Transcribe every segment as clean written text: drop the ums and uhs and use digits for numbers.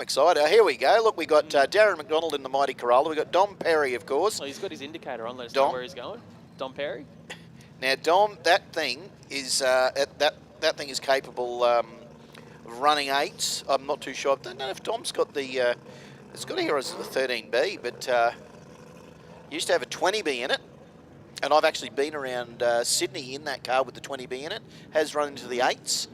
Excited. Here we go. Look, we got Darren McDonald in the mighty Corolla. We got Dom Perry, of course. Well, he's got his indicator on. Let us know where he's going. Dom Perry. Now, Dom, that thing is that thing is capable of running 8s. I'm not too sure. I don't know if Dom's got the. It's got here as the 13B, but used to have a 20B in it. And I've actually been around Sydney in that car with the 20B in it. Has run into the 8s.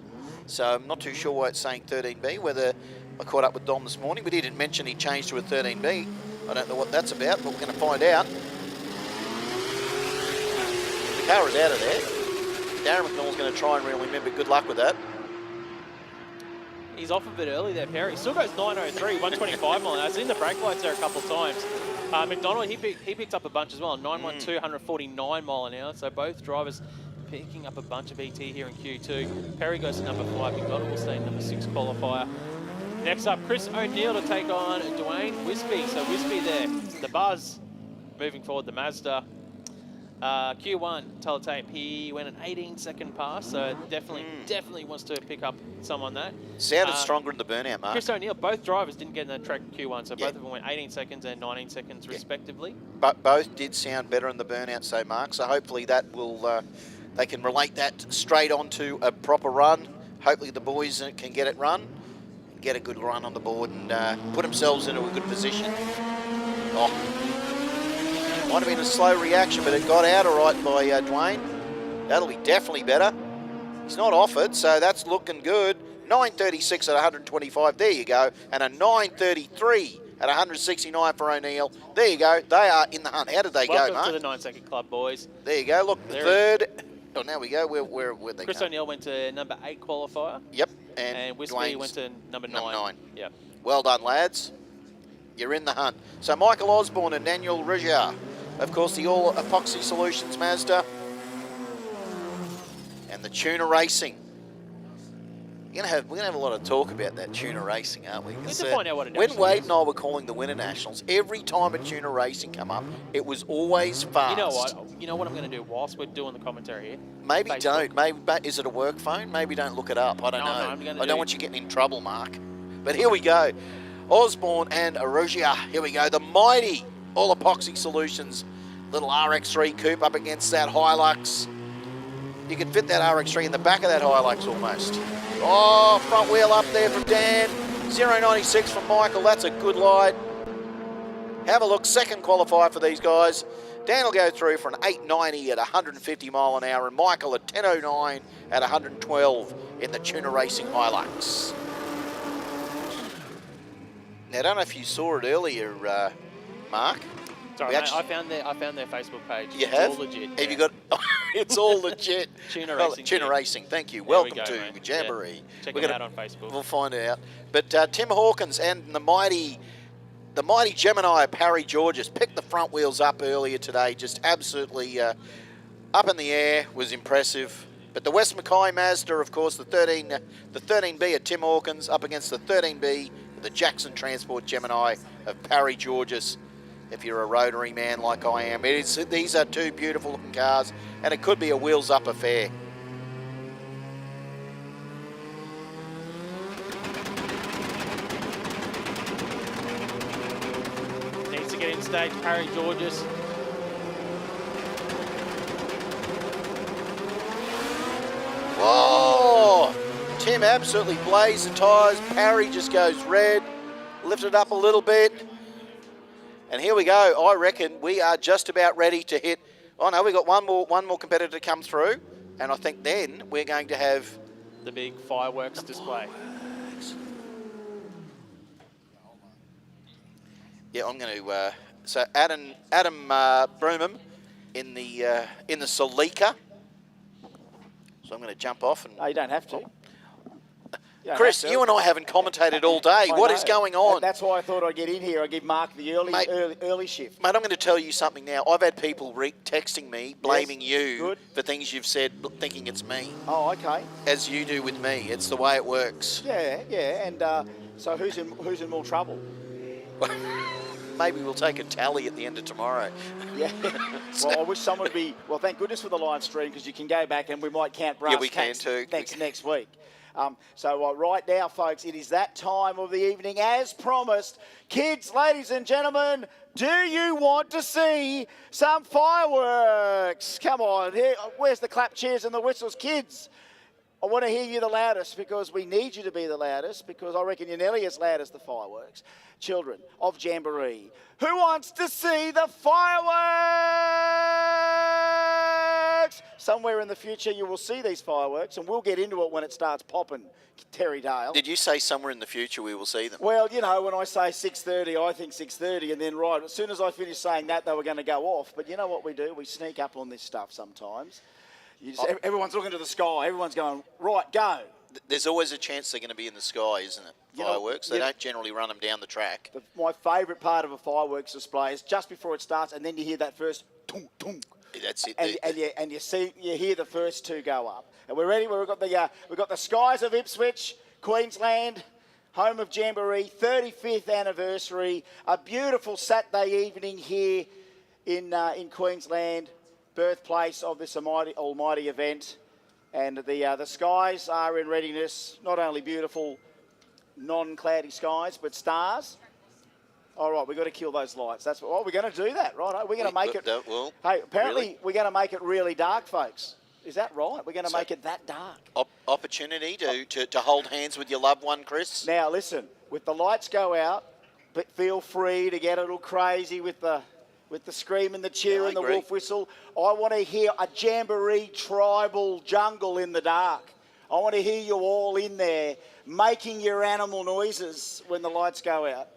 So I'm not too sure why it's saying 13B, whether I caught up with Dom this morning, but he didn't mention he changed to a 13B. I don't know what that's about, but we're going to find out. The car is out of there. Darren McDonald's going to try and reel him in, but good luck with that. He's off a bit early there, Perry. Still goes 903, 125 mile an hour. I've seen the brake lights there a couple of times. McDonald, he picked up a bunch as well, 912, 149 mile an hour. So both drivers picking up a bunch of ET here in Q2. Perry goes to number 5. McDonald will stay in number 6 qualifier. Next up, Chris O'Neill to take on Dwayne Wispy. So Wispy there, the Buzz. Moving forward, the Mazda. Q1, teletape, he went an 18-second pass, so definitely wants to pick up some on that. Sounded stronger in the burnout, Mark. Chris O'Neill, both drivers didn't get in that track Q1, so both of them went 18 seconds and 19 seconds respectively. But both did sound better in the burnout, so Mark. So hopefully that will, they can relate that straight onto a proper run. Hopefully the boys can get it run, get a good run on the board and put themselves into a good position. Oh. Might have been a slow reaction, but it got out all right by Dwayne. That'll be definitely better. He's not off it, so that's looking good. 9:36 at 125, there you go. And a 9:33 at 169 for O'Neill. There you go, they are in the hunt. How did they go, Mark? Welcome to the 9-second club, boys. There you go, look, the third. Oh, now we go, where'd they Chris go? O'Neill went to number 8 qualifier. Yep. And Wispy went to number 9. Yep. Well done, lads. You're in the hunt. So Michael Osborne and Daniel Rijard. Of course, the All Epoxy Solutions Mazda. And the Tuner Racing. We're gonna have a lot of talk about that Tuner Racing, aren't we? We need to find out what it when actually Wade is. and I were calling the Winter Nationals, every time a Tuner Racing come up, it was always fast. You know what? You know what I'm going to do whilst we're doing the commentary here? Maybe Facebook. don't. Maybe, but is it a work phone? Maybe don't look it up. I don't know. No, I don't want you getting in trouble, Mark. But here we go. Osborne and Arugia. Here we go. The mighty All Epoxy Solutions little RX3 coupe up against that Hilux. You can fit that RX3 in the back of that Hilux almost. Oh, front wheel up there from Dan. 096 from Michael. That's a good light. Have a look. Second qualifier for these guys. Dan will go through for an 890 at 150 mile an hour, and Michael a 1009 at 112 in the Tuner Racing Hilux. Now, I don't know if you saw it earlier, Mark. Sorry, mate, I found their Facebook page. You have? It's all legit. Have you got? It's all legit. Tuner Racing. Tuner Racing. Thank you. There Welcome we go, to mate. Jamboree. Yeah. Check it out on Facebook. We'll find it out. But Tim Hawkins and the mighty Gemini Parry Georges picked the front wheels up earlier today. Just absolutely up in the air. Was impressive. But the West Mackay Mazda, of course, the 13B of Tim Hawkins up against the 13B of the Jackson Transport Gemini of Parry Georges. If you're a rotary man like I am, these are two beautiful looking cars, and it could be a wheels up affair. Needs to get in stage, Parry Georges. Whoa! Tim absolutely blazed the tyres. Parry just goes red. Lifted up a little bit. And here we go. I reckon we are just about ready to hit. Oh no, we've got one more competitor to come through. And I think then we're going to have the big fireworks display. Yeah, I'm going to. So Adam Broomham in the Celica. So I'm going to jump off and. No, you don't have to. Chris, you and I haven't commentated all day. What is going on? That's why I thought I'd get in here. I give Mark the early shift. Mate, I'm going to tell you something now. I've had people texting me, blaming you for things you've said, thinking it's me. Oh, okay. As you do with me. It's the way it works. Yeah. And so who's in more trouble? Maybe we'll take a tally at the end of tomorrow. Yeah. Well, I wish someone would be. Well, thank goodness for the live stream because you can go back and we might count brass Yeah, we can tacks too. next week. So right now, folks, it is that time of the evening as promised. Kids, ladies and gentlemen, do you want to see some fireworks? Come on, here, where's the clap cheers and the whistles? Kids, I want to hear you the loudest because we need you to be the loudest because I reckon you're nearly as loud as the fireworks. Children of Jamboree, who wants to see the fireworks? Somewhere in the future you will see these fireworks and we'll get into it when it starts popping, Terry Dale. Did you say somewhere in the future we will see them? Well, you know, when I say 6:30, I think 6:30, and then right, as soon as I finish saying that, they were going to go off. But you know what we do? We sneak up on this stuff sometimes. Everyone's looking to the sky. Everyone's going, right, go. There's always a chance they're going to be in the sky, isn't it? Fireworks. They don't generally run them down the track. My favourite part of a fireworks display is just before it starts, and then you hear that first tung, tung. That's it. And you hear the first two go up. And we're ready. We've got the skies of Ipswich, Queensland, home of Jamboree, 35th anniversary. A beautiful Saturday evening here in Queensland, birthplace of this almighty event. And the skies are in readiness. Not only beautiful, non-cloudy skies, but stars. All right, we've got to kill those lights. That's what we're going to do that, right? We're going to make it. Well, hey, apparently really? We're going to make it really dark, folks. Is that right? We're going to make it that dark. Opportunity to hold hands with your loved one, Chris. Now listen, with the lights go out, but feel free to get a little crazy with the scream and the cheer and the wolf whistle. I want to hear a Jamboree tribal jungle in the dark. I want to hear you all in there making your animal noises when the lights go out.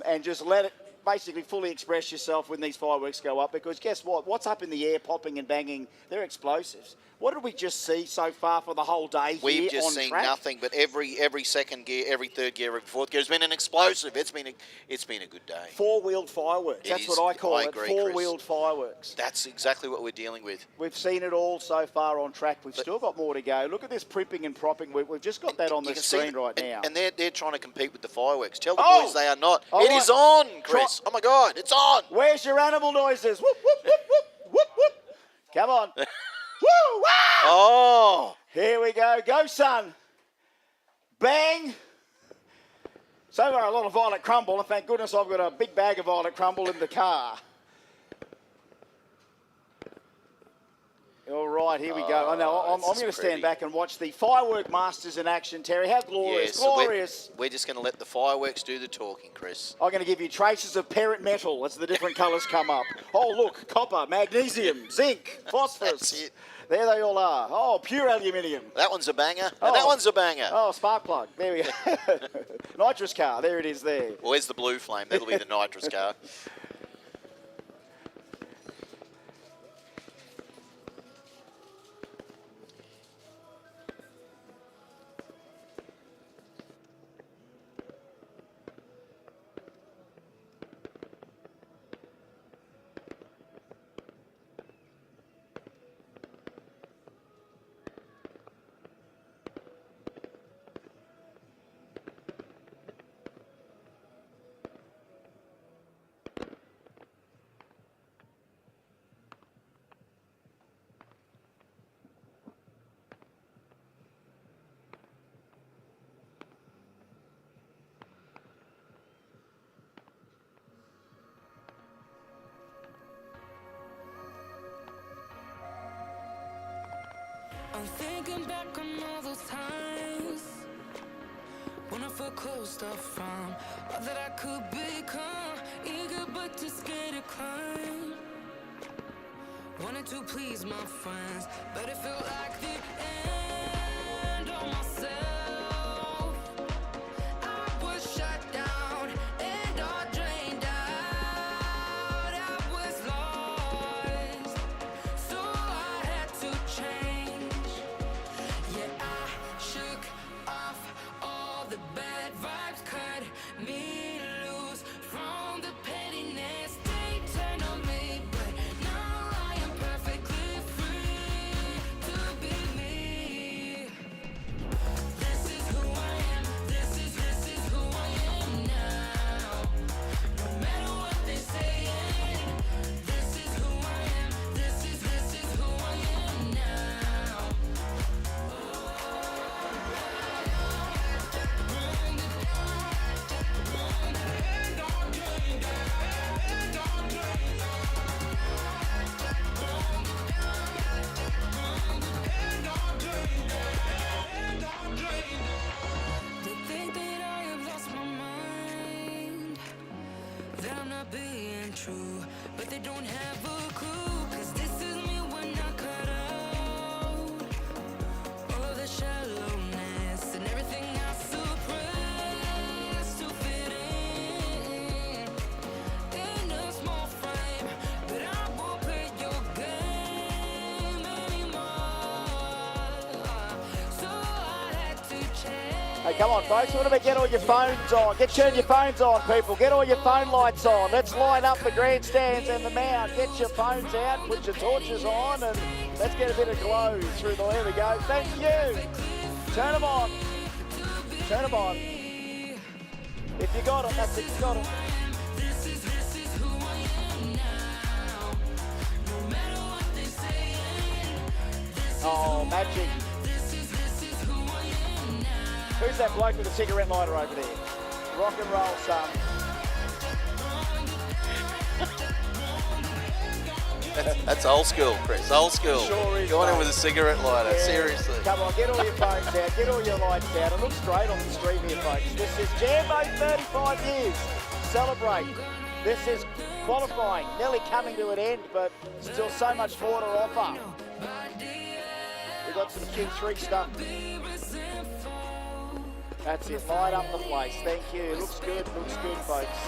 And just let it basically fully express yourself when these fireworks go up, because guess what? What's up in the air popping and banging, they're explosives. What did we just see so far for the whole day here on track? We've just seen nothing, but every second gear, every third gear, every fourth gear has been an explosive. It's been a good day. Four-wheeled fireworks. That's what I call it. Four-wheeled fireworks. That's exactly what we're dealing with. We've seen it all so far on track. We've still got more to go. Look at this primping and propping. We've just got that on the screen right now. And they're trying to compete with the fireworks. Tell the boys they are not. It is on, Chris. Oh my God, it's on. Where's your animal noises? Whoop, whoop, whoop, whoop, whoop, whoop. Come on. Woo! Wow! Oh! Here we go. Go, son. Bang. So far, a lot of violet crumble, and thank goodness I've got a big bag of violet crumble in the car. All right, here we go. I'm going to stand back and watch the firework masters in action, Terry. How glorious, glorious. We're just going to let the fireworks do the talking, Chris. I'm going to give you traces of parrot metal as the different colours come up. Oh, look, copper, magnesium, zinc, phosphorus. That's it. There they all are. Oh, pure aluminium. That one's a banger. And that one's a banger. Oh, spark plug. There we go. Nitrous car. There it is there. Well, where's the blue flame? That'll be the nitrous car. I'm thinking back on all those times when I felt closed off from all that I could become, eager but too scared to climb. Wanted to please my friends, but it felt like the end of myself. I was shut down and all drained out. I was lost, so I had to change. Yeah, I shook off all the bad vibes, cut me loose from the pettiness they turned on me. But now I am perfectly free to be me. not being true, but they don't have a clue. 'Cause this is me when I cut out all the shallowness and everything I suppressed to fit in a small frame. But I won't play your game anymore, so I had to change. Hey, come on, folks. What about get all your phones on? Turn your phones on, people. Get all your phone lights on. Let's line up the grandstands and the mount. Get your phones out, put your torches on, and let's get a bit of glow through the... There we go. Thank you. Turn them on. Turn them on. If you got them, that's it. You got them. This is who I am now. No matter what they say. Oh, magic. This is who I am now. Who's that bloke with a cigarette lighter over there? Rock and roll, son. That's old school, Chris. Old school. Sure is, Go on in mate. with a cigarette lighter. Yeah. Seriously. Come on, get all your phones out, get all your lights out. It looks great on the stream here, folks. This is Jambo 35 years. Celebrate. This is qualifying, nearly coming to an end, but still so much more to offer. We've got some Q3 stuff. That's it, light up the place. Thank you. Looks good, folks.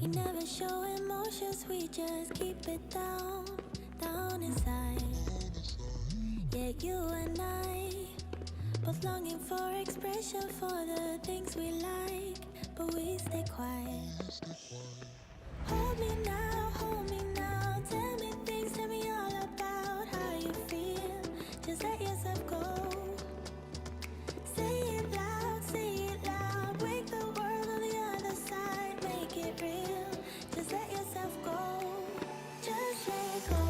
We never show emotions, we just keep it down, down inside. Yeah, you and I, both longing for expression for the things we like, but we stay quiet. Hold me now, tell me things, tell me all about how you feel. Just let yourself go. Say it loud, wake the world on the other side, make it real. Just let yourself go, just let go.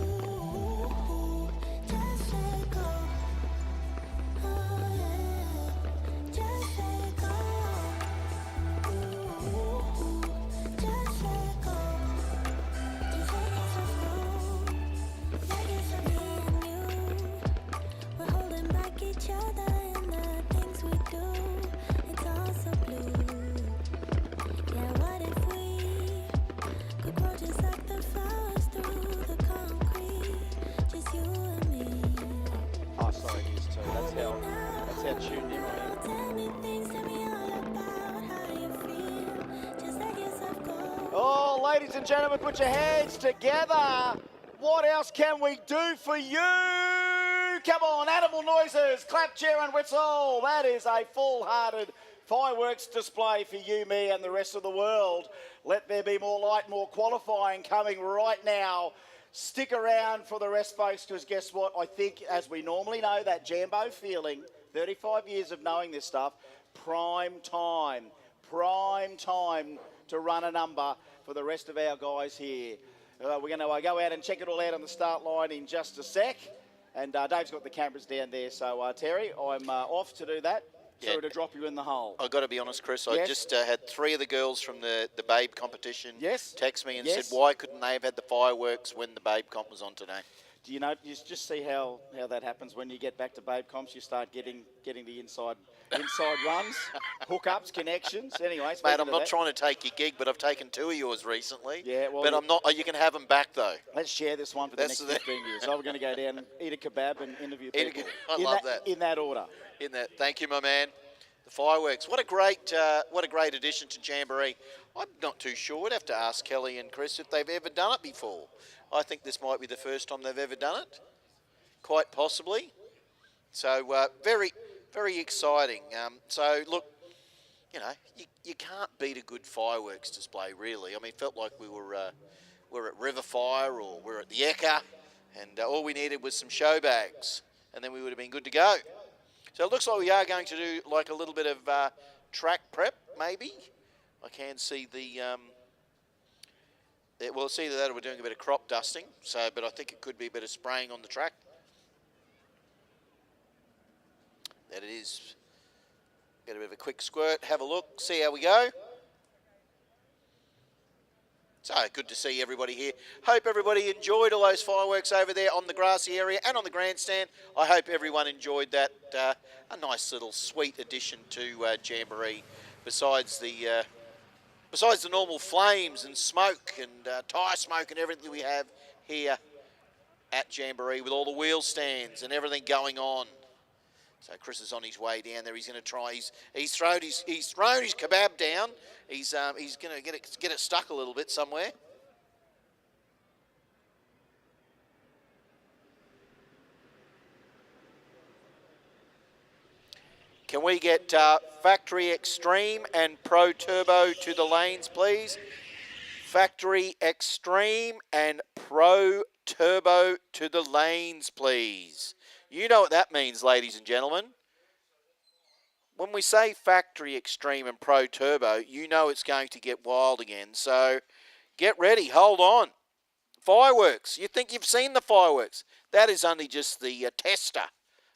Ooh, just let go. Oh yeah, just let go. Ooh, just let go. Just let yourself go. Let yourself be anew. We're holding back each other in the things we do. It's all so blue. Yeah, what if we could grow just like the flowers through the concrete? Just you and me. Oh, sorry, it is too. That's how tuned in I am. Tell me things, tell me all about how you feel. Just let yourself go. Oh, ladies and gentlemen, put your hands together. What else can we do for you? Come on, animal noises, clap, cheer and whistle. That is a full-hearted fireworks display for you, me and the rest of the world. Let there be more light, more qualifying coming right now. Stick around for the rest, folks, because guess what? I think, as we normally know, that Jambo feeling, 35 years of knowing this stuff, prime time to run a number for the rest of our guys here. We're going to go out and check it all out on the start line in just a sec. And Dave's got the cameras down there. So, Terry, I'm off to do that. Sorry to drop you in the hole. I've got to be honest, Chris. Yes. I just had 3 of the girls from the Babe competition text me and said, why couldn't they have had the fireworks when the Babe comp was on today? Do you know? You just see how that happens when you get back to Babe comps. You start getting the inside runs, hookups, connections. Anyway, mate, I'm not trying to take your gig, but I've taken 2 of yours recently. Yeah, well, but I'm not. You can have them back though. Let's share this one for the next 15 years. So we're going to go down, eat a kebab, and interview people. I love that. In that order. Thank you, my man. The fireworks. What a great addition to Jamboree. I'm not too sure. We'd have to ask Kelly and Chris if they've ever done it before. I think this might be the first time they've ever done it, quite possibly. So very, very exciting. So look, you know, you can't beat a good fireworks display, really. I mean, it felt like we were at Riverfire or we're at the Ekka, and all we needed was some show bags, and then we would have been good to go. So it looks like we are going to do like a little bit of track prep, maybe. I can see the. Well, it's either that or we're doing a bit of crop dusting. So, but I think it could be a bit of spraying on the track. That it is. Get a bit of a quick squirt, have a look, see how we go. So good to see everybody here. Hope everybody enjoyed all those fireworks over there on the grassy area and on the grandstand. I hope everyone enjoyed that. A nice little sweet addition to Jamboree. Besides the normal flames and smoke and tyre smoke and everything we have here at Jamboree with all the wheel stands and everything going on. So Chris is on his way down there. He's going to try. He's thrown his kebab down. He's going to get it stuck a little bit somewhere. Can we get Factory Xtreme and Pro Turbo to the lanes, please? Factory Xtreme and Pro Turbo to the lanes, please. You know what that means, ladies and gentlemen. When we say Factory Xtreme and Pro Turbo, you know it's going to get wild again. So get ready. Hold on. Fireworks. You think you've seen the fireworks. That is only just the tester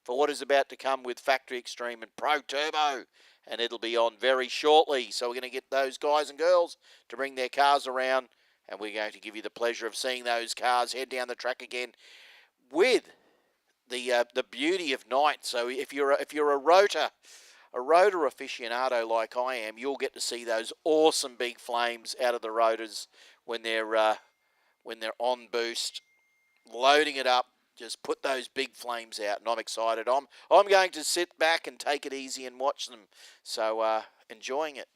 for what is about to come with Factory Xtreme and Pro Turbo. And it'll be on very shortly. So we're going to get those guys and girls to bring their cars around. And we're going to give you the pleasure of seeing those cars head down the track again with the beauty of night. So if you're a rotor aficionado like I am, you'll get to see those awesome big flames out of the rotors when they're on boost, loading it up. Just put those big flames out, and I'm excited. I'm going to sit back and take it easy and watch them. So enjoying it.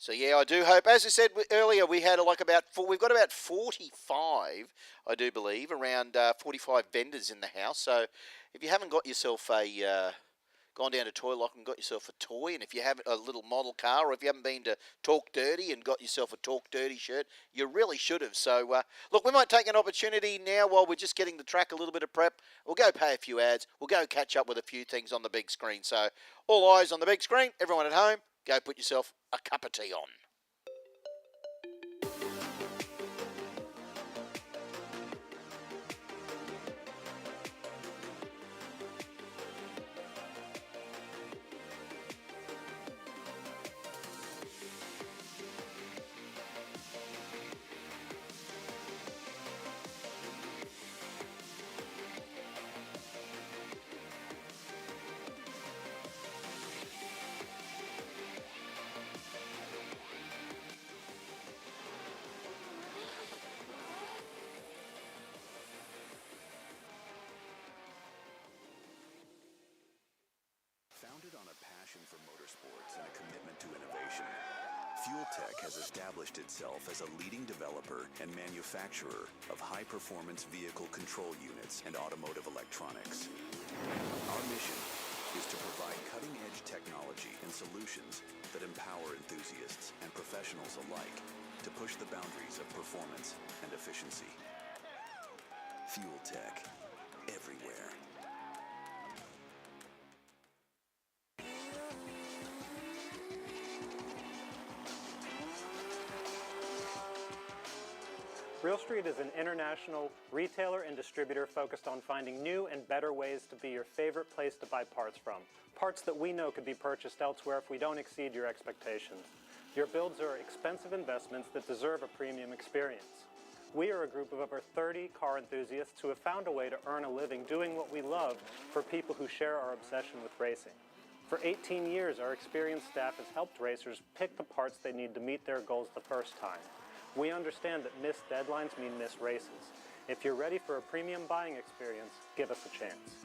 So yeah, I do hope. As I said earlier, we've got about 45, I do believe, around 45 vendors in the house. So if you haven't got yourself gone down to Toy Lock and got yourself a toy, and if you have a little model car, or if you haven't been to Talk Dirty and got yourself a Talk Dirty shirt, you really should have. So look, we might take an opportunity now while we're just getting the track a little bit of prep. We'll go pay a few ads. We'll go catch up with a few things on the big screen. So all eyes on the big screen. Everyone at home, go put yourself a cup of tea on. Founded on a passion for motorsports and a commitment to innovation, Fueltech has established itself as a leading developer and manufacturer of high-performance vehicle control units and automotive electronics. Our mission is to provide cutting-edge technology and solutions that empower enthusiasts and professionals alike to push the boundaries of performance and efficiency. Fueltech, everywhere. Real Street is an international retailer and distributor focused on finding new and better ways to be your favorite place to buy parts from. Parts that we know could be purchased elsewhere if we don't exceed your expectations. Your builds are expensive investments that deserve a premium experience. We are a group of over 30 car enthusiasts who have found a way to earn a living doing what we love for people who share our obsession with racing. For 18 years, our experienced staff has helped racers pick the parts they need to meet their goals the first time. We understand that missed deadlines mean missed races. If you're ready for a premium buying experience, give us a chance.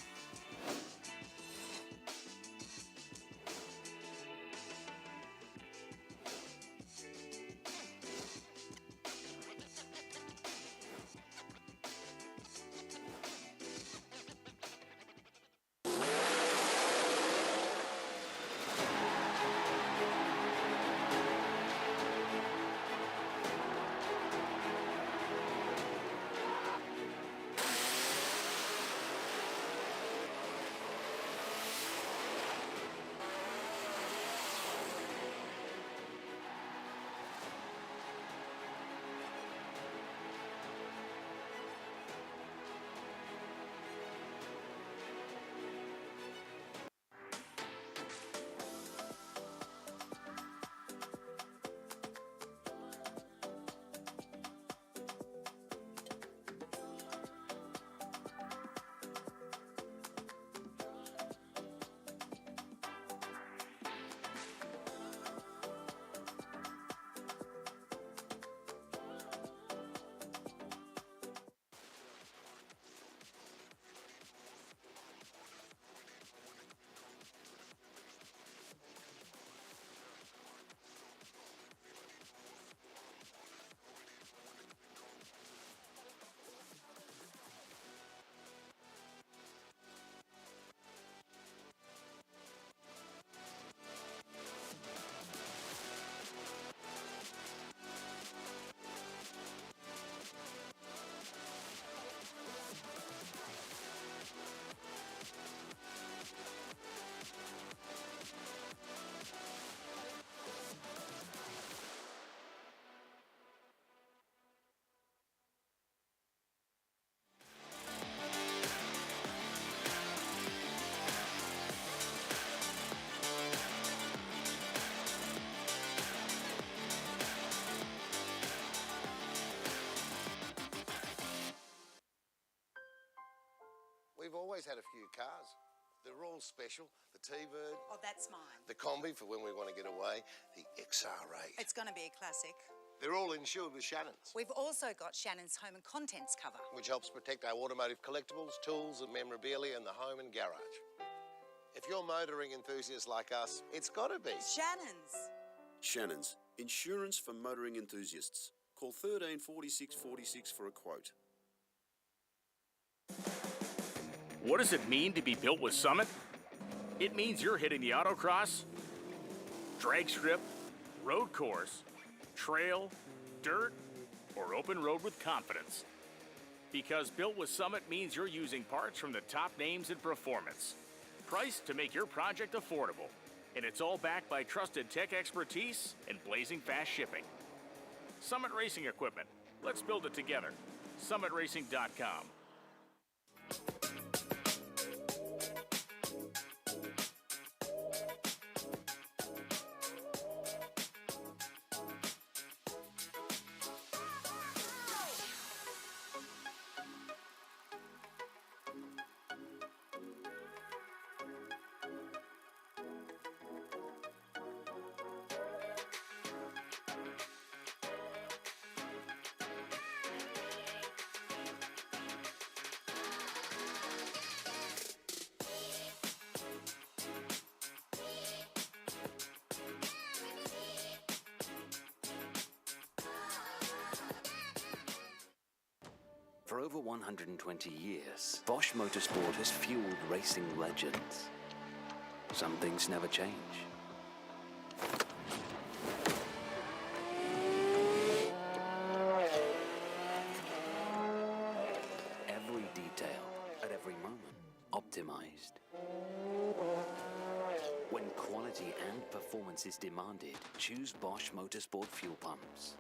We've always had a few cars. They're all special. The T-Bird. Oh, that's mine. The Combi for when we want to get away. The XR8. It's going to be a classic. They're all insured with Shannons, We've also got Shannon's home and contents cover. which helps protect our automotive collectibles, tools and memorabilia in the home and garage. If you're motoring enthusiasts like us, it's got to be. Shannon's. Shannons, Insurance for motoring enthusiasts. Call 13 46 46 for a quote. What does it mean to be built with Summit? It means you're hitting the autocross, drag strip, road course, trail, dirt, or open road with confidence. Because built with Summit means you're using parts from the top names in performance, priced to make your project affordable. And it's all backed by trusted tech expertise and blazing fast shipping. Summit Racing Equipment. Let's build it together. SummitRacing.com. For over 120 years, Bosch Motorsport has fueled racing legends. Some things never change. Every detail, at every moment, optimized. When quality and performance is demanded, choose Bosch Motorsport fuel pumps.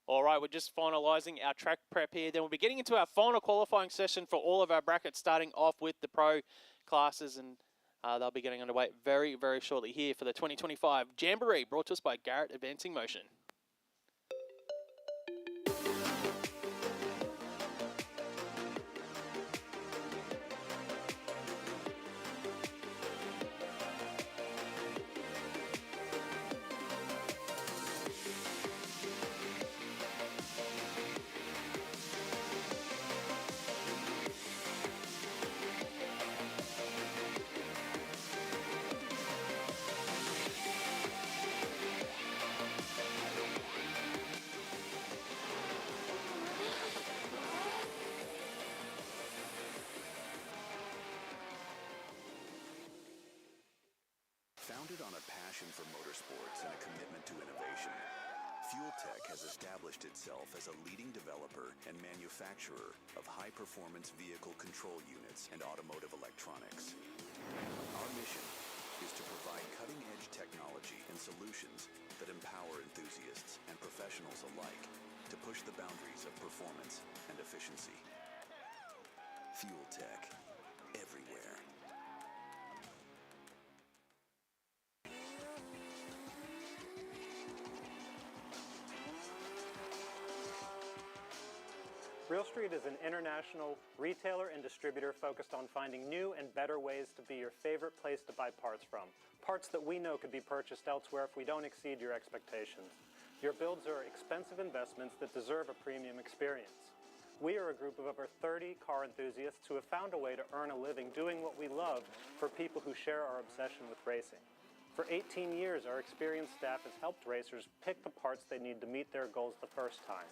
All right, we're just finalising our track prep here. Then we'll be getting into our final qualifying session for all of our brackets, starting off with the pro classes, and they'll be getting underway very, very shortly here for the 2025 Jamboree, brought to us by Garrett Advancing Motion. Founded on a passion for motorsports and a commitment to innovation, Fueltech has established itself as a leading developer and manufacturer of high-performance vehicle control units and automotive electronics. Our mission is to provide cutting-edge technology and solutions that empower enthusiasts and professionals alike to push the boundaries of performance and efficiency. Fueltech, everywhere. Real Street is an international retailer and distributor focused on finding new and better ways to be your favorite place to buy parts from. Parts that we know could be purchased elsewhere if we don't exceed your expectations. Your builds are expensive investments that deserve a premium experience. We are a group of over 30 car enthusiasts who have found a way to earn a living doing what we love for people who share our obsession with racing. For 18 years, our experienced staff has helped racers pick the parts they need to meet their goals the first time.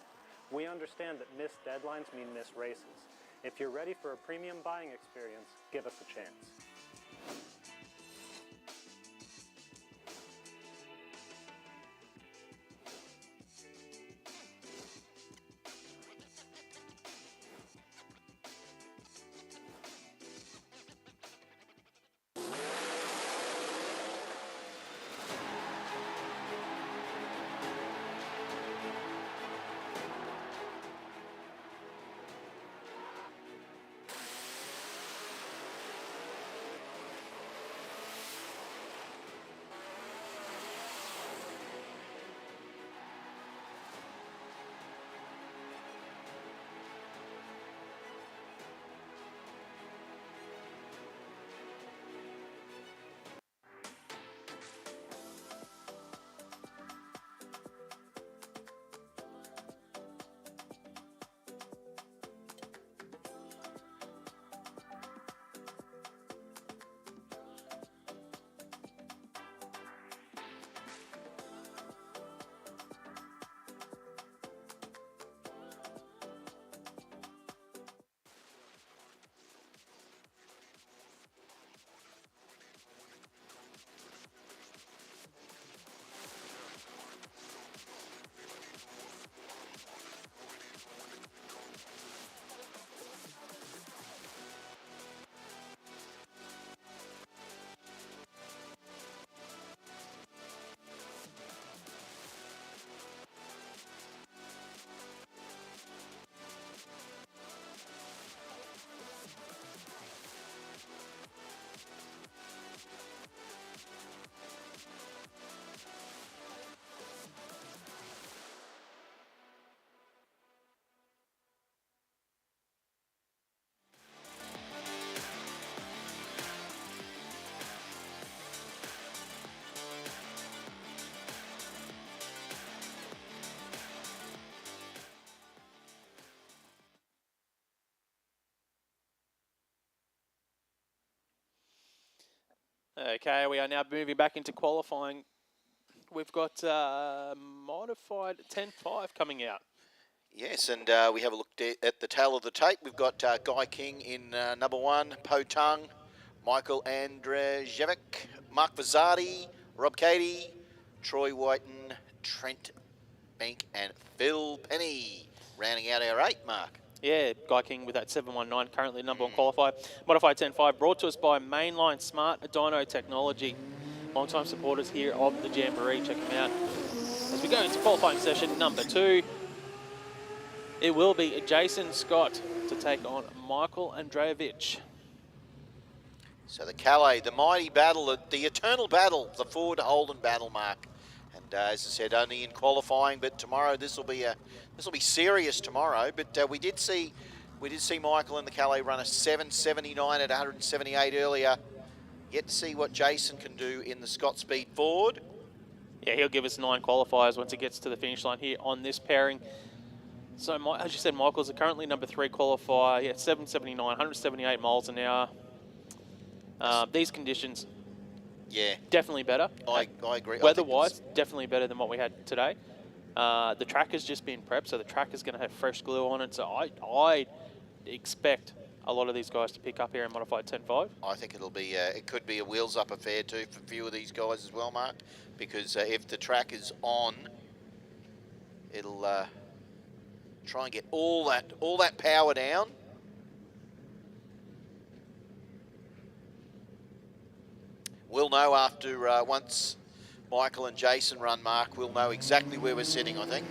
We understand that missed deadlines mean missed races. If you're ready for a premium buying experience, give us a chance. Okay, we are now moving back into qualifying. We've got modified 10.5 coming out. Yes, and we have a look at the tail of the tape. We've got Guy King in number 1, Po Tung, Michael Andrzejewicz, Mark Vazzardi, Rob Cady, Troy Whiten, Trent Bank, and Phil Penny, rounding out our 8, Mark. Yeah, Guy King with that 719, currently number 1 qualified. Modified 10.5, brought to us by Mainline Smart Dyno Technology. Long-time supporters here of the Jamboree. Check them out. As we go into qualifying session number 2, it will be Jason Scott to take on Michael Andrzejewicz. So the Calais, the mighty battle, the eternal battle, the Ford Holden battle, Mark. And as I said, only in qualifying, but tomorrow this will be serious tomorrow. But we did see Michael in the Calais run a 7:79 at 178 earlier. Yet to see what Jason can do in the Scott Speed Ford. Yeah, he'll give us 9 qualifiers once he gets to the finish line here on this pairing. So, as you said, Michael's currently number 3 qualifier. Yeah, 7:79, 178 miles an hour. These conditions, yeah, definitely better. I agree. Weather-wise, definitely better than what we had today. The track has just been prepped, so the track is going to have fresh glue on it. So I expect a lot of these guys to pick up here in modified 10.5. I think it'll be, it could be a wheels up affair too for a few of these guys as well, Mark, because if the track is on, it'll try and get all that power down. We'll know after once Michael and Jason run, Mark, we'll know exactly where we're sitting, I think.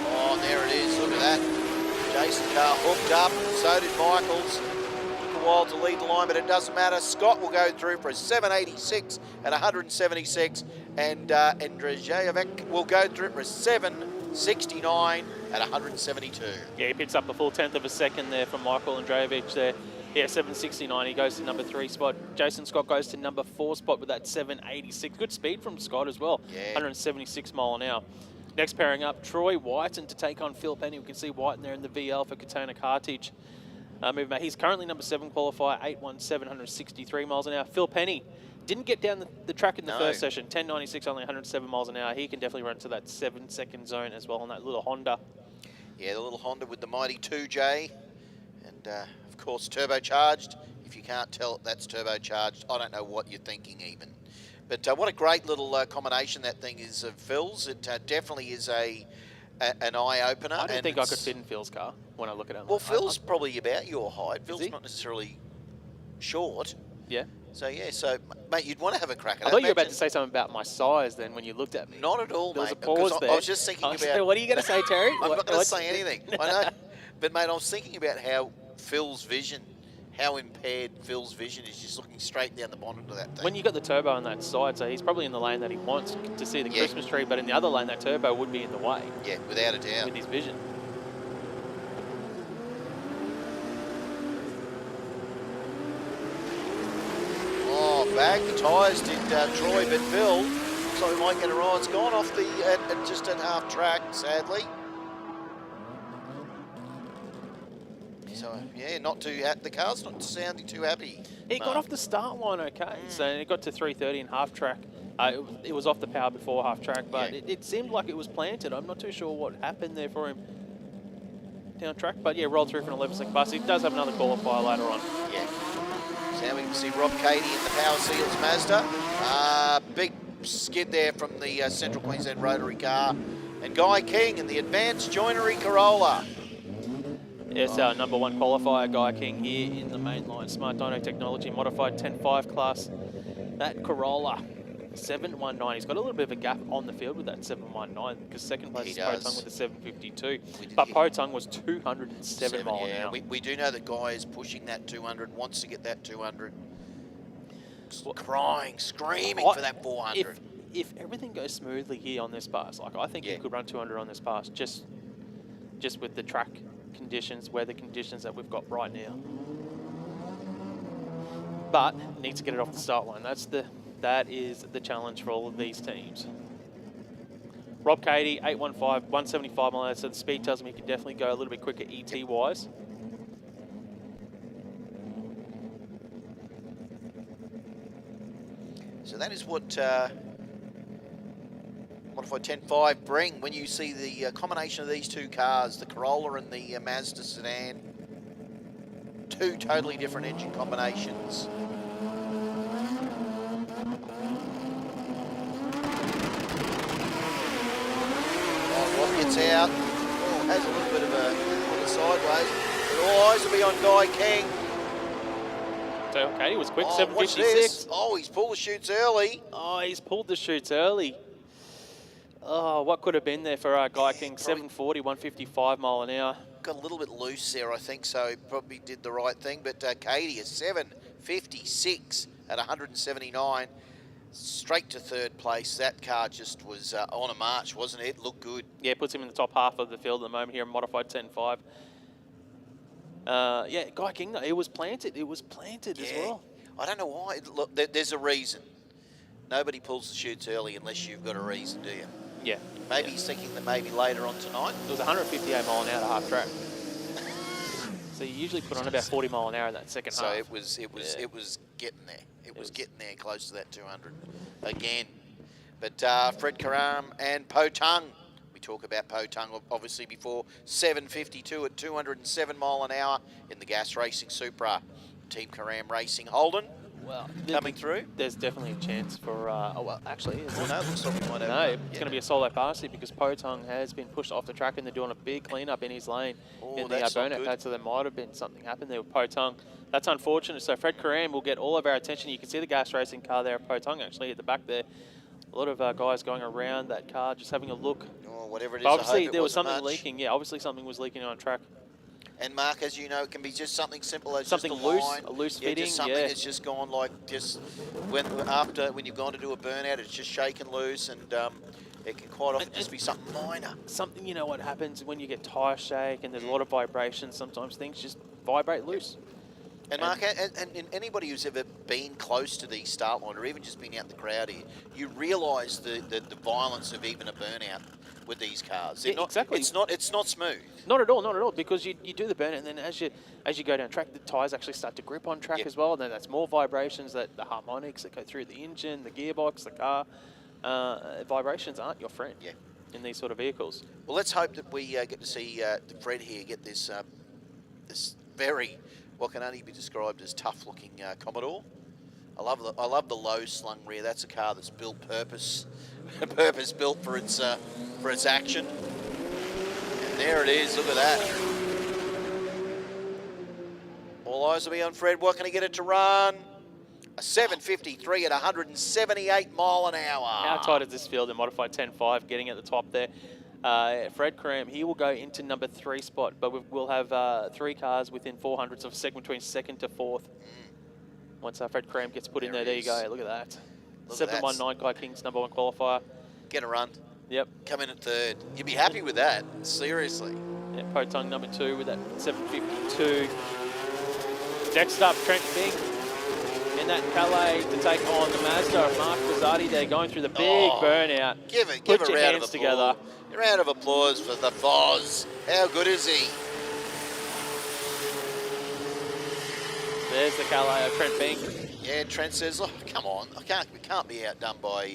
Oh, there it is, look at that. Jason's car hooked up, so did Michael's. Took a while to lead the line, but it doesn't matter. Scott will go through for a 786 at 176, and Andrzejewicz will go through for a 769 at 172. Yeah, he picks up a full 1/10 of a second there from Michael Andreevich there. Yeah, 769, he goes to number 3 spot. Jason Scott goes to number 4 spot with that 786. Good speed from Scott as well, yeah. 176 mile an hour. Next pairing up, Troy Whiten to take on Phil Penny. We can see Whiten there in the VL for Katona Carthage. He's currently number 7 qualifier, 817, 163 miles an hour. Phil Penny didn't get down the track in the first session, 1096, only 107 miles an hour. He can definitely run to that 7-second zone as well on that little Honda. Yeah, the little Honda with the mighty 2J, and of course turbocharged. If you can't tell that's turbocharged, I don't know what you're thinking even. But what a great little combination that thing is of Phil's. It definitely is an eye-opener. I don't think I could fit in Phil's car when I look at him. Well, Phil's probably about your height. Phil's not necessarily short. Yeah. So, yeah, mate, you'd want to have a crack at it. I thought you were about to say something about my size then when you looked at me. Not at all, there mate. There was a pause there. I was just thinking about... What are you going to say, Terry? I'm not going to say anything. I know. But, mate, I was thinking about how Phil's vision... how impaired Phil's vision is, just looking straight down the bottom of that thing. When you got the turbo on that side, so he's probably in the lane that he wants to see the Christmas tree, but in the other lane, that turbo would be in the way. Yeah, without a doubt. With his vision. Oh, bagged the tyres did Troy, but Phil, so we might get a ride. It's gone off just at half track, sadly. So, yeah, not too the car's not sounding too happy. He got off the start line okay, so it got to 330 in half track. It was off the power before half track, but it seemed like it was planted. I'm not too sure what happened there for him down track, but yeah, rolled through for an 11-second pass. He does have another qualifier later on. Yeah. So now we can see Rob Cady in the Power Seals Mazda. Big skid there from the Central Queensland Rotary car. And Guy King in the Advanced Joinery Corolla. Yes, our number 1 qualifier, Guy King, here in the mainline Smart Dyno Technology Modified 10.5 class. That Corolla, 719. He's got a little bit of a gap on the field with that 719 because second place is Potung with the 752. But Potung was 207 mile an hour. We do know that Guy is pushing that 200, wants to get that 200. Crying, screaming for that 400. If everything goes smoothly here on this pass, like I think he could run 200 on this pass just with the track conditions, weather conditions that we've got right now. But needs to get it off the start line. That is the challenge for all of these teams. Rob Cady, 815, 175 mile an hour, so the speed tells me he can definitely go a little bit quicker ET wise. So that is what Modified 10.5 bring when you see the combination of these two cars, the Corolla and the Mazda sedan. Two totally different engine combinations. Oh, Rob gets out. Oh, has a little bit of a sideways. But all eyes will be on Guy King. So Cady was quick, Oh, 756. Oh, he's pulled the chutes early. Oh, he's pulled the chutes early. Oh, what could have been there for Guy King? 740, 155 mile an hour. Got a little bit loose there, I think, so he probably did the right thing. But Cady is 756 at 179, straight to third place. That car just was on a march, wasn't it? It looked good. Yeah, puts him in the top half of the field at the moment here in Modified 10.5. Yeah, Guy King, though, it was planted. It was planted as well. I don't know why. Look, there's a reason. Nobody pulls the chutes early unless you've got a reason, do you? Yeah. Maybe he's thinking that maybe later on tonight. It was 158 mile an hour to half track. So you usually put on about 40 mile an hour in that second half. So it was getting there. It was getting there close to that 200 again. But Fred Karam and Potung We talk about Potang obviously before. 752 at 207 mile an hour in the gas racing Supra. Team Karam Racing Holden. Well, coming through. There's definitely a chance for. Oh well, actually, no, it looks like we might have. No, it's going to be a solo pass here because Potang has been pushed off the track and they're doing a big cleanup in his lane in the burnout pad. So there might have been something happen there with Potang. That's unfortunate. So Fred Karam will get all of our attention. You can see the gas racing car there at Potang actually at the back there. A lot of guys going around that car, just having a look. Oh, whatever it is. But obviously, there was something something leaking. Yeah, obviously something was leaking on track. And Mark, as you know, it can be just something simple as something just a loose, line. a loose yeah, fitting. Just something that's just gone like just when you've gone to do a burnout, it's just shaken loose, and it can quite often just be something minor. Something, you know what happens when you get tyre shake and there's a lot of vibration. Sometimes things just vibrate loose. And Mark, and anybody who's ever been close to the start line or even just been out in the crowd here, you realise the violence of even a burnout with these cars. Exactly. It's not smooth. Not at all, not at all. Because you do the burnout, and then as you go down track, the tyres actually start to grip on track as well. And then that's more vibrations, the harmonics that go through the engine, the gearbox, the car. Vibrations aren't your friend in these sort of vehicles. Well, let's hope that we get to see Fred here get this this very, what can only be described as tough-looking Commodore. I love the low slung rear. That's a car that's built purpose built for its action. And there it is. Look at that. All eyes will be on Fred. What can he get it to run? A 753 at 178 mile an hour. How tight is this field in modified 10.5, getting at the top there? Fred Karam, he will go into number 3 spot, but we'll have 3 cars within 400s of a second between second to fourth. Once Fred Karam gets put in there you go. Look at that. 719 Kai King's number 1 qualifier. Get a run. Yep. Come in at 3rd. You'd be happy with that. Seriously. Yeah, Potang number 2 with that 752. Next up, Trent Bing in that Calais to take on the Mazda of Mark Pizzotti. They're going through the big burnout. Give Put a your round hands of together. A round of applause for the Foz. How good is he? There's the Calais of Trent Bing. Yeah, Trent says, "Look, come on, we can't be outdone by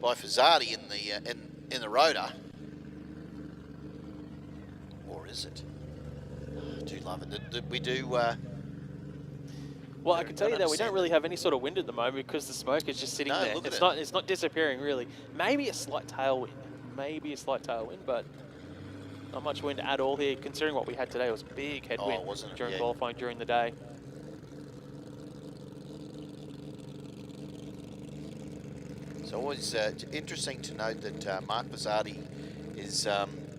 Pizzotti in the rotor." Or is it? I do love it. We do. Well, I can tell you that we don't really have any sort of wind at the moment because the smoke is just sitting there. Look at It's not disappearing really. Maybe a slight tailwind. But not much wind at all here. Considering what we had today, it was a big headwind during qualifying during the day. It's always interesting to note that Mark Pizzotti is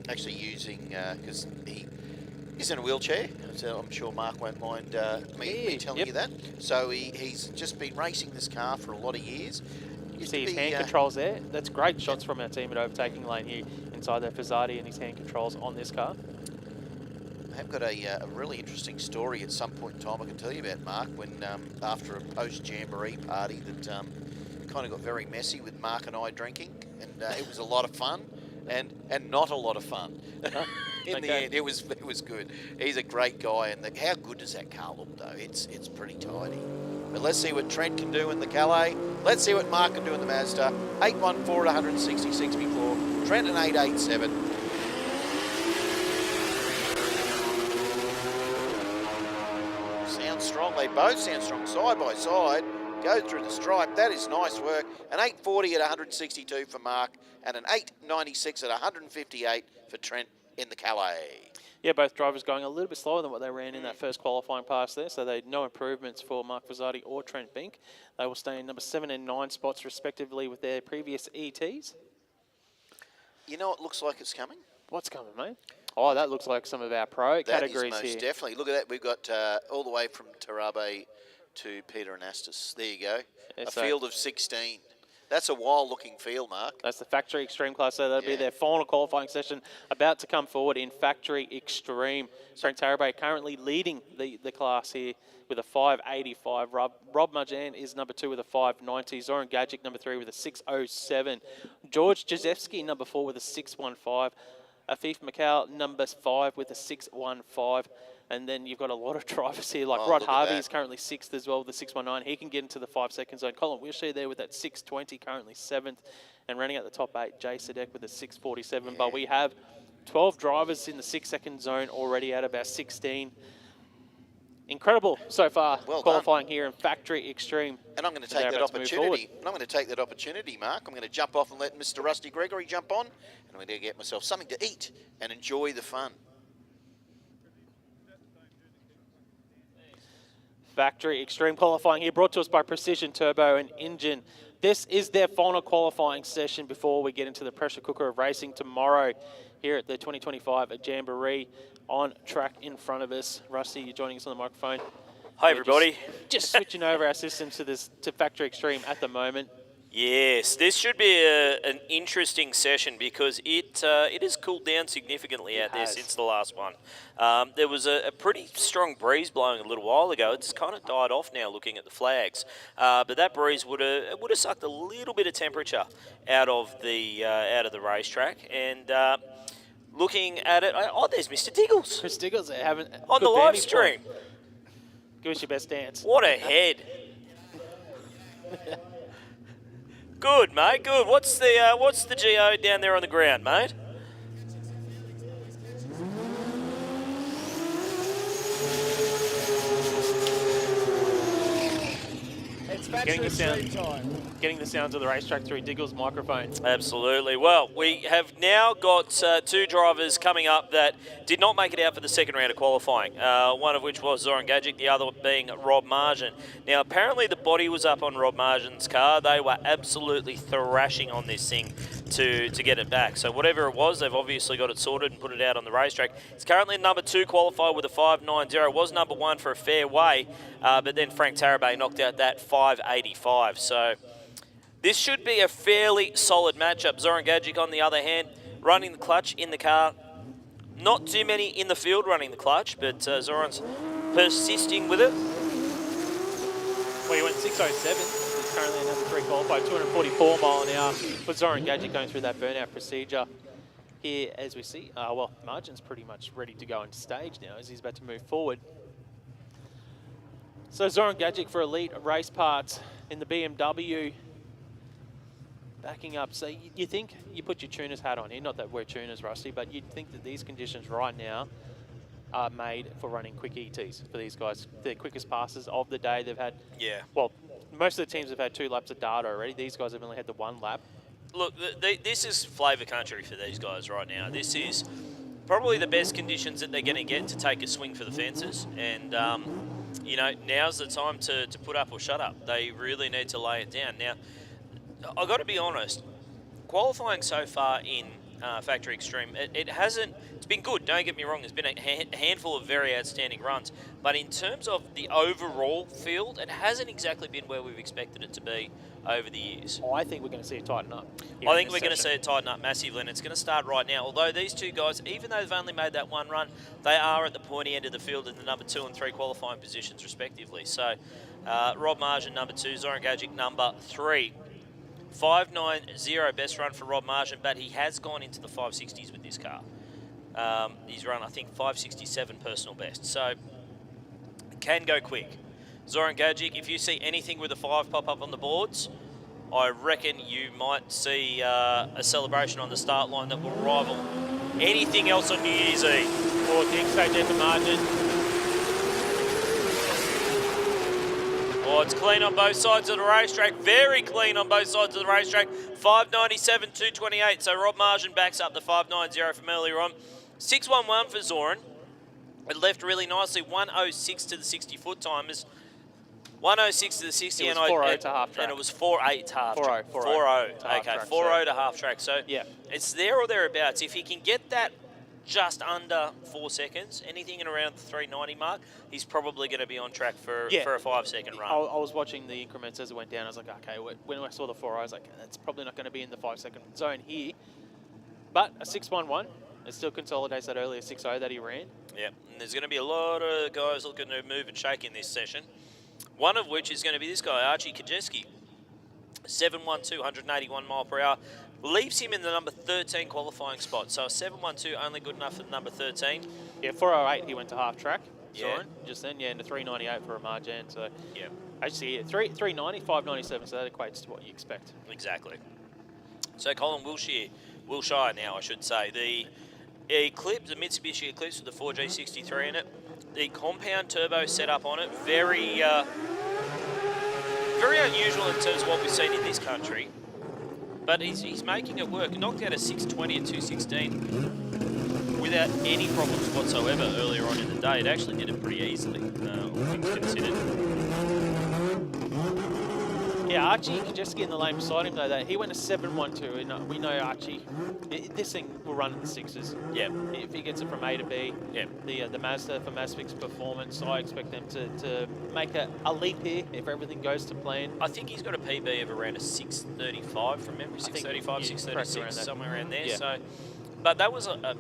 actually using, because he's in a wheelchair, so I'm sure Mark won't mind me telling you that. So he's just been racing this car for a lot of years. You see his hand controls there. That's great shots from our team at overtaking lane here inside there. Pizzotti and his hand controls on this car. I have got a really interesting story at some point in time I can tell you about, Mark, when after a post-Jamboree party that kind of got very messy with Mark and I drinking, and it was a lot of fun and not a lot of fun. In the end, it was good. He's a great guy, and how good does that car look though? It's pretty tidy. But let's see what Trent can do in the Calais. Let's see what Mark can do in the Mazda. 814 at 166 before. Trent an 887. Sound strong. They both sound strong side by side. Go through the stripe. That is nice work. An 840 at 162 for Mark, and an 896 at 158 for Trent in the Calais. Yeah, both drivers going a little bit slower than what they ran in that first qualifying pass there, so they no improvements for Mark Pizzotti or Trent Bink. They will stay in number 7 and 9 spots respectively with their previous ETs. You know what looks like it's coming? What's coming, mate? Oh, that looks like some of our pro categories here. That is most definitely. Look at that. We've got all the way from Tarabe to Peter Anastas. There you go. Yeah, a field of 16. That's a wild-looking field, Mark. That's the Factory Extreme class, so that'll be their final qualifying session about to come forward in Factory Extreme. Frank Tarabe currently leading the class here with a 585. Rob Marjan is number 2 with a 590. Zoran Gajic, number 3 with a 607. George Jezewski, number 4 with a 615. Afif Macau, number 5 with a 615. And then you've got a lot of drivers here, like Oh, Rod look at Harvey that. is currently 6th as well, the 619. He can get into the 5-second zone. Colin Wishley there with that 620, currently 7th. And running out the top 8, Jay Sadek with a 647. But we have 12 drivers in the 6-second zone already out of our 16. Incredible so far, Well qualifying here in Factory Extreme. And I'm going to They're take that about to move forward. opportunity. And I'm going to take that opportunity, Mark. I'm going to jump off and let Mr. Rusty Gregory jump on. And I'm going to get myself something to eat and enjoy the fun. Factory Extreme qualifying here, brought to us by Precision Turbo and Engine. This is their final qualifying session before we get into the pressure cooker of racing tomorrow here at the 2025 Jamboree on track in front of us. Rusty, you're joining us on the microphone. Hi, everybody. Just switching over our systems to Factory Extreme at the moment. Yes, this should be an interesting session because it has cooled down significantly out there since the last one. There was a pretty strong breeze blowing a little while ago. It's kind of died off now looking at the flags. But that breeze would have sucked a little bit of temperature out of the racetrack. And looking at it, oh, there's Mr. Diggles. Mr. Diggles having on the live stream. Give us your best dance. What a head. Good, mate. Good. What's the GO down there on the ground, mate? It's Factory Extreme time. Getting the sounds of the racetrack through Diggle's microphone. Absolutely. Well, we have now got 2 drivers coming up that did not make it out for the second round of qualifying, one of which was Zoran Gajic, the other being Rob Margin. Now, apparently the body was up on Rob Margin's car. They were absolutely thrashing on this thing to get it back. So whatever it was, they've obviously got it sorted and put it out on the racetrack. It's currently number 2 qualified with a 5.90. It was number 1 for a fair way, but then Frank Tarabay knocked out that 5.85. So this should be a fairly solid matchup. Zoran Gajic, on the other hand, running the clutch in the car. Not too many in the field running the clutch, but Zoran's persisting with it. Well, he went 6.07. He's currently a number 3 qualified, 244 mile an hour. For Zoran Gajic going through that burnout procedure. Here, as we see, well, Margin's pretty much ready to go into stage now as he's about to move forward. So Zoran Gajic for elite race parts in the BMW. Backing up, so you think, you put your tuner's hat on here, not that we're tuners, Rusty, but you'd think that these conditions right now are made for running quick ETs for these guys. The quickest passes of the day they've had. Yeah. Well, most of the teams have had 2 laps of data already. These guys have only had the 1 lap. Look, this is flavour country for these guys right now. This is probably the best conditions that they're going to get to take a swing for the fences. And, you know, now's the time to put up or shut up. They really need to lay it down. Now, I've got to be honest, qualifying so far in Factory Extreme, it's been good, don't get me wrong, there's been a handful of very outstanding runs, but in terms of the overall field, it hasn't exactly been where we've expected it to be over the years. Oh, I think we're going to see it tighten up. I think we're going to see it tighten up massively, and it's going to start right now. Although these 2 guys, even though they've only made that 1 run, they are at the pointy end of the field in the number 2 and 3 qualifying positions, respectively. So, Rob Margin, number 2, Zoran Gajic, number 3. 5.90 best run for Rob Margin, but he has gone into the 560s with this car. He's run, I think, 567 personal best, so can go quick. Zoran Gajic, if you see anything with a 5 pop up on the boards, I reckon you might see a celebration on the start line that will rival anything else on New Year's Eve. Or kick stage at the margin. Oh, it's clean on both sides of the racetrack. Very clean on both sides of the racetrack. 597, 228. So Rob Margin backs up the 590 from earlier on. 611 for Zoran. It left really nicely. 106 to the 60 foot timers. 106 to the 60. It was 4.0 to half track. And it was 4.8 to half 4.0. track. 4.0. Okay, 4.0 to half track. So yeah, it's there or thereabouts. If he can get that just under 4 seconds, anything in around the 390 mark, he's probably going to be on track for a 5 second run. I was watching the increments as it went down. I was like, okay, when I saw the 4, I was like, that's probably not going to be in the 5 second zone here. But a 6.11, it still consolidates that earlier 6.0 that he ran. Yeah, and there's going to be a lot of guys looking to move and shake in this session. One of which is going to be this guy, Archie Kajeski. 7.12, 181 mile per hour. Leaves him in the number 13 qualifying spot. So a 7.12 only good enough for the number 13. Yeah, 4.08 he went to half track. Yeah. Just then, yeah, and a 398 for a margin. So yeah, actually, yeah, 390, 597. So that equates to what you expect. Exactly. So Colin Wilshire now, I should say. The Eclipse, the Mitsubishi Eclipse with the 4G63 in it. The compound turbo setup on it, very unusual in terms of what we've seen in this country. But he's making it work. Knocked out a 620 at 216 without any problems whatsoever earlier on in the day. It actually did it pretty easily, all things considered. Yeah, Archie Kajeski in the lane beside him, though, he went a 7.12, and we know Archie, this thing will run in the sixes. Yeah. If he gets it from A to B, yeah. The Mazda for Mazvik's performance, I expect them to make a leap here if everything goes to plan. I think he's got a PB of around a 635 from memory, 635, 636, somewhere around there. Yeah. So, but that was a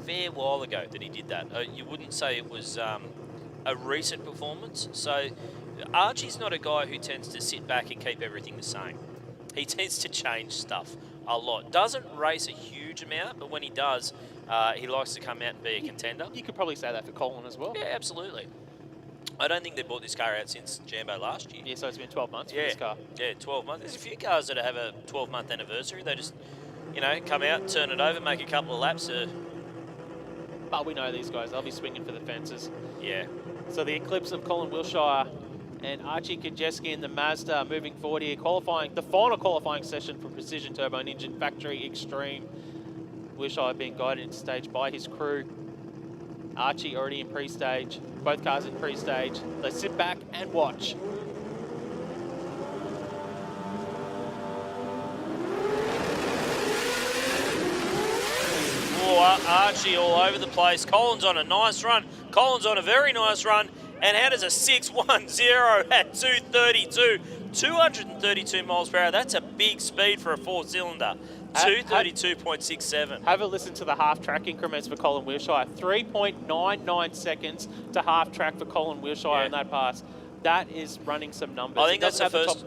fair while ago that he did that. You wouldn't say it was a recent performance. So Archie's not a guy who tends to sit back and keep everything the same. He tends to change stuff a lot. Doesn't race a huge amount, but when he does, he likes to come out and be a contender. You could probably say that for Colin as well. Yeah, absolutely. I don't think they bought this car out since Jambo last year. Yeah, so it's been 12 months for this car. Yeah, 12 months. There's a few cars that have a 12-month anniversary. They just, come out, turn it over, make a couple of laps. But we know these guys, they'll be swinging for the fences. Yeah. So the Eclipse of Colin Wilshire and Archie Kajeski in the Mazda moving forward here. The final qualifying session for Precision Turbo and Engine Factory Xtreme. Wilshire being guided into stage by his crew. Archie already in pre-stage. Both cars in pre-stage. Let's sit back and watch. Archie all over the place. Colin's on a nice run. Colin's on a very nice run. And how does a 610 at 232? 232 miles per hour. That's a big speed for a four-cylinder. 232.67. Have a listen to the half-track increments for Colin Wilshire. 3.99 seconds to half-track for Colin Wilshire in that pass. That is running some numbers. I think that's the first...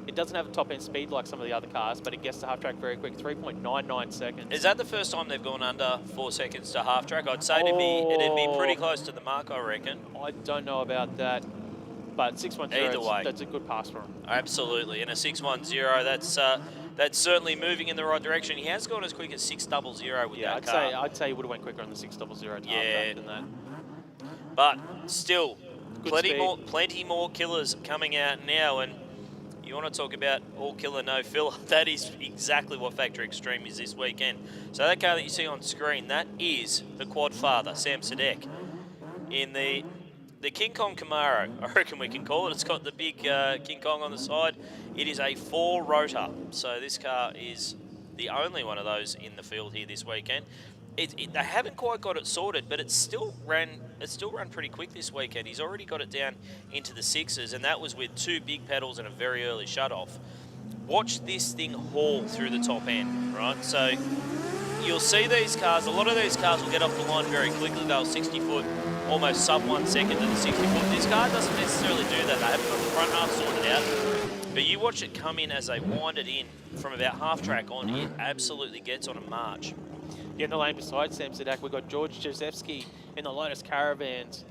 It doesn't have a top-end speed like some of the other cars, but it gets to half-track very quick, 3.99 seconds. Is that the first time they've gone under 4 seconds to half-track? I'd say it'd be pretty close to the mark, I reckon. I don't know about that, but 610, either way, that's a good pass for him. Absolutely, and a 610, that's certainly moving in the right direction. He has gone as quick as 600 with that car. I'd say he would have went quicker on the 600 to half-track than that. But still, Good plenty more killers coming out now, and you want to talk about all killer, no filler. That is exactly what Factory Xtreme is this weekend. So that car that you see on screen, that is the quad father, Sam Sadek, in the King Kong Camaro, I reckon we can call it. It's got the big King Kong on the side. It is a 4-rotor. So this car is the only one of those in the field here this weekend. They haven't quite got it sorted, but it's still ran pretty quick this weekend. He's already got it down into the 6s, and that was with 2 big pedals and a very early shut-off. Watch this thing haul through the top end, right? So you'll see these cars, a lot of these cars will get off the line very quickly. They'll 60-foot, almost sub 1 second to the 60-foot. This car doesn't necessarily do that. They haven't got the front half sorted out. But you watch it come in as they wind it in from about half-track on, it absolutely gets on a march. In the lane beside Sam Sadek, we've got George Josefsky in the Lotus Caravans.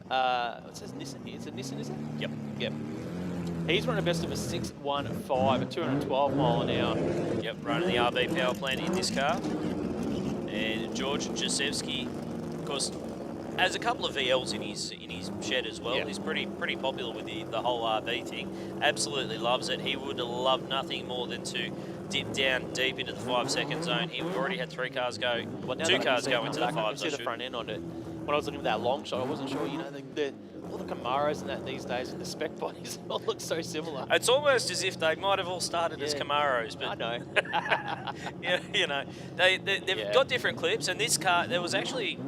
It says Nissan here. Is it Nissan, is it? Yep. He's running a best of a 615 at 212 mile an hour. Yep, running the RB power plant in this car. And George Josefsky, of course, has a couple of VLs in his shed as well. Yep. He's pretty popular with the whole RB thing. Absolutely loves it. He would have loved nothing more than to dip down deep into the 5-second zone here. We've already had 3 cars go, 2 cars go into the 5s. I see the front end on it. When I was looking at that long shot, I wasn't sure, all the Camaros and that these days with the spec bodies all look so similar. It's almost as if they might have all started as Camaros, but I know. they've got different clips, and this car, there was actually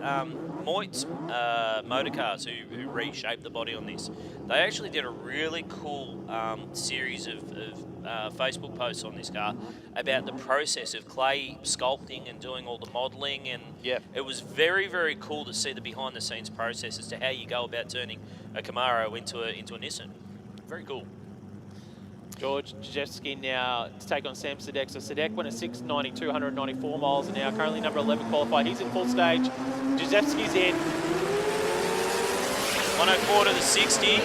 Moit's Motor Cars who reshaped the body on this. They actually did a really cool series of Facebook posts on this car about the process of clay sculpting and doing all the modelling, and it was very, very cool to see the behind-the-scenes process as to how you go about turning a Camaro into a Nissan. Very cool. George Jejewski now to take on Sam Sadek. So Sadek went at 690, 294 miles an hour. Currently number 11 qualified. He's in full stage. Jejewski's in. 104 to the 60.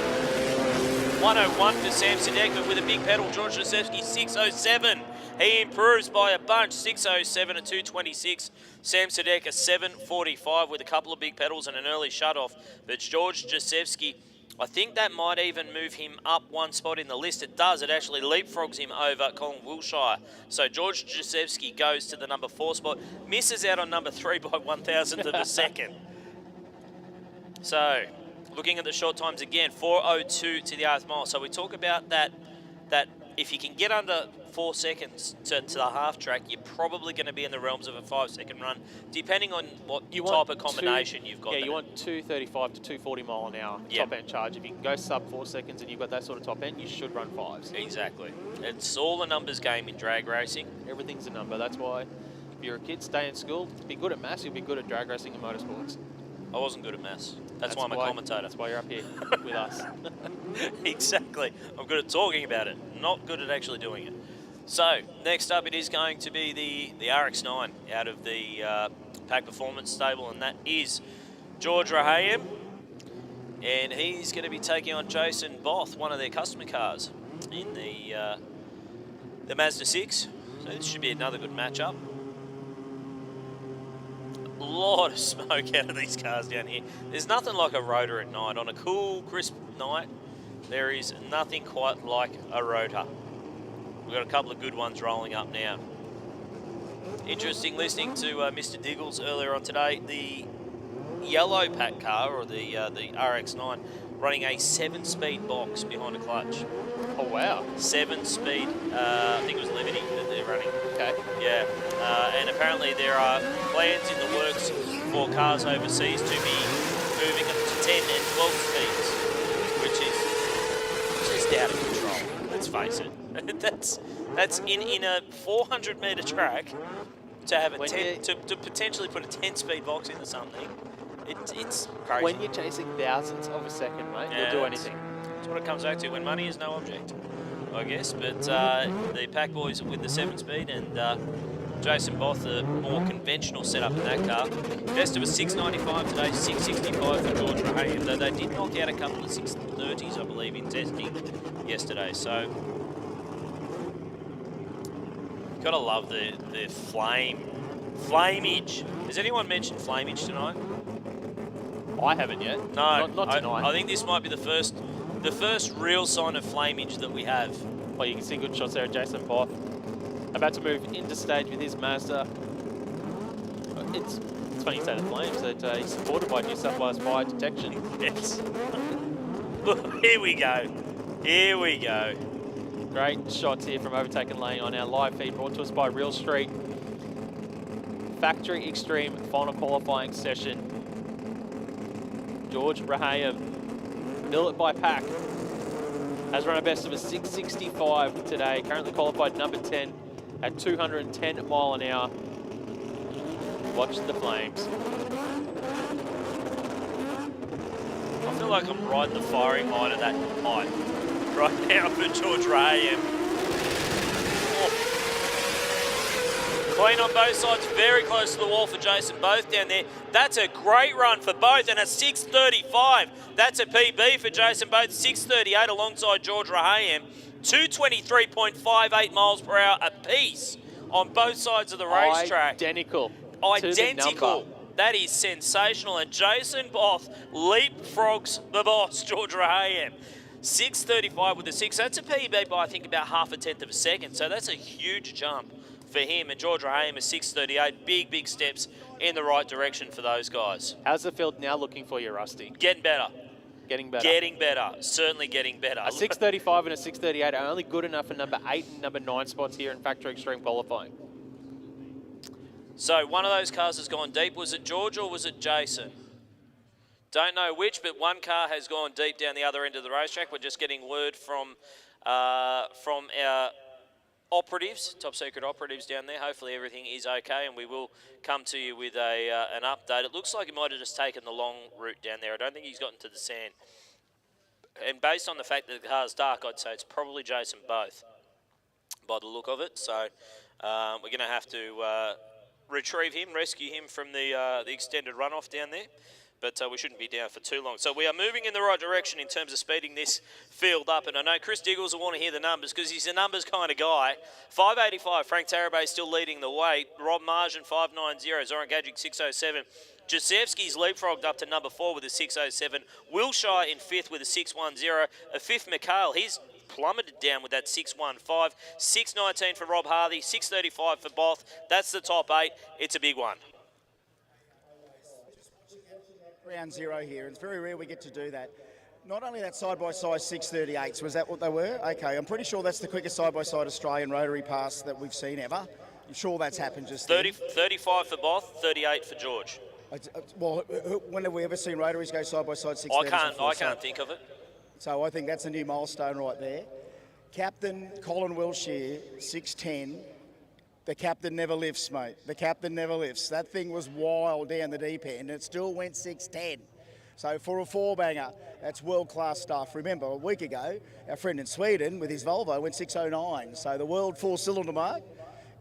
101 for Sam Sadek, but with a big pedal, George Josefsky, 607. He improves by a bunch, 607 to 226. Sam Sadek, a 745 with a couple of big pedals and an early shut-off. But George Josefsky, I think that might even move him up one spot in the list. It does. It actually leapfrogs him over Colin Wilshire. So George Josefsky goes to the number 4 spot, misses out on number 3 by 1,000th of a second. So, looking at the short times again, 4:02 to the 8th mile. So we talk about that if you can get under 4 seconds to the half track, you're probably going to be in the realms of a 5-second run, depending on what type of combination you've got. Yeah, you want 235 to 240 mile an hour top end charge. If you can go sub 4 seconds and you've got that sort of top end, you should run 5s. Exactly. It's all a numbers game in drag racing. Everything's a number. That's why if you're a kid, stay in school, be good at maths, you'll be good at drag racing and motorsports. I wasn't good at maths. That's why I'm a commentator. That's why you're up here with us. Exactly. I'm good at talking about it, not good at actually doing it. So, next up it is going to be the RX-9 out of the Pack Performance stable, and that is George Rahayem. And he's going to be taking on Jason Both, one of their customer cars, in the Mazda 6. So this should be another good matchup. A lot of smoke out of these cars down here. There's nothing like a rotor at night. On a cool, crisp night, there is nothing quite like a rotor. We've got a couple of good ones rolling up now. Interesting listening to Mr. Diggles earlier on today. The yellow pack car, or the RX-9, running a 7-speed box behind a clutch. Oh, wow. 7-speed, I think it was Liberty that they're running. Okay. Yeah, and apparently there are plans in the works for cars overseas to be moving up to 10 and 12 speeds, which is just out of control, let's face it. That's in a 400-metre track to have a to potentially put a 10-speed box into something. It's crazy. When you're chasing thousands of a second, mate, you'll do anything. That's what it comes back to, when money is no object, I guess. But the Pack Boys with the 7-speed, and Jason Both, a more conventional setup in that car. Best of a 695 today, 665 for George Rahayem, though they did knock out a couple of 630s, I believe, in testing yesterday. So, gotta love the flameage. Has anyone mentioned flameage tonight? I haven't yet. No, not tonight. I think this might be the first real sign of flameage that we have. Well, you can see good shots there of Jason Both. About to move into stage with his Mazda. It's funny you say the flames, that he's supported by New South Wales Fire Detection. Yes. Here we go. Here we go. Great shots here from Overtaken Lane on our live feed, brought to us by Real Street. Factory Xtreme final qualifying session. George Rahayem, built by Pack, has run a best of a 665 today, currently qualified number 10 at 210 mile an hour. Watch the flames. I feel like I'm riding the firing line of that pipe right now for George Rahayem. Clean on both sides, very close to the wall for Jason Both down there. That's a great run for Both, and a 635. That's a PB for Jason Both, 638 alongside George Rahayem. 223.58 miles per hour apiece on both sides of the racetrack. Identical. Identical. That is sensational. And Jason Both leapfrogs the boss, George Rahayem. 635 with a 6. That's a PB by, I think, about half a tenth of a second. So that's a huge jump for him. And George Rahayem is 638. Big, big steps in the right direction for those guys. How's the field now looking for you, Rusty? Getting better. Getting better. Getting better. Certainly getting better. A 635 and a 638 are only good enough for number 8 and number 9 spots here in Factory Xtreme qualifying. So one of those cars has gone deep. Was it George or was it Jason? Don't know which, but one car has gone deep down the other end of the racetrack. We're just getting word from our operatives, top secret operatives down there. Hopefully everything is okay, and we will come to you with an update. It looks like he might have just taken the long route down there. I don't think he's gotten to the sand. And based on the fact that the car's dark, I'd say it's probably Jason Both by the look of it. So we're going to have to retrieve him, rescue him from the extended runoff down there. but we shouldn't be down for too long. So we are moving in the right direction in terms of speeding this field up. And I know Chris Diggles will want to hear the numbers because he's a numbers kind of guy. 585, Frank Tarabay still leading the way. Rob Margin, 590. Zoran Gajic, 607. Josefsky's leapfrogged up to number 4 with a 607. Wilshire in 5th with a 610. A 5th, Mikhail, he's plummeted down with that 615. 619 for Rob Harvey, 635 for Both. That's the top 8. It's a big one. Round 0 here. It's very rare we get to do that. Not only that side-by-side 638s, was that what they were? Okay, I'm pretty sure that's the quickest side-by-side Australian rotary pass that we've seen ever. I'm sure that's happened just 35 for Both, 38 for George. Well, when have we ever seen rotaries go side-by-side 630s? I can't think of it. So I think that's a new milestone right there. Captain Colin Wilshire, 610. The captain never lifts, mate. The captain never lifts. That thing was wild down the deep end. It still went 610. So for a 4-banger, that's world-class stuff. Remember, a week ago, our friend in Sweden with his Volvo went 609. So the world 4-cylinder mark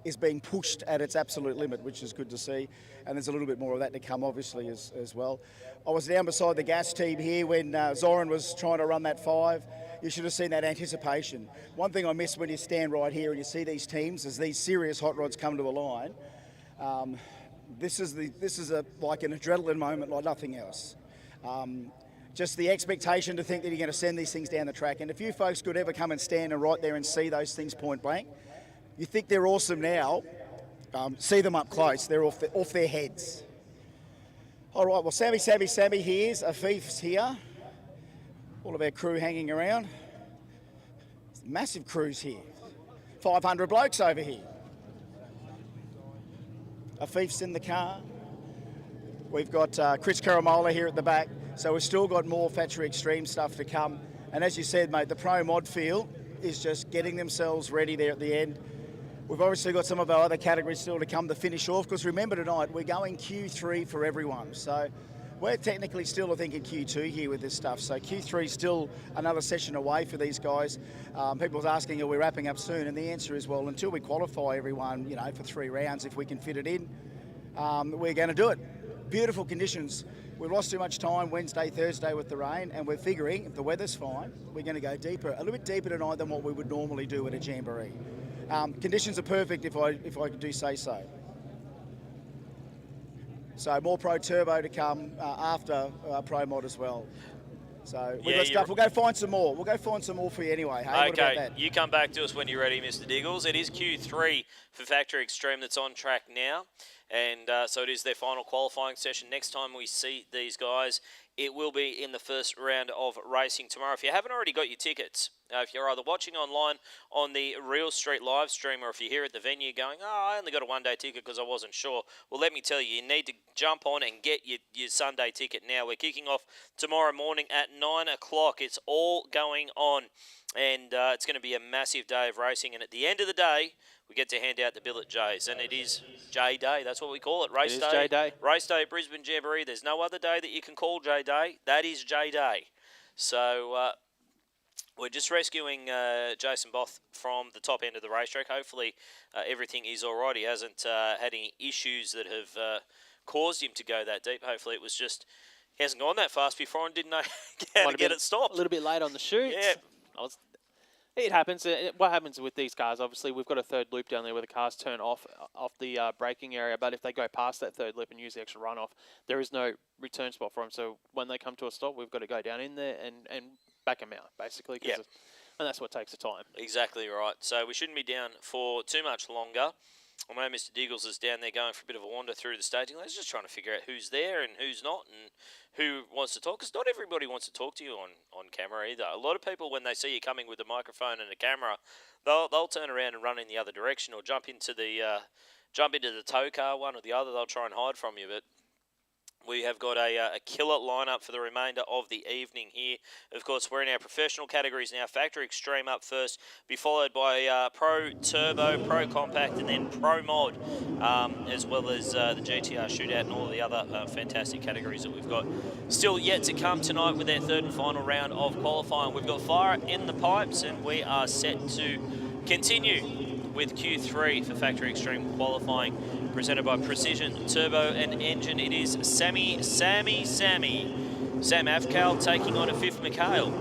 is being pushed at its absolute limit, which is good to see. And there's a little bit more of that to come, obviously, as well. I was down beside the gas team here when Zoran was trying to run that 5. You should have seen that anticipation. One thing I miss when you stand right here and you see these teams as these serious hot rods come to a line. This is like an adrenaline moment like nothing else. Just the expectation to think that you're going to send these things down the track. And if you folks could ever come and stand and right there and see those things point blank, you think they're awesome now. See them up close. They're off their heads. All right, well, Sammy here's. Afif's here. All of our crew hanging around. Massive crews here. 500 blokes over here. Afif's in the car. We've got Chris Caramola here at the back. So we've still got more factory Xtreme stuff to come. And as you said, mate, the Pro Mod field is just getting themselves ready there at the end. We've obviously got some of our other categories still to come to finish off, because remember tonight, we're going Q3 for everyone. So we're technically still, I think, in Q2 here with this stuff. So Q3 is still another session away for these guys. People's asking, are we wrapping up soon? And the answer is, well, until we qualify everyone, you know, for 3 rounds, if we can fit it in, we're going to do it. Beautiful conditions. We've lost too much time Wednesday, Thursday with the rain, and we're figuring if the weather's fine, we're going to go deeper, a little bit deeper tonight than what we would normally do at a Jamboree. Conditions are perfect if I do say so. So more Pro Turbo to come after Pro Mod as well. So we've got stuff. We'll go find some more. We'll go find some more for you anyway. Hey, what about that? You come back to us when you're ready, Mr. Diggles. It is Q3 for Factory Xtreme that's on track now. And so it is their final qualifying session. Next time we see these guys, it will be in the first round of racing tomorrow. If you haven't already got your tickets, if you're either watching online on the Real Street live stream, or if you're here at the venue going, oh, I only got a one-day ticket because I wasn't sure, well, let me tell you, you need to jump on and get your Sunday ticket now. We're kicking off tomorrow morning at 9 o'clock. It's all going on, and it's going to be a massive day of racing. And at the end of the day, we get to hand out the billet J's, and it is J Day. That's what we call it. Race day. J Day. Race day at Brisbane Jamboree. There's no other day that you can call J Day. That is J Day. So we're just rescuing Jason Both from the top end of the racetrack. Hopefully everything is all right. He hasn't had any issues that have caused him to go that deep. Hopefully it was just he hasn't gone that fast before and didn't know how to get it stopped. A little bit late on the chute. Yeah. It happens. What happens with these cars, obviously, we've got a third loop down there where the cars turn off the braking area, but if they go past that third loop and use the extra runoff, there is no return spot for them. So when they come to a stop, we've got to go down in there and back them out, basically. Yeah. And that's what takes the time. Exactly right. So we shouldn't be down for too much longer. I know Mr. Diggles is down there going for a bit of a wander through the staging lanes, just trying to figure out who's there and who's not and who wants to talk, because not everybody wants to talk to you on camera either. A lot of people, when they see you coming with a microphone and a camera, they'll turn around and run in the other direction or jump into the tow car, one or the other. They'll try and hide from you, but we have got a killer lineup for the remainder of the evening here. Of course, we're in our professional categories now. Factory Xtreme up first, be followed by Pro Turbo, Pro Compact, and then Pro Mod, as well as the GTR Shootout and all the other fantastic categories that we've got still yet to come tonight with our third and final round of qualifying. We've got fire in the pipes, and we are set to continue with Q3 for Factory Xtreme qualifying. presented by Precision Turbo and Engine. It is Sam Avcal taking on a fifth Mikhail.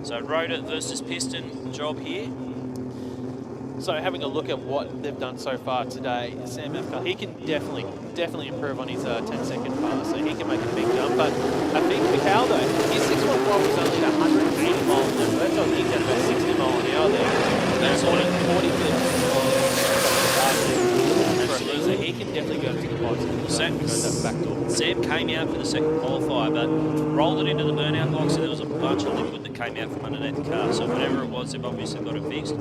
So rotor versus piston job here. So having a look at what they've done so far today, Sam Avcal, he can definitely improve on his 10-second pass, so he can make a big jump. But I think Mikhail though, his 615 was only at 180 miles an hour. So he's at about 60 miles an hour there. That's on it, 40 flips. So he can definitely go to the Sam came out for the second qualifier, but rolled it into the burnout box, and there was a bunch of liquid that came out from underneath the car. So whatever it was, they've obviously got it fixed.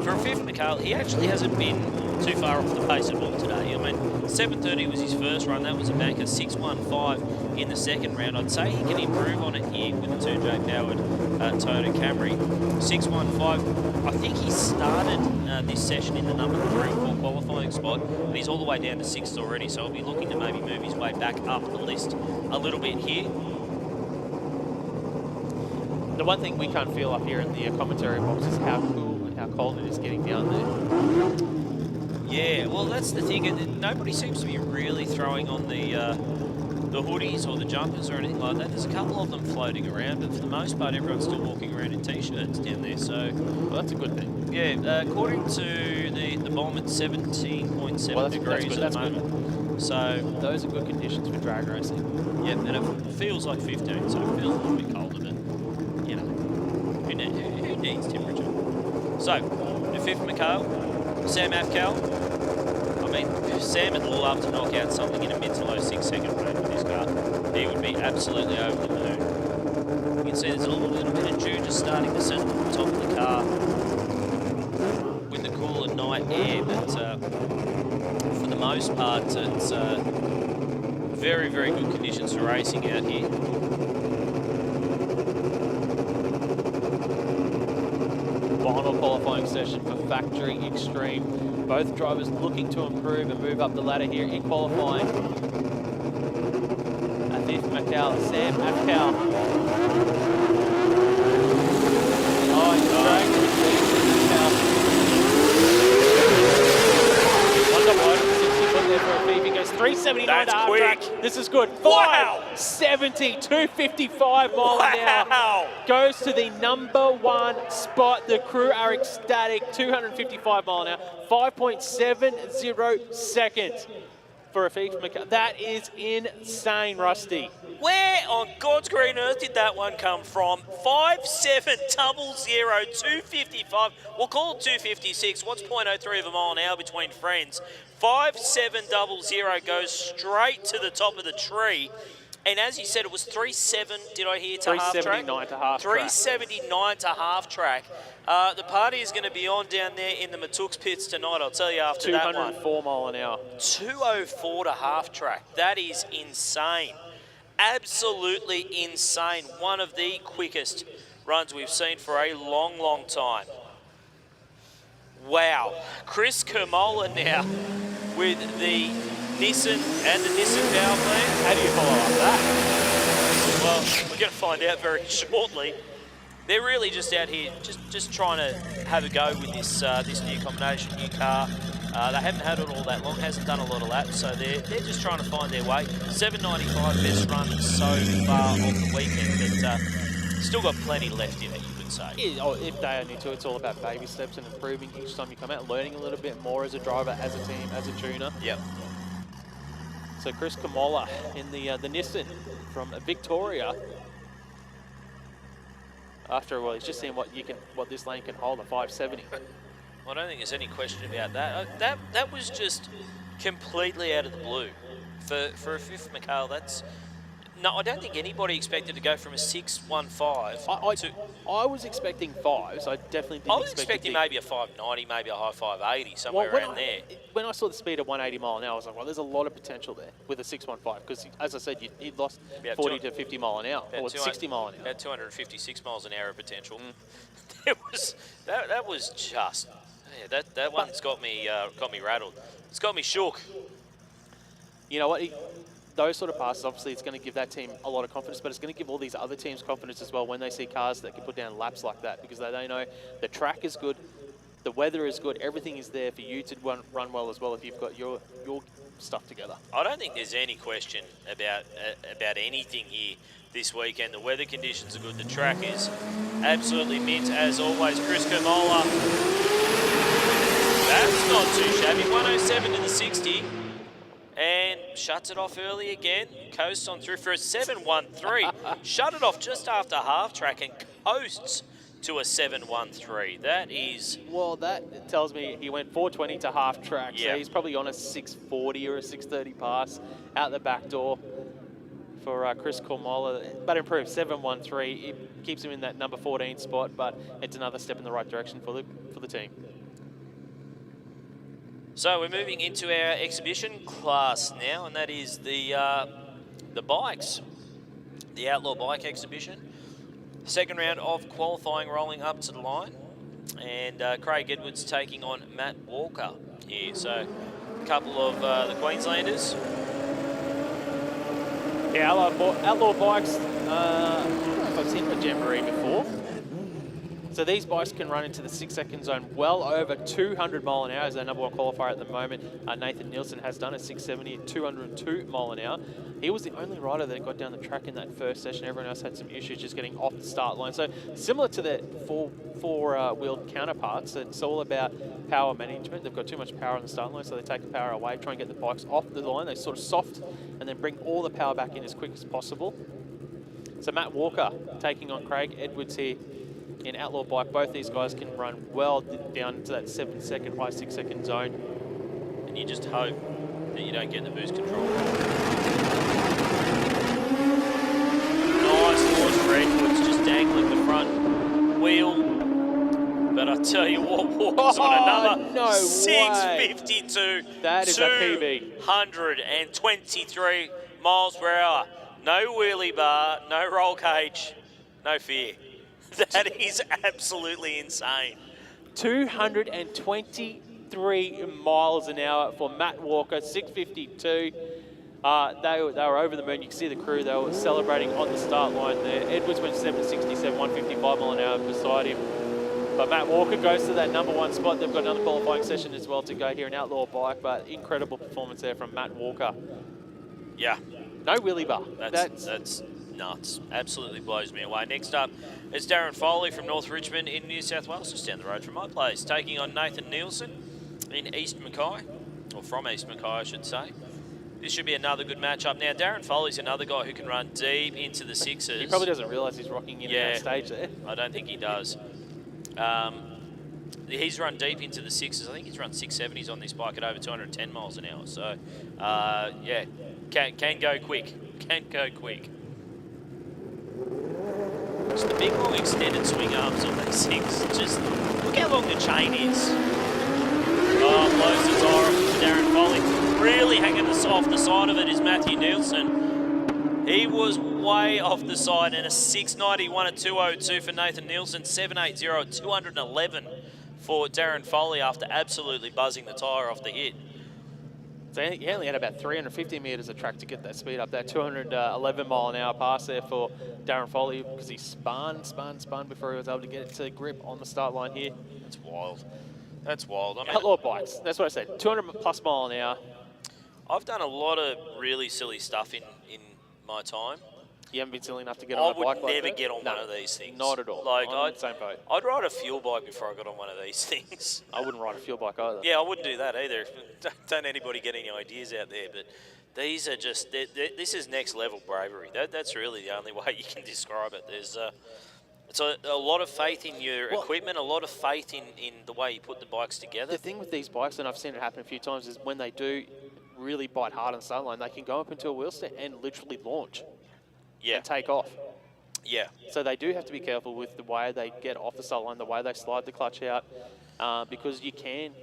For a fifth Mikhail, he actually hasn't been too far off the pace at all today. I mean, 7:30 was his first run. That was a bank of 6:15 in the second round. I'd say he can improve on it here with the 2J powered Toyota Camry. 6:15. I think he started this session in the number 3 or 4 qualifying spot, and he's all the way down to 6th already. So he'll be looking to maybe move his way back up the list a little bit here. The one thing we can't feel up here in the commentary box is how cool and how cold it is getting down there. Yeah, well, that's the thing. Nobody seems to be really throwing on the hoodies or the jumpers or anything like that. There's a couple of them floating around, but for the most part, everyone's still walking around in t-shirts down there. So, well, that's a good thing. Yeah, according to the bomb, it's 17.7 degrees at the moment. So those are good conditions for drag racing. Yep, and it feels like 15, so it feels a little bit colder, but you know, who needs temperature? So, the fifth Mikhail, Sam Avcal. I mean, Sam would love to knock out something in a mid to low 6-second range with his car. He would be absolutely over the moon. You can see there's a little bit of dew just starting to settle on the top of the car with the cooler night air, but for the most part, it's very, very good conditions for racing out here. Final qualifying session for Factory Xtreme. Both drivers looking to improve and move up the ladder here in qualifying. A fifth Mikhail, Sam Avcal. Oh, he's dragging the He goes 379 That's to half quick. track. This is good. Wow. 570, 255 mile an hour. Goes to the number 1 spot. The crew are ecstatic. 255 mile an hour. 5.70 seconds for a fifth Mikhail. That is insane, Rusty. Where on God's green earth did that one come from? 5700 255. We'll call it 256. What's 0.03 of a mile an hour between friends? 5700 goes straight to the top of the tree. And as you said, it was 37, did I hear, to half track? 379 to half track. 379 to half track. The party is going to be on down there in the Matooks pits tonight, I'll tell you after that one. 204 mile an hour. 204 to half track. That is insane. Absolutely insane. One of the quickest runs we've seen for a long, long time. Wow. Chris Kermola now with the Nissan and the Nissan power plant. How do you follow up that? Well, we're going to find out very shortly. They're really just out here, just trying to have a go with this this new combination, new car. They haven't had it all that long, hasn't done a lot of laps, so they're just trying to find their way. 795 best run so far on the weekend, but still got plenty left in it, you would say. Yeah, if they only to, it's all about baby steps and improving each time you come out, learning a little bit more as a driver, as a team, as a tuner. Yep. So Chris Kermola in the Nissan from Victoria. After all, he's just seeing what this lane can hold, a 570. Well, I don't think there's any question about that. That was just completely out of the blue. For a fifth Mikhail, that's... No, I don't think anybody expected to go from a 615 to... I was expecting 5s. I definitely didn't I was expecting maybe a 590, maybe a high 580, somewhere around there. When I saw the speed of 180 mile an hour, I was like, well, there's a lot of potential there with a 615, because, as I said, he lost 40 to 50 mile an hour, or 60 mile an hour. About 256 miles an hour of potential. That was just... Yeah, that one's got me rattled. It's got me shook. You know what? Those sort of passes, obviously, it's going to give that team a lot of confidence, but it's going to give all these other teams confidence as well when they see cars that can put down laps like that, because they know the track is good, The weather is good. Everything is there for you to run well as well if you've got your stuff together. I don't think there's any question about anything here this weekend. The weather conditions are good. The track is absolutely mint as always. Chris Kermola, that's not too shabby. 107 to the 60 and shuts it off early again. Coasts on through for a 7.13. Shut it off just after half track and coasts to a 7.13. That is... Well, that tells me he went 420 to half track, Yeah. so he's probably on a 640 or a 630 pass out the back door for Chris Kormola, but improved 7.13. It keeps him in that number 14 spot, but it's another step in the right direction for the team. So we're moving into our exhibition class now, and that is the bikes, the Outlaw bike exhibition. Second round of qualifying rolling up to the line, and Craig Edwards taking on Matt Walker here. So a couple of the Queenslanders. Yeah, Outlaw bikes, I don't know if I've seen the Jamboree before. So these bikes can run into the 6-second zone well over 200 mile an hour as our number one qualifier at the moment. Nathan Nielsen has done a 670 at 202 mile an hour. He was the only rider that got down the track in that first session. Everyone else had some issues just getting off the start line. So similar to the four-wheeled counterparts, it's all about power management. They've got too much power on the start line, so they take the power away, try and get the bikes off the line. They sort of soft and then bring all the power back in as quick as possible. So Matt Walker taking on Craig Edwards here in Outlaw bike. Both these guys can run well down to that 7-second, high 6-second zone. And you just hope that you don't get the boost control. Nice horse for Edwards, just dangling the front wheel. But I tell you what, Walker's on another 652. That is a PB. 223 miles per hour. No wheelie bar, no roll cage, no fear. That is absolutely insane. 223 miles an hour for Matt Walker, 652. They were over the moon. You can see the crew, they were celebrating on the start line there. Edwards went 767, 155 mile an hour beside him. But Matt Walker goes to that number one spot. They've got another qualifying session as well to go here in Outlaw bike, but incredible performance there from Matt Walker. Yeah. No wheelie bar. That's nuts. Absolutely blows me away. Next up is Darren Foley from North Richmond in New South Wales, just down the road from my place, taking on Nathan Nielsen in East Mackay, or from East Mackay, I should say. This should be another good matchup. Now, Darren Foley's another guy who can run deep into the sixes. He probably doesn't realise he's rocking in that stage there. I don't think he does. He's run deep into the sixes. I think he's run 670s on this bike at over 210 miles an hour. So, yeah, can go quick. Can go quick. Just the big, long, extended swing arms on these things. Just look how long the chain is. Oh, blows the tire off for Darren Foley. Really hanging off the side of it is Matthew Nielsen. He was way off the side, and a 691 at 202 for Nathan Nielsen, 780 at 211 for Darren Foley after absolutely buzzing the tyre off the hit. So he only had about 350 metres of track to get that speed up. That 211 mile an hour pass there for Darren Foley because he spun before he was able to get it to grip on the start line here. That's wild. That's wild. I mean, Outlaw bikes, that's what I said, 200 plus mile an hour. I've done a lot of really silly stuff in my time. You haven't been silly enough to get on a bike like that? I would never get on one of these things. Not at all. Like, I'm on the same boat. I'd ride a fuel bike before I got on one of these things. I wouldn't ride a fuel bike either. Yeah, I wouldn't do that either. Don't anybody get any ideas out there, but these are just, this is next level bravery. That's really the only way you can describe it. There's it's a lot of faith in your equipment, a lot of faith in the way you put the bikes together. The thing with these bikes, and I've seen it happen a few times, is when they do really bite hard on the start line, they can go up into a wheel stand and literally launch. Yeah. And take off. Yeah. So they do have to be careful with the way they get off the start line, the way they slide the clutch out, because you can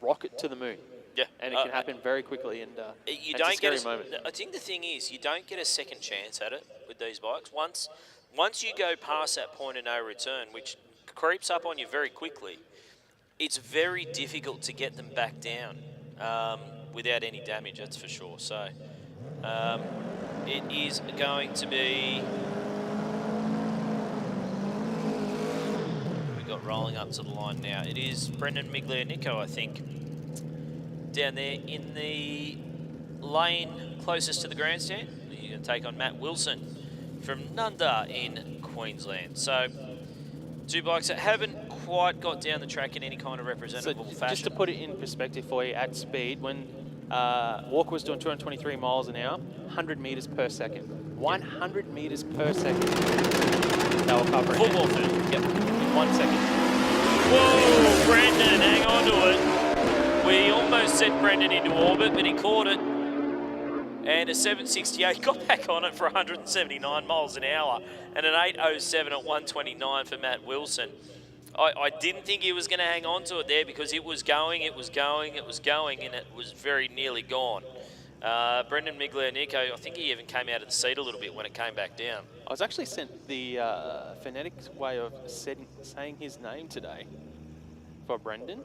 rocket to the moon. Yeah. And it can happen very quickly, and you it's don't a scary get moment. I think the thing is, you don't get a second chance at it with these bikes. Once you go past that point of no return, which creeps up on you very quickly, it's very difficult to get them back down without any damage, that's for sure. So it is going to be... We've got got rolling up to the line now? It is Brendan Miglianico, I think, down there in the lane closest to the grandstand. You're going to take on Matt Wilson from Nunda in Queensland. So, two bikes that haven't quite got down the track in any kind of representable fashion. Just to put it in perspective for you, at speed, when Walker was doing 223 miles an hour, 100 metres per second. 100 metres per second. They were covering Football field. Yep, in 1 second. Whoa, Brendan, hang on to it. We almost sent Brendan into orbit, but he caught it. And a 768 got back on it for 179 miles an hour. And an 807 at 129 for Matt Wilson. I didn't think he was going to hang on to it there because it was going, and it was very nearly gone. Brendan Miglianico, I think he even came out of the seat a little bit when it came back down. I was actually sent the phonetic way of saying his name today for Brendan.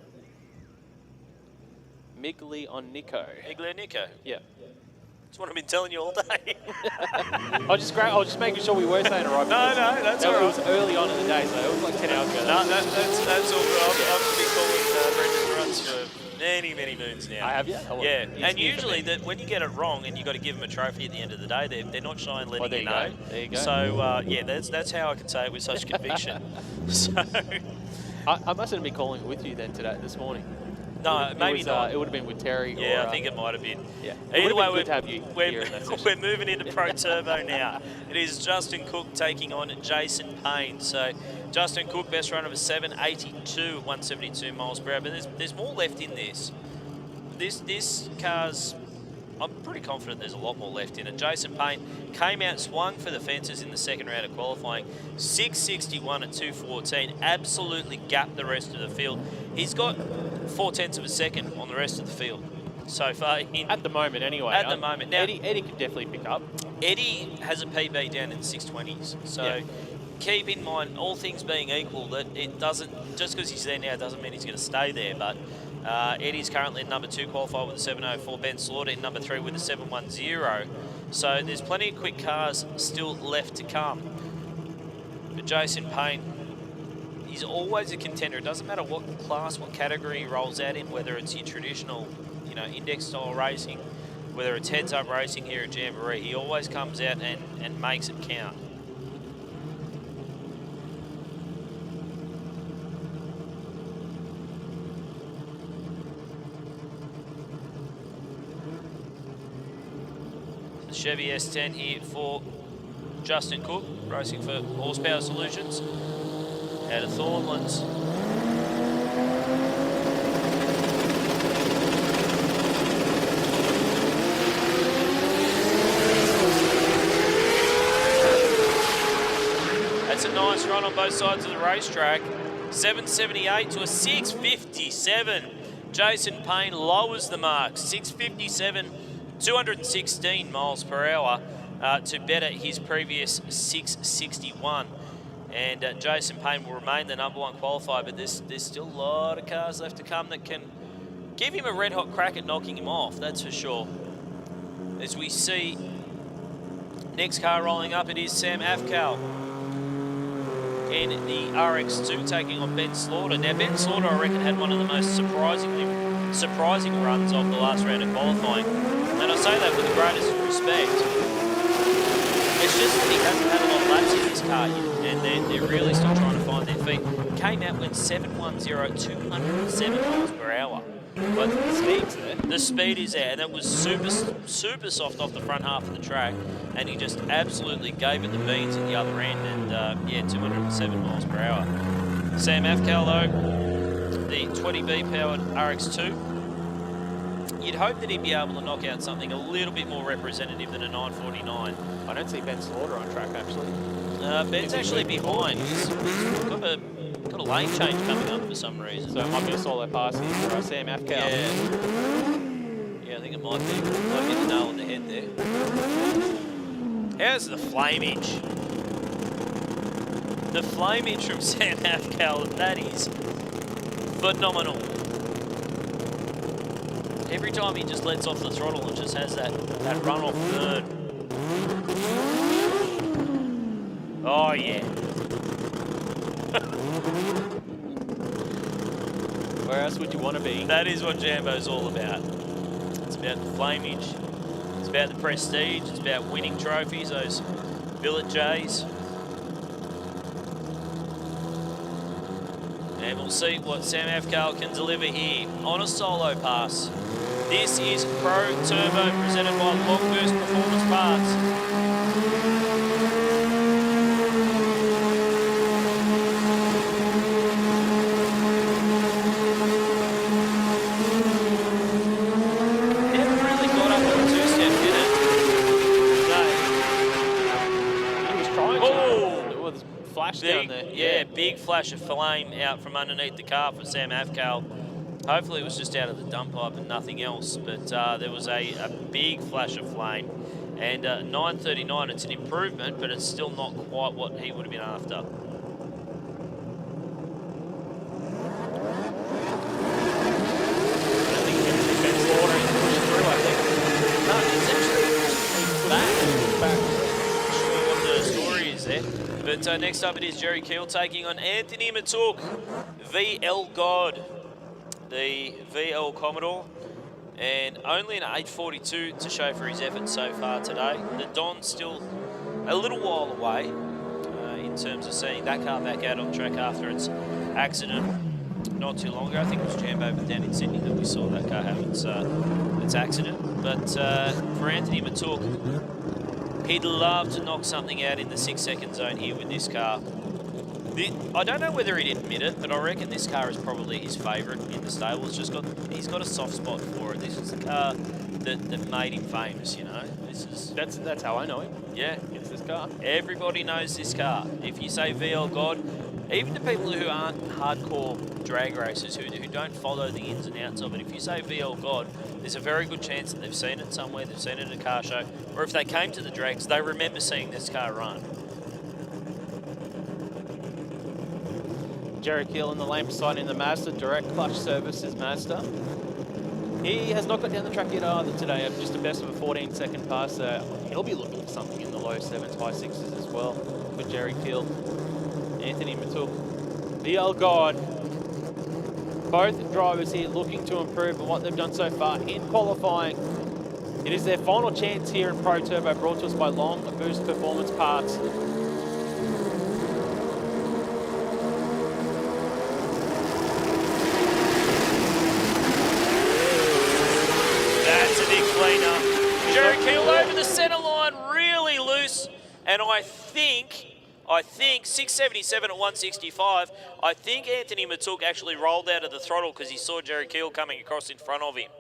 Miglianico. Miglianico? Yeah. That's what I've been telling you all day. I was just making sure we were saying it right. No, that's all right. It was early on in the day, so it was like 10 hours ago. No, that's all good. I've been calling Brendan's runs for many moons now. I have, yeah. Yeah, and usually when you get it wrong and you've got to give them a trophy at the end of the day, they're not shy in letting you know. There you go. So, yeah, that's how I can say it with such conviction. So I mustn't have been calling it with you then this morning. No, maybe not. It would have been with Terry. Yeah, I think it might have been. Yeah. Either way, good to have you here in that session. we're moving into Pro Turbo now. It is Justin Cook taking on Jason Payne. So Justin Cook, best run of a 782 at 172 miles per hour. But there's more left in this. This car's, I'm pretty confident there's a lot more left in it. Jason Payne came out, swung for the fences in the second round of qualifying. 661 at 214, absolutely gapped the rest of the field. He's got 0.4 of a second on the rest of the field so far. At the moment, anyway. At the moment. Now, Eddie could definitely pick up. Eddie has a PB down in the 620s. So keep in mind, all things being equal, that it doesn't, just because he's there now doesn't mean he's going to stay there. But Eddie's currently in number 2 qualified with a 704. Ben Slaughter in number 3 with a 710. So there's plenty of quick cars still left to come. But Jason Payne, he's always a contender. It doesn't matter what class, what category he rolls out in, whether it's your traditional, index style racing, whether it's heads up racing here at Jamboree, he always comes out and makes it count. The Chevy S10 here for Justin Cook, racing for Horsepower Solutions out of Thornlands. That's a nice run on both sides of the racetrack. 778 to a 657. Jason Payne lowers the mark. 657, 216 miles per hour to better his previous 661. And Jason Payne will remain the number 1 qualifier, but there's still a lot of cars left to come that can give him a red-hot crack at knocking him off, that's for sure. As we see next car rolling up, it is Sam Afkal in the RX2 taking on Ben Slaughter. Now, Ben Slaughter, I reckon, had one of the most surprising runs of the last round of qualifying. And I say that with the greatest respect. It's just that he hasn't had a lot of laps in this car yet, and they're really still trying to find their feet. Came out with 710, 207 miles per hour. But the speed's there. The speed is there, and it was super soft off the front half of the track, and he just absolutely gave it the beans at the other end, and yeah, 207 miles per hour. Sam Afkal, though, the 20B powered RX2. You'd hope that he'd be able to knock out something a little bit more representative than a 949. I don't see Ben Slaughter on track, actually. Ben's actually behind. He's got a lane change coming up for some reason. So it might be a solo pass here for Sam Afkal. Yeah, I think it might be. Might hit the nail on the head there. How's the flamage? The flamage from Sam Afkal, that is phenomenal. Every time he just lets off the throttle, it just has that run-off burn. Oh, yeah. Where else would you want to be? That is what Jambo's all about. It's about the flamage. It's about the prestige. It's about winning trophies, those billet J's. And we'll see what Sam Afkal can deliver here on a solo pass. This is Pro Turbo presented by Longburst Performance Parts. Down there. Yeah, big flash of flame out from underneath the car for Sam Afkal. Hopefully it was just out of the dump pipe and nothing else, but there was a big flash of flame. And 9:39, it's an improvement, but it's still not quite what he would have been after. I think he's been slaughtering and pushing through, I think. No, it's actually back. Not sure what the story is there. But next up it is Jerry Keel taking on Anthony Matuk, VL God, the VL Commodore, and only an 8:42 to show for his efforts so far today. The Don's still a little while away in terms of seeing that car back out on track after its accident not too long ago. I think it was Jambo down in Sydney that we saw that car have its accident. But for Anthony Matuk, he'd love to knock something out in the 6-second zone here with this car. I don't know whether he'd admit it, but I reckon this car is probably his favourite in the stable. He's got a soft spot for it. This is the car that made him famous, you know. That's how I know him. Yeah. It's this car. Everybody knows this car. If you say VL God, even the people who aren't hardcore drag racers, who don't follow the ins and outs of it, if you say VL God, there's a very good chance that they've seen it somewhere, they've seen it at a car show, or if they came to the drags, they remember seeing this car run. Jerry Keel in the lane beside in the Mazda, direct clutch services Mazda. He has not got down the track yet either today, just a best of a 14-second pass. He'll be looking for something in the low 7s, high 6s as well for Jerry Keel. Anthony Matuk, VL God. Both drivers here looking to improve on what they've done so far in qualifying. It is their final chance here in Pro Turbo, brought to us by Long Boost Performance Parts. That's a big cleaner. Jerry Keel over the centre line, really loose, and I think 677 at 165. I think Anthony Matuk actually rolled out of the throttle because he saw Jerry Keel coming across in front of him.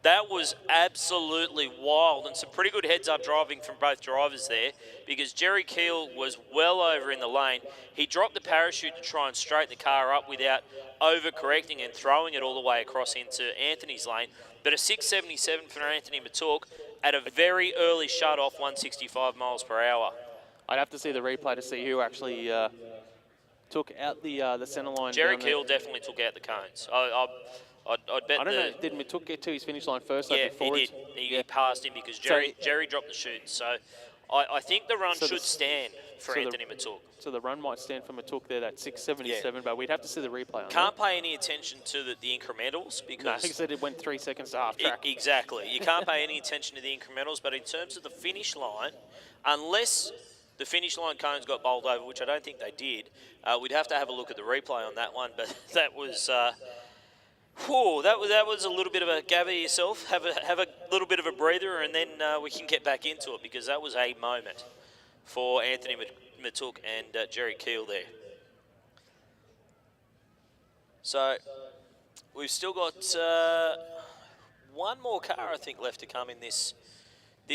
That was absolutely wild, and some pretty good heads-up driving from both drivers there, because Jerry Keel was well over in the lane. He dropped the parachute to try and straighten the car up without overcorrecting and throwing it all the way across into Anthony's lane. But a 677 for Anthony Matuk at a very early shut-off, 165 miles per hour. I'd have to see the replay to see who actually took out the centre line. Jerry Keel definitely took out the cones. I'd bet. I don't know. Did Matuk get to his finish line first? Yeah, he did. He passed him because Jerry dropped the chute. So I think the run should stand for Anthony Matuk. So the run might stand for Matuk there, that 677, but we'd have to see the replay on Can't pay any attention to the incrementals because... No, I think it went 3 seconds to half track. Exactly. You can't pay any attention to the incrementals, but in terms of the finish line, unless the finish line cones got bowled over, which I don't think they did, we'd have to have a look at the replay on that one, but that was... that was a little bit of a gather yourself, have a little bit of a breather, and then we can get back into it, because that was a moment for Anthony Matuk and Jerry Keel there. So we've still got one more car, I think, left to come in this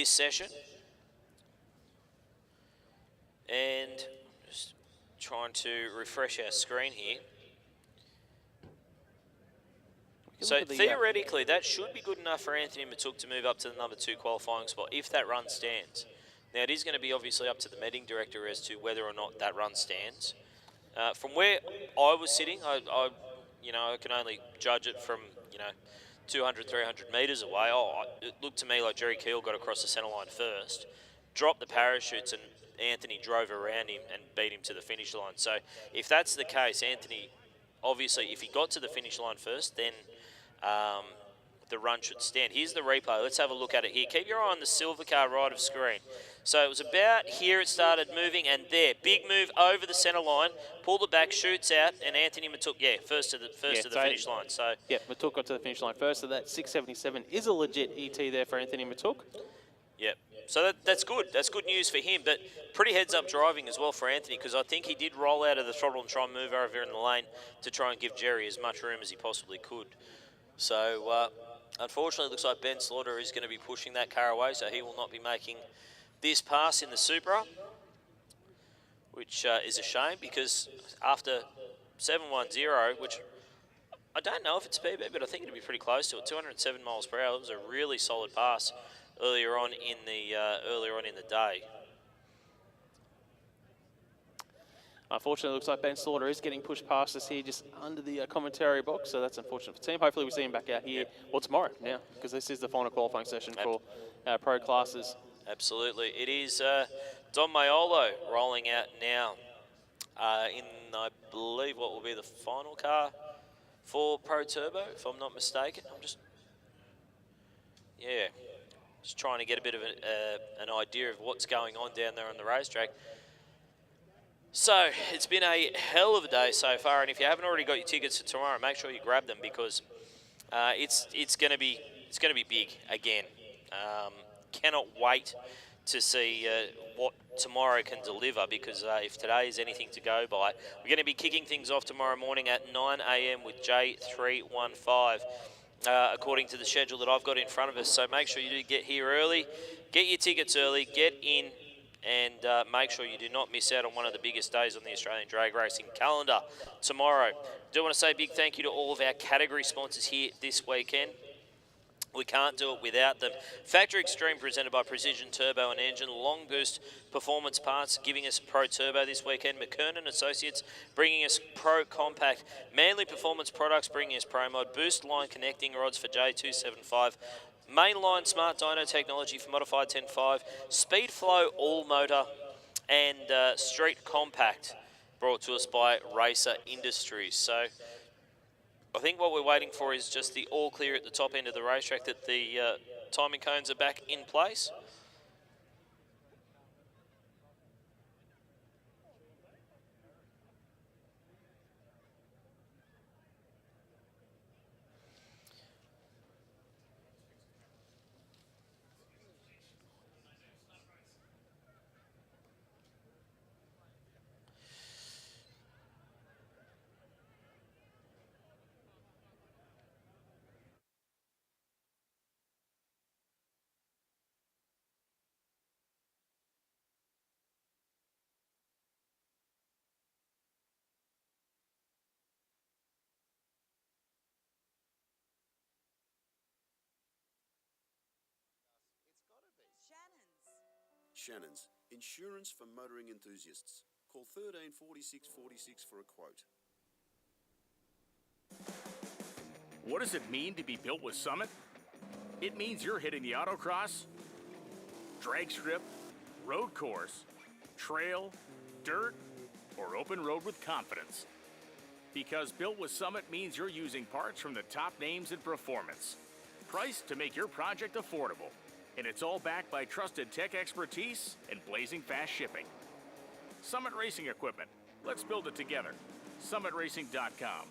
session, and just trying to refresh our screen here. So theoretically, that should be good enough for Anthony Matuk to move up to the number 2 qualifying spot if that run stands. Now, it is going to be obviously up to the meeting director as to whether or not that run stands. From where I was sitting, I can only judge it from 200, 300 metres away. It looked to me like Jerry Keel got across the centre line first, dropped the parachutes, and Anthony drove around him and beat him to the finish line. So if that's the case, Anthony obviously, if he got to the finish line first, then the run should stand. Here's the replay. Let's have a look at it here. Keep your eye on the silver car right of screen. So it was about here it started moving, and there. Big move over the centre line. Pulled it back, shoots out, and Anthony Matuk, first to the finish line. So yeah, Matuk got to the finish line first, so that 677 is a legit ET there for Anthony Matuk. Yep. So that's good. That's good news for him, but pretty heads-up driving as well for Anthony, because I think he did roll out of the throttle and try and move over in the lane to try and give Jerry as much room as he possibly could. So unfortunately, it looks like Ben Slaughter is going to be pushing that car away, so he will not be making this pass in the Supra, which is a shame, because after 710, which I don't know if it's PB, but I think it'd be pretty close to it. 207 miles per hour. It was a really solid pass earlier on in the day. Unfortunately, it looks like Ben Slaughter is getting pushed past us here just under the commentary box, so that's unfortunate for the team. Hopefully we see him back out here, well, tomorrow now, because this is the final qualifying session for pro classes. Absolutely. It is Don Maiolo rolling out now in, I believe, what will be the final car for Pro Turbo, if I'm not mistaken. Just trying to get a bit of an idea of what's going on down there on the racetrack. So it's been a hell of a day so far, and if you haven't already got your tickets for tomorrow, make sure you grab them, because it's going to be big again. Cannot wait to see what tomorrow can deliver, because if today is anything to go by, we're going to be kicking things off tomorrow morning at 9 a.m. with J315. According to the schedule that I've got in front of us. So make sure you do get here early, get your tickets early, get in, and make sure you do not miss out on one of the biggest days on the Australian drag racing calendar tomorrow. Do want to say a big thank you to all of our category sponsors here this weekend. We can't do it without them. Factory Xtreme, presented by Precision Turbo and Engine. Long Boost Performance Parts, giving us Pro Turbo this weekend. McKernan Associates, bringing us Pro Compact. Manly Performance Products, bringing us Pro Mod. Boost Line Connecting Rods for J275. Mainline Smart Dyno Technology for Modified 10.5. Speedflow All Motor. And Street Compact, brought to us by Racer Industries. So I think what we're waiting for is just the all clear at the top end of the racetrack, that the timing cones are back in place. Shannons, insurance for motoring enthusiasts. Call 13 46 46 for a quote. What does it mean to be built with Summit? It means you're hitting the autocross, drag strip, road course, trail, dirt, or open road with confidence. Because built with Summit means you're using parts from the top names in performance, priced to make your project affordable. And it's all backed by trusted tech expertise and blazing fast shipping. Summit Racing Equipment. Let's build it together. SummitRacing.com.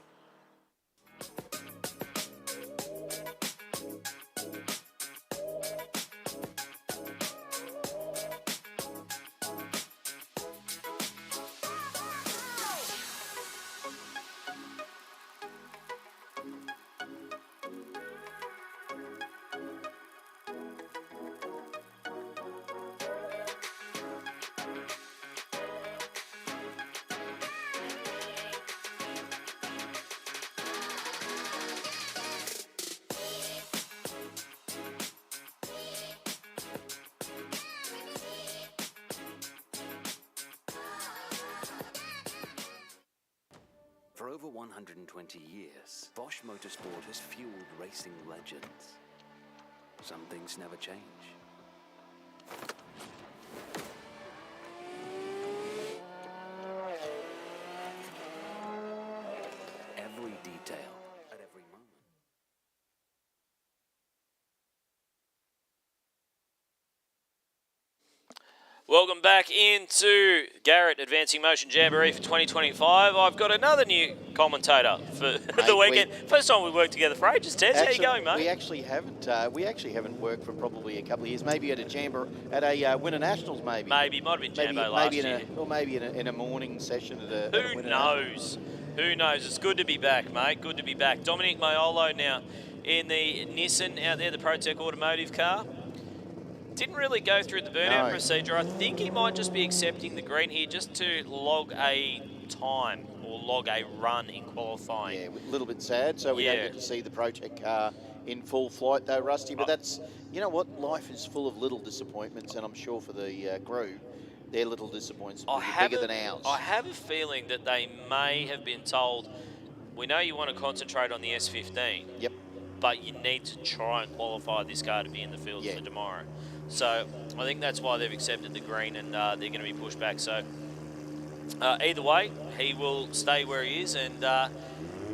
For over 120 years, Bosch Motorsport has fueled racing legends. Some things never change. Welcome back into Garrett Advancing Motion Jamboree for 2025. I've got another new commentator for the weekend. First time we worked together for ages. Tez, how you going, mate? We actually haven't worked for probably a couple of years. Maybe at a Winter Nationals, maybe. Maybe might have been Jambo last year. Maybe in a morning session at a. Who knows? Who knows? It's good to be back, mate. Good to be back. Dominic Maiolo now in the Nissan out there, the ProTech Automotive car. Didn't really go through the burnout procedure. I think he might just be accepting the green here just to log a time or log a run in qualifying. Yeah, a little bit sad. So we don't get to see the ProTech car in full flight though, Rusty. But that's, you know what, life is full of little disappointments, and I'm sure for the crew, their little disappointments will be bigger than ours. I have a feeling that they may have been told, we know you want to concentrate on the S15. Yep. But you need to try and qualify this car to be in the field for tomorrow. So I think that's why they've accepted the green, and they're going to be pushed back. So either way, he will stay where he is. And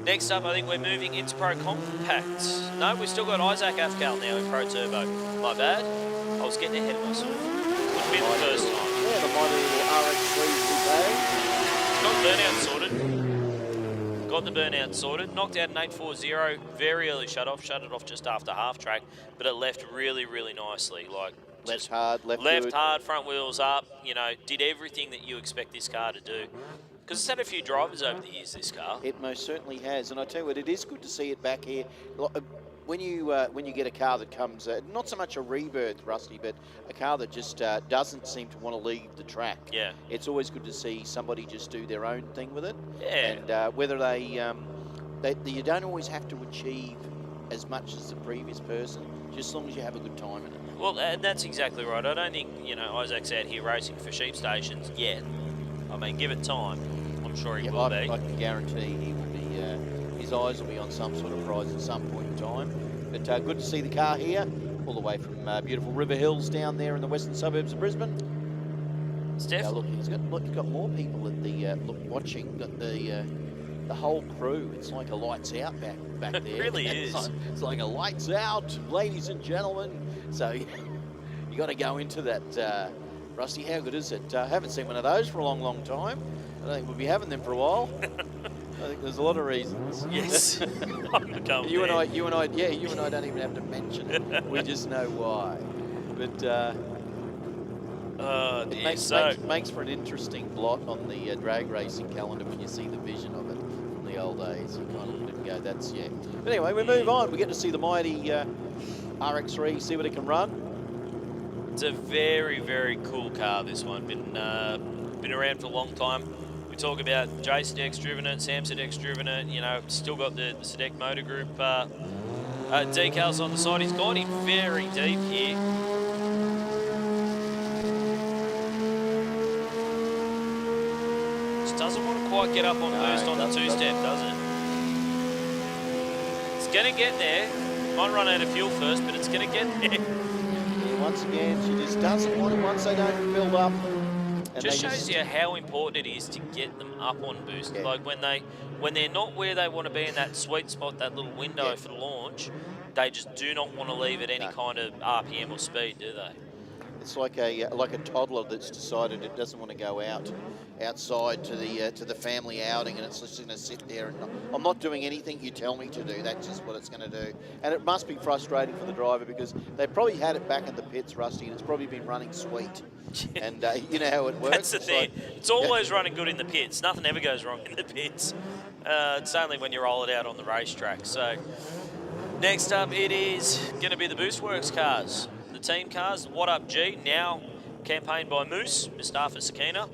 next up, I think we're moving into Pro Compact. No, we've still got Isaac Afgal now in Pro Turbo. My bad. I was getting ahead of myself. Would have been the first time. Yeah, the mighty RX3 Got burnout sorted. Got the burnout sorted. Knocked out an 840. Very early shut it off just after half track, but it left really, really nicely. Like left hard, left good. Hard, front wheels up. You know, did everything that you expect this car to do. Because it's had a few drivers over the years, this car. It most certainly has, and I tell you what, it is good to see it back here. When you get a car that comes, not so much a rebirth, Rusty, but a car that just doesn't seem to want to leave the track. Yeah. It's always good to see somebody just do their own thing with it. Yeah. And whether you don't always have to achieve as much as the previous person, just as long as you have a good time in it. Well, and that's exactly right. I don't think, Isaac's out here racing for sheep stations yet. I mean, give it time. I'm sure he will be. I can guarantee he will be. His eyes will be on some sort of prize at some point in time. But good to see the car here, all the way from beautiful River Hills down there in the western suburbs of Brisbane. Steph, look, he's got more people at the watching. Got the whole crew. It's like a lights out back there. It really is. It's like a lights out, ladies and gentlemen. So you got to go into that. Rusty, how good is it? I haven't seen one of those for a long, long time. I don't think we'll be having them for a while. I think there's a lot of reasons. Yes. you and I don't even have to mention it. We just know why. But it makes for an interesting blot on the drag racing calendar when you see the vision of it from the old days. You kind of look at it and go, that's, yeah. But anyway, we move on. We get to see the mighty RX3, see what it can run. It's a very, very cool car, this one. Been around for a long time. We talk about Jason X driven it, Sam Sedek's driven it, still got the Sedek Motor Group decals on the side. He's gone in very deep here. Just doesn't want to quite get up on boost on the two-step, does it? It's going to get there. Might run out of fuel first, but it's going to get there. Once again, she just doesn't want it once they don't build up. Just shows you how important it is to get them up on boost. Yeah. Like when they're not where they want to be in that sweet spot, that little window for the launch, they just do not want to leave at any kind of RPM or speed, do they? It's like a toddler that's decided it doesn't want to go outside to the family outing, and it's just going to sit there and I'm not doing anything you tell me to do. That's just what it's going to do. And it must be frustrating for the driver because they probably had it back in the pits, Rusty, and it's probably been running sweet. And you know how it works. That's the thing. It's always running good in the pits. Nothing ever goes wrong in the pits. It's only when you roll it out on the racetrack. So next up, it is going to be the Boostworks cars. The team cars, What Up G, now campaigned by Moose, Mustafa Sakina.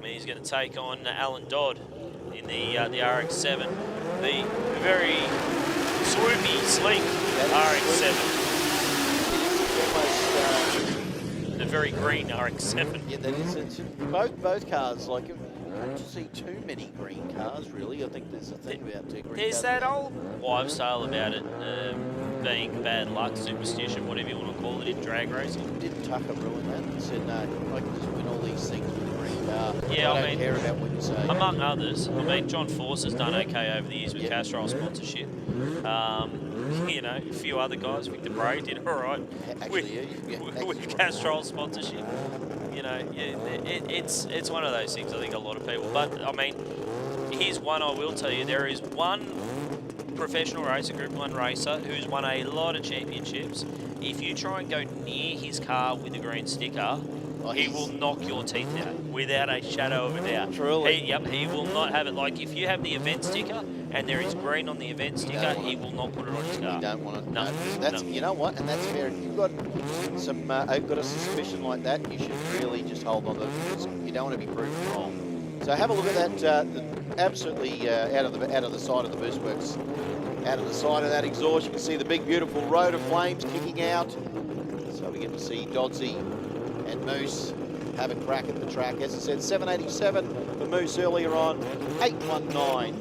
He's going to take on Alan Dodd in the RX-7. The very swoopy, sleek RX-7. The very green RX-7. Yeah, that is. Both cars, like, I don't see too many green cars, really. I think there's a thing about green cars. There's that old wives' tale about it being bad luck, superstition, whatever you want to call it, in drag racing. Didn't Tucker ruin that and said, no, I can just win all these things with a green car. Yeah, I don't care about what you say. Among others. I mean, John Force has done okay over the years with Castrol sponsorship. A few other guys, Victor Bray did all right with Castrol sponsorship. You know, it's one of those things. I think a lot of people. But I mean, here's one I will tell you. There is one professional racer, Group 1 racer, who's won a lot of championships. If you try and go near his car with a green sticker, he will knock your teeth out without a shadow of a doubt. Truly. He will not have it. Like, if you have the event sticker and there is green on the event sticker, he will not put it on his car. You don't want it. No. That's, you know what, and that's fair. If you've got some, got a suspicion like that, you should really just hold on to it, because you don't want to be proven wrong. So have a look at that. Absolutely out of the side of the boost works. Out of the side of that exhaust, you can see the big, beautiful road of flames kicking out. So we get to see Dodsey and Moose have a crack at the track. As I said, 787 for Moose earlier on, 819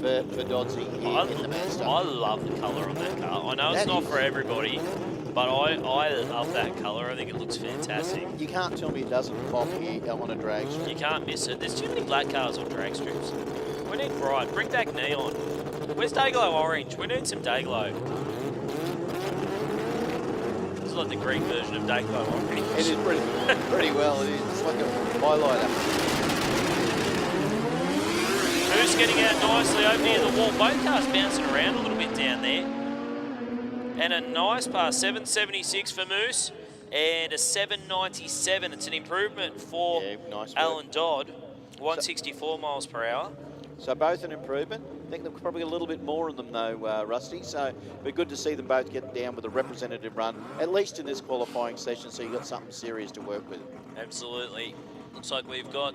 for Dodsey here in the Mazda. I love the colour on that car. I know it's not for everybody, but I love that colour. I think it looks fantastic. You can't tell me it doesn't pop here on a drag strip. You can't miss it. There's too many black cars on drag strips. We need bright. Bring back neon. Where's Dayglow Orange? We need some Dayglow. This is like the Greek version of Dayglow Orange. It is pretty well. It is. It's like a highlighter. Who's getting out nicely over near the wall? Both cars bouncing around a little bit down there. And a nice pass, 776 for Moose and a 797. It's an improvement for nice Alan Dodd, 164 miles per hour. So both an improvement. I think there's probably a little bit more in them though, Rusty. So it'd be good to see them both get down with a representative run, at least in this qualifying session, so you've got something serious to work with. Absolutely. Looks like we've got,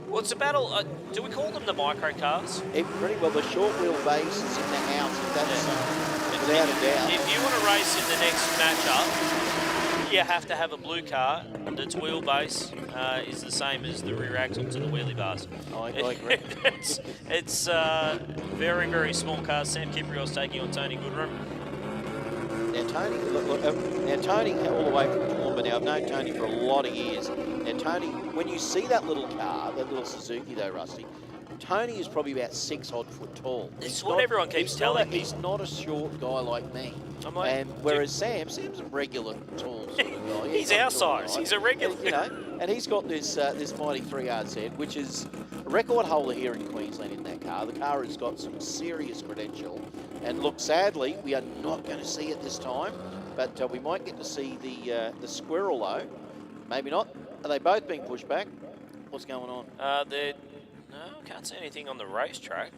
well, it's a battle. Do we call them the micro cars? Pretty well. The short wheel base is in the house. That's without a doubt. If you want to race in the next matchup, you have to have a blue car that's wheelbase is the same as the rear axle to the wheelie bars. I agree. it's very, very small cars. Sam Kiprios taking on Tony Goodrum. Now Tony, all the way from Toowoomba. Now I've known Tony for a lot of years. Now Tony, when you see that little car, that little Suzuki though, Rusty, Tony is probably about 6 odd foot tall. It's what everyone keeps telling me. He's not a short guy like me. Like, whereas Sam's a regular tall sort of guy. He's our size. He's a regular. And, you know, and he's got this this mighty 3RZ, which is a record holder here in Queensland in that car. The car has got some serious credential. And look, sadly, we are not going to see it this time, but we might get to see the squirrel though. Maybe not. Are they both being pushed back? What's going on? No, I can't see anything on the racetrack.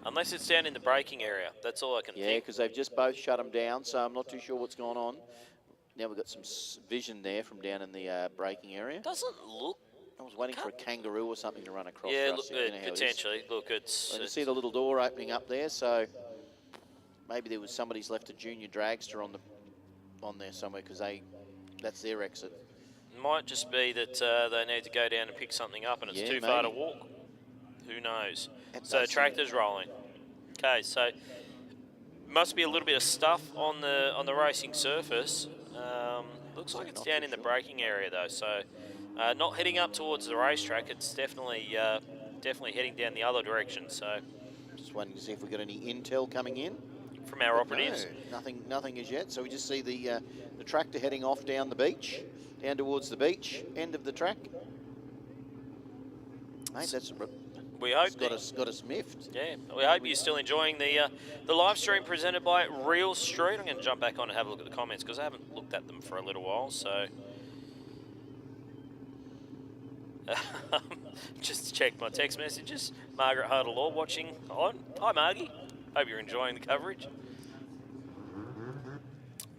Unless it's down in the braking area. That's all I can think. Yeah, because they've just both shut them down, so I'm not too sure what's going on. Now we've got some vision there from down in the braking area. Doesn't look... I was waiting for a kangaroo or something to run across. Yeah, for us. look, You know how it is. potentially. Look, it's... I can see the little door opening up there, so maybe there was somebody's left a junior dragster on there somewhere, because that's their exit. Might just be that they need to go down and pick something up and it's too far to walk. Who knows? So tractor's rolling. Okay, so must be a little bit of stuff on the racing surface. Looks like it's down in the braking area though, so not heading up towards the racetrack. It's definitely heading down the other direction. So just waiting to see if we got any intel coming in from our operatives. No, nothing as yet. So we just see the tractor heading off down the beach, down towards the beach end of the track. Mate, that's. We hope got us miffed. Yeah, we hope you're still enjoying the live stream presented by Real Street. I'm going to jump back on and have a look at the comments because I haven't looked at them for a little while. So just check my text messages. Margaret Harder-Law watching on. Hi, Margie. Hope you're enjoying the coverage.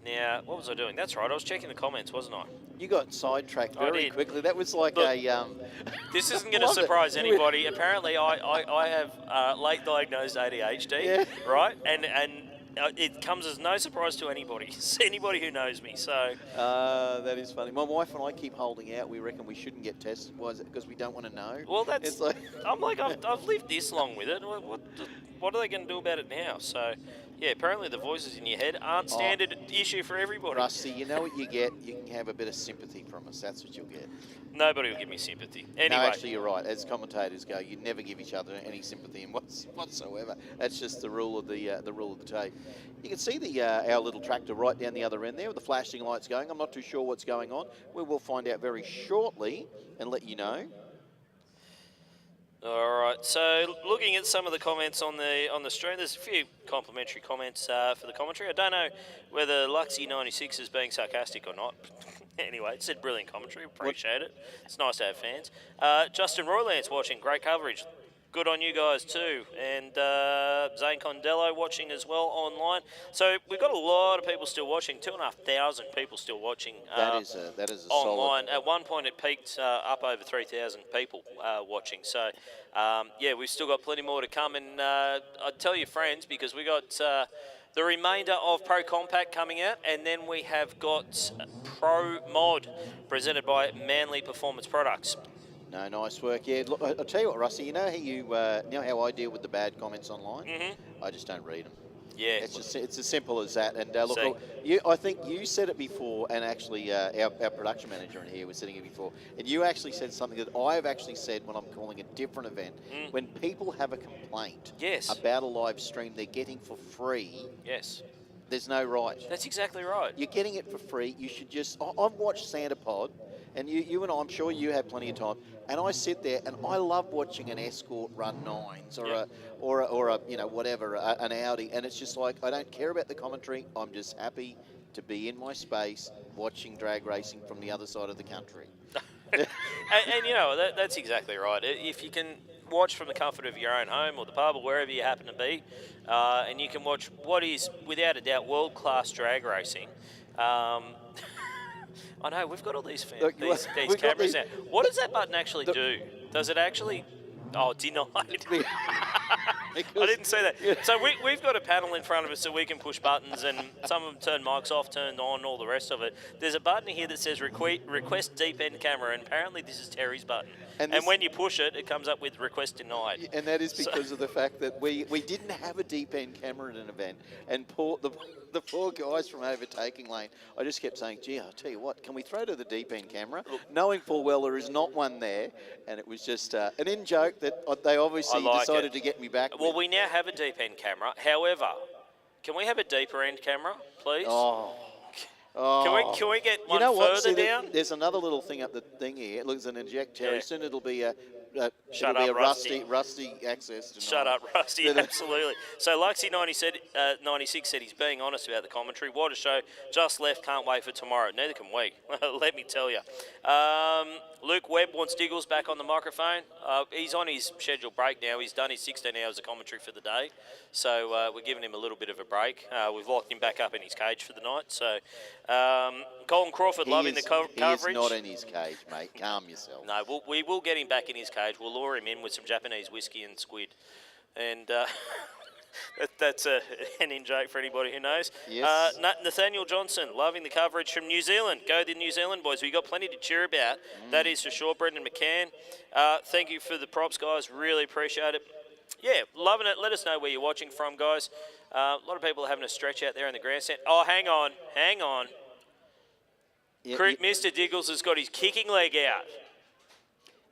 Now, what was I doing? That's right, I was checking the comments, wasn't I? You got sidetracked very quickly. That was like This isn't going to surprise anybody. Apparently, I have late diagnosed ADHD, right? And it comes as no surprise to anybody. Anybody who knows me. So that is funny. My wife and I keep holding out. We reckon we shouldn't get tested. Why is it? Because we don't want to know. Well, that's. I'm like I've lived this long with it. What are they going to do about it now? So Yeah, apparently the voices in your head aren't standard issue for everybody. Rusty, you know what you get? You can have a bit of sympathy from us. That's what you'll get. Nobody will give me sympathy. Anyway. No, actually, you're right. As commentators go, you never give each other any sympathy whatsoever. That's just the rule of the tape. You can see our little tractor right down the other end there with the flashing lights going. I'm not too sure what's going on. We will find out very shortly and let you know. All right, so looking at some of the comments on the stream, there's a few complimentary comments for the commentary. I don't know whether Luxy96 is being sarcastic or not. Anyway, it said brilliant commentary, appreciate it. It's nice to have fans. Justin Roylance watching, great coverage. Good on you guys too. And Zane Condello watching as well online. So we've got a lot of people still watching, 2,500 people still watching That is a online. solid. At one point it peaked up over 3,000 people watching. So yeah, we've still got plenty more to come. And I'd tell your friends, because we got the remainder of Pro Compact coming out, and then we have got Pro Mod presented by Manly Performance Products. No, nice work. Yeah, look, I'll tell you what, Rusty. You know how you know how I deal with the bad comments online? Mm-hmm. I just don't read them. Yeah, it's as simple as that. And look, See? I think you said it before, and actually our production manager in here was sitting here before, and you actually said something that I have actually said when I'm calling a different event. When people have a complaint about a live stream they're getting for free, there's no right. That's exactly right. You're getting it for free. You should just. I've watched Santa Pod, and you and I'm sure you have plenty of time. And I sit there and I love watching an Escort run nines or a you know whatever an Audi, and it's just like I don't care about the commentary. I'm just happy to be in my space watching drag racing from the other side of the country. and you know that's exactly right. If you can watch from the comfort of your own home or the pub or wherever you happen to be, and you can watch what is without a doubt world-class drag racing. I know, we've got all these cameras now. What does that button actually do? Does it actually... Oh, denied. I didn't say that. So we've got a panel in front of us so we can push buttons, and some of them turn mics off, turned on, all the rest of it. There's a button here that says request deep end camera, and apparently this is Terry's button. And when you push it, it comes up with request denied. And that is because of the fact that we didn't have a deep end camera at an event, and the poor guys from overtaking lane, I just kept saying, gee, I'll tell you what, can we throw to the deep end camera? Knowing full well there is not one there, and it was just an in-joke that they obviously decided to get me back Well, we now have a deep end camera. However, can we have a deeper end camera, please? Can we get one further down? There's another little thing up the thing here. It looks an injector. Yeah. Soon it'll be a rusty access. Shut up, Rusty. Absolutely. So Luxy 96 said he's being honest about the commentary. What a show. Just left. Can't wait for tomorrow. Neither can we. Let me tell you. Luke Webb wants Diggles back on the microphone. He's on his scheduled break now. He's done his 16 hours of commentary for the day. So we're giving him a little bit of a break. We've locked him back up in his cage for the night. So Colin Crawford loving the coverage. He is not in his cage, mate. Calm yourself. No, we will get him back in his cage. We'll lure him in with some Japanese whiskey and squid. And that's an in-joke for anybody who knows. Yes. Nathaniel Johnson, loving the coverage from New Zealand. Go the New Zealand boys. We've got plenty to cheer about. That is for sure. Brendan McCann, thank you for the props, guys. Really appreciate it. Yeah, loving it. Let us know where you're watching from, guys. A lot of people are having a stretch out there in the grandstand. Oh, hang on. Mr. Diggles has got his kicking leg out.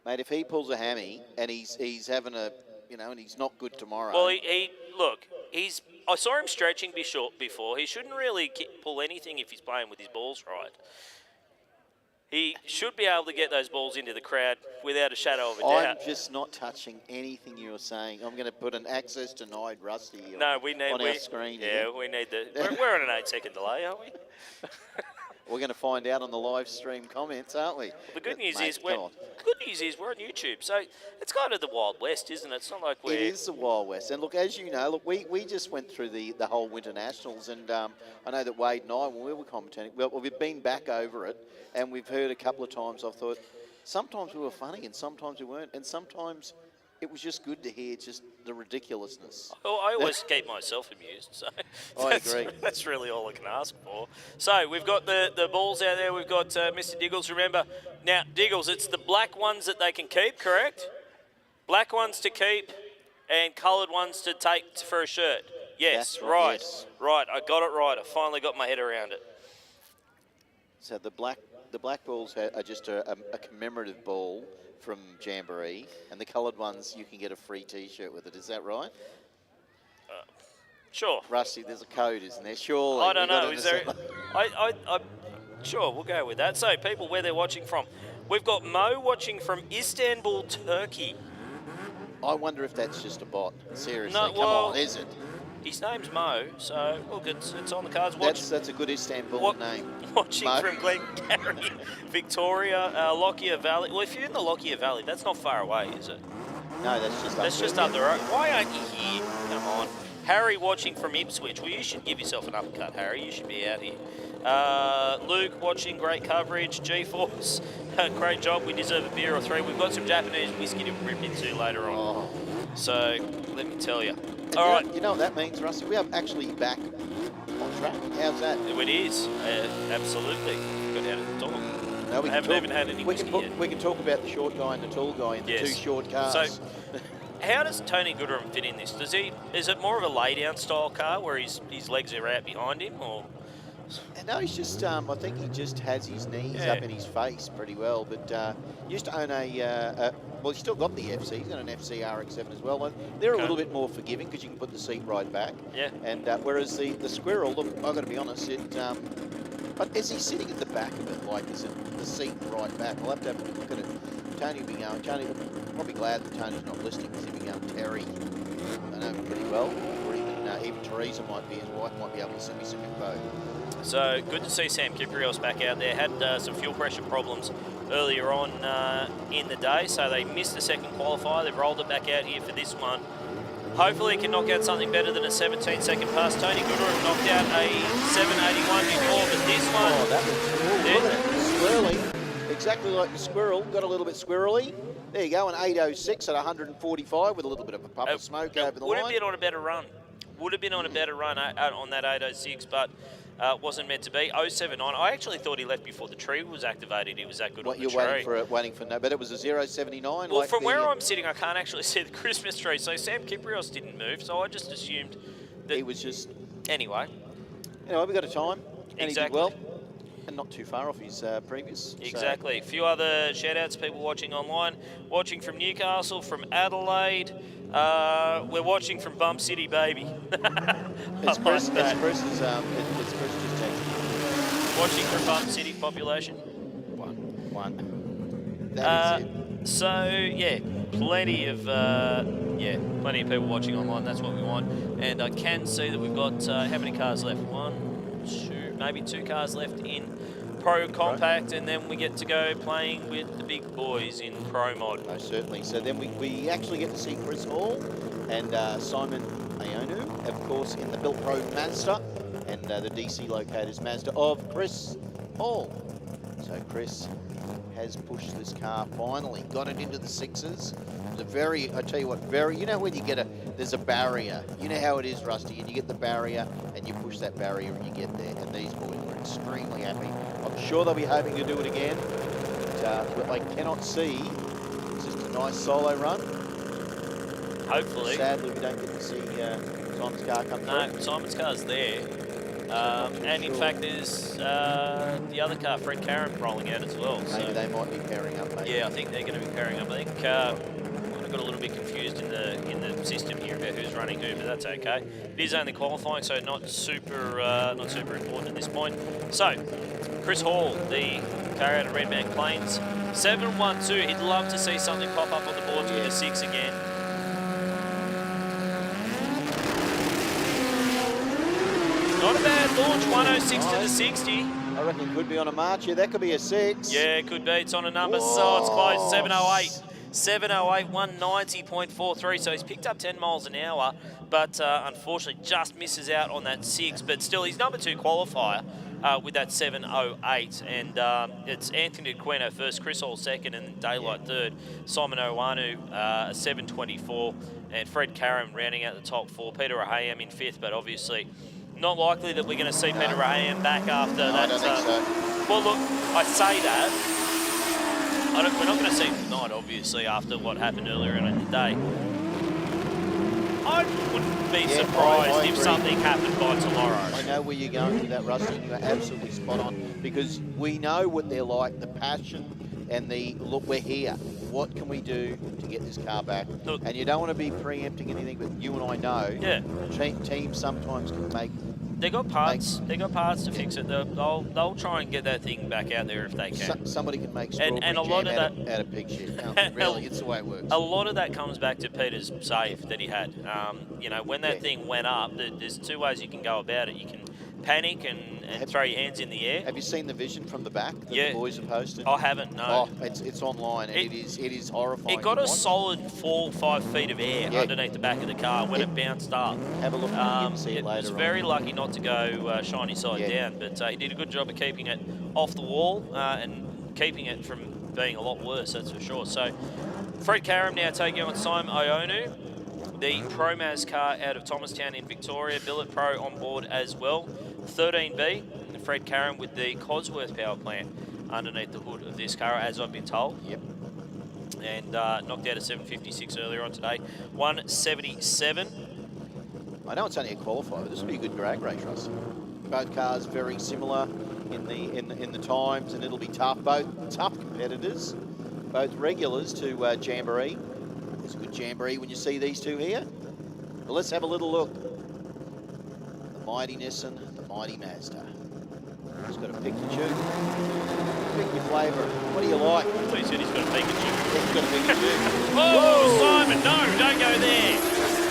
Mate, if he pulls a hammy and he's having a, and he's not good tomorrow. Well, I saw him stretching before. He shouldn't really pull anything if he's playing with his balls right. He should be able to get those balls into the crowd without a shadow of a doubt. I'm just not touching anything you're saying. I'm going to put an access denied Rusty on our screen. Yeah, we need we're on an 8-second delay, aren't we? We're going to find out on the live stream comments, aren't we? The good news is we're on YouTube, so it's kind of the Wild West, isn't it? It's not like It is the Wild West. And look, as you know, we just went through the whole Winter Nationals, and I know that Wade and I, when we were commentating, we've been back over it, and we've heard a couple of times, I've thought, sometimes we were funny and sometimes we weren't, and sometimes it was just good to hear just the ridiculousness. Well, I always keep myself amused, so I agree. That's really all I can ask for. So we've got the balls out there. We've got Mr. Diggles. Remember, now, Diggles, it's the black ones that they can keep, correct? Black ones to keep and coloured ones to take for a shirt. Yes, That's right. yes. Right, I got it right. I finally got my head around it. So the black balls are just a commemorative ball from Jamboree, and the coloured ones you can get a free T-shirt with it. Is that right? Sure. Rusty, there's a code, isn't there? Surely. I don't know. Is there? Sure, we'll go with that. So, people, where they're watching from, we've got Mo watching from Istanbul, Turkey. I wonder if that's just a bot. Seriously, No, come well, on, is it? His name's Mo, so look, it's on the cards. That's a good Istanbul name. Watching Mo. from Glengarry, Victoria, Lockyer Valley. Well, if you're in the Lockyer Valley, that's not far away, is it? No, that's just up That's just up the road. Why aren't you here? Come on. Harry watching from Ipswich. Well, you should give yourself an uppercut, Harry. You should be out here. Luke watching, great coverage. G-Force, great job. We deserve a beer or three. We've got some Japanese whiskey to rip into later on. Oh. So, let me tell you. And All right. You know what that means, Rusty? We are actually back on track. How's that? It is. Absolutely. Got down to the top. No, I haven't even had any whiskey yet. We can talk about the short guy and the tall guy in the two short cars. So, how does Tony Goodrum fit in this? Is it more of a lay-down style car where his legs are out behind him, or? No, he's just, I think he just has his knees up in his face pretty well, but he used to own well, he's still got the FC, he's got an FC RX-7 as well. They're a little bit more forgiving because you can put the seat right back. Yeah. And whereas the Squirrel, look, I've got to be honest, but is he sitting at the back of it, like is it the seat right back? We'll have to have a look at it. Tony will be going, I'll be glad that Tony's not listening because he'll be going, Terry, I know him pretty well, or even Teresa might be, his wife might be able to send me some info. So good to see Sam Kiprios back out there. Had some fuel pressure problems earlier on in the day, so they missed the second qualifier. They've rolled it back out here for this one. Hopefully he can knock out something better than a 17-second pass. Tony Goodrum knocked out a 781 before, but this one... Oh, that was cool. Look at it. Squirrely. Exactly like the Squirrel. Got a little bit squirrely. There you go, an 806 at 145 with a little bit of a puff of smoke over the line. Would have been on a better run. Would have been on a better run on that 806, but wasn't meant to be. 079. I actually thought he left before the tree was activated. He was that good on the tree. You're waiting for no, but it was a 079. Well, from where I'm sitting, I can't actually see the Christmas tree. So Sam Kiprios didn't move. So I just assumed that he was just. Anyway, we got a time. And exactly. He did well. And not too far off his previous. Exactly. A few other shout-outs, people watching online. Watching from Newcastle, from Adelaide. We're watching from Bump City, baby. It's Chris just texted. Watching from Bump City population. One. That is it. So, yeah, plenty of people watching online. That's what we want. And I can see that we've got, how many cars left? 1, 2, maybe 2 cars left in Pro Compact, and then we get to go playing with the big boys in Pro Mod. Most certainly. So then we actually get to see Chris Hall and Simon Ionu, of course, in the Built Pro Mazda and the DC Locators Mazda of Chris Hall. So Chris has pushed this car finally, got it into the sixes. I tell you what, you know when you get there's a barrier. You know how it is, Rusty, and you get the barrier and you push that barrier and you get there. And these boys were extremely happy. I'm sure they'll be hoping to do it again. But I cannot see. It's just a nice solo run. Hopefully. Sadly, we don't get to see Simon's car come through. No, Simon's car's there. And in fact, there's the other car, Fred Karen, rolling out as well. Maybe they might be pairing up. Maybe. Yeah, I think they're going to be pairing up. I think I got a little bit confused in the system here about who's running who, but that's okay. It is only qualifying, so not super important at this point. So, Chris Hall, the car out of Redbank Plains, 712. He'd love to see something pop up on the boards with a 6 again. Not a bad launch, 106 to the 60. I reckon it could be on a march. Yeah, that could be a 6. Yeah, it could be. It's on a number, so it's close. 708. 708, 190.43. So he's picked up 10 miles an hour, but unfortunately just misses out on that 6. But still, he's number 2 qualifier with that 708. And it's Anthony Quino first, Chris Hall second, and Daylight third. Simon Owanu 724, and Fred Karam rounding out the top 4. Peter Rahayam in 5th, but obviously not likely that we're going to see Peter Rahayam back after that. I don't think so. Well, look, I say that. We're not going to see him tonight, obviously, after what happened earlier in the day. I wouldn't be Yeah, surprised I if agree. something happened by tomorrow. I know where you're going with that, Rusty, and you're absolutely spot on, because we know what they're like, the passion and the, look, we're here. What can we do to get this car back? Look, and you don't want to be preempting anything, but you and I know teams sometimes can make... They got parts. They got parts to fix it. They'll try and get that thing back out there if they can. Somebody can make strawberry and a lot jam of out of pig shit. No, really, it's the way it works. A lot of that comes back to Peter's save that he had. You know, when that thing went up, there's two ways you can go about it. You can panic and throw your hands in the air. Have you seen the vision from the back that the boys have posted? I haven't, no. Oh, it's online, and it is horrifying. It got to a watch. solid 4 or 5 feet of air underneath the back of the car when it bounced up. Have a look and see it later was on. very lucky not to go shiny side down, but he did a good job of keeping it off the wall and keeping it from being a lot worse, that's for sure. So Fred Karam now taking on Simon Ionu, the ProMaz car out of Thomastown in Victoria. Billet Pro on board as well. 13B, and Fred Karam with the Cosworth power plant underneath the hood of this car, as I've been told. Yep. And knocked out a 756 earlier on today. 177. I know it's only a qualifier, but this will be a good drag race, Russ. Both cars very similar in the times, and it'll be tough. Both tough competitors, both regulars to Jamboree. It's a good Jamboree when you see these two here. But let's have a little look. The mighty Nissan, the mighty Mazda. Just got a Pikachu. Pick your flavour. What do you like? So he said he's got a Pikachu. Yeah, he's got a Pikachu. Oh, Simon, no, don't go there.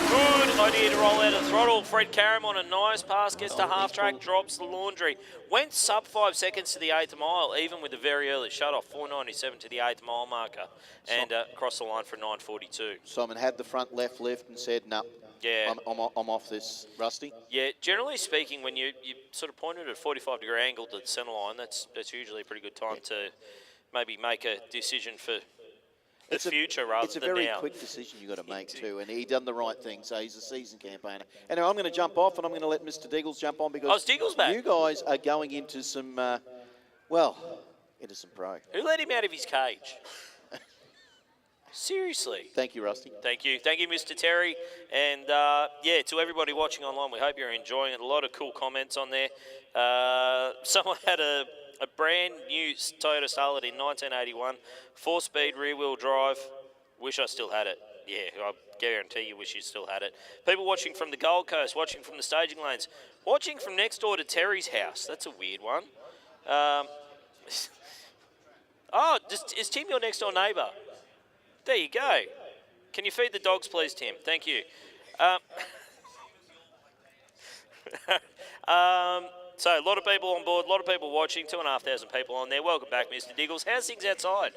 Good idea to roll out of the throttle. Fred Karam on a nice pass, gets to half track, drops the laundry. Went sub 5 seconds to the 8th mile, even with a very early shut-off, 4.97 to the 8th mile marker, and crossed the line for 9.42. Simon had the front left lift and said, no, I'm off this, Rusty. Yeah, generally speaking, when you sort of point it at a 45-degree angle to the centre line, that's usually a pretty good time to maybe make a decision for the future rather than now. It's a very quick decision you've got to make too, and he done the right thing, so he's a seasoned campaigner. Anyway, I'm going to jump off, and I'm going to let Mr. Diggles jump on, because Diggles back. You guys are going into some, into some pro. Who let him out of his cage? Seriously. Thank you, Rusty. Thank you, Mr. Terry. And to everybody watching online, we hope you're enjoying it. A lot of cool comments on there. Someone had a brand new Toyota Starlet in 1981, 4-speed rear-wheel drive. Wish I still had it. Yeah, I guarantee you wish you still had it. People watching from the Gold Coast, watching from the staging lanes, watching from next door to Terry's house. That's a weird one. Is Tim your next door neighbour? There you go. Can you feed the dogs, please, Tim? Thank you. So a lot of people on board, a lot of people watching, 2,500 people on there. Welcome back, Mr. Diggles. How's things outside?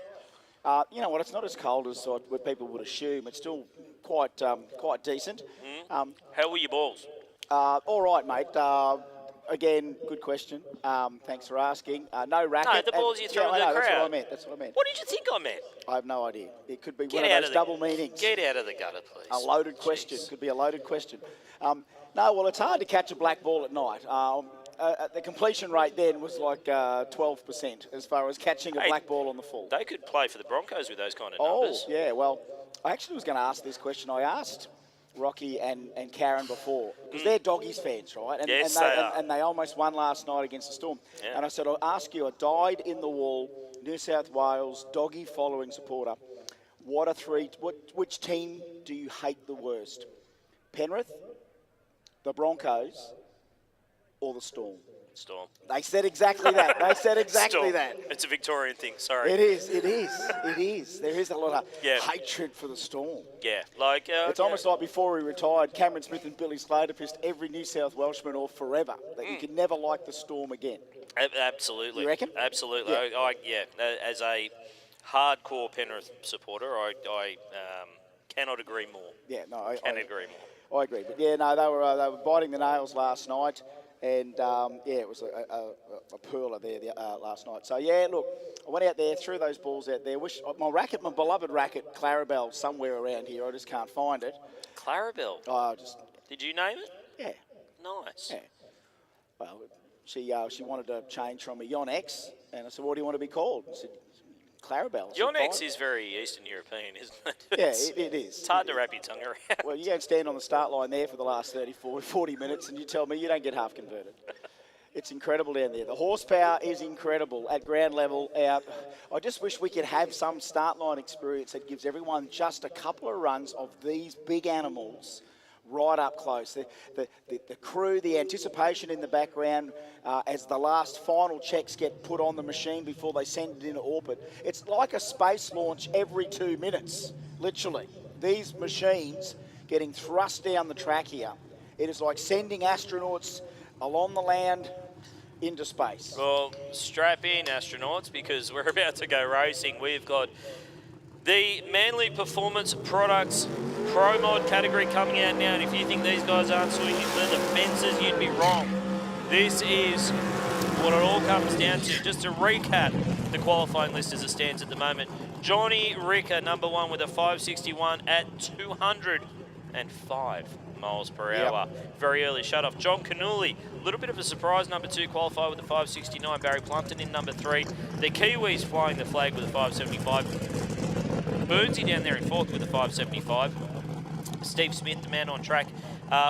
You know what? It's not as cold as what people would assume. It's still quite decent. How were your balls? All right, mate. Again, good question. Thanks for asking. No racket. No, the balls you throw in the crowd. That's what I meant. That's what I meant. What did you think I meant? I have no idea. It could be one of those double meanings. Get out of the gutter, please. A loaded question. Could be a loaded question. No, well, it's hard to catch a black ball at night. The completion rate then was like 12% as far as catching a black ball on the full. They could play for the Broncos with those kind of numbers. Oh, yeah. Well, I actually was going to ask this question. I asked Rocky and Karen before, because they're Doggies fans, right? And, yes, and they almost won last night against the Storm. Yeah. And I said, I'll ask you, a dyed-in-the-wall New South Wales Doggy following supporter, which team do you hate the worst? Penrith, the Broncos, or the Storm? Storm. They said exactly that. They said exactly Storm. that. It's a Victorian thing, sorry. It is. There is a lot of hatred for the Storm. Yeah, like... it's almost like before he retired, Cameron Smith and Billy Slater pissed every New South Welshman off forever. That you could never like the Storm again. Absolutely. You reckon? Absolutely. Yeah. As a hardcore Penrith supporter, I cannot agree more. Yeah, no, I agree more. I agree. But yeah, no, they were biting the nails last night. And, it was a pearler there last night. So, yeah, look, I went out there, threw those balls out there. Wish my beloved racket, Clarabelle, somewhere around here. I just can't find it. Clarabelle? Did you name it? Yeah. Nice. Yeah. Well, she wanted to change from a Yon X, and I said, what do you want to be called? I said, Clarabelle. Yonex is very Eastern European, isn't it? Yeah, it is. It's hard to wrap your tongue around. Well, you go and stand on the start line there for the last 40 minutes and you tell me you don't get half converted. It's incredible down there. The horsepower is incredible at ground level. I just wish we could have some start line experience that gives everyone just a couple of runs of these big animals right up close. The crew, the anticipation in the background as the last final checks get put on the machine before they send it into orbit. It's like a space launch every 2 minutes, literally. These machines getting thrust down the track here. It is like sending astronauts along the land into space. Well, strap in, astronauts, because we're about to go racing. We've got the Manly Performance Products Pro Mod category coming out now, and if you think these guys aren't swinging for the fences, you'd be wrong. This is what it all comes down to. Just to recap the qualifying list as it stands at the moment. Johnny Ricker, number 1 with a 561 at 205 miles per hour. Very early shut-off. John Canuli, a little bit of a surprise, number 2, qualified with a 569. Barry Plumpton in number 3. The Kiwis flying the flag with a 575. Burnsy down there in 4th with a 575. Steve Smith, the man on track,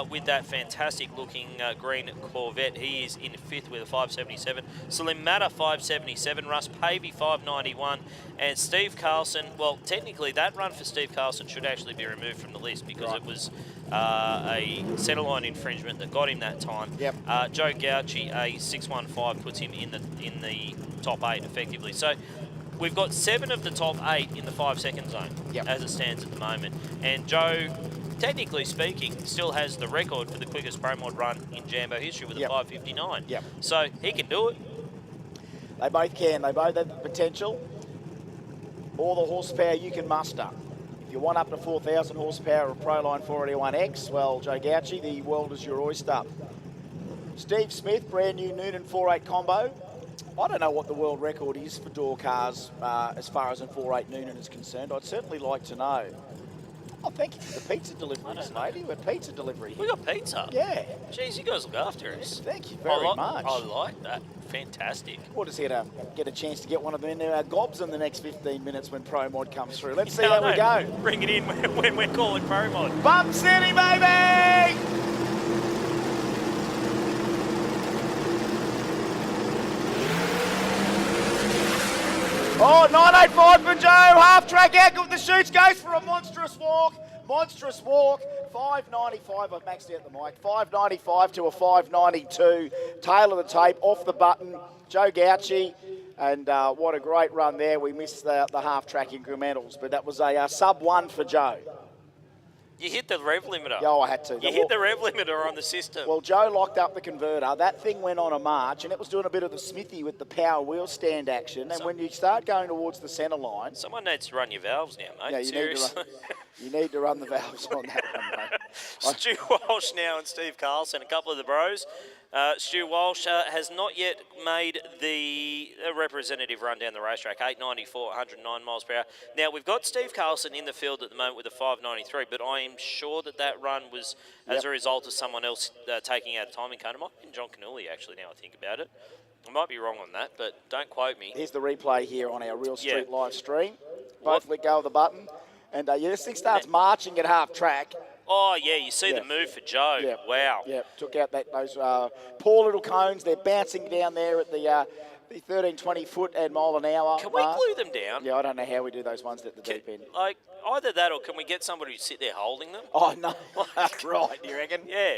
with that fantastic looking green Corvette. He is in 5th with a 577. Salim Matta 577. Russ Pavey 591. And Steve Carlson, well, technically that run for Steve Carlson should actually be removed from the list because it was a centerline infringement that got him that time. Joe Gauci, a 615, puts him in the top 8 effectively. So we've got 7 of the top 8 in the 5-second zone as it stands at the moment. And Joe, technically speaking, still has the record for the quickest Pro Mod run in Jambo history with a 559. So he can do it. They both can. They both have the potential. All the horsepower you can muster. If you want up to 4,000 horsepower of Proline 481X, well, Joe Gauci, the world is your oyster. Steve Smith, brand new Noonan 4.8 combo. I don't know what the world record is for door cars as far as an 4.8 Noonan is concerned. I'd certainly like to know. Oh, thank you for the pizza delivery, lady. We're pizza delivery here. We got pizza? Yeah. Jeez, you guys look after us. Thank you very much. I like that. Fantastic. We'll just get a chance to get one of them in our gobs in the next 15 minutes when Pro Mod comes through. Let's see how we go. Bring it in when we're calling Pro Mod. Bump City, baby! Oh, 985 for Joe, half track out of the shoots, goes for a monstrous walk. 595, I've maxed out the mic, 595 to a 592, tail of the tape, off the button, Joe Gauci, and what a great run there. We missed the half track incrementals, but that was a sub 1 for Joe. You hit the rev limiter. Yeah, I had to. You hit the rev limiter on the system. Well, Joe locked up the converter. That thing went on a march, and it was doing a bit of the Smithy with the power wheel stand action. And when you start going towards the centre line... Someone needs to run your valves now, mate. Yeah, Seriously. You need to run the valves on that one, mate. Stu Walsh now and Steve Carlson, a couple of the bros. Stu Walsh has not yet made the representative run down the racetrack, 894, 109 miles per hour. Now, we've got Steve Carlson in the field at the moment with a 593, but I am sure that run was as a result of someone else taking out a timing cone. It might have been John Canuli, actually, now I think about it. I might be wrong on that, but don't quote me. Here's the replay here on our Real Street live stream. Both let go of the button. And this thing starts marching at half track. Oh, yeah, you see the move for Joe. Yeah. Wow. Yeah, took out those poor little cones. They're bouncing down there at the 13, 20 foot and mile an hour. Can we glue them down? Yeah, I don't know how we do those ones at the deep end. Like, either that or can we get somebody to sit there holding them? Oh, no. Right, you reckon? Yeah.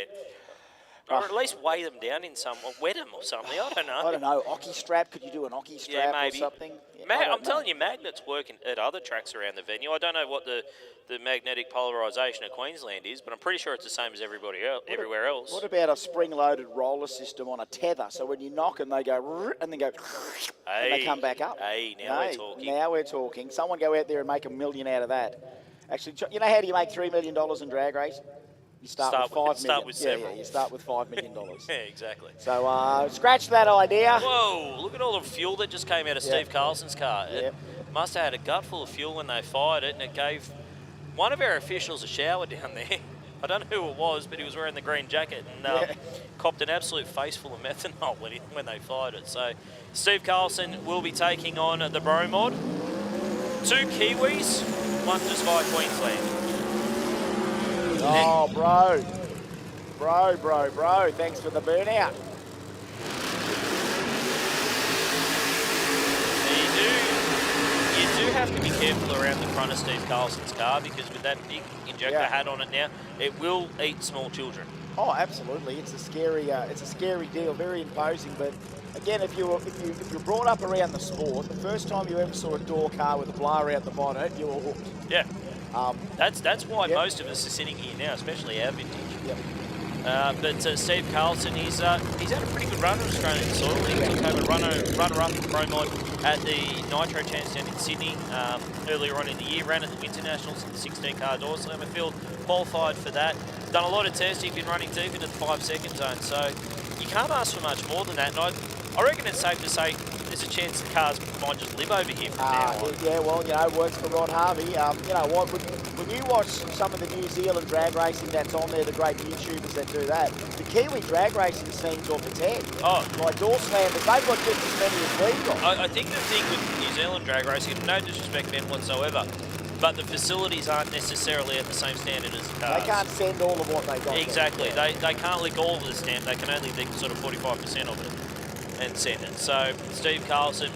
Or at least weigh them down in some, or wet them or something. I don't know. I don't know. Ocky strap. Could you do an Ocky strap maybe. or something? I'm telling you, magnets work at other tracks around the venue. I don't know what the magnetic polarisation of Queensland is, but I'm pretty sure it's the same as everywhere else. What about a spring-loaded roller system on a tether? So when you knock them, they go and then go and they come back up. Hey, now we're talking. Now we're talking. Someone go out there and make $1 million out of that. Actually, you know how do you make $3 million in drag race? You start with $5 million. Start with several. Yeah, you start with $5 million. Yeah, exactly. So scratch that idea. Whoa, look at all the fuel that just came out of Steve Carlson's car. It must have had a gut full of fuel when they fired it, and it gave one of our officials a shower down there. I don't know who it was, but he was wearing the green jacket and copped an absolute face full of methanol when they fired it. So Steve Carlson will be taking on the Bro Mod. 2 Kiwis, 1 just via Queensland. Oh, bro. Bro. Thanks for the burnout. You do have to be careful around the front of Steve Carlson's car, because with that big injector hat on it now, it will eat small children. Oh, absolutely. It's a scary deal, very imposing. But again, if you're brought up around the sport, the first time you ever saw a door car with a blower out the bonnet, you were hooked. Yeah. That's why most of us are sitting here now, especially our vintage. Yep. But Steve Carlson, he's had a pretty good run on Australian soil. He took over runner-up in Pro Mod at the Nitro Chance down in Sydney earlier on in the year. Ran at the Winter Nationals in the 16-car door slammer field, qualified for that. Done a lot of testing, been running deep into the 5-second zone. So you can't ask for much more than that. And I reckon it's safe to say there's a chance the cars might just live over here from now on. Yeah, well, it works for Rod Harvey. You know what? When you watch some of the New Zealand drag racing that's on there, the great YouTubers that do that, the Kiwi drag racing scene's off its head. Oh. Like door slammers, they've got just as many as we've got. I think the thing with New Zealand drag racing, no disrespect, Ben, whatsoever, but the facilities aren't necessarily at the same standard as the cars. They can't send all of what they got. Exactly. They can't lick all of the stamp. They can only lick sort of 45% of it and send it. So Steve Carlson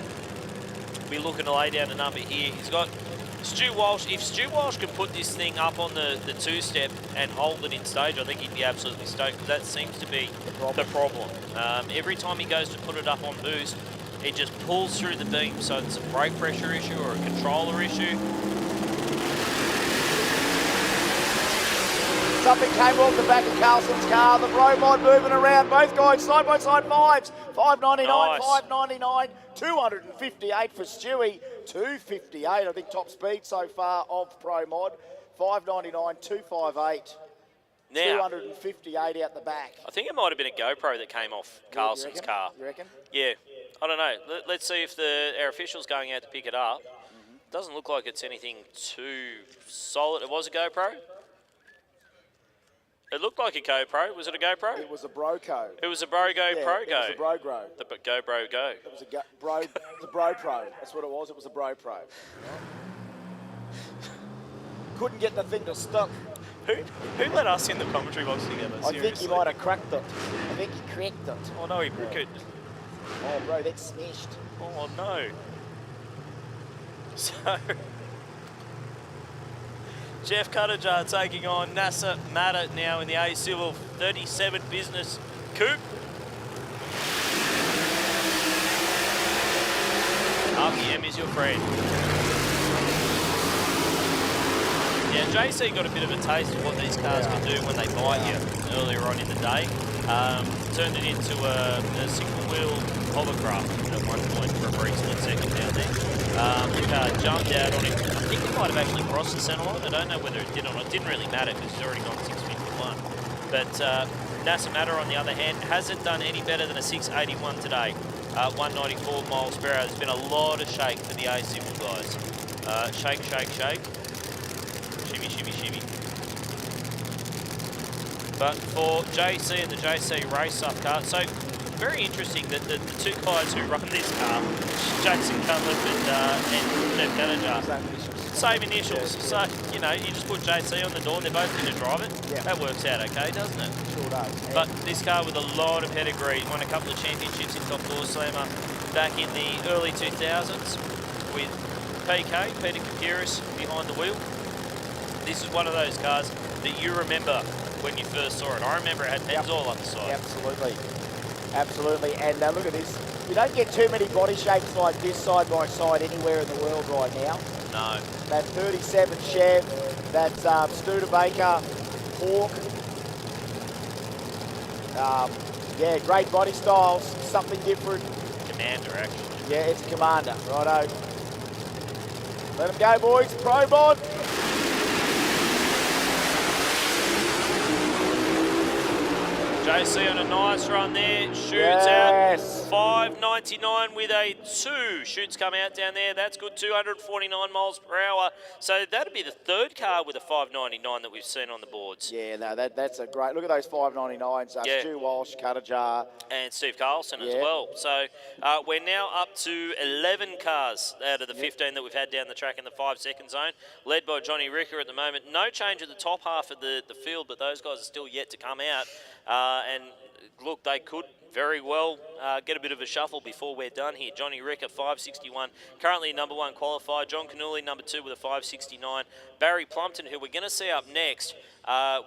will be looking to lay down a number here. He's got Stu Walsh. If Stu Walsh could put this thing up on the two-step and hold it in stage, I think he'd be absolutely stoked, because that seems to be the problem. Every time he goes to put it up on boost, it just pulls through the beam, so it's a brake pressure issue or a controller issue. Something came off the back of Carlson's car. The Pro Mod moving around. Both guys side by side fives. 599, Nice. 599, 258 for Stewie. 258, I think top speed so far of Pro Mod. 599, 258. Now, 258 out the back. I think it might have been a GoPro that came off Carlson's car. You reckon? Yeah, I don't know. Let's see if our official's going out to pick it up. Doesn't look like it's anything too solid. It was a GoPro? It looked like a GoPro. Was it a GoPro? It was a Broco. It was a Bro Go Yeah, Pro it Go. was a Bro Go. The Go Bro Go. It was a Bro Pro. That's what it was. It was a Bro Pro. Couldn't get the thing to stop. Who let us in the commentary box together? I think he might have cracked it. I think he cracked it. Oh no, he could. Oh bro, that's smashed. Oh no. So Jeff Cuttajar taking on NASA Matter now in the A Civil 37 Business Coupe. RPM is your friend. Yeah, JC got a bit of a taste of what these cars can do when they bite you earlier on in the day. Turned it into a single wheel hovercraft at one point for a brief split second down there. The car jumped out on him. I think it might have actually crossed the centre line. I don't know whether it did or not. It didn't really matter because he's already gone 651. But NASA Matter, on the other hand, hasn't done any better than a 681 today. 194 miles per hour. There's been a lot of shake for the A Civil guys. Shake, shake, shake. Shimmy, shimmy, shimmy. But for JC and the JC race up car, so very interesting that the two guys who run this car, Jason Cunliffe and Jeff Cuttajar, same initials. So, you know, you just put JC on the door, they're both going to drive it. Yeah. That works out okay, doesn't it? Sure does. But this car with a lot of pedigree, won a couple of championships in Top Door Slammer back in the early 2000s with PK, Peter Kapiris, behind the wheel. This is one of those cars that you remember when you first saw it. I remember it had pens all up the side. Absolutely. Absolutely. And look at this. You don't get too many body shapes like this side by side anywhere in the world right now. No. That 37 Chev, that Studebaker Hawk. Yeah, great body styles, something different. Commander, actually. Yeah, it's a Commander, righto. Let them go, boys. Pro Mod. JC on a nice run there, shoots out 5.99 with a 2. Shoots come out down there, that's good, 249 miles per hour. So that'd be the third car with a 5.99 that we've seen on the boards. Yeah, no, that's a great, look at those 5.99s, Stu Walsh, Cutter and Steve Carlson as well. So we're now up to 11 cars out of the 15 that we've had down the track in the 5-second zone, led by Johnny Ricker at the moment. No change at the top half of the field, but those guys are still yet to come out. And look, they could very well get a bit of a shuffle before we're done here. Johnny Ricker, 5.61, currently number 1 qualified. John Canuli, number 2 with a 5.69. Barry Plumpton, who we're going to see up next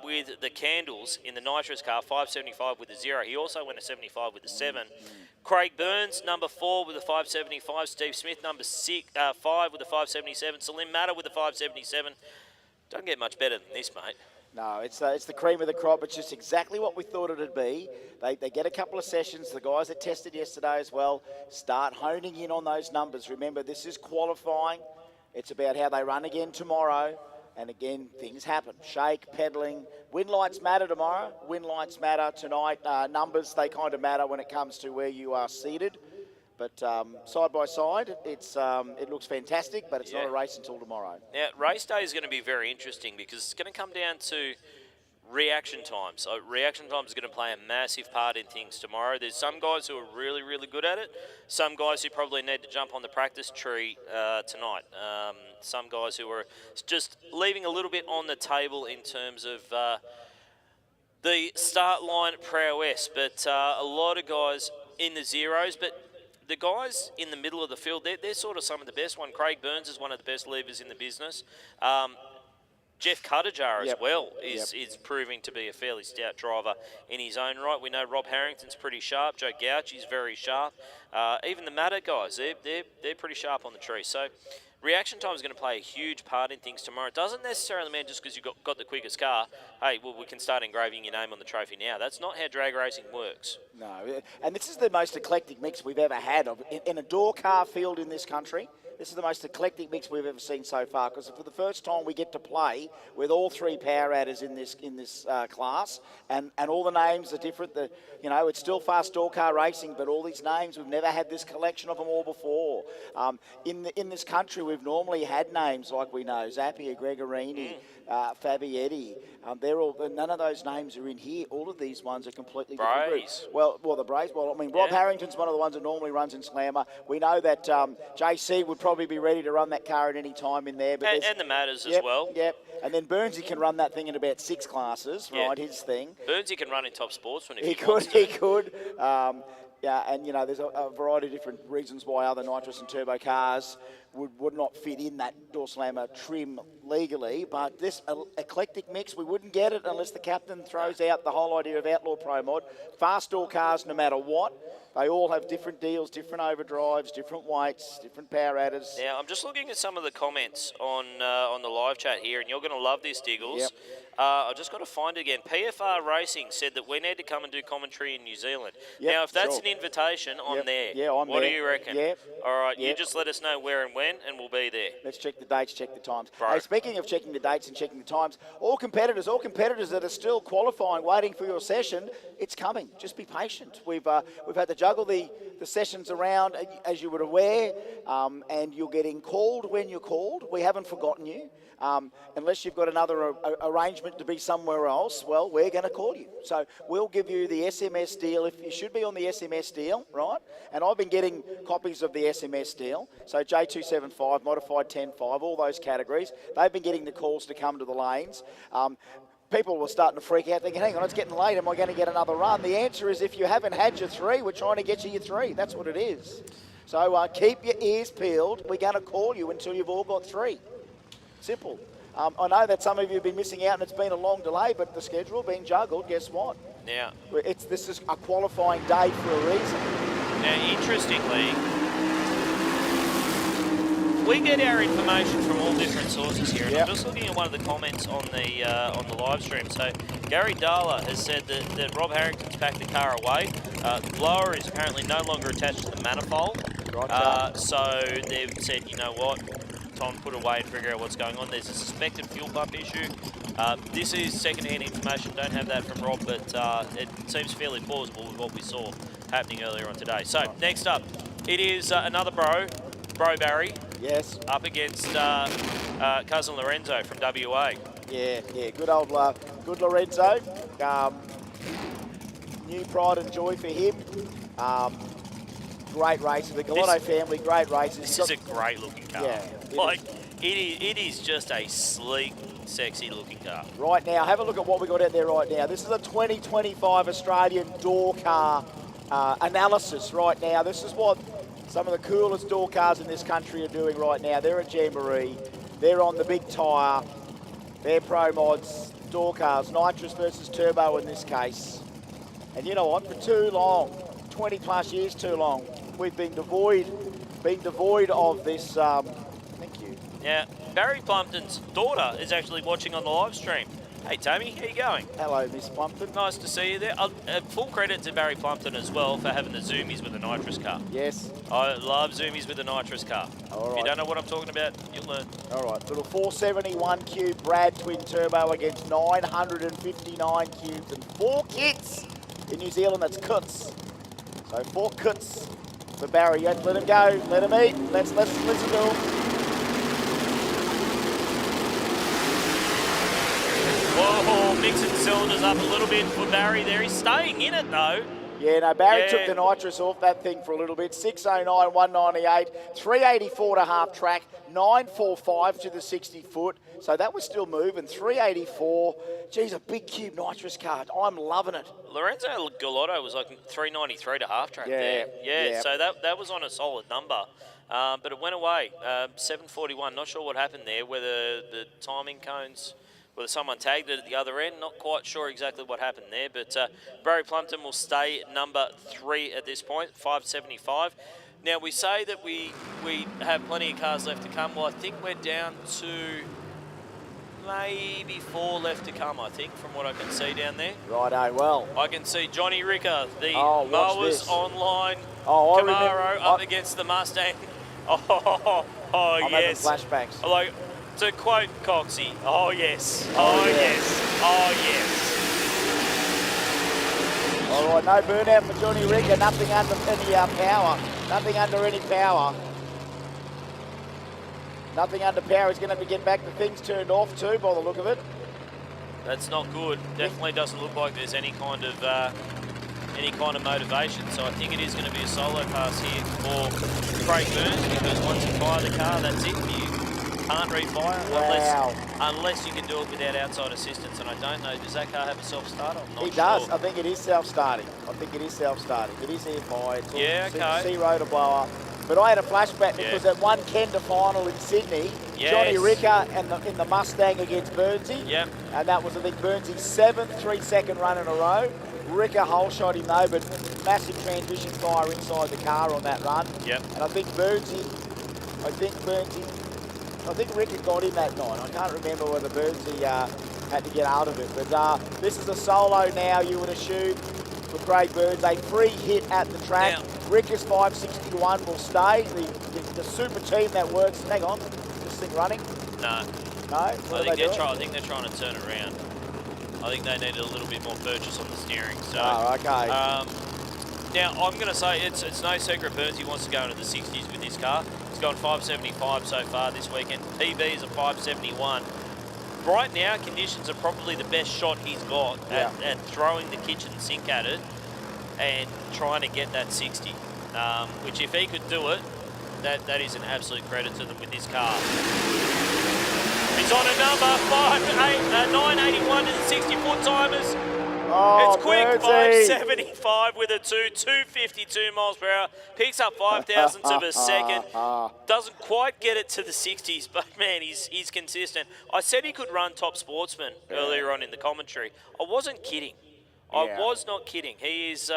with the Candles in the nitrous car, 5.75 with a 0. He also went a 75 with a 7. Craig Burns, number 4 with a 5.75. Steve Smith, number 5 with a 5.77. Salim Matter with a 5.77. Don't get much better than this, mate. No, it's the cream of the crop. It's just exactly what we thought it'd be. They get a couple of sessions. The guys that tested yesterday as well start honing in on those numbers. Remember, this is qualifying. It's about how they run again tomorrow. And again, things happen. Shake, pedaling. Wind lights matter tomorrow. Wind lights matter tonight. Numbers, they kind of matter when it comes to where you are seated. But side by side, it looks fantastic, but it's not a race until tomorrow. Now, race day is going to be very interesting because it's going to come down to reaction time. So reaction time is going to play a massive part in things tomorrow. There's some guys who are really, really good at it. Some guys who probably need to jump on the practice tree tonight. Some guys who are just leaving a little bit on the table in terms of the start line prowess. But a lot of guys in the zeros, but the guys in the middle of the field, they're sort of some of the best. Craig Burns is one of the best levers in the business. Jeff Cuttajar as well is proving to be a fairly stout driver in his own right. We know Rob Harrington's pretty sharp. Joe Gauchi's very sharp. Even the Matter guys, they're pretty sharp on the tree. So reaction time is going to play a huge part in things tomorrow. It doesn't necessarily mean just because you've got the quickest car, hey, well, we can start engraving your name on the trophy now. That's not how drag racing works. No, and this is the most eclectic mix we've ever had in a door car field in this country. This is the most eclectic mix we've ever seen so far, because for the first time we get to play with all 3 power adders in this class, and all the names are different. It's still fast door car racing, but all these names, we've never had this collection of them all before. In this country, we've normally had names like we know Zappia, Gregorini, Fabietti. They're all, none of those names are in here. All of these ones are completely different groups. Well, the Brays. Well, I mean, Rob Harrington's one of the ones that normally runs in Slammer. We know that JC would probably be ready to run that car at any time in there. But and the Matters as well. Yep. And then Burnsy can run that thing in about 6 classes, right? His thing. Burnsy can run in top sportsman if he could. He could. And there's a variety of different reasons why other nitrous and turbo cars would not fit in that door slammer trim legally, but this eclectic mix, we wouldn't get it unless the captain throws out the whole idea of Outlaw Pro Mod. Fast door cars, no matter what, they all have different deals, different overdrives, different weights, different power adders. Now, I'm just looking at some of the comments on the live chat here, and you're going to love this, Diggles. Yep. I've just got to find it again. PFR Racing said that we need to come and do commentary in New Zealand. Yep, now, if that's an invitation, I'm there. Yeah, I'm there. What do you reckon? Yep. All right, you just let us know where and when, and we'll be there. Let's check the dates, check the times. Right. Hey, speaking of checking the dates and checking the times, all competitors that are still qualifying, waiting for your session, it's coming. Just be patient. We've had to juggle the sessions around, as you would aware, and you're getting called when you're called. We haven't forgotten you. Unless you've got another arrangement to be somewhere else, well, we're going to call you. So we'll give you the SMS deal. If you should be on the SMS deal, right? And I've been getting copies of the SMS deal. So J275, Modified 10.5, all those categories. They've been getting the calls to come to the lanes. People were starting to freak out, thinking, hang on, it's getting late. Am I going to get another run? The answer is, if you haven't had your 3, we're trying to get you your 3. That's what it is. So keep your ears peeled. We're going to call you until you've all got 3. Simple. I know that some of you have been missing out and it's been a long delay, but the schedule being juggled, guess what? Yeah. This is a qualifying day for a reason. Now, interestingly, we get our information from all different sources here, and I'm just looking at one of the comments on the live stream. So Gary Darla has said that Rob Harrington's packed the car away. The blower is apparently no longer attached to the manifold. So they've said, you know what, time to put away and figure out what's going on. There's a suspected fuel pump issue. This is second-hand information. Don't have that from Rob, but it seems fairly plausible with what we saw happening earlier on today. So next up, it is another Bro Barry. Yes. Up against cousin Lorenzo from WA. Yeah, good old, good Lorenzo. New pride and joy for him. Great races, the Galotto family, great races. This is a great looking car. Yeah. It is just a sleek, sexy looking car. Right now, have a look at what we got out there right now. This is a 2025 Australian door car analysis right now. This is what some of the coolest door cars in this country are doing right now. They're at Jamboree. They're on the big tyre. They're Pro Mods door cars, nitrous versus turbo in this case. And you know what? For too long, 20 plus years too long, we've been devoid of this. Thank you. Yeah, Barry Plumpton's daughter is actually watching on the live stream. Hey, Tammy, how you going? Hello, Miss Plumpton. Nice to see you there. Full credit to Barry Plumpton as well for having the zoomies with a nitrous car. Yes. I love zoomies with a nitrous car. All right. If you don't know what I'm talking about, you'll learn. All right, little 471 cube Brad twin turbo against 959 cubes and 4 kits. In New Zealand, that's kuts. So 4 kuts for Barry. You have to let him go, let him eat. Let's listen to him. Whoa, mixing cylinders up a little bit for Barry there. He's staying in it though. Yeah, no, Barry took the nitrous off that thing for a little bit. 609, 198, 384 to half track, 945 to the 60 foot. So that was still moving. 384. Geez, a big cube nitrous car. I'm loving it. Lorenzo Galotto was like 393 to half track there. Yeah, so that was on a solid number. But it went away. 741. Not sure what happened there, whether the timing cones, whether someone tagged it at the other end. Not quite sure exactly what happened there. But Barry Plumpton will stay number 3 at this point, 575. Now, we say that we have plenty of cars left to come. Well, I think we're down to maybe 4 left to come, I think, from what I can see down there. Righto, well. I can see Johnny Ricker, the Mowers Online Camaro up against the Mustang. I'm yes. having flashbacks. Like, to quote Coxie, oh yes, oh yes, oh yes. All right, no burnout for Johnny Ricker, nothing under any power. Nothing under any power. Nothing under power. He's going to have to get back the things turned off too, by the look of it. That's not good. Definitely doesn't look like there's any kind of motivation. So I think it is going to be a solo pass here for Craig Burns, because once you fire the car, that's it. You can't refire unless you can do it without outside assistance. And I don't know, does that car have a self-starter? I'm not sure. It does. I think it is self-starting. It is air-fired. Yeah, okay. C-rotor blower. But I had a flashback because at one Kenda final in Sydney, Johnny Ricker in the Mustang against Burnsy. Yep. And that was, I think, Burnsy's 7th 3-second run in a row. Ricker hole shot him though, but massive transmission fire inside the car on that run. Yep. And I think Ricker got him that night. I can't remember whether Burnsy had to get out of it. But this is a solo now, you would assume, for Craig Burns. A free hit at the track. Now, Ricker's 561 will stay. The super team that works. Hang on, is this thing running? No. No? I think they're trying to turn it around. I think they needed a little bit more purchase on the steering. So, okay. Now, I'm going to say it's no secret Burnsy wants to go into the 60s with this car. He's gone 575 so far this weekend. PB is a 571. Right now, conditions are probably the best shot he's got at throwing the kitchen sink at it and trying to get that 60. Which, if he could do it, that is an absolute credit to them with this car. He's on a number 981 to the 60-foot timers. Oh, it's quick, Burnsy. 575 with a 252 miles per hour. Picks up 5,000ths of a second. Doesn't quite get it to the 60s, but man, he's consistent. I said he could run top sportsman earlier on in the commentary. I wasn't kidding. I was not kidding. He is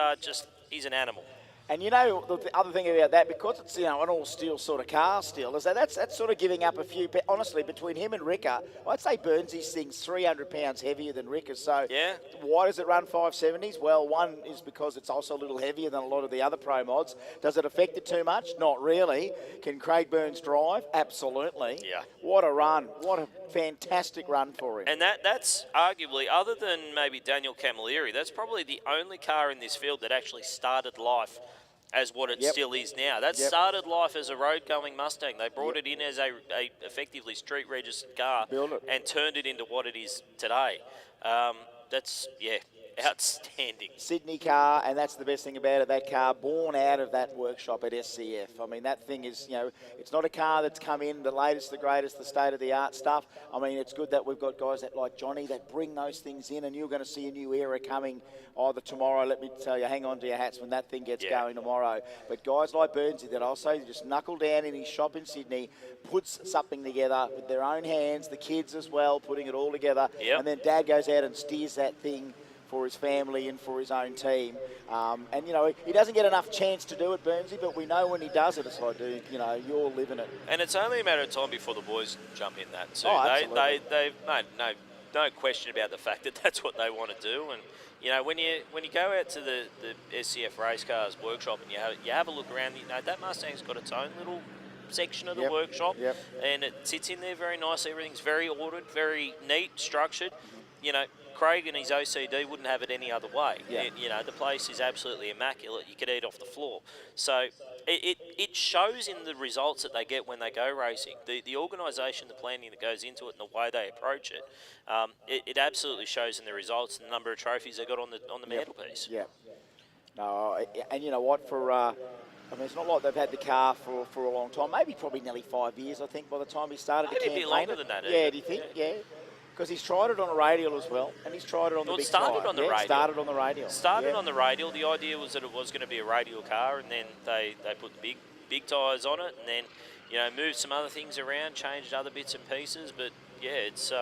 he's an animal. And you know, the other thing about that, because it's, you know, an all-steel sort of car still, is that's sort of giving up a few, honestly, between him and Ricker, I'd say Burnsy's thing's 300 pounds heavier than Ricker's. So Yeah. why does it run 570s? Well, one is because it's also a little heavier than a lot of the other Pro mods. Does it affect it too much? Not really. Can Craig Burns drive? Absolutely. Yeah. What a run. What a fantastic run for him. And that's arguably, other than maybe Daniel Camilleri, that's probably the only car in this field that actually started life as what it still is now. That started life as a road-going Mustang. They brought it in as a effectively street-registered car and turned it into what it is today. That's, outstanding. Sydney car, and that's the best thing about it, that car born out of that workshop at SCF. I mean, that thing is, you know, it's not a car that's come in, the latest, the greatest, the state-of-the-art stuff. I mean, it's good that we've got guys that like Johnny that bring those things in, and you're going to see a new era coming either tomorrow. Let me tell you, hang on to your hats when that thing gets going tomorrow. But guys like Burnsy that I'll say just knuckle down in his shop in Sydney, puts something together with their own hands, the kids as well, putting it all together, and then Dad goes out and steers that thing for his family and for his own team. And, you know, he doesn't get enough chance to do it, Burnsy, but we know when he does it, it's like, dude, you know, you're living it. And it's only a matter of time before the boys jump in that too. Oh, they've made no question about the fact that that's what they want to do. And, you know, when you go out to the SCF race cars workshop and you have a look around, you know, that Mustang's got its own little section of the workshop, and it sits in there very nicely. Everything's very ordered, very neat, structured. You know, Craig and his OCD wouldn't have it any other way. You know, the place is absolutely immaculate. You could eat off the floor. So it shows in the results that they get when they go racing. The organisation, the planning that goes into it, and the way they approach it, it absolutely shows in the results and the number of trophies they got on the mantelpiece. Yeah. No, and you know what? I mean, it's not like they've had the car for a long time. Maybe probably nearly 5 years, I think, by the time he started to campaign. Maybe a bit longer than that. Yeah, do you think? Yeah. Because he's tried it on a radial as well, and he's tried it on the big started tyre. on the radial. Started on the radial. Started on the radial. The idea was that it was going to be a radial car, and then they put the big tyres on it, and then, you know, moved some other things around, changed other bits and pieces. But yeah, it's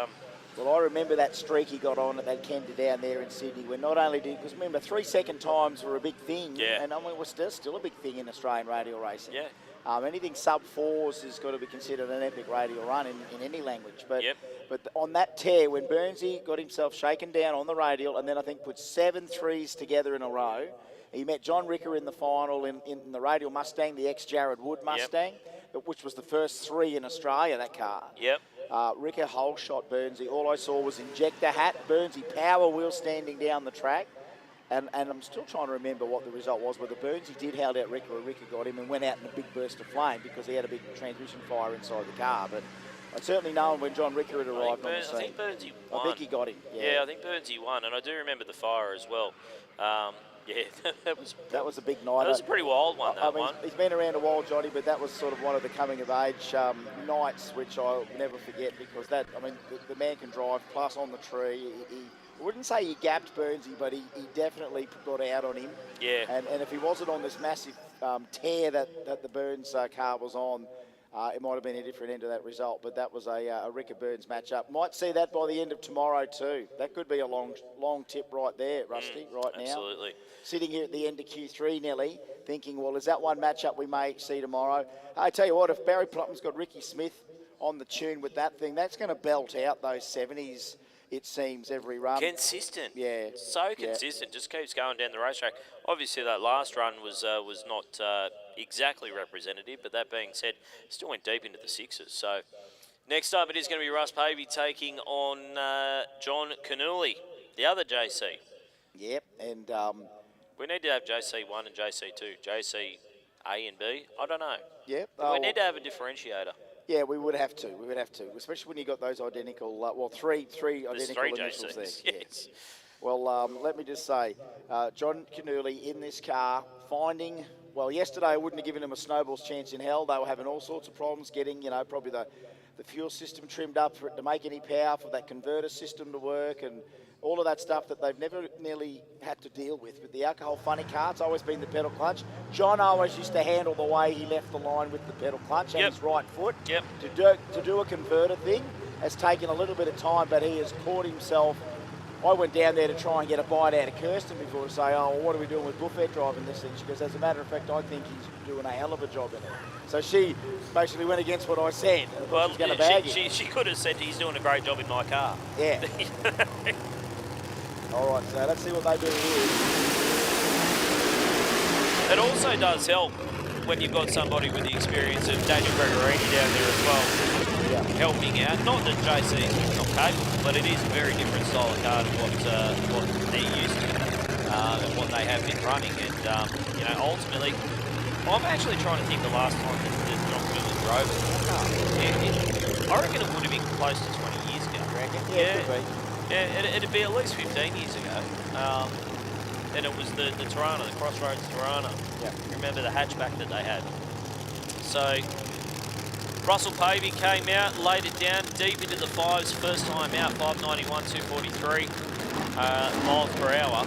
Well, I remember that streak he got on at that Kenda down there in Sydney, where not only did, because remember 3-second times were a big thing, and I mean, it was still a big thing in Australian radial racing. Yeah. Anything sub-4s has got to be considered an epic radial run in any language. But on that tear, when Burnsy got himself shaken down on the radial and then I think put 7 3s together in a row, he met John Ricker in the final in the radial Mustang, the ex-Jared Wood Mustang, which was the first 3 in Australia, that car. Ricker whole shot Burnsy. All I saw was injector hat, Burnsy power wheel standing down the track. And I'm still trying to remember what the result was, whether Burnsy did held out Ricker or Ricker got him and went out in a big burst of flame because he had a big transmission fire inside the car. But I'd certainly known when John Ricker had arrived on the scene. I think Burnsy won. I think he got him. Yeah, I think Burnsy won, and I do remember the fire as well. That was a big night. That was a pretty wild one, that one. He's been around a while, Johnny, but that was sort of one of the coming-of-age nights, which I'll never forget because the man can drive, plus on the tree. I wouldn't say he gapped Burnsy, but he definitely got out on him. Yeah. And if he wasn't on this massive tear that the Burns car was on, it might have been a different end of that result. But that was a Ricker Burns matchup. Might see that by the end of tomorrow too. That could be a long tip right there, Rusty, right now. Absolutely. Sitting here at the end of Q3, Nelly, thinking, well, is that one matchup we may see tomorrow? I tell you what, if Barry Plotman's got Ricky Smith on the tune with that thing, that's going to belt out those 70s. It seems every run. Consistent. Yeah. So consistent. Just keeps going down the racetrack. Obviously, that last run was not exactly representative, but that being said, still went deep into the 6s. So next up, it is going to be Russ Pavey taking on John Canuli, the other JC. Yep, and we need to have JC1 and JC2, JC A and B. I don't know. Yep. We need to have a differentiator. Yeah, we would have to. Especially when you got those identical, three identical initials there. Yes. Well, let me just say, John Canuli in this car, yesterday I wouldn't have given him a snowball's chance in hell. They were having all sorts of problems getting, probably the fuel system trimmed up for it to make any power, for that converter system to work, and all of that stuff that they've never nearly had to deal with. With the alcohol funny car, it's always been the pedal clutch. John always used to handle the way he left the line with the pedal clutch and his right foot. To do a converter thing has taken a little bit of time, but he has caught himself I went down there to try and get a bite out of Kirsten before to say, oh, well, what are we doing with Buffett driving this thing? She goes, as a matter of fact, I think he's doing a hell of a job in it. So she basically went against what I said. Well, she's going to bag she could have said he's doing a great job in my car. Yeah. All right, so let's see what they do here. It also does help when you've got somebody with the experience of Daniel Gregorini down there as well, helping out. Not that JC's not capable, but it is a very different style of car to what they're used to and what they have been running. And you know, ultimately, I'm actually trying to think the last time that John Miller drove a small car. I reckon it would have been close to 20 years ago. Yeah, it'd be at least 15 years ago. And it was the Tirana, the Crossroads Tirana. Yeah. Remember the hatchback that they had. So Russell Pavey came out, laid it down deep into the fives, first time out, 591, 243 miles per hour.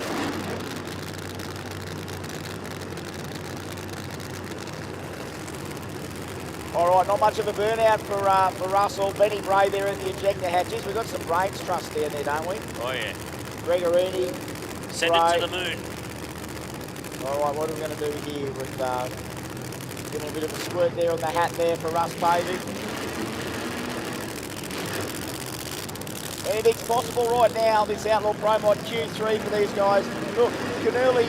All right, not much of a burnout for Russell. Benny Bray there in the ejector hatches. We've got some brains trust down there, don't we? Oh, yeah. Gregorini. Send Bray. it to the moon. All right, what are we going to do here with giving a bit of a squirt there on the hat there for Russ Pavey? Anything's possible right now, this Outlaw Pro Mod Q3 for these guys. Look, Canuli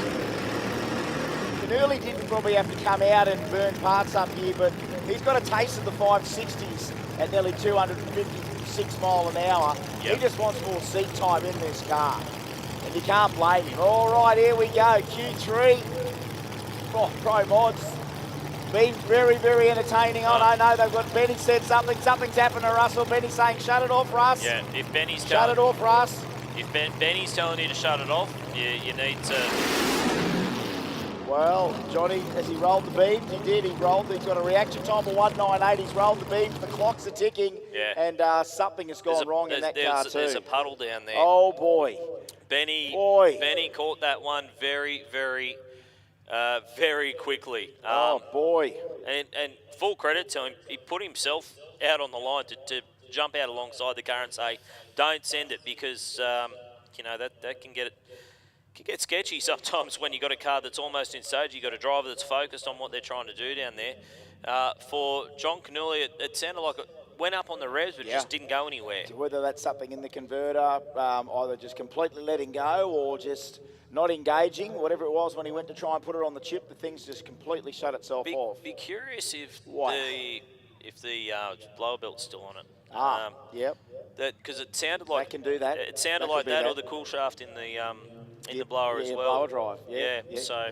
didn't probably have to come out and burn parts up here, but he's got a taste of the 560s at nearly 256 mile an hour. Yep. He just wants more seat time in this car. And you can't blame him. All right, here we go. Q3. Oh, Pro Mods. Been very, very entertaining. Oh, no, they've got Benny said something. Something's happened to Russell. Benny's saying, shut it off, Russ. Yeah, if Benny's shut it off, Russ. If Benny's telling you to shut it off, you need to... Well, Johnny, as he rolled the beams, he did. He rolled. He's got a reaction time of 198. He's rolled the beams. The clocks are ticking. Yeah. And something has gone wrong in that car too. There's a puddle down there. Oh, boy. Benny caught that one very, very, very quickly. Oh, boy. And full credit to him. He put himself out on the line to jump out alongside the car and say, don't send it, because, you know, that can get sketchy sometimes when you've got a car that's almost in stage. You've got a driver that's focused on what they're trying to do down there. For John Canuli, it sounded like it went up on the revs, but just didn't go anywhere. Whether that's something in the converter, either just completely letting go or just not engaging, whatever it was when he went to try and put it on the chip, the thing's just completely shut itself off. Be curious if the blower belt's still on it. Yep. Because it sounded like can do that. It sounded like that, or the cool shaft in the blower as well. Blower drive. Yeah. So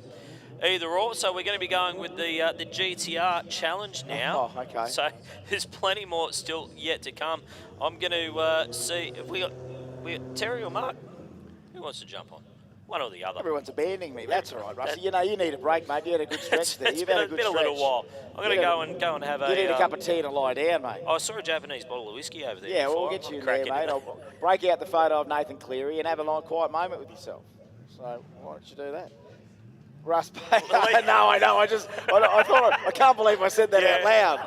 either or. So we're going to be going with the GTR Challenge now. Oh, okay. So there's plenty more still yet to come. I'm going to see if we got Terry or Mark. Who wants to jump on? One or the other. Everyone's abandoning me. That's all right, Rusty. You know, you need a break, mate. You had a good stretch there. You've had a good been stretch. a little while. I'm going to go and have You need a cup of tea and a lie down, mate. I saw a Japanese bottle of whiskey over there. Yeah, before. we'll get you in there, mate. I'll break out the photo of Nathan Cleary and have a long, quiet moment with yourself. So why don't you do that? Russ Payne. No, I know. I thought, I can't believe I said that out loud.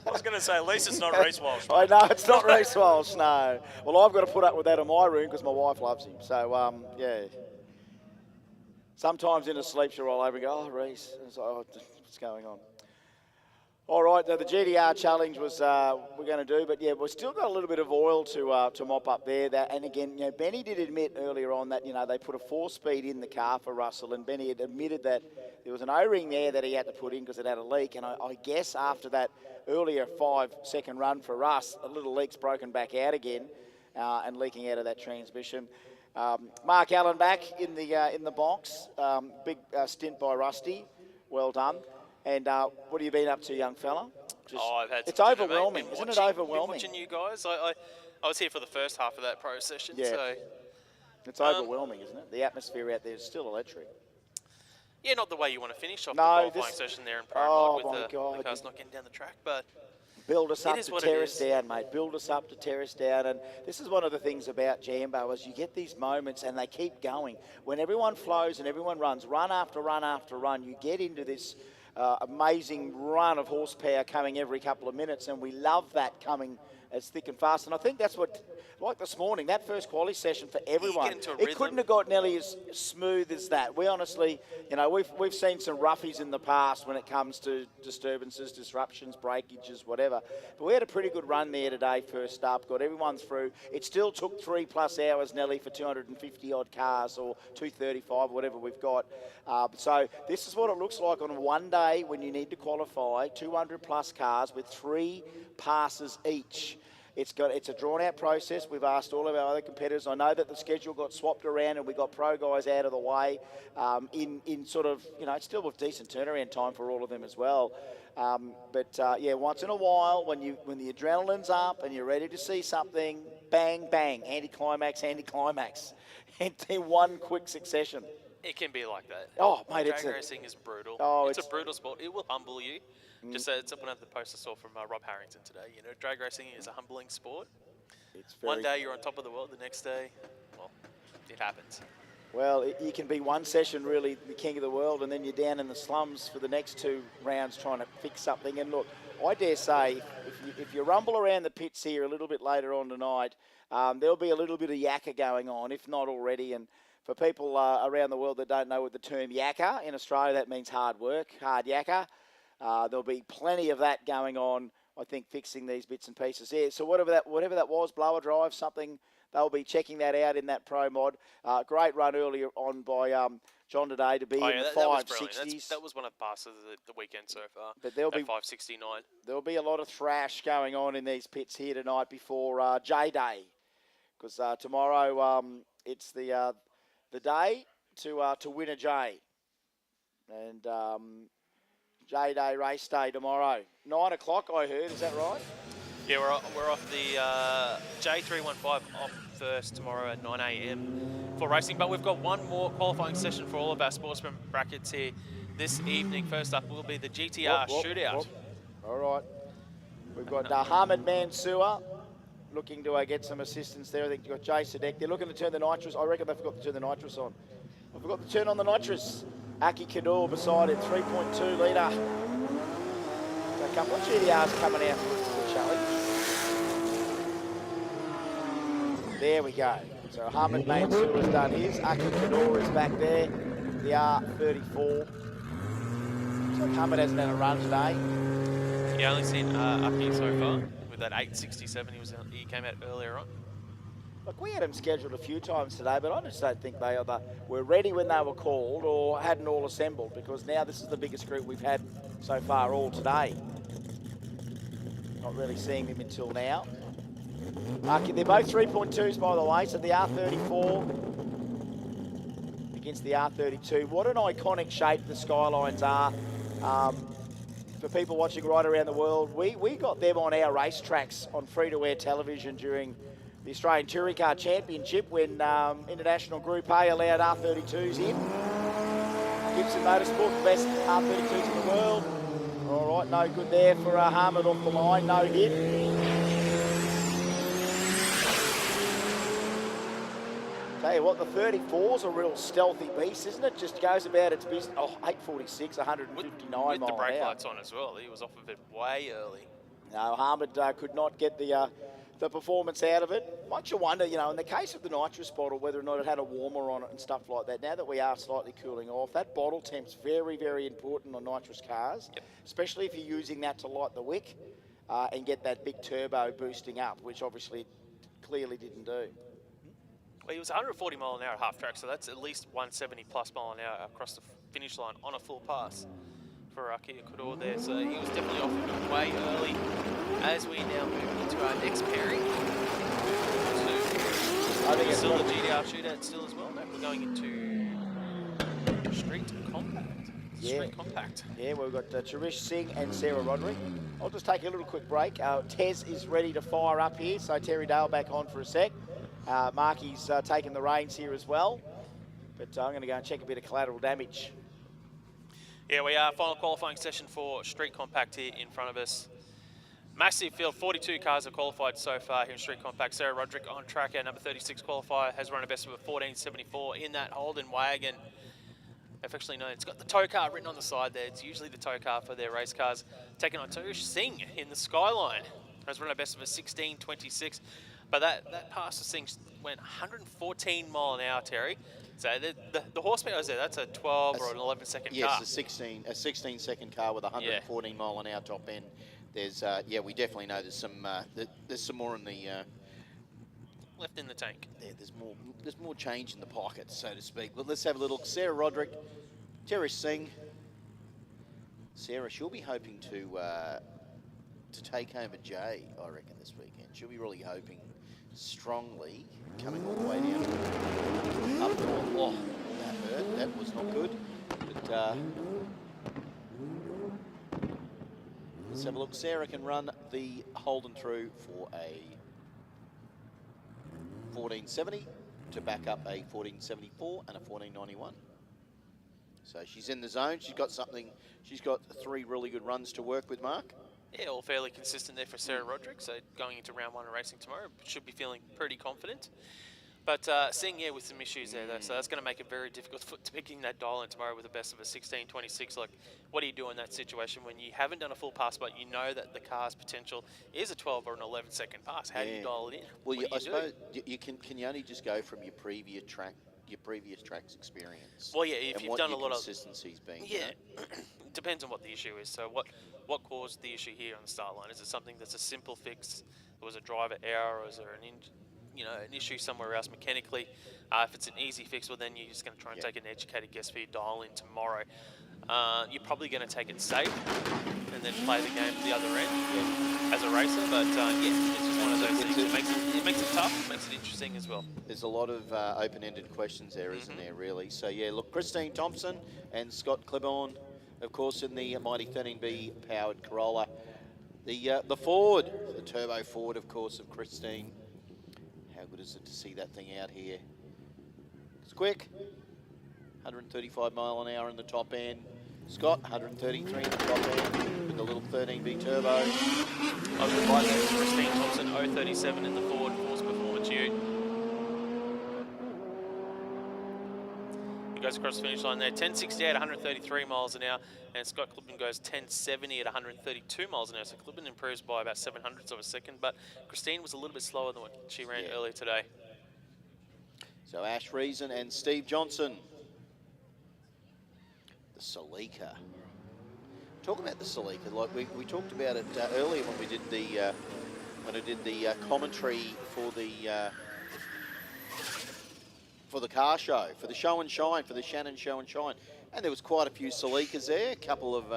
I was going to say, at least it's not Reece Walsh. I know, it's not Reece Walsh, no. Well, I've got to put up with that in my room because my wife loves him. So, yeah. Sometimes in her sleep she'll roll over and go, oh, Reece. And it's like, oh, what's going on? All right, the GTR challenge was we're going to do, but yeah, we've still got a little bit of oil to mop up there. And again, you know, Benny did admit earlier on that, you know, they put a 4-speed in the car for Russell, and Benny had admitted that there was an O-ring there that he had to put in because it had a leak. And I guess after that earlier 5-second run for Russ, a little leak's broken back out again and leaking out of that transmission. Mark Allen back in the box. Big stint by Rusty. Well done. And what have you been up to, young fella? I've had it's overwhelming, isn't it? Overwhelming. Watching you guys, I was here for the first half of that pro session. Yeah. So it's overwhelming, isn't it? The atmosphere out there is still electric. Yeah, not the way you want to finish off the qualifying session there in pro with the cars not getting down the track, but build us up to tear us down, mate. Build us up to tear us down. And this is one of the things about Jambo is you get these moments and they keep going. When everyone flows and everyone runs, run after run after run, you get into this amazing run of horsepower coming every couple of minutes, and we love that coming as thick and fast. And I think that's what, like this morning, that first quali session for everyone, into a it rhythm. couldn't have got nearly as smooth as that. We honestly, you know, we've seen some roughies in the past when it comes to disturbances, disruptions, breakages, whatever. But we had a pretty good run there today, first up, got everyone through. It still took 3+ hours, Nelly, for 250 odd cars, or 235, whatever we've got. So this is what it looks like on one day when you need to qualify, 200+ cars with 3 passes each. It's a drawn-out process. We've asked all of our other competitors. I know that the schedule got swapped around and we got pro guys out of the way in sort of, you know, still with decent turnaround time for all of them as well. Yeah, once in a while, when the adrenaline's up and you're ready to see something, bang, bang, anticlimax, anticlimax, and in one quick succession. It can be like that. Oh, mate, drag racing is brutal. It's a brutal sport. It will humble you. Just something out the post I saw from Rob Harrington today. You know, drag racing is a humbling sport. One day you're on top of the world, the next day, well, it happens. Well, you can be one session really the king of the world, and then you're down in the slums for the next 2 rounds trying to fix something. And look, I dare say, if you rumble around the pits here a little bit later on tonight, there'll be a little bit of yakka going on, if not already. And for people around the world that don't know what the term yakka, in Australia that means hard work, hard yakka. There'll be plenty of that going on, I think, fixing these bits and pieces. Yeah, so whatever that was, blower drive, something, they'll be checking that out in that pro mod. Great run earlier on by John today to be in the 560s. That was one of the passes of the weekend so far. But there'll be 569. There'll be a lot of thrash going on in these pits here tonight before J Day, because tomorrow it's the day to win a J, and J Day race day tomorrow, 9 o'clock. I heard. Is that right? Yeah, we're off the J315 off first tomorrow at 9 a.m. for racing, but we've got one more qualifying session for all of our sportsman brackets here this evening. First up will be the GTR Shootout. All right. We've got Hamid Mansour looking to get some assistance there. I think you've got Jay Sadek. They're looking to turn the nitrous. I reckon they forgot to turn the nitrous on. I forgot to turn on the nitrous. Aki Kador beside it, 3.2 litre. So a couple of GTRs coming out for the challenge. There we go. So Hamid Mansour has done his. Aki Kador is back there. The R34. So Hamid hasn't had a run today. Yeah, only seen Aki so far with that 867. He came out earlier on. Look, we had them scheduled a few times today, but I just don't think they were ready when they were called or hadn't all assembled, because now this is the biggest group we've had so far all today. Not really seeing them until now. They're both 3.2s, by the way, so the R34 against the R32. What an iconic shape the Skylines are. For people watching right around the world, we got them on our racetracks on free-to-air television during the Australian Touring Car Championship when International Group A allowed R32s in. Gibson Motorsport, the best R32s in the world. All right, no good there for Hamid off the line, no hit. Tell you what, the 34's a real stealthy beast, isn't it? Just goes about its business. Oh, 846, 159 miles an hour. With the brake lights on as well. He was off of it way early. No, Hamid could not get the performance out of it. Makes you wonder, you know, in the case of the nitrous bottle, whether or not it had a warmer on it and stuff like that. Now that we are slightly cooling off, that bottle temp's very, very important on nitrous cars, especially if you're using that to light the wick and get that big turbo boosting up, which obviously clearly didn't do. Well, he was 140 mile an hour at half track, so that's at least 170 plus mile an hour across the finish line on a full pass for Aki Kador there. So he was definitely off of it way early. As we now move into our next pairing, I think it's still the GTR Shootout still as well. No, we're going into Street Compact. Street Compact. Yeah, we've got Cherish Singh and Sarah Roderick. I'll just take a little quick break. Tez is ready to fire up here, so Terry Dale back on for a sec. Marky's taking the reins here as well, but I'm going to go and check a bit of collateral damage. Yeah, we are final qualifying session for Street Compact here in front of us. Massive field, 42 cars have qualified so far here in Street Compact. Sarah Roderick on track, our number 36 qualifier, has run a best of a 14.74 in that Holden wagon. Affectionately known, it's got the tow car written on the side there. It's usually the tow car for their race cars. Taking on Cherish Singh in the Skyline. has run a best of a 16.26. But that pass of things went 114 mile an hour, Terry. So the horsepower is there. That's a 12 or an 11-second car. Yes, a 16-second car with 114 mile an hour top end. There's we definitely know there's some more in the left in the tank. There's more change in the pocket, so to speak. But let's have a little. Sarah Roderick, Terry Singh. Sarah, she'll be hoping to take home a J, I reckon, this weekend. She'll be really hoping strongly, coming all the way down up north. Oh, that hurt. That was not good. But let's have a look. Sarah can run the Holden through for a 1470 to back up a 1474 and a 1491. So she's in the zone. She's got something. She's got 3 really good runs to work with, Mark. Yeah, all fairly consistent there for Sarah Roderick. So going into round 1 of racing tomorrow, should be feeling pretty confident. But Singh, with some issues there, though, so that's going to make it very difficult to picking that dial in tomorrow with the best of a 16.26. Like, what do you do in that situation when you haven't done a full pass, but you know that the car's potential is a 12 or an 11-second pass? How do you dial it in? Well, I suppose you can you only just go from your previous track's experience. Well, yeah, if you've done a lot of consistency's been. Yeah, it depends on what the issue is. So what caused the issue here on the start line? Is it something that's a simple fix? Was a driver error, or is there an issue somewhere else mechanically? If it's an easy fix, well, then you're just going to try and take an educated guess for your dial in tomorrow. You're probably going to take it safe and then play the game to the other end as a racer. But it's just one of those things. It makes it tough, it makes it interesting as well. There's a lot of open-ended questions there, isn't there, really? So, look, Christine Thompson and Scott Clibborn, of course, in the Mighty 13B powered Corolla. The Ford, the turbo Ford, of course, of Christine. How good is it to see that thing out here? It's quick. 135 mile an hour in the top end. Scott, 133 in the top end with a little 13B turbo. I would advise that Christine Thompson, 037 in the Ford Force Performance Ute. He goes across the finish line there, 1068 at 133 miles an hour, and Scott Clibborn goes 1070 at 132 miles an hour. So Clibborn improves by about 700ths of a second, but Christine was a little bit slower than what she ran earlier today. So Ash Reason and Steve Johnson. The Celica. Talk about the Celica. Like we talked about it earlier when we did the commentary for the car show, for the show and shine, for the Shannons Show and Shine, and there was quite a few Celicas there. A couple of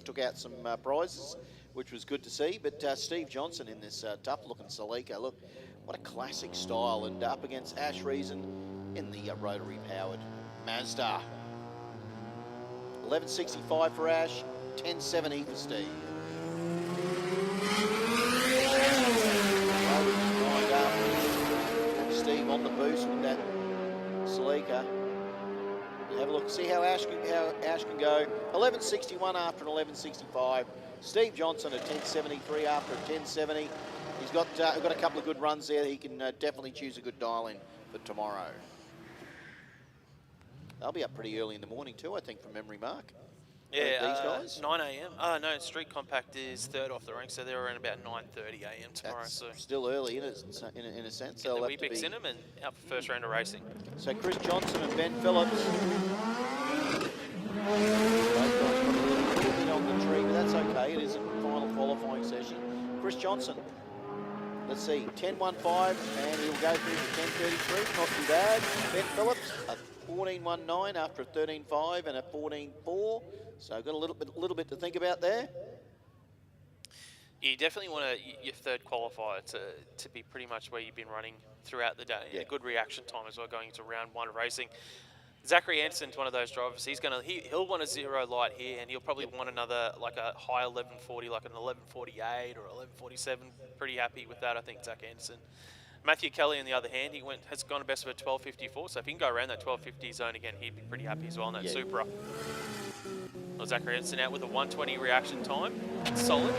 took out some prizes, which was good to see. But Steve Johnson in this tough-looking Celica. Look, what a classic style, and up against Ash Reason in the rotary-powered Mazda. 1165 for Ash, 1070 for Steve. Steve on the boost with that Celica. Have a look, see how Ash can go. 1161 after an 1165. Steve Johnson at 1073 after a 1070. He's got a couple of good runs there. He can definitely choose a good dial in for tomorrow. They'll be up pretty early in the morning too, I think, from memory, Mark. Yeah, these guys. 9 a.m. No, Street Compact is third off the rank, so they're around about 9:30 a.m. tomorrow. That's so still early in a sense. get the wee picks in them and out for first round of racing. So Chris Johnson and Ben Phillips. Both guys got a little bit on the tree, but that's okay. It is a final qualifying session. Chris Johnson. Let's see, 10.15, and he'll go through to 10.33, not too bad. Ben Phillips, a 14.19 after a 13.5 and a 14.4, so got a little bit to think about there. You definitely want your third qualifier to be pretty much where you've been running throughout the day. Yeah. A good reaction time as well going into round 1 of racing. Zachary Anson's one of those drivers. He'll want a 0 light here, and he'll probably want another, like a high 1140, like an 1148 or 1147. Pretty happy with that, I think, Zach Anderson. Matthew Kelly, on the other hand, has gone a best of a 1254, so if he can go around that 1250 zone again, he'd be pretty happy as well in that Supra. Well, Zachary Anderson out with a 120 reaction time. Solid.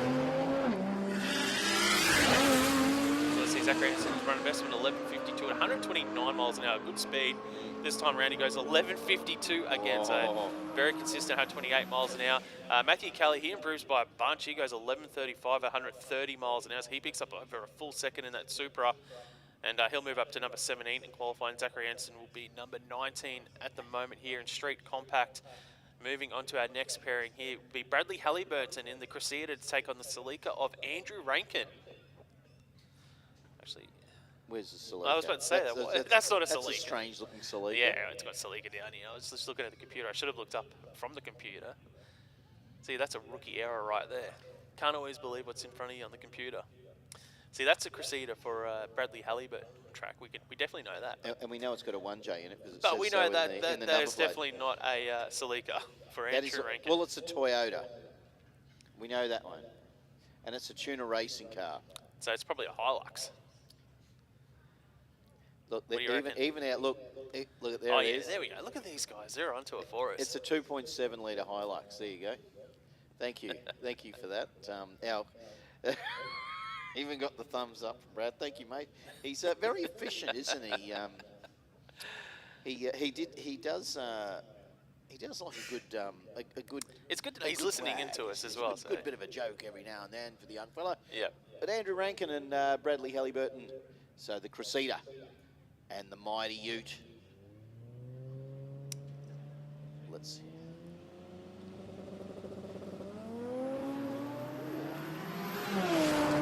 So let's see see Zachary Anderson's running best with 11.52 at 129 miles an hour. Good speed. This time around he goes 11.52 again, so very consistent, 128 miles an hour. Matthew Kelly, he improves by a bunch. He goes 11.35 at 130 miles an hour, so he picks up over a full second in that Supra. And he'll move up to number 17 in qualifying. Zachary Anderson will be number 19 at the moment here in Street Compact. Moving on to our next pairing here will be Bradley Halliburton in the Cressida to take on the Celica of Andrew Rankin. Actually, where's the Celica? I was about to say that's not a Celica. That's a strange looking Celica. Yeah, it's got Celica down here. I was just looking at the computer. I should have looked up from the computer. See, that's a rookie error right there. Can't always believe what's in front of you on the computer. See, that's a Cressida for Bradley Halliburton track. We definitely know that. And we know it's got a 1J in it. But we know that is definitely not a Celica for Andrew Rankin. Well, it's a Toyota. We know that one. And it's a tuner racing car. So it's probably a Hilux. Look, even out. Look, there it is. There we go. Look at these guys. They're onto it for us. It's a 2.7 litre Hilux. There you go. Thank you. Thank you for that. Even got the thumbs up from Brad. Thank you, mate. He's very efficient, isn't he? He does like a good. It's good that he's listening into us as well. A good bit of a joke every now and then for the young fella. Yeah. But Andrew Rankin and Bradley Halliburton, so the Cressida and the mighty Ute. Let's see.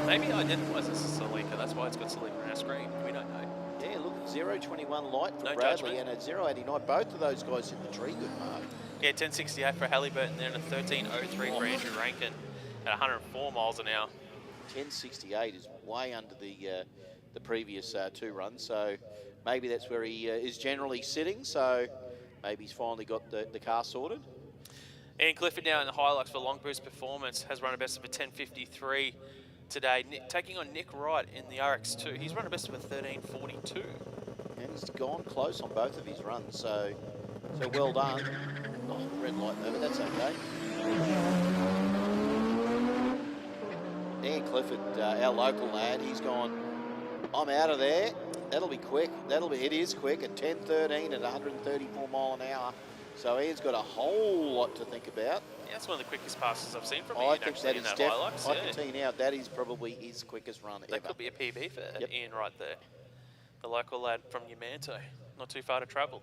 Maybe it identifies as a Celica. That's why it's got Celica on our screen. We don't know. Yeah, look, 0.21 light for No Bradley judgment. and a 0.89. Both of those guys hit the tree good mark. Yeah, 10.68 for Halliburton there and a 13.03 for Andrew Rankin at 104 miles an hour. 10.68 is way under the previous two runs, so maybe that's where he is generally sitting, so maybe he's finally got the car sorted. Ian Clifford now in the Hilux for Long Boost Performance has run a best of a 10.53 today, taking on Nick Wright in the RX2. He's run a best of a 13.42. And he's gone close on both of his runs, so well done. Oh, red light there, but that's okay. Ian Clifford, our local lad, he's gone, I'm out of there. That'll be quick. It is quick at 10.13 at 134 mile an hour. So Ian's got a whole lot to think about. Yeah, that's one of the quickest passes I've seen from Ian actually in that Hilux. I can tell you now, that is probably his quickest run ever. That could be a PB for Ian right there. The local lad from Umanto, not too far to travel.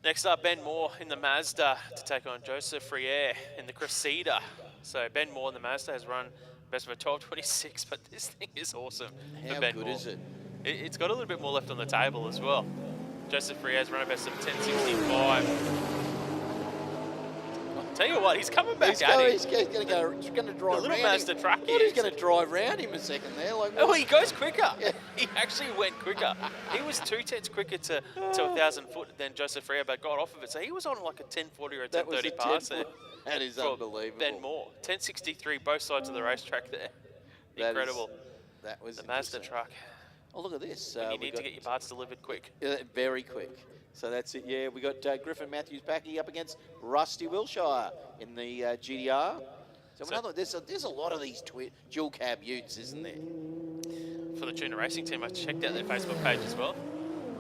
Next up, Ben Moore in the Mazda to take on Joseph Friere in the Cressida. So Ben Moore in the Mazda has run best of a 12.26, but this thing is awesome for Ben Moore. How good is it? It's got a little bit more left on the table as well. Joseph Friere has run a best of 10.65. Tell you what, he's coming back at him. He's going to drive the little Mazda truck here. He's going to drive around him a second there. Like, oh, he goes quicker. Yeah. He actually went quicker. He was 2/10 quicker to 1,000 foot than Joseph Friere, but got off of it. So he was on like a 10.40 or a 10.30 pass there. That is unbelievable. Ben Moore, 10.63 both sides of the racetrack there. Incredible. That was the Mazda truck. Oh, look at this. You need to get your parts delivered quick. Very quick. So that's it, yeah. We got Griffin Matthews backing up against Rusty Wilshire in the GTR. So there's a lot of these dual cab utes, isn't there? For the Tuner Racing team, I checked out their Facebook page as well.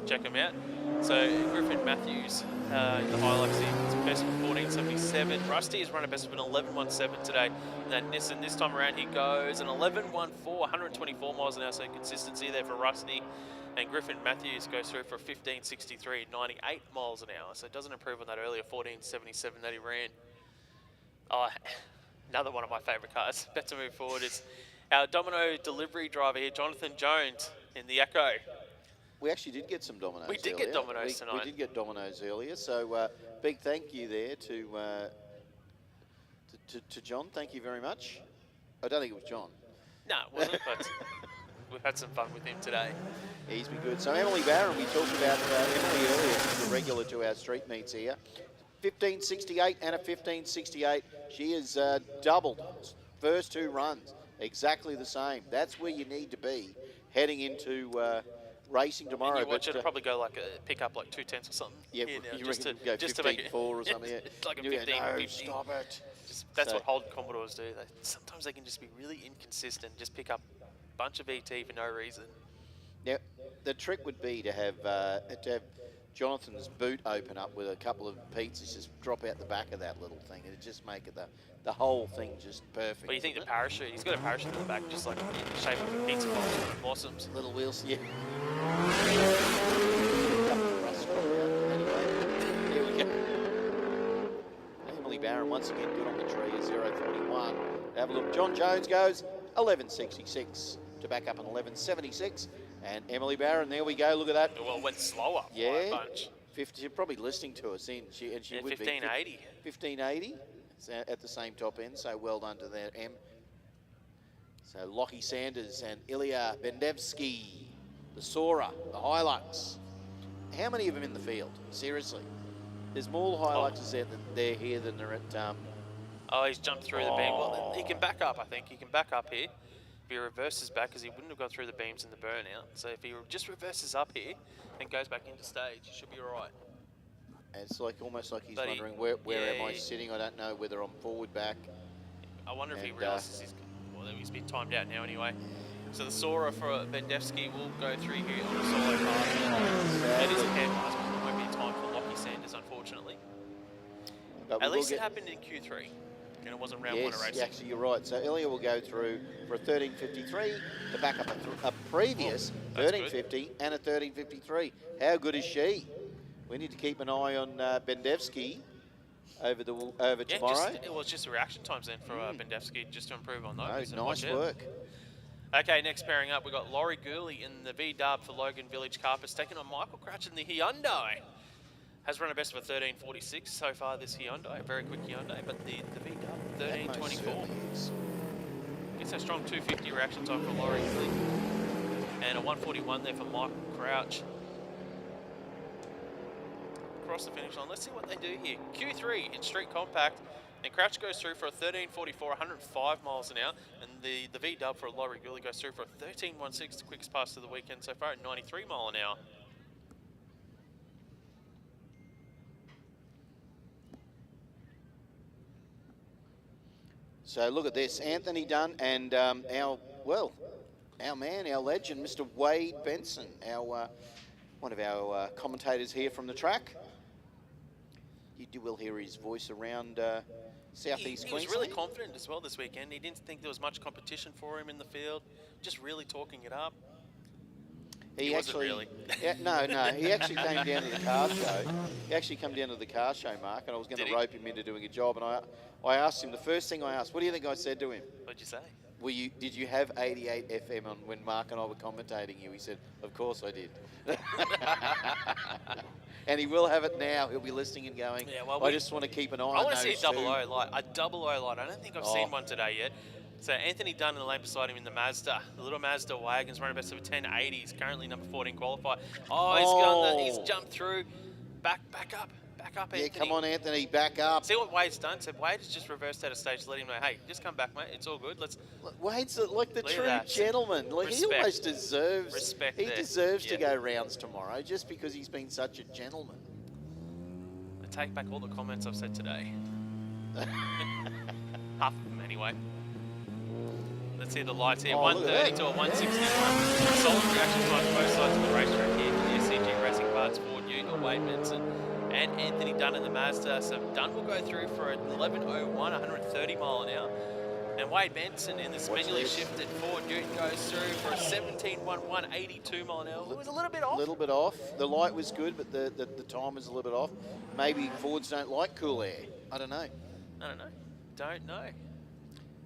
Check them out. So Griffin Matthews in the Hilux, he's best of 14.77. Rusty has run a best of an 11.17 today. And then Nissan this time around, he goes an 11.14, 124 miles an hour. So consistency there for Rusty. And Griffin Matthews goes through for 15.63, 98 miles an hour. So it doesn't improve on that earlier 14.77 that he ran. Oh, another one of my favourite cars. Better move forward is our Domino delivery driver here, Jonathan Jones in the Echo. We actually did get some Dominoes. We did get Dominoes tonight. We did get Dominoes earlier. So big thank you there to John. Thank you very much. I don't think it was John. No, it wasn't, but we've had some fun with him today. He's been good. So Emily Barron, we talked about Emily earlier. She's a regular to our street meets here. 15.68 and a 15.68. She has doubled first two runs. Exactly the same. That's where you need to be heading into racing tomorrow. And you watch it probably go like pick up like 2/10 or something. Yeah, you just to go 15.4 or something. Yeah. It's like a 15. No, stop it. That's what Holden Commodores do. Sometimes they can just be really inconsistent. Just pick up bunch of ET for no reason. Now, the trick would be to have Jonathan's boot open up with a couple of pizzas, just drop out the back of that little thing, and it'd just make it the whole thing just perfect. Well, you think the parachute, he's got a parachute in the back, just like in the shape of a pizza box. Blossoms. Little wheels, yeah. Here we go. Emily Barron once again good on the tree, 0.41. Have a look. John Jones goes 11.66 to back up an 11.76. And Emily Barron, there we go. Look at that. Well, it went slower. Yeah. By a bunch. 50, she's probably listening to us in. She would 1580. be 1580 at the same top end. So well done to that, Em. So Lockie Sanders and Ilya Bendevsky, the Sora, the Hilux. How many of them in the field? Seriously, there's more Hiluxes there here than there at. Oh, he's jumped through the beam. Well, he can back up. I think he can back up here. If he reverses back, because he wouldn't have gone through the beams in the burnout. So if he just reverses up here and goes back into stage, he should be all right. It's like almost like he's wondering where am I sitting? I don't know whether I'm forward, back. I wonder if he realises he's been timed out now anyway. So the Sora for Bendevsky will go through here on a solo pass. That is a pair pass, but it won't be time for Lockie Sanders, unfortunately. At least it happened in Q3. And it wasn't round one of racing. Yes, actually, you're right. So Ilya will go through for a 13.53 to back up a previous 13.50 and a 13.53. How good is she? We need to keep an eye on Bendevsky over tomorrow. It's just the reaction times then for Bendevsky, just to improve on those. No, nice work. Okay, next pairing up, we've got Laurie Gurley in the V-dub for Logan Village Carpets, taking on Michael Crouch in the Hyundai. Has run a best of a 13.46 so far this Hyundai, a very quick Hyundai, but the V-dub, 13.24. It's a strong 250 reaction time for Laurie Gurley. And a 141 there for Michael Crouch. Across the finish line, let's see what they do here. Q3 in Street Compact, and Crouch goes through for a 13.44, 105 miles an hour, and the V-dub for Laurie Gurley goes through for a 13.16, the quickest pass of the weekend so far at 93 mile an hour. So look at this, Anthony Dunn and our man, our legend, Mr. Wade Benson, one of our commentators here from the track. You will hear his voice around southeast Queensland. He was really confident as well this weekend. He didn't think there was much competition for him in the field, just really talking it up. He actually, wasn't really. No, he actually came down to the car show. He actually came down to the car show, Mark, and I was going to rope him into doing a job. And I asked him, the first thing I asked, what do you think I said to him? What'd you say? Did you have 88 FM on when Mark and I were commentating you? He said, of course I did. And he will have it now. He'll be listening and going, I just want to keep an eye on those I want to see a double O light. A double O light. I don't think I've seen one today yet. So Anthony Dunn in the lane beside him in the Mazda. The little Mazda wagon's running best of a 1080. He's currently number 14 qualified. He's jumped through. Back up, Anthony. Yeah, come on, Anthony, back up. See what Wade's done? So Wade has just reversed out of stage to let him know, hey, just come back, mate. It's all good. Wade's like the true gentleman. Like he almost deserves. He deserves to go rounds tomorrow just because he's been such a gentleman. I take back all the comments I've said today. Half of them, anyway. Let's see the lights here. 130 to a 161. Solid reaction times both sides of the racetrack here. The SCG Racing Parts, Ford Ute, Wade Benson, and Anthony Dunn in the Mazda. So Dunn will go through for an 11.01, 130 mile an hour. And Wade Benson in this manually shifted Ford Ute goes through for a 17.11, 82 mile an hour. It was a little bit off. A little bit off. The light was good, but the time was a little bit off. Maybe Fords don't like cool air. I don't know. Don't know.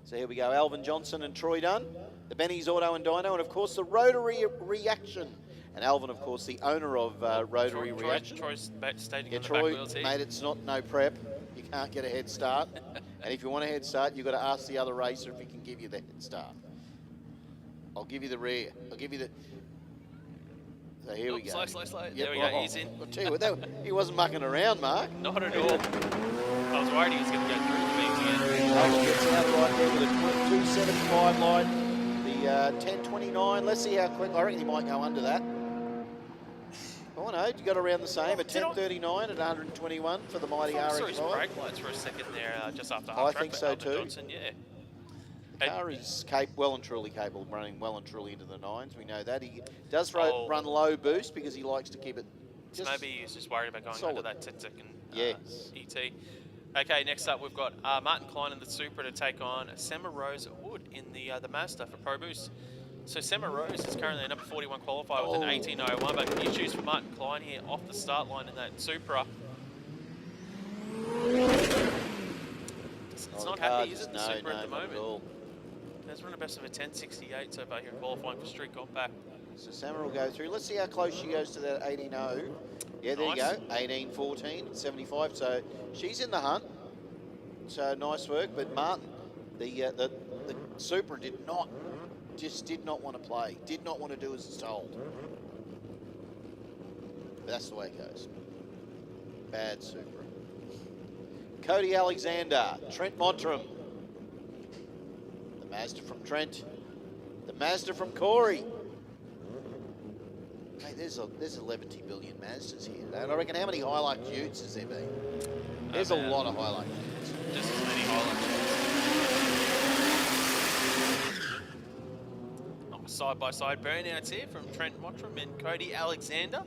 So here we go, Alvin Johnson and Troy Dunn, the Benny's Auto and Dyno, and of course the Rotary Reaction. And Alvin, of course, the owner of Rotary Reaction. Troy's staging on the Troy, back wheels here. mate, it's no prep. You can't get a head start. And if you want a head start, you've got to ask the other racer if he can give you the head start. I'll give you the rear. I'll give you the... So here we go. Slow. Yep. There we go, he's in. I'll tell you what, he wasn't mucking around, Mark. Not at all. I was worried he was going to go through the beams again. Alvin gets out right there with a 275 light. The 1029. Let's see how quick. I reckon he might go under that. Oh no, you got around the same. A 1039 at 121 for the mighty RX5. I saw his brake lights for a second there, just after half I track. think so too. Johnson, yeah. The car is well and truly capable of running well and truly into the 9s. We know that. He does run low boost because he likes to keep it just maybe he's just worried about going under that 10-second ET. Okay, next up we've got Martin Klein in the Supra to take on Sema Rose Wood in the Mazda for Pro Boost. So Sema Rose is currently a number 41 qualifier with an 18.01, but issues for Martin Klein here off the start line in that Supra. It's not happy, is it, the Supra at the moment? Has run a best of a 10.68 so far here in qualifying for Street Compact. So Summer will go through. Let's see how close she goes to that 18.0. Yeah, there you go. 18.14, 75. So she's in the hunt. So nice work. But Martin, the Supra did not want to play. Did not want to do as it's told. But that's the way it goes. Bad Supra. Cody Alexander, Trent Mottram. The Mazda from Trent. The Mazda from Corey. Hey, there's 11 billion Mazdas here. And I reckon how many Hilux Utes has there been? There's a lot of Hilux Utes. Just as many Hilux Utes. Side-by-side burnouts here from Trent Mottram and Cody Alexander.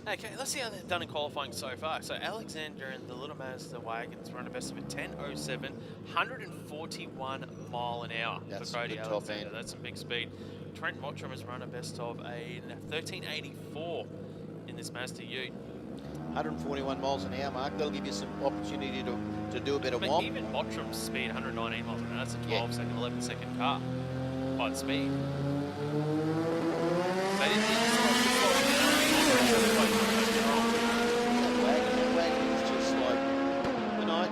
Okay, let's see how they've done in qualifying so far. So Alexander and the little Mazda wagons run a best of a 10.07, 141 mile an hour for Cody Alexander. That's a big speed. Trent Mottram has run a best of a 13.84 in this Mazda Ute. 141 miles an hour, Mark. That'll give you some opportunity to do a bit of womp. Even Mottram's speed, 119 miles an hour. That's a 12-second, 11-second car by the speed. That wagon is just like, good night,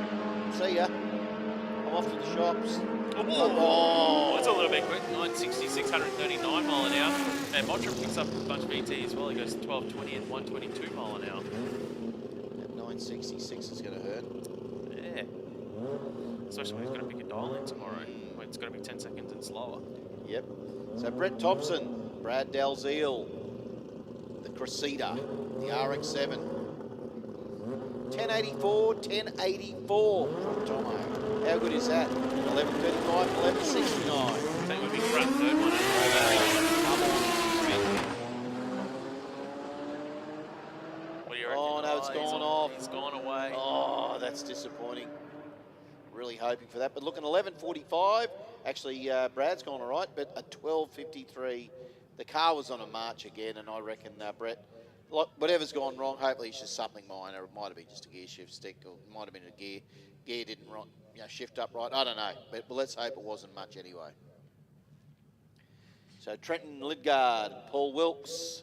see ya. I'm off to the shops. It's a little bit quick. 966, 139 mile an hour. And Mottram picks up a bunch of VT as well. He goes to 1220 and 122 mile an hour. That 966 is going to hurt. Yeah. Especially when he's going to pick a dial in tomorrow. When it's going to be 10 seconds and slower. Yep. So Brett Thompson, Brad Dalziel, the Cressida, the RX-7. 1084, 1084 from Tomo. How good is that? 1135, 1169. I think we'd be front third one. What do you reckon? Oh no, it's gone off. He's gone away. Oh, that's disappointing. Really hoping for that. But looking 1145. Actually, Brad's gone all right, but a 1253. The car was on a march again, and I reckon Brett, whatever's gone wrong, hopefully it's just something minor. It might have been just a gear shift stick, or it might have been a gear didn't shift up right. I don't know, but let's hope it wasn't much anyway. So Trenton Lidgard, Paul Wilkes,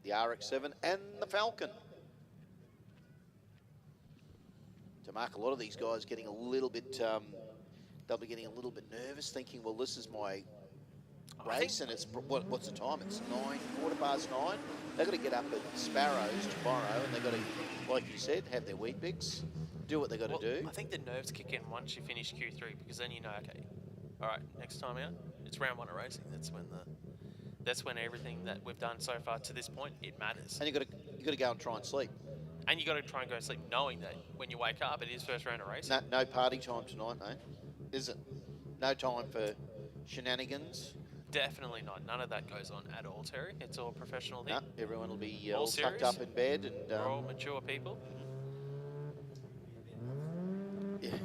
the RX-7 and the Falcon. To Mark, a lot of these guys getting a little bit, they'll be getting a little bit nervous, thinking, well, this is my race, and it's what's the time? It's 9:15. They've got to get up at Sparrows tomorrow, and they've got to, like you said, have their wheat bix, do what they've got to do. I think the nerves kick in once you finish Q3, because then you know, okay, all right, next time out, it's round one of racing. That's when everything that we've done so far to this point, it matters. And you got to go and try and sleep. And you got to try and go to sleep knowing that when you wake up, it is first round of racing. No party time tonight, mate. Is it? No time for shenanigans. Definitely not. None of that goes on at all, Terry. It's all professional here. No, everyone will be all tucked up in bed. And we're all mature people. Yeah.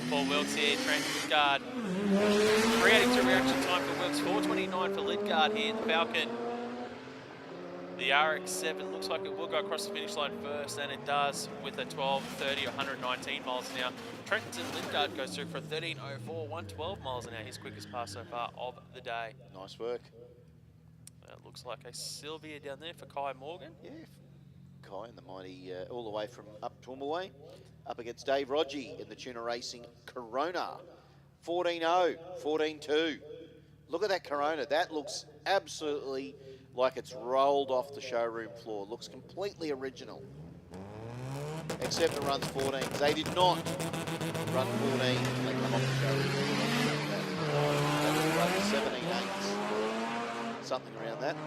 Paul Wilkes here, Trent Lidgard. 382 reaction time for Wilkes, 429 for Lidgard here in the Falcon. The RX-7 looks like it will go across the finish line first, and it does with a 12:30 or 119 miles an hour. Trenton Lidgard goes through for a 13:04, 112 miles an hour, his quickest pass so far of the day. Nice work. It looks like a Sylvia down there for Kai Morgan. Yeah, Kai and the mighty, all the way from up Toowoomba, up against Dave Rodgie in the Tuna Racing Corona. 14.0, 14.2. Look at that Corona. That looks absolutely like it's rolled off the showroom floor. Looks completely original. Except it runs 14. They did not run 14 when they come off the showroom floor. They run 17.8. Something around that.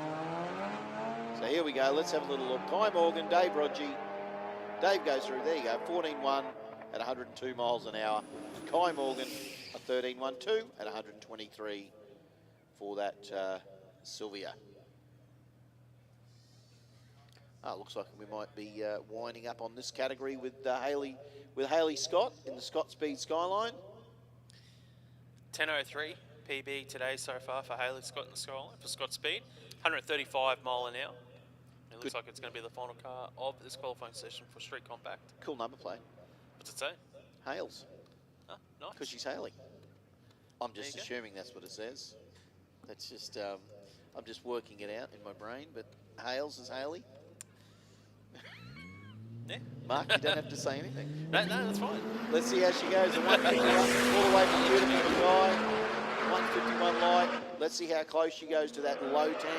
So here we go. Let's have a little look. Kai Morgan, Dave Rodgie. Dave goes through. There you go. 14.1 at at 102 miles an hour. Kai Morgan, a 13.12 at 123 for that Sylvia. Looks like we might be winding up on this category with Haley Scott in the Scott Speed Skyline. 10.03 PB today so far for Haley Scott in the Skyline for Scott Speed. 135 mile an hour. It looks like it's going to be the final car of this qualifying session for Street Compact. Cool number plate. What's it say? Hales. Oh, nice. Because she's Haley. I'm just assuming that's what it says. That's just, I'm just working it out in my brain, but Hales is Haley. Yeah. Mark, you don't have to say anything. No, that's fine. Let's see how she goes. The 151 all the way from beautiful Sky. 151 light. Let's see how close she goes to that low 10.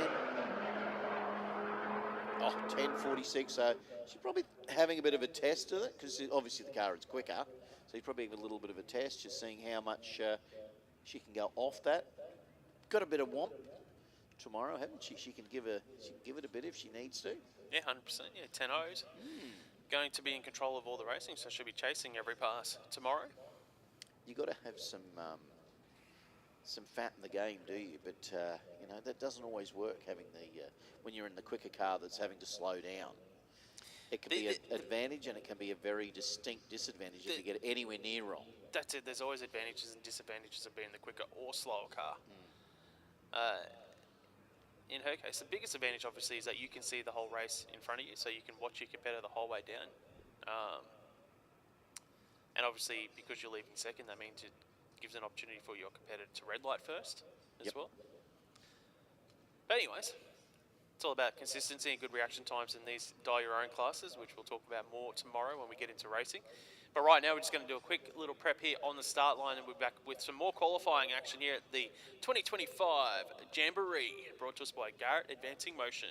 Oh, 10.46. So she's probably having a bit of a test of it because obviously the car is quicker. So he's probably having a little bit of a test, just seeing how much she can go off that. Got a bit of womp tomorrow, haven't she? She can give it a bit if she needs to. Yeah, 100%. Yeah, 10 O's. Going to be in control of all the racing, so she'll be chasing every pass tomorrow. You got to have some fat in the game, do you? But you know that doesn't always work. Having when you're in the quicker car that's having to slow down, it can be an advantage and it can be a very distinct disadvantage if you get anywhere near wrong. That's it. There's always advantages and disadvantages of being the quicker or slower car. In her case, the biggest advantage obviously is that you can see the whole race in front of you, so you can watch your competitor the whole way down. And obviously, because you're leaving second, that means it gives an opportunity for your competitor to red light first as well. But anyways, it's all about consistency and good reaction times in these die your own classes, which we'll talk about more tomorrow when we get into racing. But right now, we're just going to do a quick little prep here on the start line, and we're back with some more qualifying action here at the 2025 Jamboree, brought to us by Garrett Advancing Motion.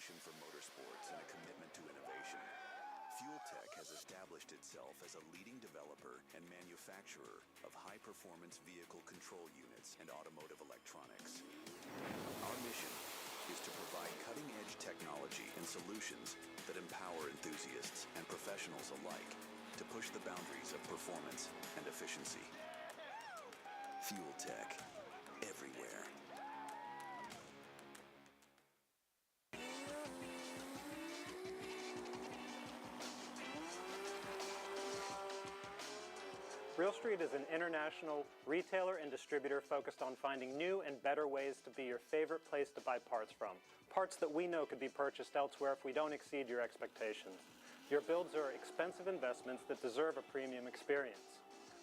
passion for motorsports and a commitment to innovation, Fueltech has established itself as a leading developer and manufacturer of high-performance vehicle control units and automotive electronics. Our mission is to provide cutting-edge technology and solutions that empower enthusiasts and professionals alike to push the boundaries of performance and efficiency. Fueltech, everywhere. Real Street is an international retailer and distributor focused on finding new and better ways to be your favorite place to buy parts from. Parts that we know could be purchased elsewhere if we don't exceed your expectations. Your builds are expensive investments that deserve a premium experience.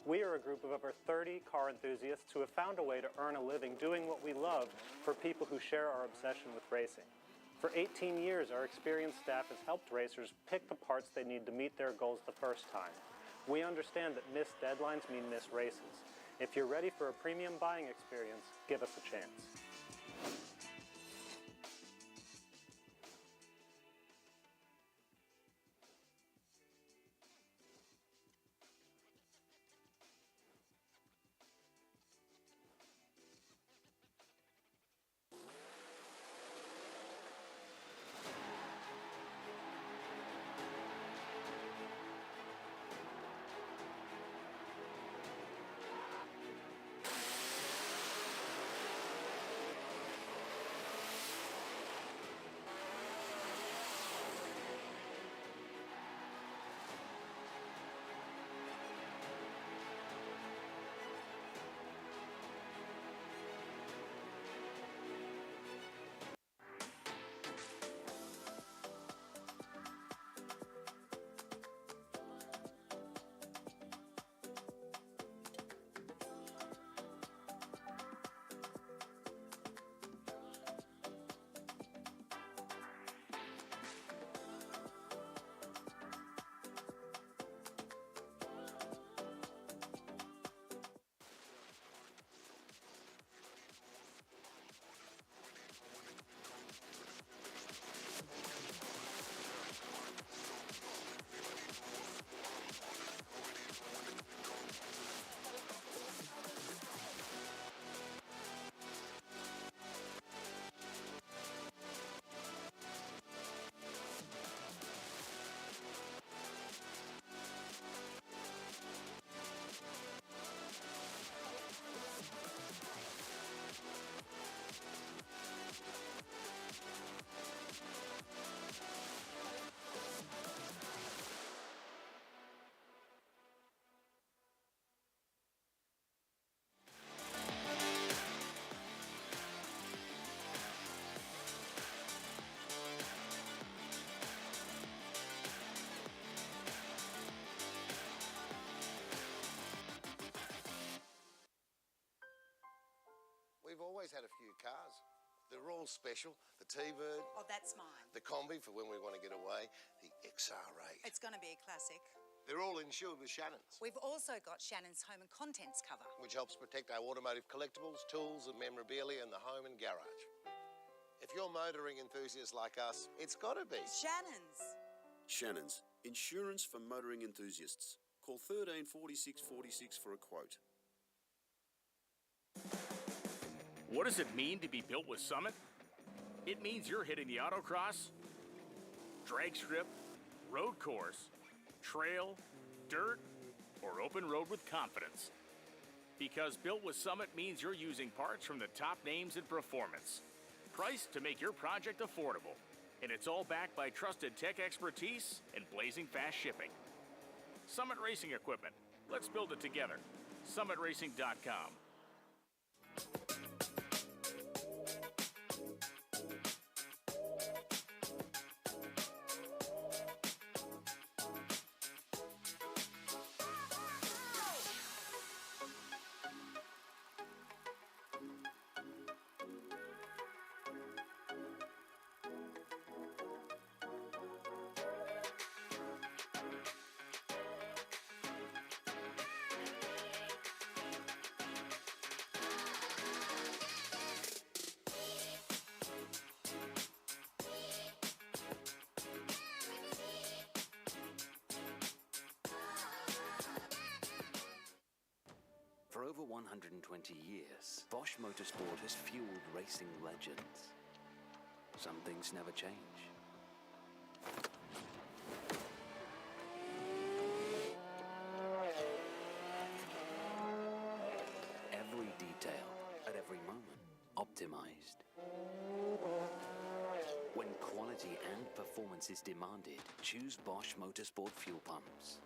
We are a group of over 30 car enthusiasts who have found a way to earn a living doing what we love for people who share our obsession with racing. For 18 years, our experienced staff has helped racers pick the parts they need to meet their goals the first time. We understand that missed deadlines mean missed races. If you're ready for a premium buying experience, give us a chance. We've always had a few cars. They're all special. The T-Bird. Oh, that's mine. The Combi for when we want to get away. The XR8. It's going to be a classic. They're all insured with Shannons, We've also got Shannons Home and Contents cover, which helps protect our automotive collectibles, tools and memorabilia in the home and garage. If you're motoring enthusiasts like us, it's got to be Shannons. Shannons, insurance for motoring enthusiasts. Call 13 46 46 for a quote. What does it mean to be built with Summit? It means you're hitting the autocross, drag strip, road course, trail, dirt, or open road with confidence. Because built with Summit means you're using parts from the top names in performance, priced to make your project affordable. And it's all backed by trusted tech expertise and blazing fast shipping. Summit Racing Equipment. Let's build it together. SummitRacing.com. 120 years, Bosch Motorsport has fueled racing legends. Some things never change. Every detail, at every moment, optimized. When quality and performance is demanded, choose Bosch Motorsport fuel pumps.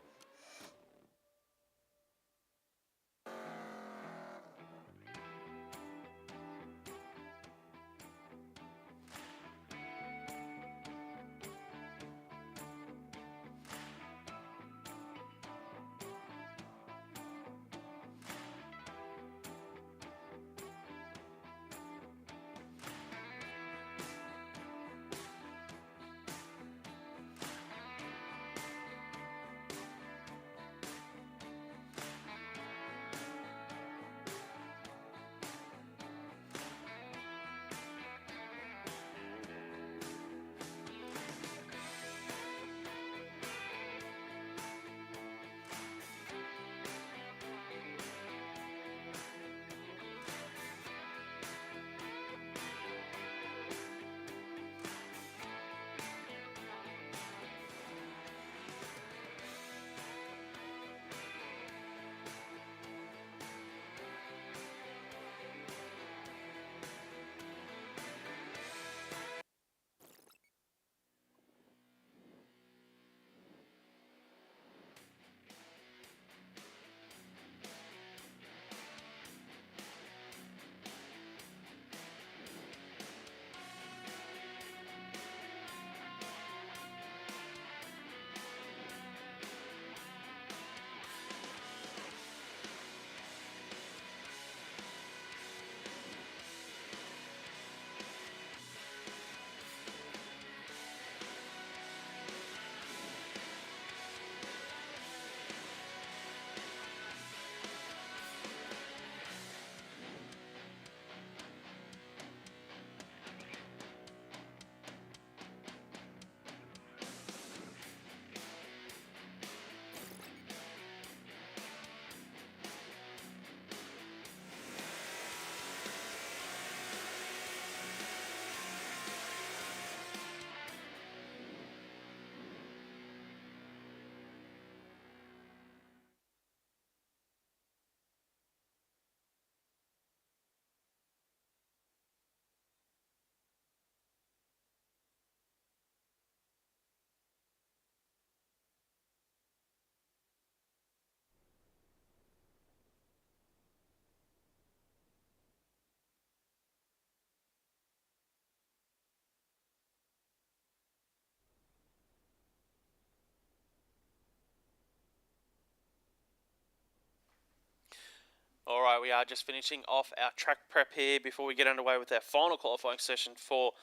All right, we are just finishing off our track prep here before we get underway with our final qualifying session for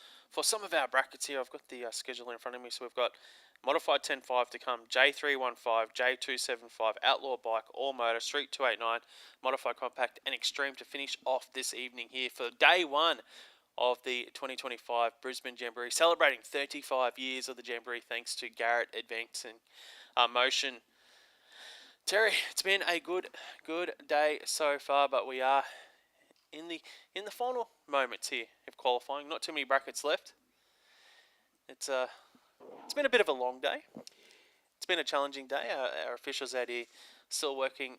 some of our brackets here. I've got the schedule in front of me, so we've got Modified 10.5 to come, J315, J275, Outlaw Bike, All Motor, Street 289, Modified Compact, and Xtreme to finish off this evening here for day one of the 2025 Brisbane Jamboree, celebrating 35 years of the Jamboree thanks to Garrett Advancing Motion. Terry, it's been a good day so far, but we are in the final moments here of qualifying. Not too many brackets left. It's been a bit of a long day. It's been a challenging day. Our officials out here still working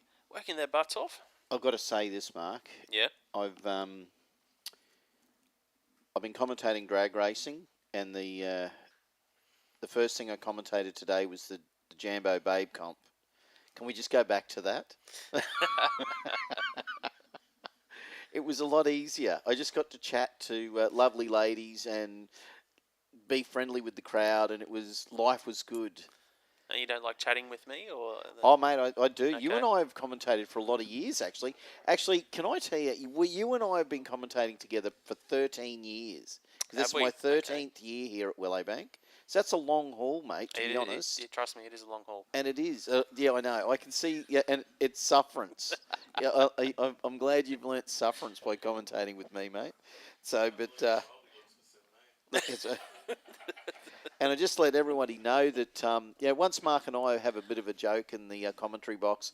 their butts off. I've got to say this, Mark. Yeah. I've been commentating drag racing, and the first thing I commentated today was the Jambo Babe comp. Can we just go back to that? It was a lot easier. I just got to chat to lovely ladies and be friendly with the crowd, and life was good. And you don't like chatting with me, or? Oh, mate, I do. Okay. You and I have commentated for a lot of years, actually. Actually, can I tell you, you and I have been commentating together for 13 years. This is my 13th year here at Willowbank. So that's a long haul, mate, to be honest. Trust me, it is a long haul. And it is. Yeah, I know. I can see, and it's sufferance. Yeah, I'm glad you've learnt sufferance by commentating with me, mate. So, but... and I just let everybody know that, once Mark and I have a bit of a joke in the commentary box,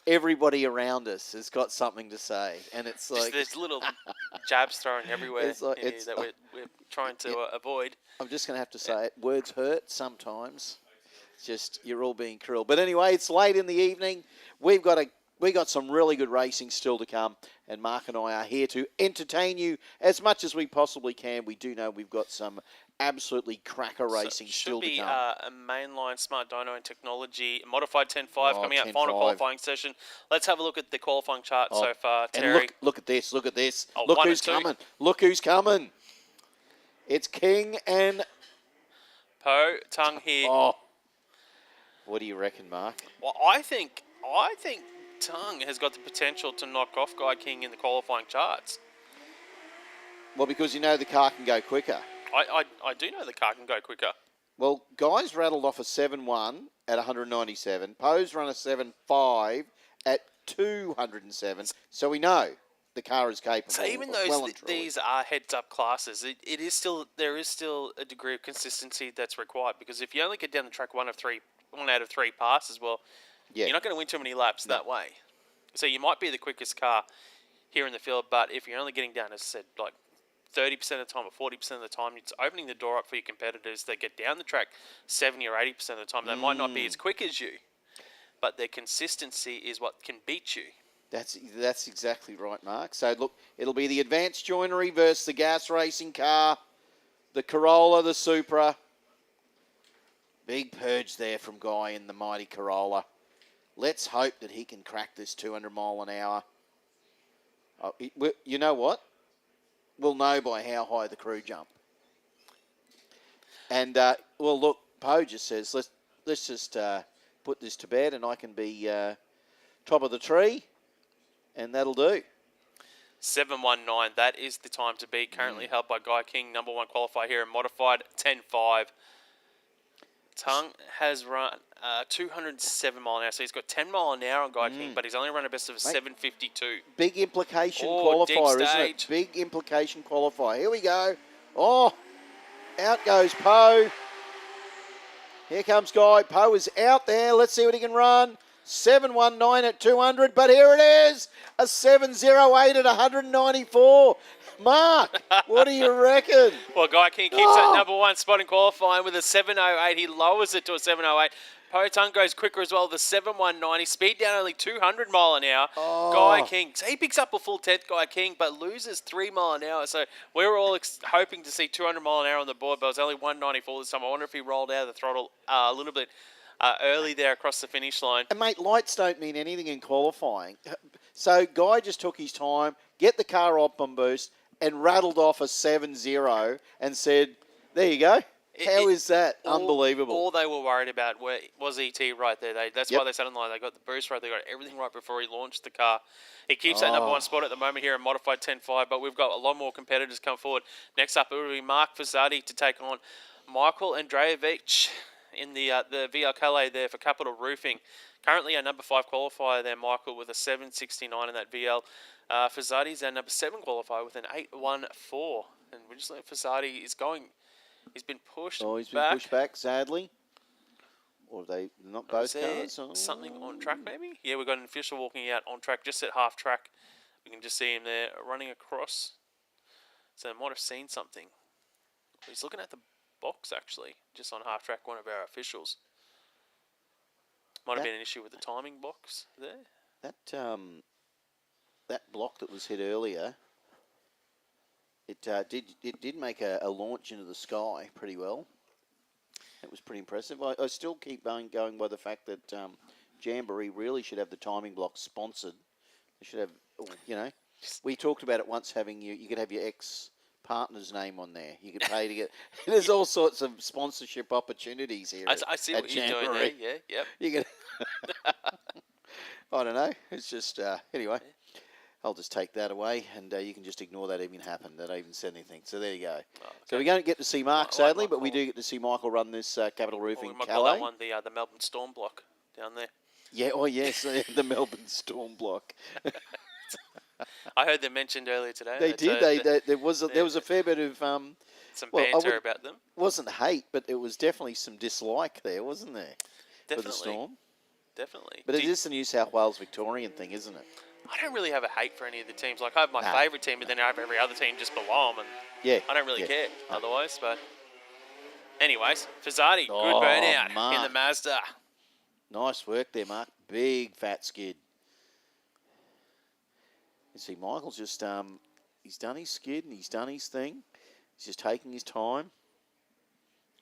everybody around us has got something to say, and it's Just like there's little jabs thrown everywhere It's like- in here it's that like- we're trying to avoid. I'm just going to have to say it. Words hurt sometimes. It's just you're all being cruel. But anyway, it's late in the evening. We got some really good racing still to come, and Mark and I are here to entertain you as much as we possibly can. We do know we've got some absolutely cracker racing still to Should be come. a mainline smart dyno and technology modified 10.5 Oh, coming out 10.5. final qualifying session. Let's have a look at the qualifying chart Oh, so far, and Terry. look at this. Look at this. Oh, Look 1 who's and 2. coming. Look who's coming. It's King and Po Tung here. Oh, what do you reckon, Mark? Well, I think Tung has got the potential to knock off Guy King in the qualifying charts. Well, because you know the car can go quicker. I do know the car can go quicker. Well, Guy's rattled off a 7.1 at 197. Poe's run a 7.5 at 207. So we know the car is capable. So even though well and truly. these are heads-up classes, there is still a degree of consistency that's required, because if you only get down the track one out of three passes, well, you're not going to win too many laps that way. So you might be the quickest car here in the field, but if you're only getting down, as I said, like 30% of the time or 40% of the time, it's opening the door up for your competitors that get down the track 70 or 80% of the time. They might not be as quick as you, but their consistency is what can beat you. That's exactly right, Mark. So, look, it'll be the advanced joinery versus the gas racing car, the Corolla, the Supra. Big purge there from Guy in the mighty Corolla. Let's hope that he can crack this 200 mile an hour. Oh, you know what? We'll know by how high the crew jump. And, well, look, Poe just says, let's just put this to bed and I can be top of the tree, and that'll do. 7:19, that is the time to beat. Currently held by Guy King, number one qualifier here in modified 10.5. Tung has run 207 mile an hour, so he's got 10 mile an hour on Guy King, but he's only run a best of 7:52. Big implication Oh, deep qualifier, isn't stage. it? Big implication qualifier. Here we go. Oh, out goes Poe. Here comes Guy. Poe is out there. Let's see what he can run. 7.19 at 200, but here it is. A 7.08 at 194. Mark, what do you reckon? Well, Guy King keeps that number one spot in qualifying with a 7.08. He lowers it to a 7.08. Po Tung goes quicker as well, the 7.190. Speed down only 200 mile an hour. Guy King, so he picks up a full 10th, Guy King, but loses 3 mile an hour. So we were all hoping to see 200 mile an hour on the board, but it was only 194 this time. I wonder if he rolled out of the throttle a little bit early there across the finish line. And, mate, lights don't mean anything in qualifying. So Guy just took his time, get the car up on boost, and rattled off a 7.0 and said, there you go. How is that? Unbelievable. All they were worried about was ET right there. That's why they sat in line. They got the boost right. They got everything right before he launched the car. He keeps that number one spot at the moment here in modified 10.5, but we've got a lot more competitors come forward. Next up, it will be Mark Fasati to take on Michael Andreevich in the VL Calais there for Capital Roofing. Currently a number 5 qualifier there, Michael, with a 7.69 in that VL. Fasati's our number 7 qualifier with an 8.14. And we just let Fasati is going. He's been pushed back. Oh, he's been pushed back, sadly. Or are they not both cars? Something on track, maybe? Yeah, we've got an official walking out on track, just at half track. We can just see him there running across. So they might have seen something. He's looking at the box, actually, just on half track, one of our officials. Might have been an issue with the timing box there. That block that was hit earlier, it did make a launch into the sky pretty well. It was pretty impressive. I still keep going by the fact that Jamboree really should have the timing block sponsored. They should have, we talked about it once, having you could have your ex-partner's name on there. You could pay to get, there's all sorts of sponsorship opportunities here. I see what you're doing there, yeah, yep. You can, I don't know. It's just, anyway. I'll just take that away, and you can just ignore that even happened. They don't even said anything. So there you go. Oh, okay. So we don't get to see Mark, sadly, but we do get to see Michael run this Capital Roofing we might Calais. call that one the Melbourne Storm block down there. Yeah, oh yes, the Melbourne Storm block. I heard them mentioned earlier today. They did. There was a fair bit of some banter about them. Wasn't hate, but it was definitely some dislike there, wasn't there? Definitely. For the Storm. definitely. But it is the New South Wales Victorian thing, isn't it? I don't really have a hate for any of the teams. Like, I have my favourite team, but then I have every other team just below them, and Yeah. I don't really yeah. care otherwise. But anyways, Fazzati, Oh, good burnout in Mark. the Mazda. Nice work there, Mark. Big fat skid. You see, Michael's just he's done his skid and he's done his thing. He's just taking his time.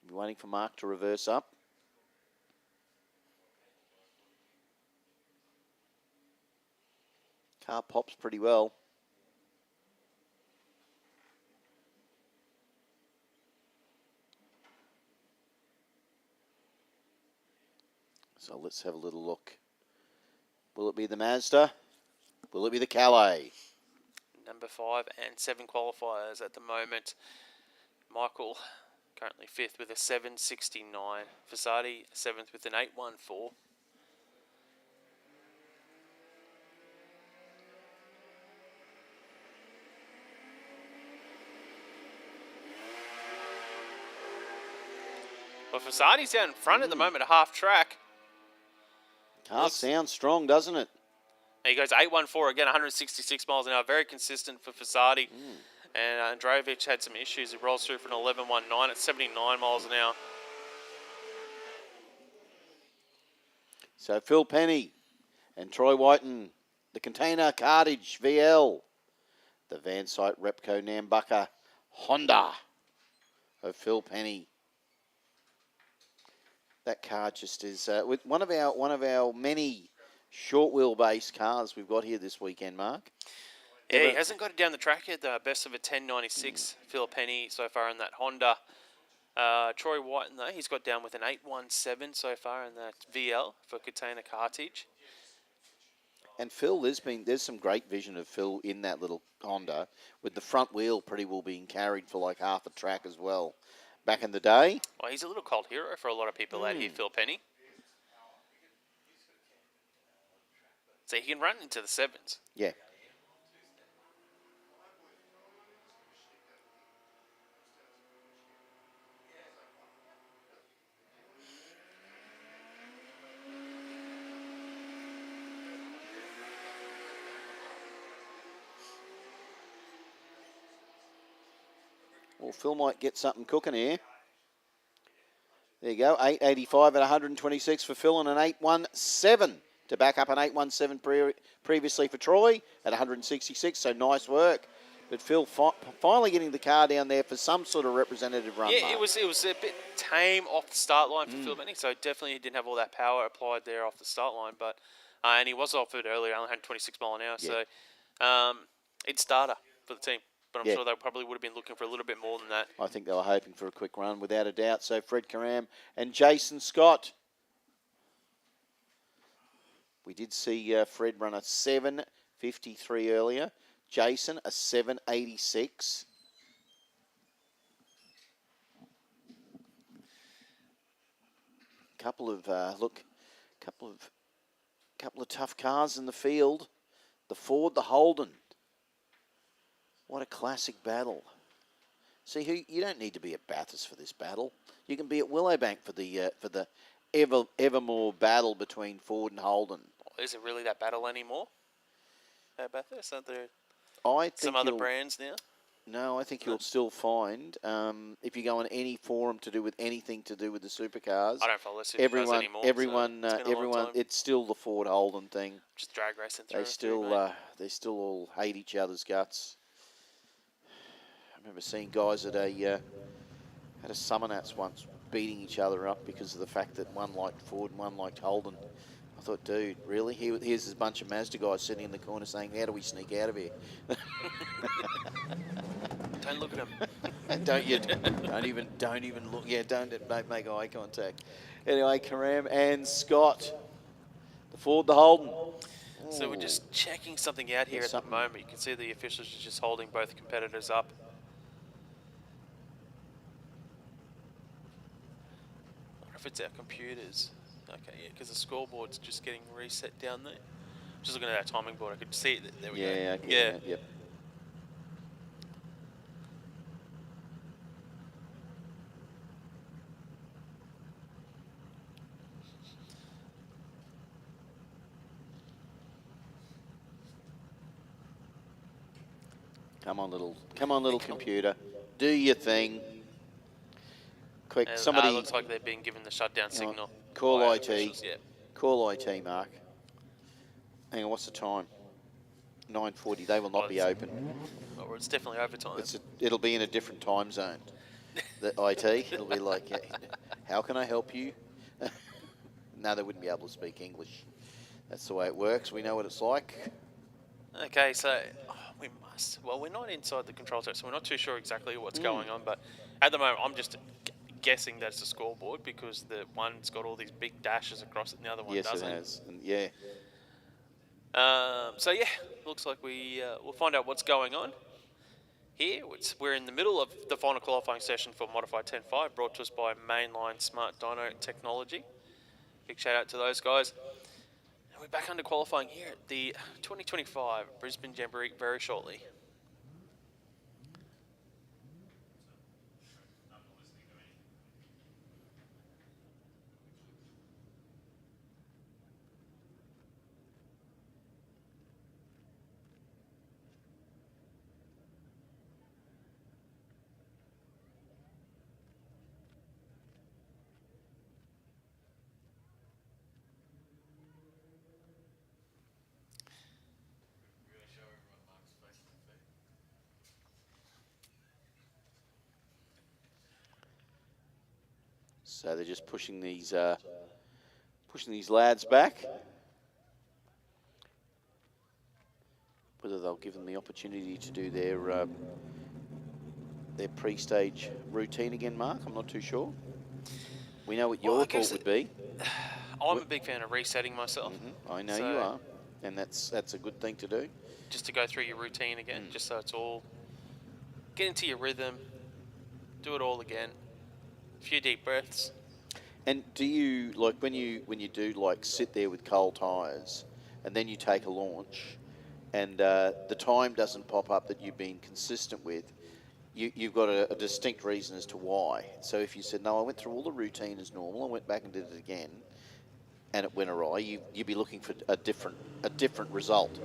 Be waiting for Mark to reverse up. Car pops pretty well. So let's have a little look. Will it be the Mazda? Will it be the Calais? Number 5 and 7 qualifiers at the moment. Michael currently 5th with a 7.69. Fazzati 7th with an 8.14. Well, Fazzati's down in front at the moment, a half track. Car sounds strong, doesn't it? He goes 8.14 again, 166 miles an hour. Very consistent for Fazzati. And Androvic had some issues. He rolls through for an 11.19 at 79 miles an hour. So Phil Penny and Troy Whiten, the Container Cartage VL, the Vansite Repco Nambucca Honda of Phil Penny. That car just is with one of our many short wheelbase cars we've got here this weekend, Mark. Yeah, he hasn't got it down the track yet. The best of a 10.96. Phil Penny so far in that Honda. Troy Whiten, though, he's got down with an 8.17 so far in that VL for Container Cartage. And Phil, there's some great vision of Phil in that little Honda with the front wheel pretty well being carried for like half a track as well. Back in the day. Well, he's a little cult hero for a lot of people out here, Phil Penny. So he can run into the 7s. Yeah. Well, Phil might get something cooking here. There you go, 8.85 at 126 for Phil and an 8.17 to back up an 8.17 previously for Troy at 166, so nice work. But Phil finally getting the car down there for some sort of representative run. Yeah, Mark. it was a bit tame off the start line for Phil Penny, so definitely he didn't have all that power applied there off the start line. But and he was offered earlier, only had 26 mile an hour, so it's starter for the team. But I'm sure they probably would have been looking for a little bit more than that. I think they were hoping for a quick run, without a doubt. So Fred Karam and Jason Scott. We did see Fred run a 7.53 earlier. Jason, a 7.86. Couple of tough cars in the field. The Ford, the Holden. What a classic battle. See, you don't need to be at Bathurst for this battle. You can be at Willowbank for the evermore battle between Ford and Holden. Is it really that battle anymore at Bathurst? Aren't there some other brands now? No, I think you'll still find, if you go on any forum to do with anything to do with the supercars. I don't follow supercars anymore. Everyone, it's still the Ford Holden thing. Just drag racing through. They still all hate each other's guts. I remember seeing guys at a Summernats once beating each other up because of the fact that one liked Ford and one liked Holden. I thought, dude, really? Here's this bunch of Mazda guys sitting in the corner saying, "How do we sneak out of here?" Don't look at them. Don't even look. Yeah, don't make eye contact. Anyway, Karam and Scott, the Ford, the Holden. So we're just checking something out here at the moment. You can see the officials are just holding both competitors up. I wonder if it's our computers. Okay, yeah, because the scoreboard's just getting reset down there. Just looking at our timing board, I could see it. There we go. Okay, Yeah. Yep. Come on, little computer. Do your thing. Quick, somebody. Looks like they've been given the shutdown signal. Call by IT. officials, yeah. Call IT, Mark. Hang on, what's the time? 9:40. They will not be open. Well, it's definitely overtime. It'll be in a different time zone. The IT. It'll be like, how can I help you? No, they wouldn't be able to speak English. That's the way it works. We know what it's like. Okay, so we must. Well, we're not inside the control tower, so we're not too sure exactly what's going on. But at the moment, I'm just guessing that it's a scoreboard because the one's got all these big dashes across it, and the other one doesn't. Yes, it has. And yeah. So yeah, looks like we'll find out what's going on here. We're in the middle of the final qualifying session for Modified 10.5, brought to us by Mainline Smart Dyno Technology. Big shout out to those guys. And we're back under qualifying here at the 2025 Brisbane Jamboree very shortly. So they're just pushing these lads back. Whether they'll give them the opportunity to do their pre-stage routine again, Mark, I'm not too sure. We know what your thought would be. I'm a big fan of resetting myself. I know you are, and that's a good thing to do. Just to go through your routine again, just so it's all get into your rhythm, do it all again. A few deep breaths. And do you like when you do like sit there with cold tyres, and then you take a launch, and the time doesn't pop up that you've been consistent with? You've got a distinct reason as to why. So if you said, no, I went through all the routine as normal, I went back and did it again, and it went awry, you'd be looking for a different result.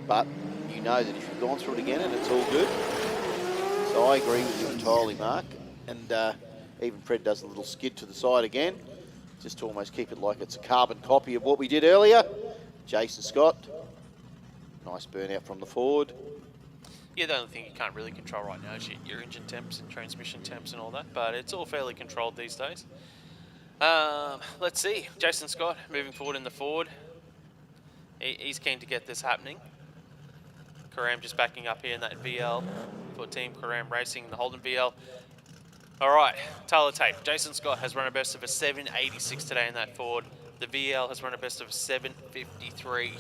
But you know that if you've gone through it again and it's all good. So I agree with you entirely, Mark. And even Fred does a little skid to the side again, just to almost keep it like it's a carbon copy of what we did earlier. Jason Scott, nice burnout from the Ford. Yeah, the only thing you can't really control right now is your engine temps and transmission temps and all that, but it's all fairly controlled these days. Let's see, Jason Scott moving forward in the Ford. He's keen to get this happening. Karam just backing up here in that VL for Team Karam Racing, the Holden VL. All right, tail of tape. Jason Scott has run a best of a 786 today in that Ford. The VL has run a best of a 753.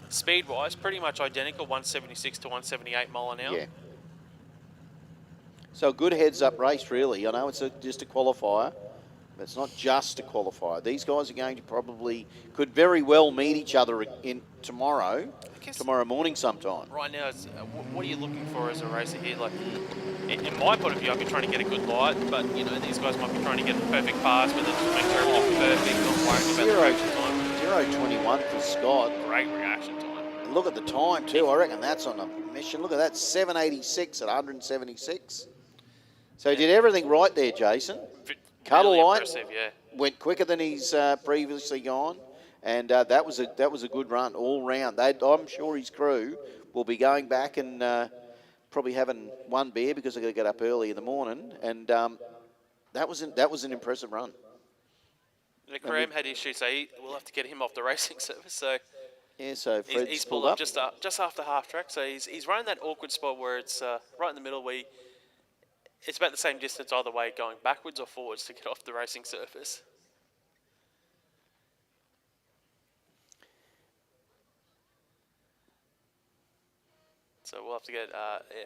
Speed-wise, pretty much identical, 176 to 178 mile an hour. Yeah. So a good heads-up race, really. I know it's just a qualifier, but it's not just a qualifier. These guys are going to could very well meet each other tomorrow morning sometime. Right now, what are you looking for as a racer here? Like, in my point of view, I've been trying to get a good light, but you know these guys might be trying to get a perfect pass, but just make sure everything's perfect, not worrying about the reaction time. 0:21 for Scott. Great reaction time. And look at the time too. I reckon that's on a mission. Look at that, 786 at 176. So he did everything right there, Jason. Cut a line, yeah. Went quicker than he's previously gone, and that was a good run all round. I'm sure his crew will be going back and probably having one beer because they're going to get up early in the morning, and that was an impressive run. Karam had issues, so we'll have to get him off the racing service. So yeah, so Fred's he's pulled up just after half track. So he's running that awkward spot where it's right in the middle where it's about the same distance either way, going backwards or forwards to get off the racing surface. So we'll have to get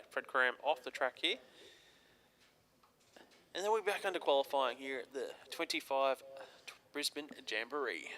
Fred Karam off the track here. And then we're back under qualifying here at the 25 Brisbane Jamboree.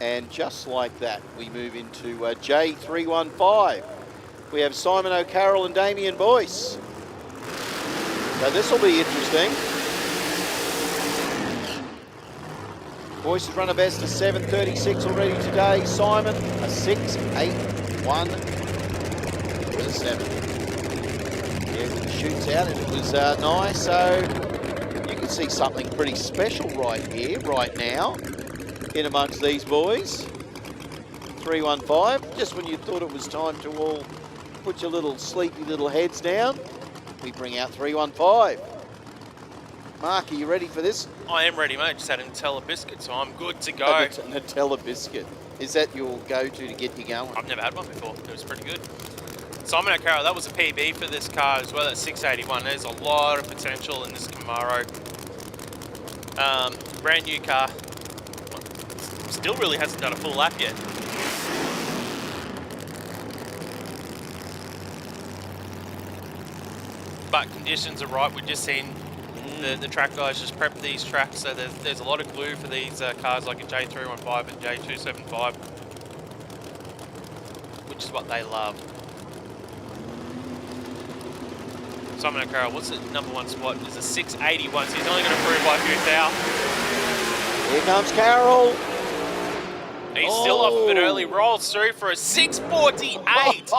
And just like that, we move into J315. We have Simon O'Carroll and Damien Boyce. So this will be interesting. Boyce has run a best of 7:36 already today. Simon, a 6:8.1 with a 7. Yeah, with the shoots out, and it was nice. So you can see something pretty special right here, right now, in amongst these boys. 315, just when you thought it was time to all put your little sleepy little heads down, we bring out 315. Mark, are you ready for this? I am ready, mate. Just had a Nutella biscuit, so I'm good to go. A Nutella biscuit. Is that your go-to to get you going? I've never had one before. It was pretty good. Simon O'Carroll, that was a PB for this car as well at 681. There's a lot of potential in this Camaro. Brand new car. Still really hasn't done a full lap yet. But conditions are right. We've just seen the track guys just prep these tracks, so there's a lot of glue for these cars like a J315 and J275, which is what they love. Simon O'Carroll, what's the #1 spot? It's a 681, so he's only going to improve by a few thou. Here comes Carroll. He's still off of it early, rolls through for a 648.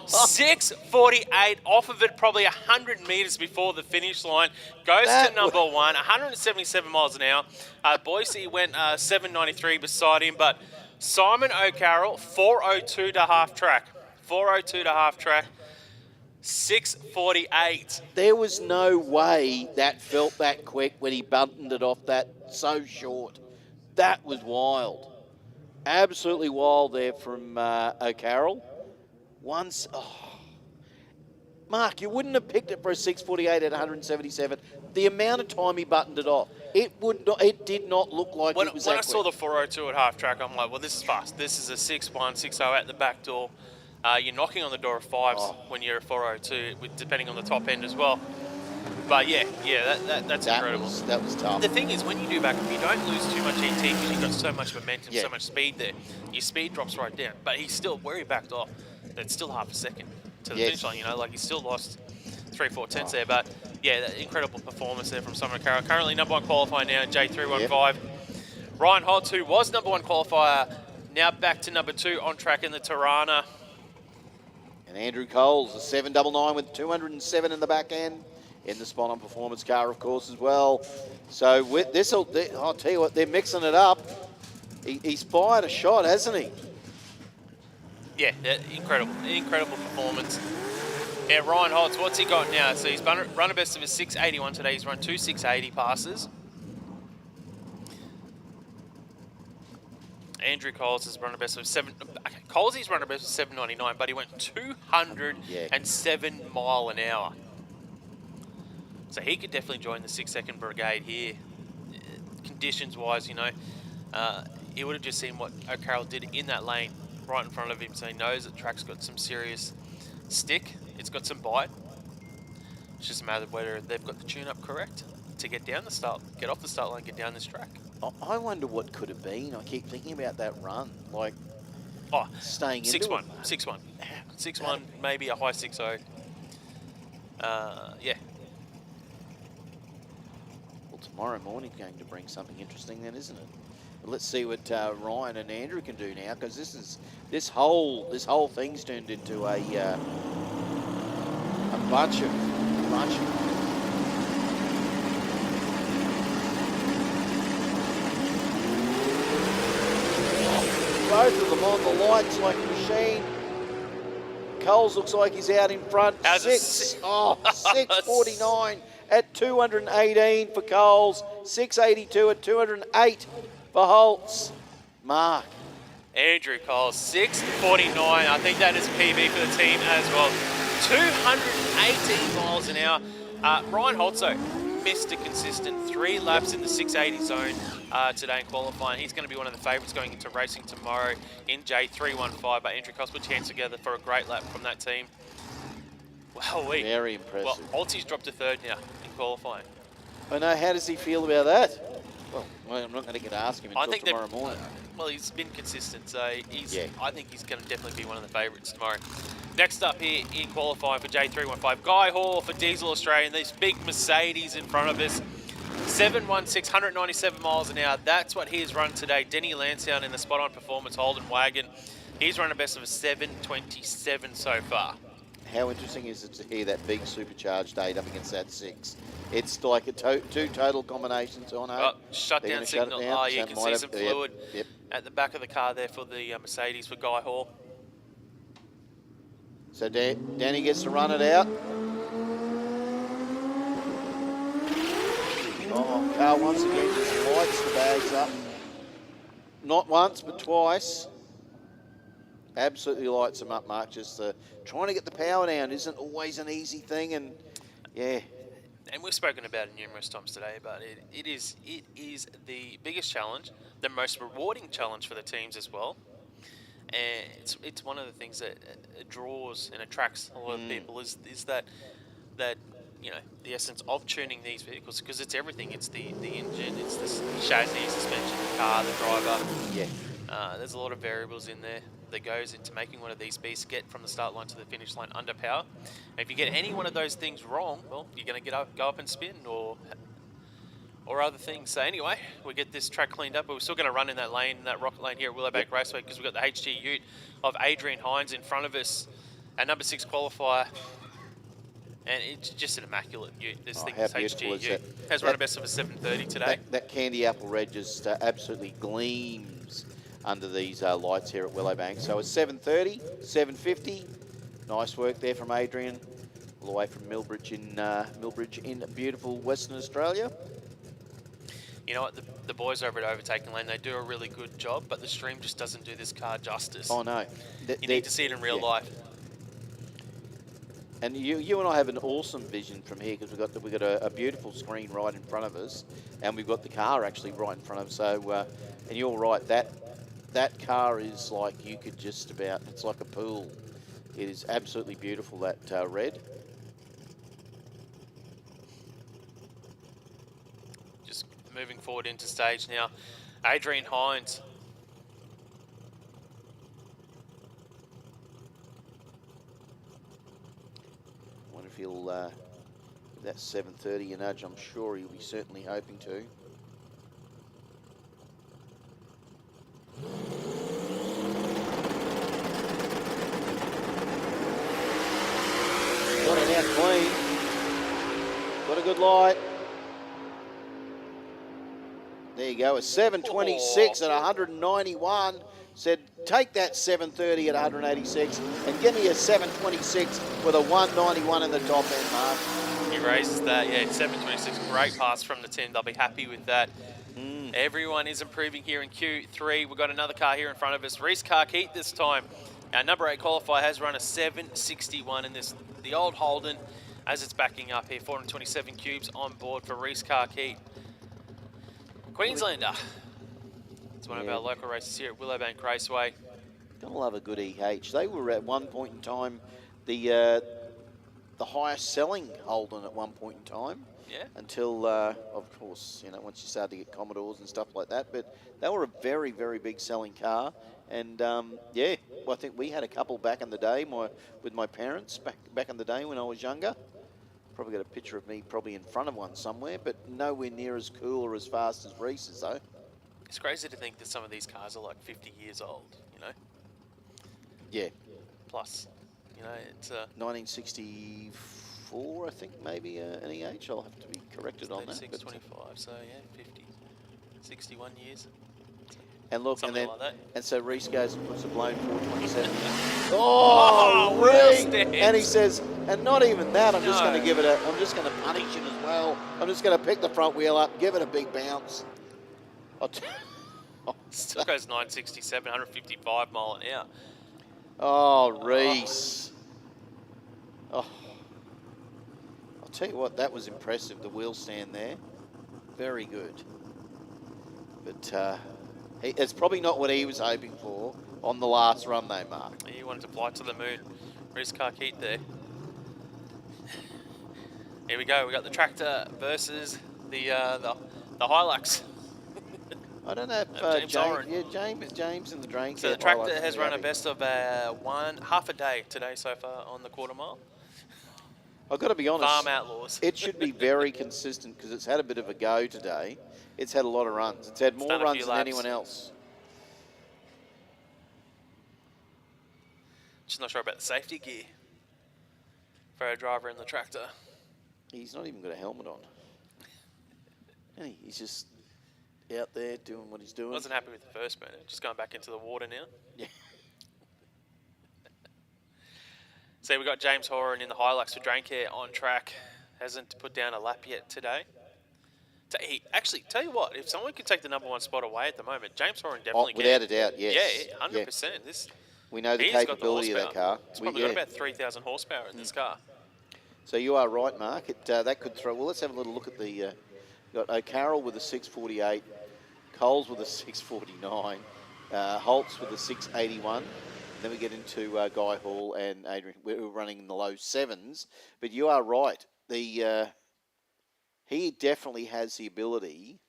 648, off of it probably 100 metres before the finish line. Goes to #1, 177 miles an hour. Boise went 793 beside him, but Simon O'Carroll, 402 to half track. 402 to half track. 648. There was no way that felt that quick when he buttoned it off that so short. That was wild. Absolutely wild there from O'Carroll. Mark, you wouldn't have picked it for a 648 at 177. The amount of time he buttoned it off, it did not look like it was that When I quick. saw the 402 at half track, I'm like, well, this is fast. This is a 61, 60 at the back door. You're knocking on the door of 5s when you're a 402, depending on the top end as well. But yeah, that's incredible. That was tough. The thing is, when you do back up, you don't lose too much ET because you've got so much momentum, so much speed there. Your speed drops right down. But he's still, where he backed off, that's still half a second to the finish line, you know, like he still lost 3-4 tenths there. But yeah, that incredible performance there from Simon O'Carroll. Currently #1 qualifier now in J315. Ryan Holtz, who was #1 qualifier, now back to #2 on track in the Tirana. And Andrew Coles, a 799 with 207 in the back end. In the spot-on performance car, of course, as well. So with this, I'll tell you what, they're mixing it up. He's fired a shot, hasn't he? Yeah, incredible performance. Yeah, Ryan Holtz, what's he got now? So he's run a best of a 681 today. He's run 2 680 passes. Andrew Coles has run a best of 799, but he went 207 mile an hour. So he could definitely join the 6-second brigade here. Conditions-wise, you know, he would have just seen what O'Carroll did in that lane right in front of him, so he knows that the track's got some serious stick. It's got some bite. It's just a matter of whether they've got the tune-up correct to get down the start, get off the start line, get down this track. I wonder what could have been. I keep thinking about that run, like staying into 6-1, it. 6-1. 6-1, maybe a high 6-0. Yeah. Tomorrow morning's going to bring something interesting then, isn't it? But let's see what Ryan and Andrew can do now, because this whole thing's turned into a bunch of both of them on the lights like a machine. Coles looks like he's out in front. 649 at 218 for Coles. 682 at 208 for Holtz. Mark. Andrew Coles, 649. I think that is PB for the team as well. 218 miles an hour. Ryan Holtz, though, missed a consistent 3 laps in the 680 zone today in qualifying. He's going to be one of the favourites going into racing tomorrow in J315. But Andrew Coles, put your hands together for a great lap from that team. Wow, very impressive. Well, Holtzy's dropped to 3rd now in qualifying. I know. How does he feel about that? Well, I'm not going to get to ask him until tomorrow morning. Well, he's been consistent, so I think he's going to definitely be one of the favourites tomorrow. Next up here in qualifying for J315, Guy Hall for Diesel Australian. These big Mercedes in front of us. 716, 197 miles an hour. That's what he's run today. Denny Lansdowne in the spot-on performance Holden wagon. He's run a best of a 727 so far. How interesting is it to hear that big supercharged 8 up against that 6? It's like a two total combinations on it. Oh, shutdown signal. Oh, you can see some fluid at the back of the car there for the Mercedes for Guy Hall. So Danny gets to run it out. Oh, car once again just lights the bags up. Not once, but twice. Absolutely lights them up, Mark. Just trying to get the power down isn't always an easy thing, and yeah. And we've spoken about it numerous times today, but it is the biggest challenge, the most rewarding challenge for the teams as well. And it's one of the things that draws and attracts a lot of people is that you know, the essence of tuning these vehicles, because it's everything. It's the engine, it's the chassis, suspension, the car, the driver. Yeah. There's a lot of variables in there that goes into making one of these beasts get from the start line to the finish line under power. And if you get any one of those things wrong, well, you're going to go up and spin or other things. So anyway, we get this track cleaned up, but we're still going to run in that lane, that rocket lane here at Willowbank Raceway, because we've got the HG Ute of Adrian Hines in front of us, our number 6 qualifier. And it's just an immaculate Ute. This thing, this HG Ute, has run a best of a 730 today. That candy apple red just absolutely gleams under these lights here at Willowbank. So it's 730, 750. Nice work there from Adrian, all the way from Millbridge in beautiful Western Australia. You know what, the boys over at Overtaking Lane, they do a really good job, but the stream just doesn't do this car justice. Oh no. You need to see it in real life. And you and I have an awesome vision from here, because we've got a beautiful screen right in front of us, and we've got the car actually right in front of us. So, and you're right, that car is like, you could just about, it's like a pool. It is absolutely beautiful, that red. Just moving forward into stage now, Adrian Hines. I wonder if he'll, if that's 730 a nudge, I'm sure he'll be certainly hoping to. Got it out clean. Got a good light. There you go, a 726 at 191. Said, take that 730 at 186 and give me a 726 with a 191 in the top end, Mark. He raises that, yeah, 726, great pass from the team. They'll be happy with that. Everyone is improving here in Q3. We've got another car here in front of us. Reese Carkeet this time. Our number 8 qualifier has run a 761 in this, the old Holden, as it's backing up here. 427 cubes on board for Reese Carkeet. Queenslander. It's one of our local races here at Willowbank Raceway. Gotta love a good EH. They were at one point in time the highest selling Holden at one point in time. Yeah. Until, of course, you know, once you started to get Commodores and stuff like that. But they were a very, very big selling car. And yeah, well, I think we had a couple back in the day with my parents back in the day when I was younger. Probably got a picture of me probably in front of one somewhere, but nowhere near as cool or as fast as Reese's though. It's crazy to think that some of these cars are like 50 years old, you know? Yeah. Plus, you know, it's 1964, I think, maybe an EH. I'll have to be corrected on that. 36, 25, so yeah, 50, 61 years. And look, Something and then, like that. and so Reese goes and puts a blown 427. Oh, Reese! And he says, and not even that. I'm just going to give it a. I'm just going to punish it as well. I'm just going to pick the front wheel up, give it a big bounce. Still goes 967, 155 mile an hour. Oh, Reese. Oh. I'll tell you what, that was impressive. The wheel stand there, very good. But. It's probably not what he was hoping for on the last run, though, Mark. He wanted to fly to the moon. Reese Carkeet there. Here we go. We got the tractor versus the Hilux. I don't know if James Oren. yeah, James in the drain. So the tractor has run a best of half a day today so far on the quarter mile. I've got to be honest. Farm Outlaws. It should be very consistent because it's had a bit of a go today. It's had a lot of runs. It's had more done a runs few than laps. anyone else. Just not sure about the safety gear for a driver in the tractor. He's not even got a helmet on. And he's just out there doing what he's doing. Wasn't happy with the first burner. Just going back into the water now. Yeah. So we've got James Horan in the Hilux for Drain Care on track. Hasn't put down a lap yet today. Actually, tell you what, if someone could take the #1 spot away at the moment, James Horan definitely can. Without a doubt, yes. Yeah, 100%. Yeah. This. We know the He's got capability of that car. It's probably got about 3,000 horsepower in this car. So you are right, Mark. That could throw. Well, let's have a little look at the. Got O'Carroll with a 648, Coles with a 649, Holtz with a 681. Then we get into Guy Hall and Adrian. We're running in the low 7s. But you are right. He definitely has the ability,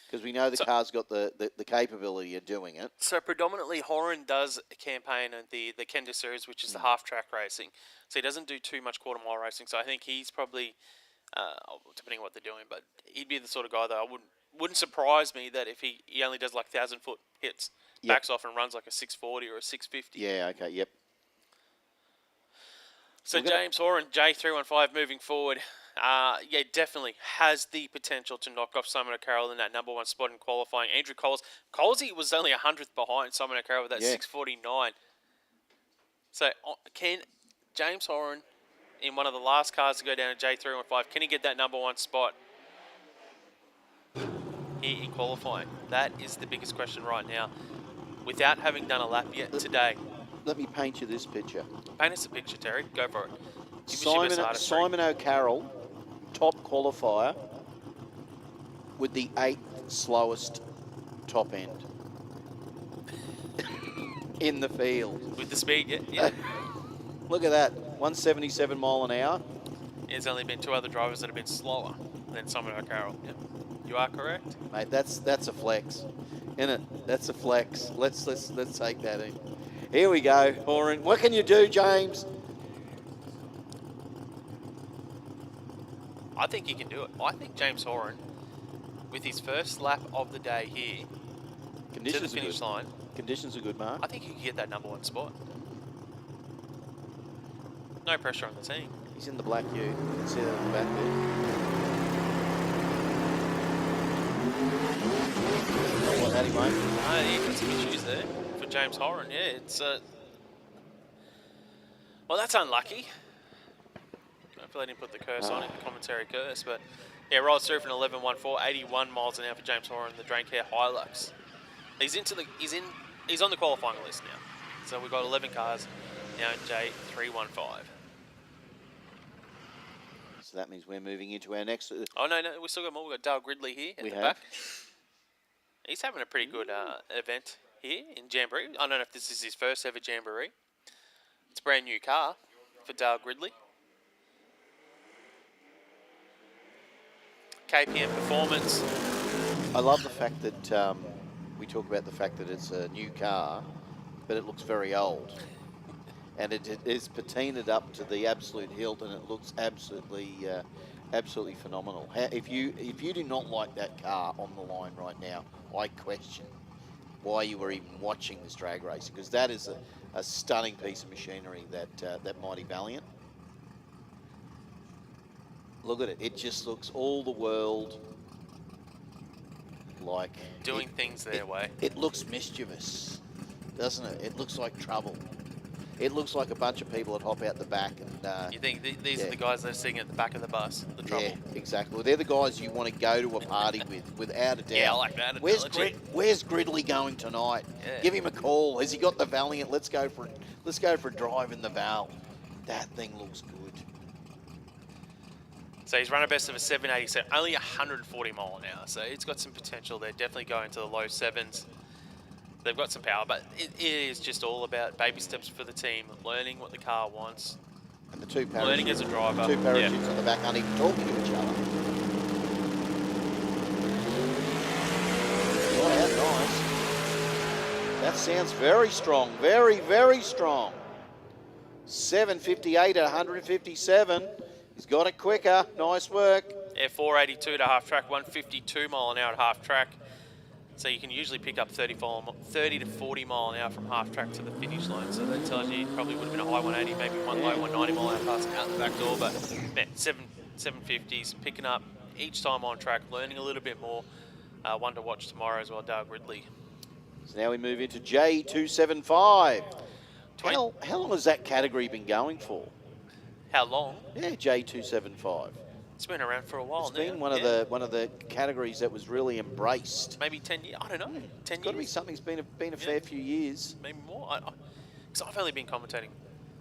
because we know the car's got the capability of doing it. So predominantly Horan does a campaign in the Kenda Series, which is the half-track racing. So he doesn't do too much quarter-mile racing. So I think he's probably, depending on what they're doing, but he'd be the sort of guy that wouldn't surprise me that if he only does like 1,000-foot hits, backs off and runs like a 640 or a 650. Yeah, okay, yep. So James Horan, J315 moving forward. Yeah, definitely has the potential to knock off Simon O'Carroll in that #1 spot in qualifying. Andrew Colesy was only 100th behind Simon O'Carroll with that 649. So can James Horan, in one of the last cars to go down to J315, can he get that #1 spot here in qualifying? That is the biggest question right now, without having done a lap yet today. Let me paint you this picture. Paint us a picture, Terry. Go for it. Simon O'Carroll, top qualifier, with the 8th slowest top end in the field. With the speed, yeah. Look at that, 177 mile an hour. There's only been 2 other drivers that have been slower than Simon O'Carroll. Yep. You are correct, mate. That's a flex, isn't it? That's a flex. Let's take that in. Here we go, Horan. What can you do, James? I think he can do it. I think James Horan, with his first lap of the day here, to the finish line. Conditions are good, Mark. I think he can get that #1 spot. No pressure on the team. He's in the black ute. You can see that in the back there. What had he, mate? No, he got some issues there for James Horan. Yeah, it's well, that's unlucky. Hopefully they didn't put the curse on it, the commentary curse, but yeah, rolls through for an 11.14, 81 miles an hour for James Horan, the Drain Care Hilux. He's on the qualifying list now. So we've got 11 cars now in J315. So that means we're moving into our next. Oh no, we still got more. We've got Dale Gridley here in the back. He's having a pretty good event here in Jamboree. I don't know if this is his first ever Jamboree. It's a brand new car for Dale Gridley. KPM Performance. I love the fact that we talk about the fact that it's a new car, but it looks very old. And it is patinaed up to the absolute hilt, and it looks absolutely phenomenal. If you do not like that car on the line right now, I question why you were even watching this drag racing, because that is a stunning piece of machinery, that mighty Valiant. Look at it. It just looks all the world like... Doing things their way. It looks mischievous, doesn't it? It looks like trouble. It looks like a bunch of people that hop out the back and... you think these are the guys that are sitting at the back of the bus, the trouble? Yeah, exactly. Well, they're the guys you want to go to a party with, without a doubt. Yeah, I like that analogy. Where's Gridley going tonight? Yeah. Give him a call. Has he got the Valiant? Let's go for a drive in the Val. That thing looks good. So he's run a best of a 787, only 140 mile an hour. So it's got some potential. They're definitely going to the low 7s. They've got some power, but it is just all about baby steps for the team, learning what the car wants. And the two parachutes, learning as a driver. Two parachutes on the back aren't even talking to each other. got out nice. That sounds very strong, very, very strong. 758 at 157. He's got it quicker. Nice work. Yeah, 482 to half track, 152 mile an hour at half track. So you can usually pick up 30 to 40 mile an hour from half track to the finish line. So that tells you probably would have been a high 180, maybe one low 190 mile an hour pass out the back door. But man, 750s, picking up each time on track, learning a little bit more. One to watch tomorrow as well, Doug Ridley. So now we move into J275. How long has that category been going for? How long? Yeah, J275. It's been around for a while. It's been one of the categories that was really embraced. Maybe 10 years. I don't know. 10 years. It's got to be something. It's been a fair few years. Maybe more. Because I've only been commentating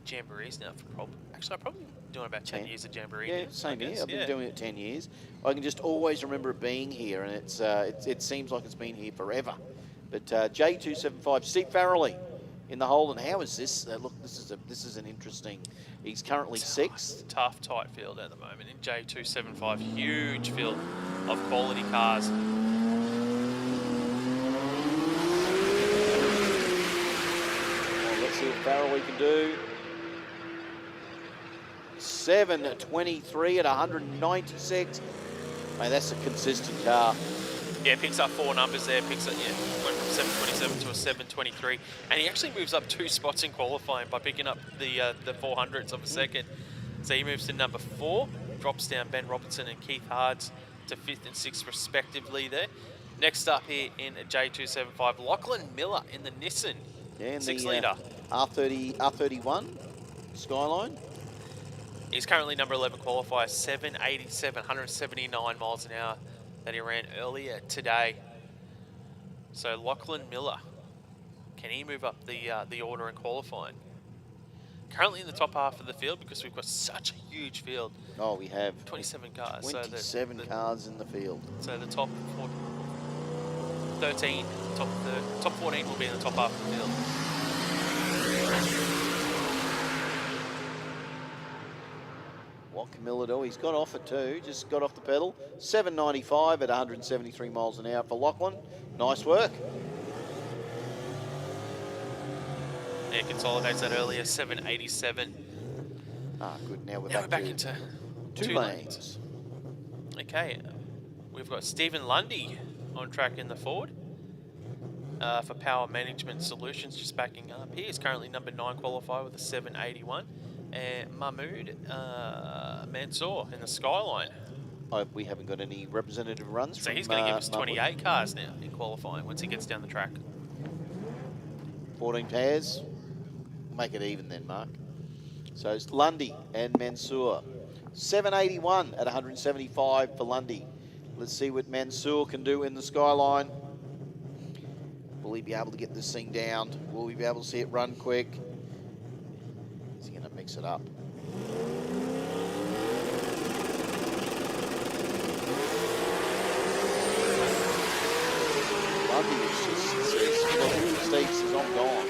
jamborees now for I've probably been doing about 10 years of jamboree. Yeah, now, same here. I've been doing it 10 years. I can just always remember it being here, and it seems like it's been here forever. But J275, Steve Farrelly in the hole, and how is this? Look, this is an interesting. He's currently sixth. Tough, tight field at the moment in J275. Huge field of quality cars. Well, let's see what Farrelly can do. 723 at 196. Mate, that's a consistent car. Yeah, picks up 4 numbers there. Went from 727 to a 723, and he actually moves up 2 spots in qualifying by picking up the 400ths of a second. So he moves to number 4, drops down Ben Robertson and Keith Hards to 5th and 6th respectively there. Next up here in J275, Lachlan Miller in the Nissan, yeah, in 6-litre. R31 Skyline. He's currently number 11 qualifier, 787, 179 miles an hour that he ran earlier today. So Lachlan Miller, can he move up the order in qualifying? Currently in the top half of the field because we've got such a huge field. Oh, we have 27 cars. 27 cars in the field. So the top 13, top 14 will be in the top half of the field. What can Miller do? He's got off it too, just got off the pedal. 795 at 173 miles an hour for Lachlan. Nice work. Yeah, consolidates that earlier, 787. Ah, good. Now we're back into two lanes. Okay, we've got Stephen Lundy on track in the Ford for Power Management Solutions, just backing up. He is currently number 9 qualifier with a 781. And Mahmoud Mansour in the Skyline. We haven't got any representative runs. So he's going to give us 28 cars now in qualifying once he gets down the track. 14 pairs. Make it even then, Mark. So it's Lundy and Mansour. 781 at 175 for Lundy. Let's see what Mansour can do in the Skyline. Will he be able to get this thing down? Will we be able to see it run quick? Is he going to mix it up? Lundy is just Steve says, I'm gone.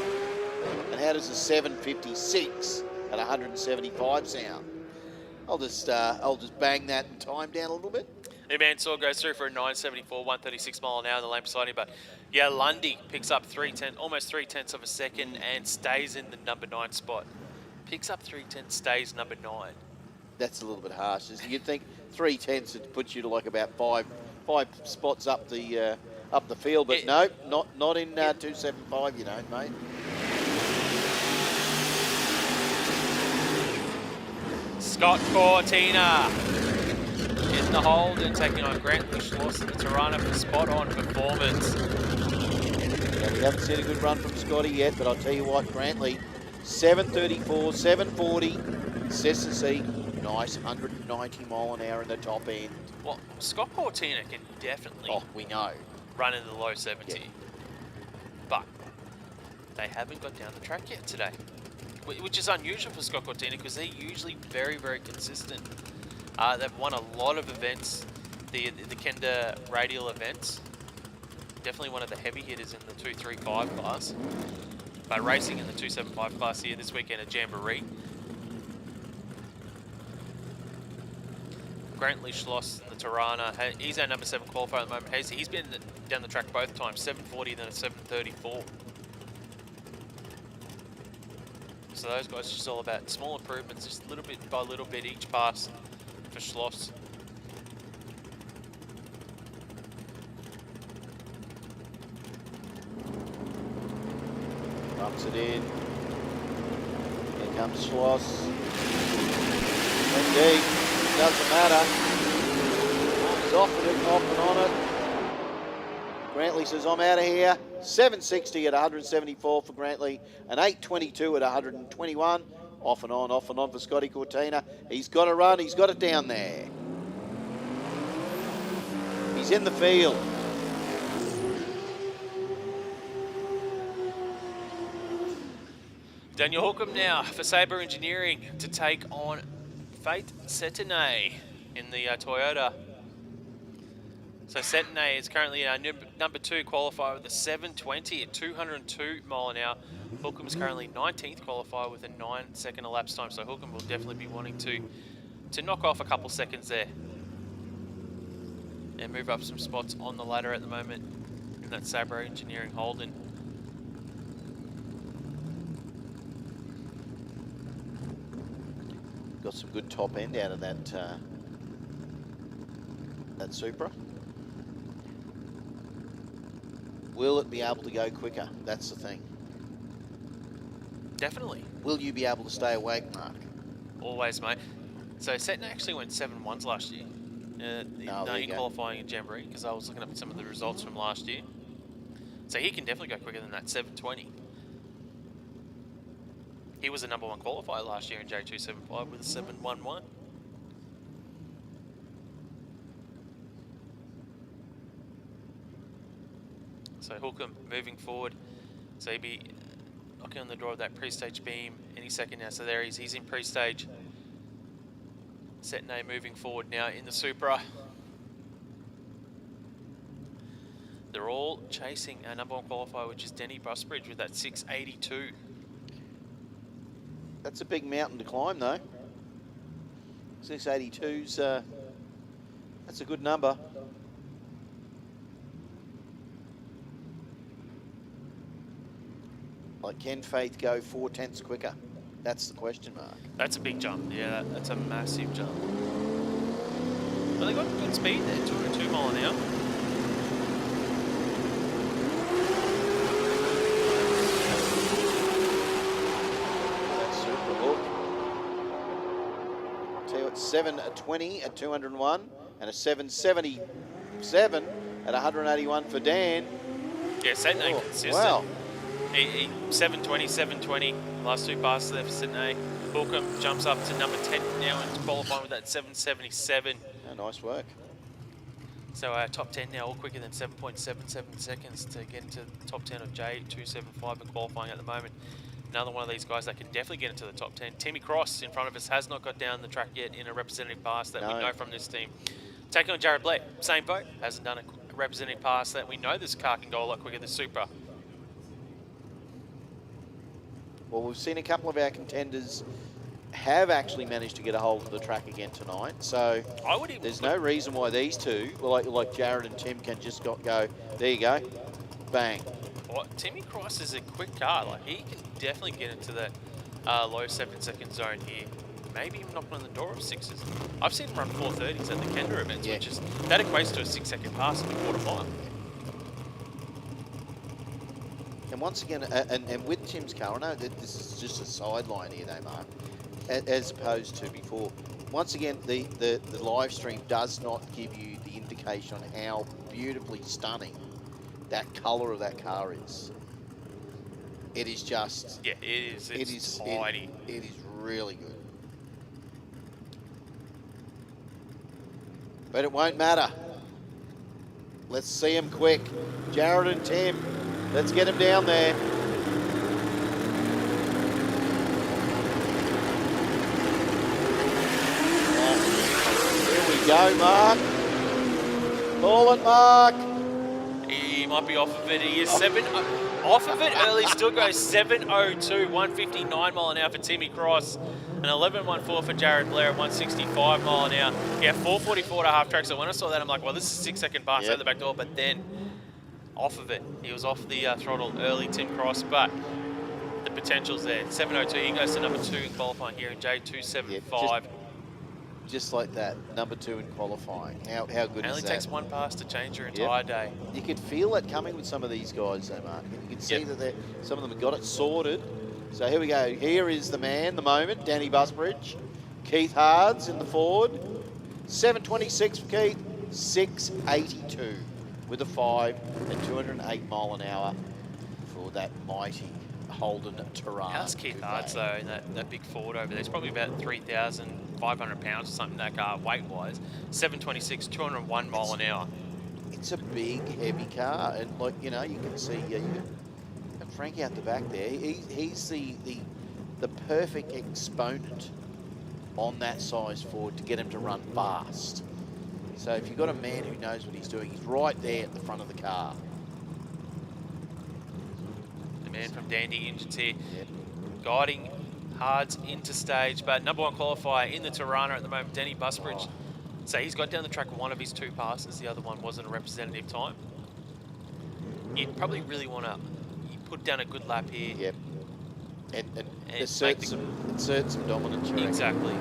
And how does a 756 at 175 sound? I'll just bang that time down a little bit. Yeah, Mansour goes through for a 974, 136 mile an hour in the lane beside him. But yeah, Lundy picks up almost 3/10 of a second and stays in the number 9 spot. Picks up 3/10, stays number 9. That's a little bit harsh. You'd think 3/10 would put you to like about five spots up the field, but no, not in 275. You don't, mate. Scott Cortina in the hold and taking on Grant Schloss in the Tirana for spot-on performance. Yeah, we haven't seen a good run from Scotty yet, but I'll tell you what, Grantley, 734, 740, says to see, nice 190 mile an hour in the top end. Well, Scott Cortina can definitely we know. Run in the low 70. Yeah. But they haven't got down the track yet today, which is unusual for Scott Cortina because they're usually very, very consistent. They've won a lot of events, the Kenda radial events. Definitely one of the heavy hitters in the 235 class. But racing in the 275 class here this weekend at Jamboree. Grantley Schloss in the Tirana. He's our number 7 qualifier at the moment. He's been down the track both times, 7:40 then a 7:34. So those guys are just all about small improvements, just little bit by little bit each pass for Schloss. Bumps it in. Here comes Schloss. Went deep. Doesn't matter. He's off and on it. Grantley says, I'm out of here. 760 at 174 for Grantley. An 822 at 121. Off and on for Scotty Cortina. He's got to run. He's got it down there. He's in the field. Daniel Hookham now for Sabre Engineering to take on Fate Setenay in the Toyota. So Setenay is currently our number 2 qualifier with a 720 at 202 mile an hour. Hookham is currently 19th qualifier with a 9-second elapsed time. So Hookham will definitely be wanting to knock off a couple seconds there and move up some spots on the ladder at the moment in that Sabre Engineering Holden. Got some good top end out of that that Supra. Will it be able to go quicker? That's the thing. Definitely. Will you be able to stay awake, Mark? Always, mate. So Seton actually went 7-1s last year in qualifying in Jamboree, because I was looking up at some of the results from last year. So he can definitely go quicker than that 720. He was the number 1 qualifier last year in J275 with a 711. So Hookham moving forward. So he'll be knocking on the door of that pre-stage beam any second now. So there he's in pre-stage. Setenay moving forward now in the Supra. They're all chasing our number 1 qualifier, which is Denny Busbridge with that 682. That's a big mountain to climb, though. 682's that's a good number. Like, can Faith go 4/10 quicker? That's the question mark. That's a big jump. Yeah, that's a massive jump. But they got good speed there, 202 mile an hour. That's super hook. Tell you what, 720 at 201 and a 777 at 181 for Dan. Yeah, Satan ain't consistent. Wow. He 720, last 2 passes there for Sydney. Hookham jumps up to number 10 now and qualifying with that 777. Oh, nice work. So our top 10 now all quicker than 7.77 seconds to get into the top 10 of J275 and qualifying at the moment. Another one of these guys that can definitely get into the top 10. Timmy Cross in front of us has not got down the track yet in a representative pass that we know from this team. Taking on Jared Blair, same boat, hasn't done a representative pass that we know this car can go a lot quicker than Supra. Well, we've seen a couple of our contenders have actually managed to get a hold of the track again tonight. So there's no reason why these two, like Jared and Tim, can just go, there you go, bang. Well, Timmy Cross is a quick car. Like, he can definitely get into the low 7-second zone here. Maybe even knocking on the door of 6s. I've seen him run 430s at the Kenda events, which is, that equates to a 6-second pass in a quarter mile. And once again, and with Tim's car, I know that this is just a sideline here, though, Mark, as opposed to before. Once again, the live stream does not give you the indication on how beautifully stunning that colour of that car is. It is just... Yeah, it is. It's tidy. It is really good. But it won't matter. Let's see him quick. Jared and Tim. Let's get him down there. Here we go, Mark. Call it, Mark. He might be off of it. He is off of it early, still goes 7.02, 159 mile an hour for Timmy Cross, and 11.14 for Jared Blair at 165 mile an hour. Yeah, 4.44 to half track. So when I saw that, I'm like, well, this is a 6-second pass out the back door, but then off of it. He was off the throttle early, Tim Cross, but the potential's there. 7.02, he goes to number 2 in qualifying here in J275. Just like that, number 2 in qualifying. How good is that? It only takes one pass to change your entire day. You could feel it coming with some of these guys, though, Mark. You can see that some of them have got it sorted. So here we go. Here is the man, the moment, Danny Busbridge. Keith Hards in the Ford. 7.26 for Keith, 6.82 with a 5 and 208 mile an hour for that mighty Holden Terran. How's Keith Hards, though, in that big Ford over there? It's probably about 3,500 pounds or something, that car, weight-wise. 7.26, 201 mile an hour. It's a big, heavy car, and like, you know, you can see you got Frank out the back there. He's the perfect exponent on that size Ford to get him to run fast. So if you've got a man who knows what he's doing, he's right there at the front of the car. The man from Dandy Engines here, guiding Hards into stage, but number 1 qualifier in the Tirana at the moment, Danny Busbridge. So he's got down the track one of his 2 passes, the other one wasn't a representative time. You'd probably really want to put down a good lap here. Yep. And insert some dominance. Exactly.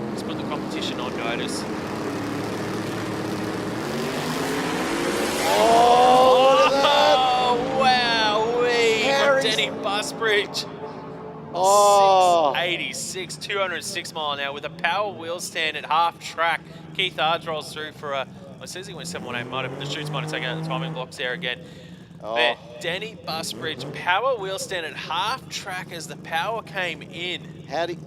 Let's put the competition on notice. Oh, wow, from Danny Busbridge. 686, 206 mile an hour with a power wheel stand at half track. Keith Hards rolls through for a, it says he went 7.18, the shoots might have taken out the timing blocks there again. But Danny Busbridge, power wheel stand at half track as the power came in.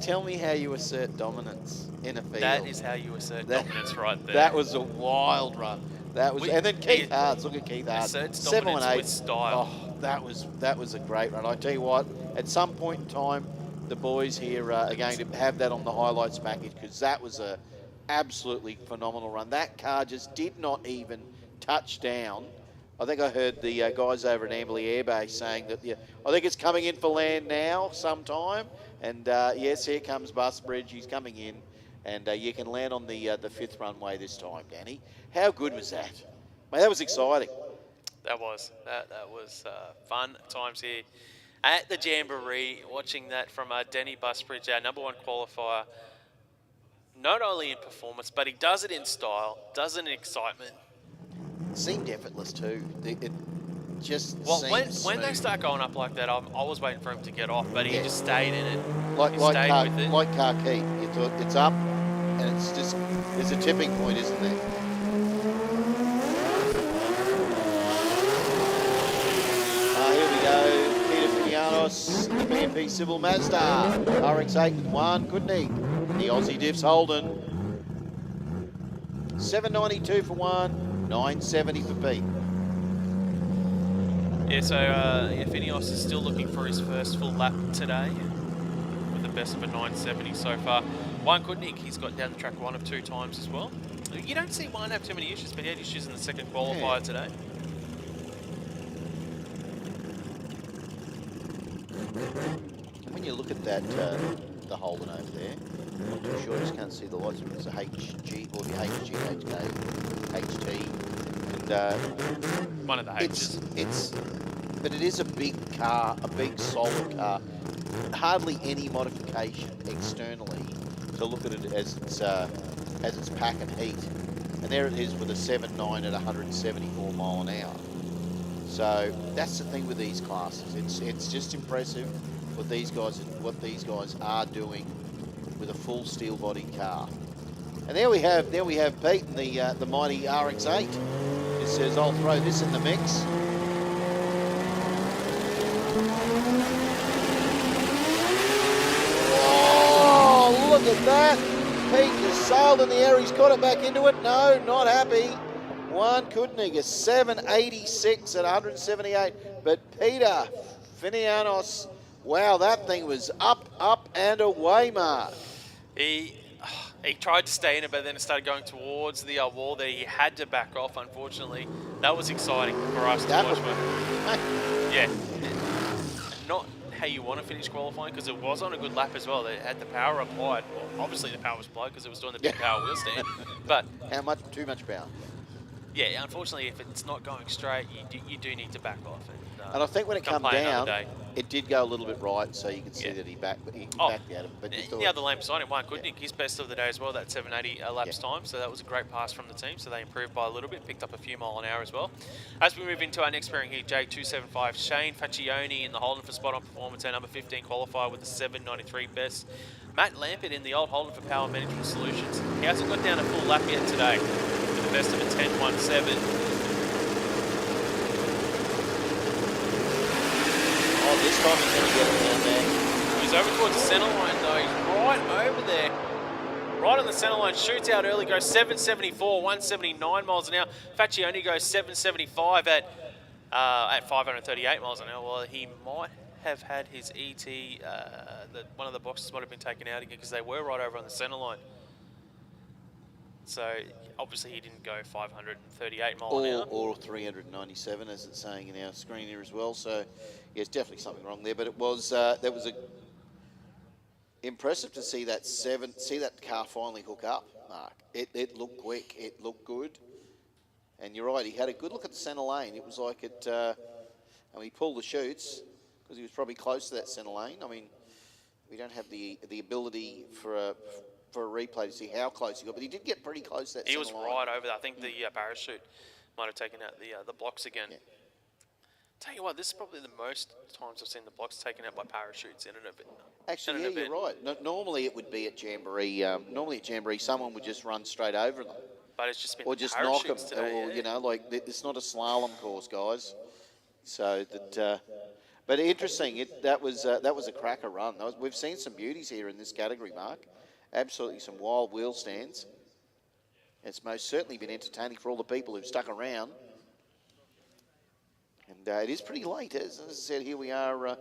Tell me how you assert dominance in a field. That is how you assert dominance right there. That was a wild run. And then Keith Hards, look at Keith Hards. Asserts dominance with style. Oh, that was a great run. I tell you what, at some point in time, the boys here are going to have that on the highlights package, because that was a absolutely phenomenal run. That car just did not even touch down. I think I heard the guys over at Amberley Air Base saying that, I think it's coming in for land now sometime. And yes, here comes Busbridge. He's coming in. And you can land on the 5th runway this time, Danny. How good was that? Mate, that was exciting. That was fun times here at the Jamboree, watching that from Danny Busbridge, our number 1 qualifier. Not only in performance, but he does it in style, does it in excitement. It seemed effortless too. It just when they start going up like that, I was waiting for him to get off, but he just stayed in it. Like car key. You thought it's up, and it's just, there's a tipping point, isn't there? Here we go. Peter Finianos, the BNP Civil Mazda, RX-8 with 1, Goodney. The Aussie Diffs Holden. 792 for 1. 970 for Pete. Yeah, so Finios is still looking for his first full lap today, with the best of a 970 so far. Juan Kudnik, he's got down the track 1 of 2 times as well. You don't see Juan have too many issues, but he had issues in the second qualifier today. When you look at that, the Holden over there, I'm not too sure, I just can't see the lights. It's a HG, or the HG, HT, and one of the H's. But it is a big car, a big solid car. Hardly any modification externally to look at it as its pack and heat. And there it is with a 7.9 at 174 mile an hour. So that's the thing with these classes. It's just impressive what these guys are doing with a full steel body car. And there we have Pete in the mighty RX-8. He says, I'll throw this in the mix. Oh, look at that. Pete just sailed in the air. He's got it back into it. No, not happy. Juan Kudnig, a 786 at 178. But Peter Finianos, wow, that thing was up and away, Mark. He tried to stay in it, but then it started going towards the wall there. He had to back off, unfortunately. That was exciting for us to watch. Yeah. Not how you want to finish qualifying, because it was on a good lap as well. They had the power applied. Well, obviously the power was applied because it was doing the big power wheel stand. But how much? Too much power. Yeah, unfortunately, if it's not going straight, you do need to back off. And I think when it came down, it did go a little bit right, so you can see that he backed out of it. But the other lane beside him won, couldn't he? His best of the day as well, that 780 laps time. So that was a great pass from the team. So they improved by a little bit, picked up a few mile an hour as well. As we move into our next pairing here, J275, Shane Faccioni in the Holden for spot on performance, our number 15 qualifier with the 793 best. Matt Lampert in the old Holden for power management solutions. He hasn't got down a full lap yet today with the best of a 10.17. Oh, this time he's going to get it down there. He's over towards the centre line though. He's right over there. Right on the centre line. Shoots out early. Goes 774, 179 miles an hour. Faccioni goes 775 at 538 miles an hour. Well, he might have had his ET. One of the boxes might have been taken out again because they were right over on the centre line. So obviously he didn't go 538 miles an hour. Or 397, as it's saying in our screen here as well. So yeah, it's definitely something wrong there. But it was that was impressive to see that car finally hook up, Mark. It looked quick. It looked good. And you're right. He had a good look at the centre lane. It was like it. And he pulled the chutes because he was probably close to that centre lane. I mean, we don't have the ability for a replay to see how close he got, but he did get pretty close to that He was centre line. right over there. I think the parachute might have taken out the blocks again. Yeah. Tell you what, this is probably the most times I've seen the blocks taken out by parachutes in an event. Actually, yeah, you're right. Normally it would be at Jamboree. Normally at Jamboree, someone would just run straight over them. But it's just been or just knock them, today, or you know, like it's not a slalom course, guys. So that. But interesting. That was a cracker run. We've seen some beauties here in this category, Mark. Absolutely some wild wheel stands. It's most certainly been entertaining for all the people who've stuck around. And it is pretty late. As I said, here we are,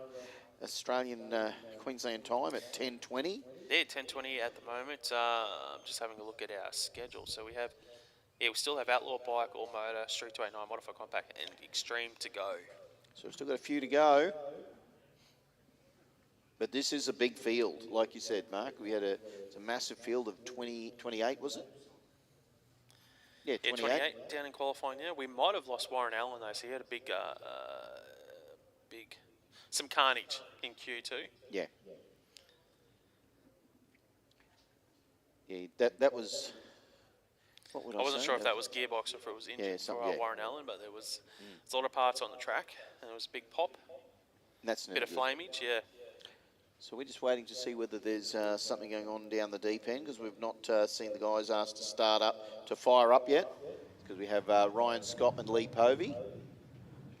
Australian Queensland time at 10:20. Yeah, 10:20 at the moment. I'm just having a look at our schedule. So we still have Outlaw Bike, All Motor, Street 289, Modified Compact, and Xtreme to go. So we've still got a few to go. But this is a big field, like you said, Mark. We had it's a massive field of 28, was it? Yeah, 28. Yeah, 28 down in qualifying. Yeah, we might have lost Warren Allen though, so he had a some carnage in Q2. Yeah. Yeah, that was. What would I wasn't say? sure if that was gearbox or if it was engine for Warren Allen, but there's a lot of parts on the track, and there was a big pop. And that's bit of flamage, yeah. So we're just waiting to see whether there's something going on down the deep end, because we've not seen the guys asked to fire up yet, because we have Ryan Scott and Lee Povey.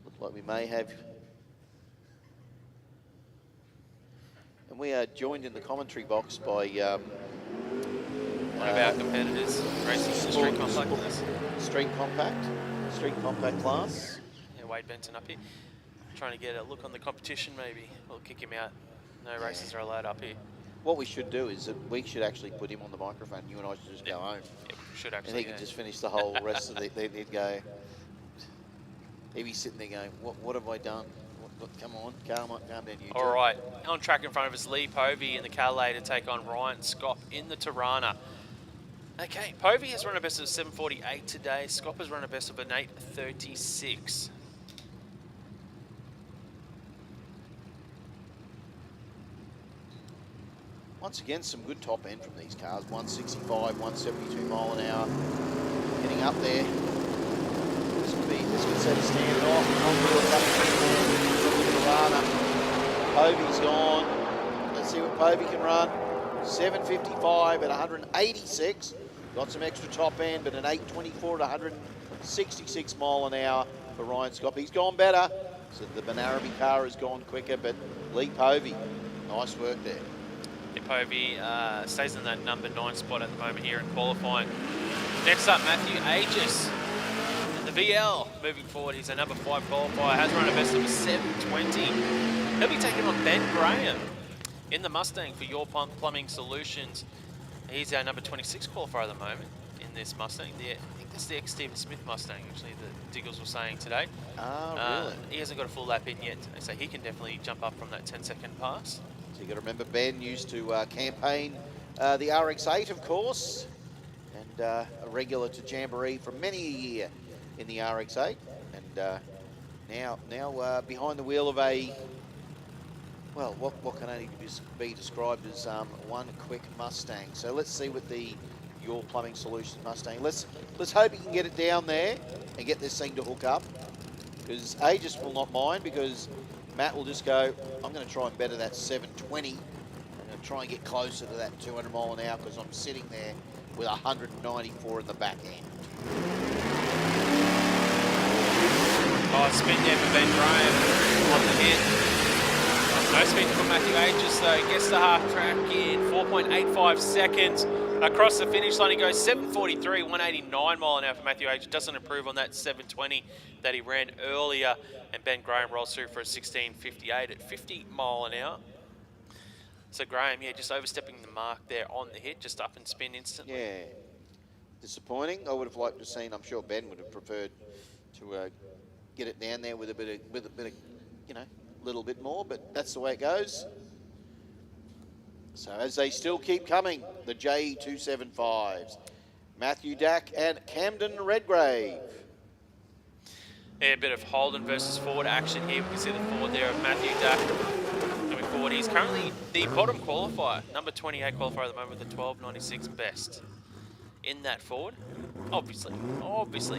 Look like we may have. And we are joined in the commentary box by one of our competitors racing in the street compact class. Street compact class. Yeah, Wade Benson up here. Trying to get a look on the competition maybe. We'll kick him out. No races are allowed up here. What we should do is that we should actually put him on the microphone. You and I should just go home. Yeah, we should actually. And he can just finish the whole rest of the. He'd go. He'd be sitting there going, "What have I done? Come on, calm down, you." All right, on track in front of us, Lee Povey in the Calais to take on Ryan Scott in the Tirana. Okay, Povey has run a best of 7:48 today. Scott has run a best of an 8:36. Once again, some good top end from these cars. 165, 172 mile an hour. Getting up there. This could set a standard off. Povey's gone. Let's see what Povey can run. 755 at 186. Got some extra top end, but an 824 at 166 mile an hour for Ryan Scott. He's gone better. So the Benarabi car has gone quicker, but Lee Povey, nice work there. Povey stays in that number 9 spot at the moment here in qualifying. Next up, Matthew Aegis. The VL moving forward. He's a number 5 qualifier. Has run a best of a 720. He'll be taking on Ben Graham in the Mustang for Your Plumbing Solutions. He's our number 26 qualifier at the moment in this Mustang. I think this is the ex-Stephen Smith Mustang, actually, that Diggles was saying today. Really? He hasn't got a full lap in yet, so he can definitely jump up from that 10-second pass. So you got to remember, Ben used to campaign the RX-8, of course, and a regular to Jamboree for many a year in the RX-8, and now behind the wheel of a, well, what can only be described as one quick Mustang. So let's see what the Your Plumbing Solutions Mustang. Let's hope he can get it down there and get this thing to hook up, because Aegis will not mind, because Matt will just go, I'm going to try and better that 720. I'm going to try and get closer to that 200 mile an hour, because I'm sitting there with 194 in the back end. Oh, spin there for Ben Graham on the hit. No speed from Matthew Aegis, though. Gets the half track in 4.85 seconds. Across the finish line, he goes 7:43, 189 mile an hour for Matthew Aegis. Doesn't improve on that 720 that he ran earlier. And Ben Graham rolls through for a 16:58 at 50 mile an hour. So Graham, yeah, just overstepping the mark there on the hit, just up and spin instantly. Yeah, disappointing. I would have liked to have seen, I'm sure Ben would have preferred to get it down there with a bit of, you know, little bit more, but that's the way it goes. So as they still keep coming, the J275s, Matthew Dack and Camden Redgrave. Yeah, a bit of Holden versus Ford action here. We can see the Ford there of Matthew Dack coming forward. He's currently the bottom qualifier, number 28 qualifier at the moment with the 12.96 best in that Ford. Obviously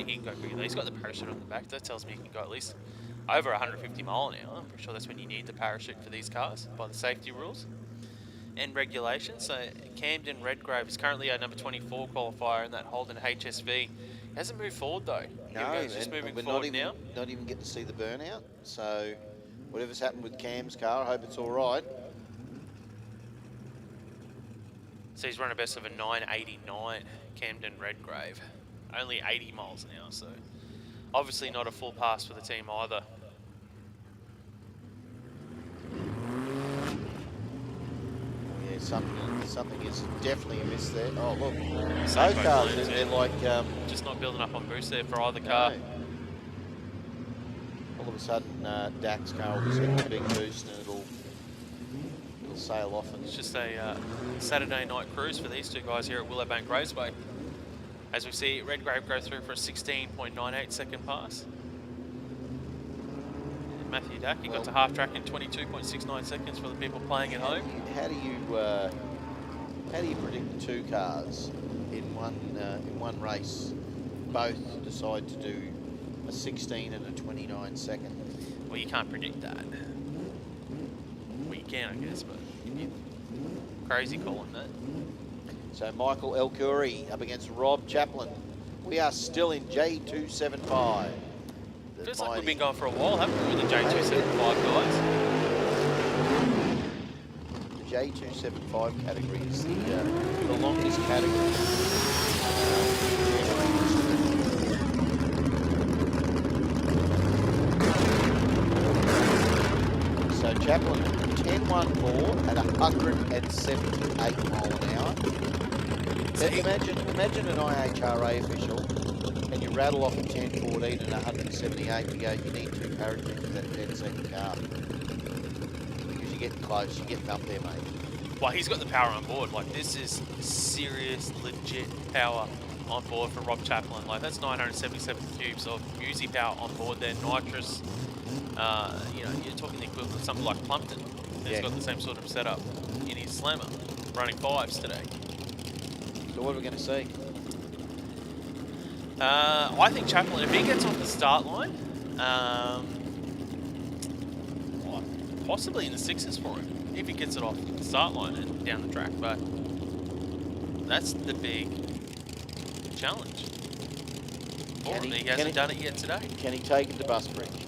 he can go quicker. He's got the parachute on the back. That tells me he can go at least over 150 mile an hour. I'm pretty sure that's when you need the parachute for these cars by the safety rules and regulations. So Camden Redgrave is currently our number 24 qualifier in that Holden HSV. He hasn't moved forward though. No, he's just moving forward now. Not even get to see the burnout. So whatever's happened with Cam's car, I hope it's all right. So he's run a best of a 989, Camden Redgrave. Only 80 miles an hour, so obviously not a full pass for the team either. Yeah, something is definitely amiss there. Oh, look, Same those cars, they're like... just not building up on boost there for either car. No. All of a sudden, Dack's car will just get a big boost and it'll sail off. And it's just a Saturday night cruise for these two guys here at Willowbank Raceway. As we see Redgrave go through for a 16.98 second pass. And Matthew Dack, he got to half track in 22.69 seconds for the people playing at home. How do you predict the two cars in one race both decide to do a 16 and a 29 second? Well, you can't predict that. Well, you can, I guess, but crazy calling that. So Michael El Khoury up against Rob Chaplin. We are still in J275. Feels like we've been going for a while, haven't we, with the J275 guys? The J275 category is the longest category. So Chaplin, 10.14 at 178 mile an hour. So imagine an IHRA official, and you rattle off a 10.14 and 178. You go, you need two parachutes for that 10-second car. Because you're getting close, you're getting up there, mate. Well, he's got the power on board. Like, this is serious, legit power on board for Rob Chaplin. Like, that's 977 cubes of Musi power on board there. Nitrous, you know, you're talking the equivalent of something like Plumpton. He's got the same sort of setup in his Slammer, running 5s today. So what are we going to see? I think Chaplin, if he gets off the start line, possibly in the 6s for him, if he gets it off the start line and down the track, but that's the big challenge for him. He hasn't done it yet today. Can he take it to Busbridge?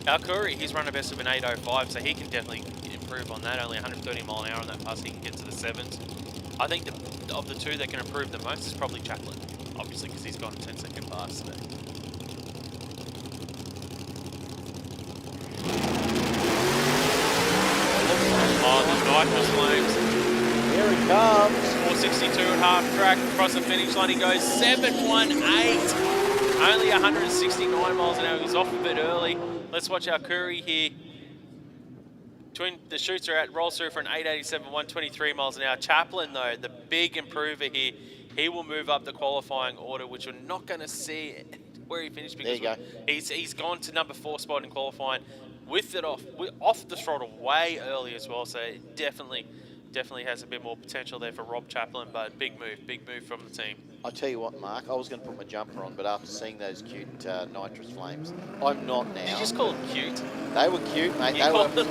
El Khoury, he's run a best of an 8.05, so he can definitely improve on that. Only 130 mile an hour on that pass, he can get to the 7s. I think of the two that can improve the most is probably Chaplin, obviously, because he's got a 10-second pass today. Oh, the nitrous flames. Here it comes. 7.62 at half track. Across the finish line, he goes 7.18. Only 169 miles an hour. He's off a bit early. Let's watch our Curry here. Twin, the shoots are at, rolls through for an 887, 123 miles an hour. Chaplin, though, the big improver here, he will move up the qualifying order, which we're not going to see where he finished because There you go. he's gone to number 4 spot in qualifying with it off the throttle way early as well. So it definitely has a bit more potential there for Rob Chaplin, but big move from the team. I tell you what, Mark, I was going to put my jumper on, but after seeing those cute nitrous flames, I'm not now. Did you just call them cute? They were cute, mate. You called the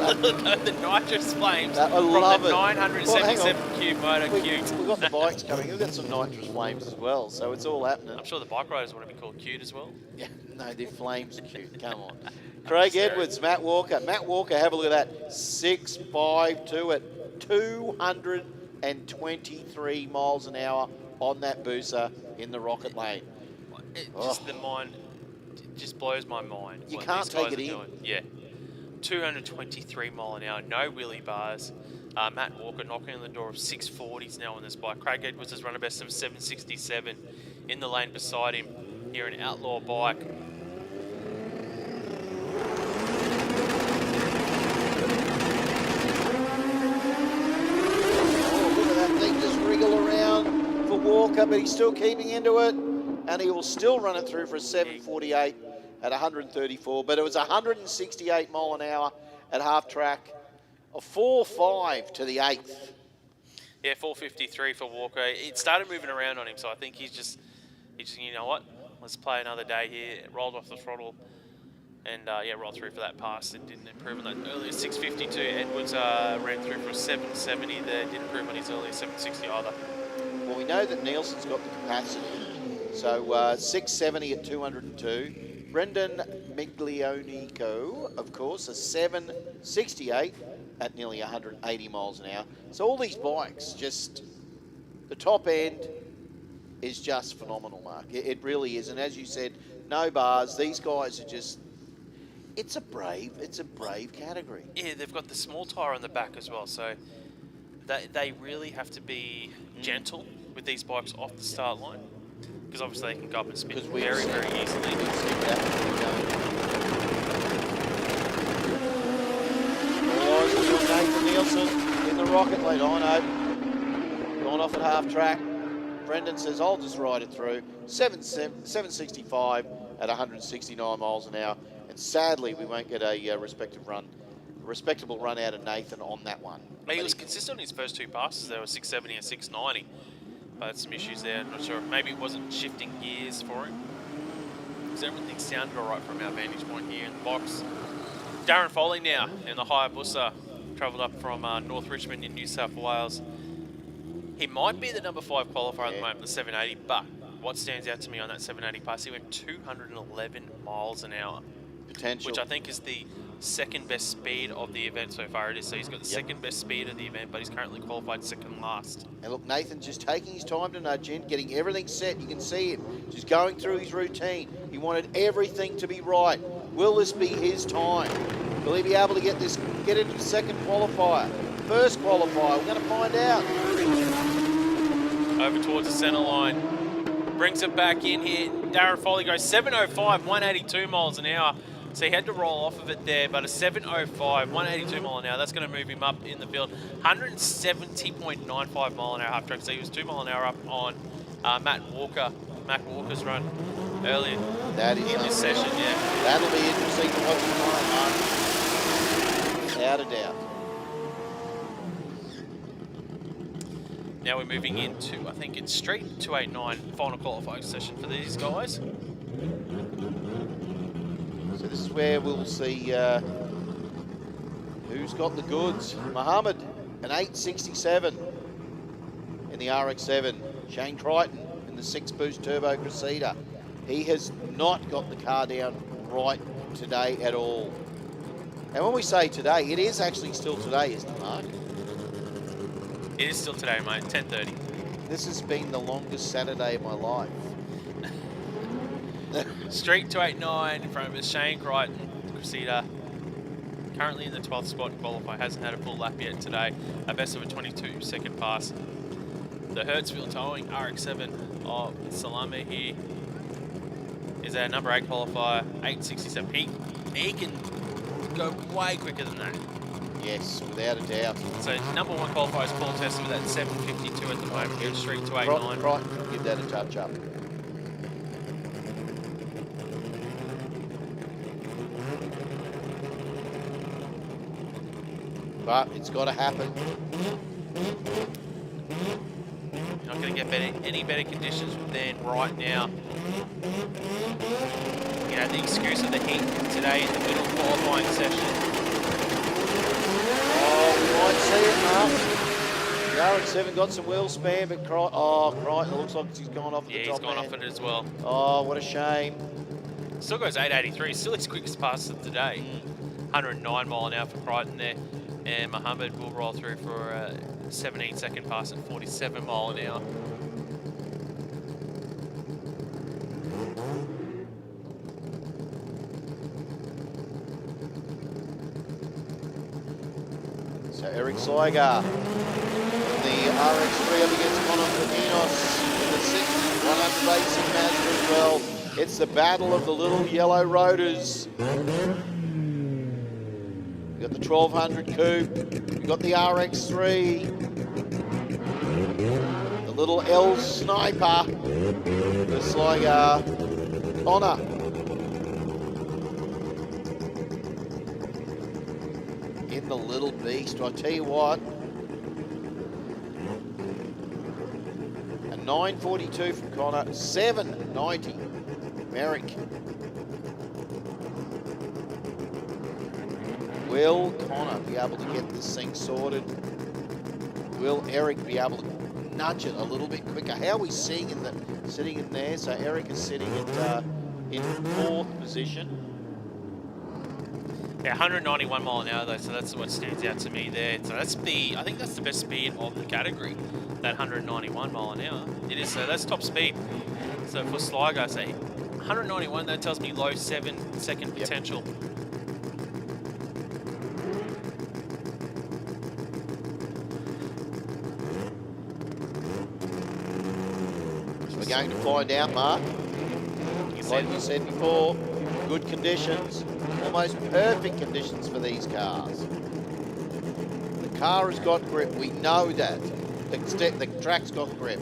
nitrous flames I from love the it. 977 cube motor cute. We've got the bikes coming. We've got some nitrous flames as well, so it's all happening. I'm sure the bike riders want to be called cute as well. Yeah, no, their flames are cute. Come on. Craig Edwards, Matt Walker. Matt Walker, have a look at that. 6.52 at 223 miles an hour on that booster in the rocket lane. The mind, it just blows my mind. You what can't these guys take it are doing. Yeah. 223 mile an hour, no wheelie bars. Matt Walker knocking on the door of 640s now on this bike. Craig Edwards has run a best of 767 in the lane beside him here in Outlaw bike. Wriggle around for Walker, but he's still keeping into it, and he will still run it through for a 7.48 at 134, but it was 168 mile an hour at half track, a 4.5 to the 8th. Yeah, 4.53 for Walker. It started moving around on him, so I think he's just you know what, let's play another day here. It rolled off the throttle and rolled through for that pass. It didn't improve on that earlier 6.52. Edwards ran through for a 7.70 there. Didn't improve on his earlier 7.60 either. Well, we know that Nielsen's got the capacity. So 6.70 at 202. Brendan Miglionico, of course, a 7.68 at nearly 180 miles an hour. So all these bikes, just the top end is just phenomenal, Mark. It really is. And as you said, no bars. These guys are just... It's a brave category. Yeah, they've got the small tyre on the back as well, so they really have to be gentle with these bikes off the start line, because obviously they can go up and spin very, very easily. Nathan Nielsen in the rocket lead. I know. Gone off at half track. Brendan says, I'll just ride it through. 7.65 at 169 miles an hour. And sadly, we won't get a respectable run out of Nathan on that one. He was consistent in his first two passes. There were 670 and 690. But some issues there. I'm not sure. Maybe it wasn't shifting gears for him. Because everything sounded all right from our vantage point here in the box. Darren Foley now in the Hayabusa. Travelled up from North Richmond in New South Wales. He might be the number 5 qualifier at the moment, the 780, but what stands out to me on that 780 pass, he went 211 miles an hour. Potential. Which I think is the second best speed of the event so far. It is. So he's got the second best speed of the event, but he's currently qualified second last. And look, Nathan's just taking his time to nudge in, getting everything set. You can see him just going through his routine. He wanted everything to be right. Will this be his time? Will he be able to get into the second qualifier? First qualifier, we're going to find out. Over towards the centre line. Brings it back in here. Darren Foley goes 7.05, 182 miles an hour. So he had to roll off of it there, but a 7.05, 182 mile an hour, that's going to move him up in the field. 170.95 mile an hour half track. So he was 2 mile an hour up on Matt Walker. Matt Walker's run earlier in this session, yeah. That'll be interesting to watch tomorrow, Mark. Without a doubt. Now we're moving into, I think it's Street 289 final qualifying session for these guys. So this is where we'll see who's got the goods. Muhammad, an 8.67 in the RX-7. Shane Crichton in the 6-boost turbo Cressida. He has not got the car down right today at all. And when we say today, it is actually still today, isn't it, Mark? It is still today, mate, 10:30. This has been the longest Saturday of my life. Street 289 in front of us, Shane Crichton, Cressida. Currently in the 12th spot in qualify, hasn't had a full lap yet today. A best of a 22-second pass. The Hertzfield Towing RX-7 of Salame here is our number 8 qualifier, 867. He can go way quicker than that. Yes, without a doubt. So number 1 qualifier is Paul Tester with that 752 at the moment here at Street 289. Right, give that a touch up. But it's got to happen. Not going to get any better conditions than right now. You know, the excuse of the heat today in the middle qualifying session. Oh, we might see it, Mark. The RX-7 got some wheel span, but Crichton looks like he's gone off at the top. Yeah, he's gone off it as well. Oh, what a shame. Still goes 883. Still his quickest pass of the day. 109 mile an hour for Crichton there. And Mohammed will roll through for a 17-second pass at 47 mile an hour. So Eric Sliger, the RX3 up against Conor Enos in the 6th 100 racing Mazda as well. It's the battle of the little yellow rotors. We've got the 1200 coupe, we've got the RX3, the little L Sniper, the Sliger, Conor. In the little beast, I tell you what, a 942 from Conor, 790, Merrick. Will Conor be able to get this thing sorted? Will Eric be able to nudge it a little bit quicker? How are we seeing sitting in there? So Eric is sitting at in 4th position. Yeah, 191 mile an hour though, so that's what stands out to me there. So that's I think that's the best speed of the category, that 191 mile an hour. It is, so that's top speed. So for Sligo, say 191, that tells me low 7-second potential. We're going to find out, Mark. Like you said before, good conditions, almost perfect conditions for these cars. The car has got grip, we know that. The track's got grip.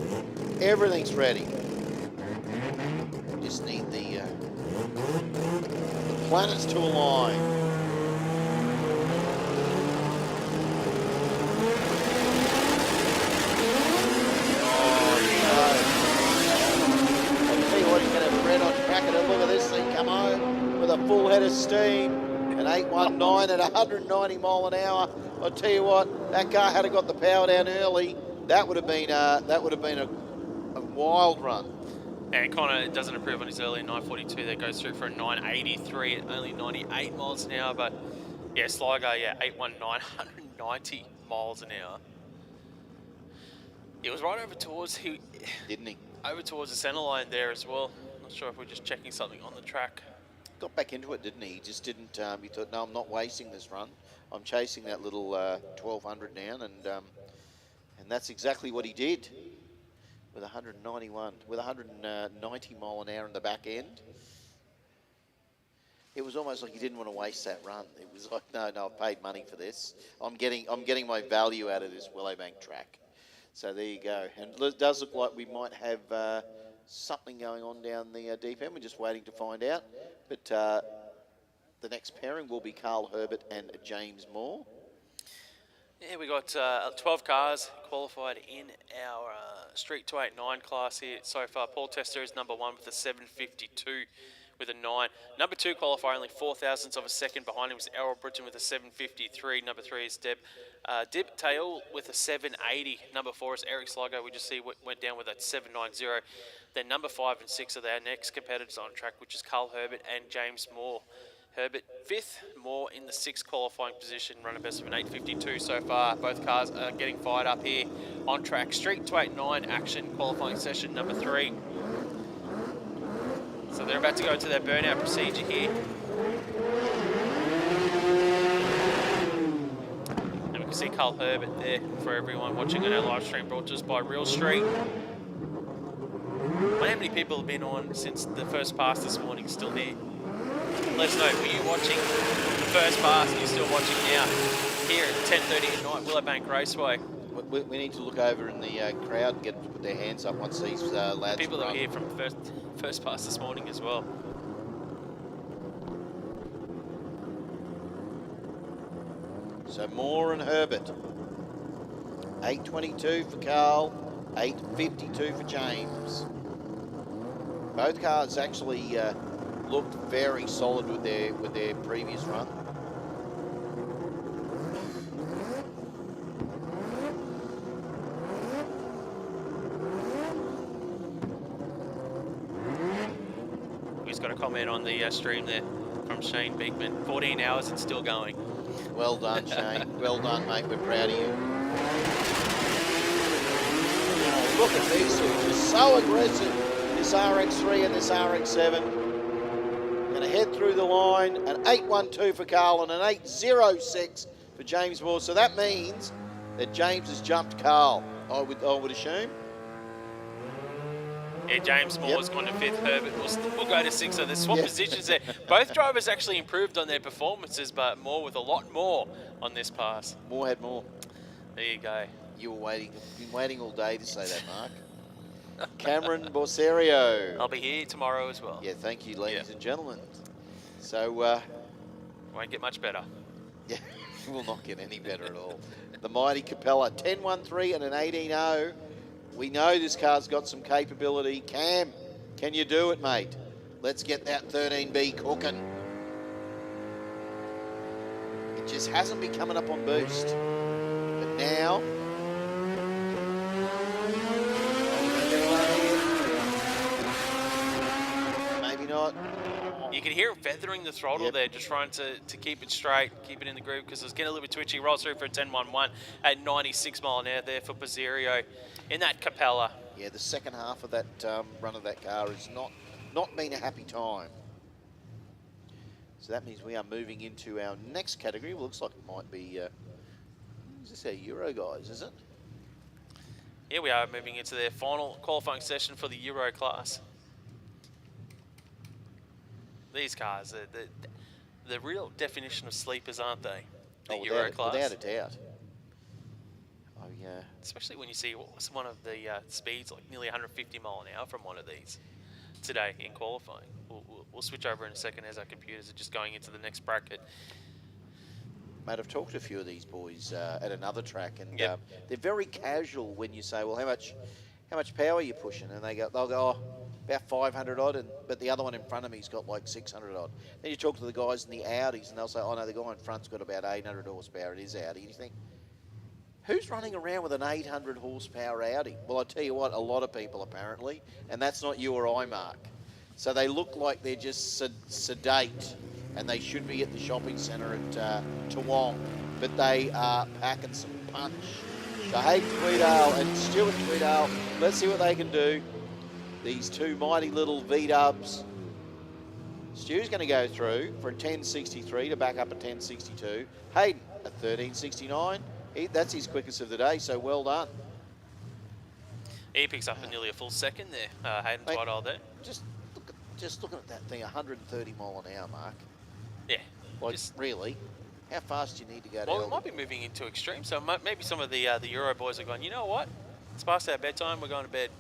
Everything's ready. We just need the planets to align. He's going to have red on track, and look at this thing come home with a full head of steam. An 819 at 190 mile an hour. I'll tell you what, that car had got the power down early. That would have been a wild run. And Conor doesn't improve on his early 942. That goes through for a 983 at only 98 miles an hour. But yeah, Sligo, 819, 190 miles an hour. It was right over towards didn't he? Over towards the centre line there as well. Not sure if we're just checking something on the track. Got back into it, didn't he? He just didn't. He thought, no, I'm not wasting this run. I'm chasing that little 1200 down, and that's exactly what he did with 191, with 190 mile an hour in the back end. It was almost like he didn't want to waste that run. It was like, no, I've paid money for this. I'm getting my value out of this Willowbank track. So there you go. And it does look like we might have something going on down the deep end. We're just waiting to find out. But the next pairing will be Carl Herbert and James Moore. Yeah, we got 12 cars qualified in our Street 289 class here so far. Paul Tester is number 1 with a 752 with a 9. Number 2 qualifier, only 0.004 of a second behind him was Errol Britton with a 753. Number 3 is Dib Tail with a 780. Number 4 is Eric Sligo. We just see what went down with that 790. Then number 5 and 6 are their next competitors on track, which is Carl Herbert and James Moore. Herbert 5th, Moore in the 6th qualifying position, running best of an 852 so far. Both cars are getting fired up here on track. Street 289 action, qualifying session number 3. So they're about to go into their burnout procedure here. And we can see Carl Herbert there for everyone watching on our live stream brought to us by Real Street. I wonder how many people have been on since the first pass this morning still here. Let us know, were you watching the first pass and you're still watching now here at 10:30 at night, Willowbank Raceway? We need to look over in the crowd and get them to put their hands up once these lads People that run. were here from first pass this morning as well. So Moore and Herbert. 8.22 for Carl, 8.52 for James. Both cars actually looked very solid with their previous run. Who's got a comment on the stream there from Shane Beekman? 14 hours and still going. Well done, Shane. Well done, mate. We're proud of you. Oh, look at these two. Just so aggressive. This RX-3 and this RX-7. Going to head through the line. An 8.12 for Carl and an 8.06 for James Moore. So that means that James has jumped Carl, I would assume. Yeah, James Moore's gone to 5th. Herbert will go to 6th. So there's swap positions there. Both drivers actually improved on their performances, but Moore with a lot more on this pass. Moore had more. There you go. You were waiting. Been waiting all day to say that, Mark. Cameron Borserio. I'll be here tomorrow as well. Yeah, thank you, ladies and gentlemen. So, won't get much better. Yeah, will not get any better at all. The mighty Capella, 10.13 and an 18.0. We know this car's got some capability. Cam, can you do it, mate? Let's get that 13B cooking. It just hasn't been coming up on boost. But now... maybe not. You can hear it feathering the throttle there, just trying to keep it straight, keep it in the groove, because it's getting a little bit twitchy. Rolls through for a 10.11 at 96 mile an hour there for Borserio in that Capella. Yeah, the second half of that run of that car has not been a happy time. So that means we are moving into our next category. Well, looks like it might be, is this our Euro guys, is it? Here we are moving into their final qualifying session for the Euro class. These cars, the real definition of sleepers, aren't they? The Euro class. Without a doubt. Oh, yeah. Especially when you see one of the speeds, like nearly 150 mile an hour from one of these today in qualifying. We'll switch over in a second as our computers are just going into the next bracket. Mate, I've talked to a few of these boys at another track, and they're very casual when you say, well, how much power are you pushing? And they'll go, oh, about 500 odd, but the other one in front of me's got like 600 odd. Then you talk to the guys in the Audis, and they'll say, oh no, the guy in front's got about 800 horsepower in his Audi. And you think, who's running around with an 800 horsepower Audi? Well, I tell you what, a lot of people apparently, and that's not you or I, Mark. So they look like they're just sedate, and they should be at the shopping centre at Toowong, but they are packing some punch. Shahid Tweedale and Stuart Tweedale, let's see what they can do. These two mighty little V-dubs. Stu's going to go through for a 10.63 to back up a 10.62. Hayden at 13.69. That's his quickest of the day, so well done. He picks up nearly a full second there, Hayden Tweedale there. Just looking at that thing, 130 mile an hour, Mark. Yeah. Like, really? How fast do you need to go to Well, we might be moving into Xtreme, so maybe some of the Euro boys are going, you know what? It's past our bedtime, we're going to bed.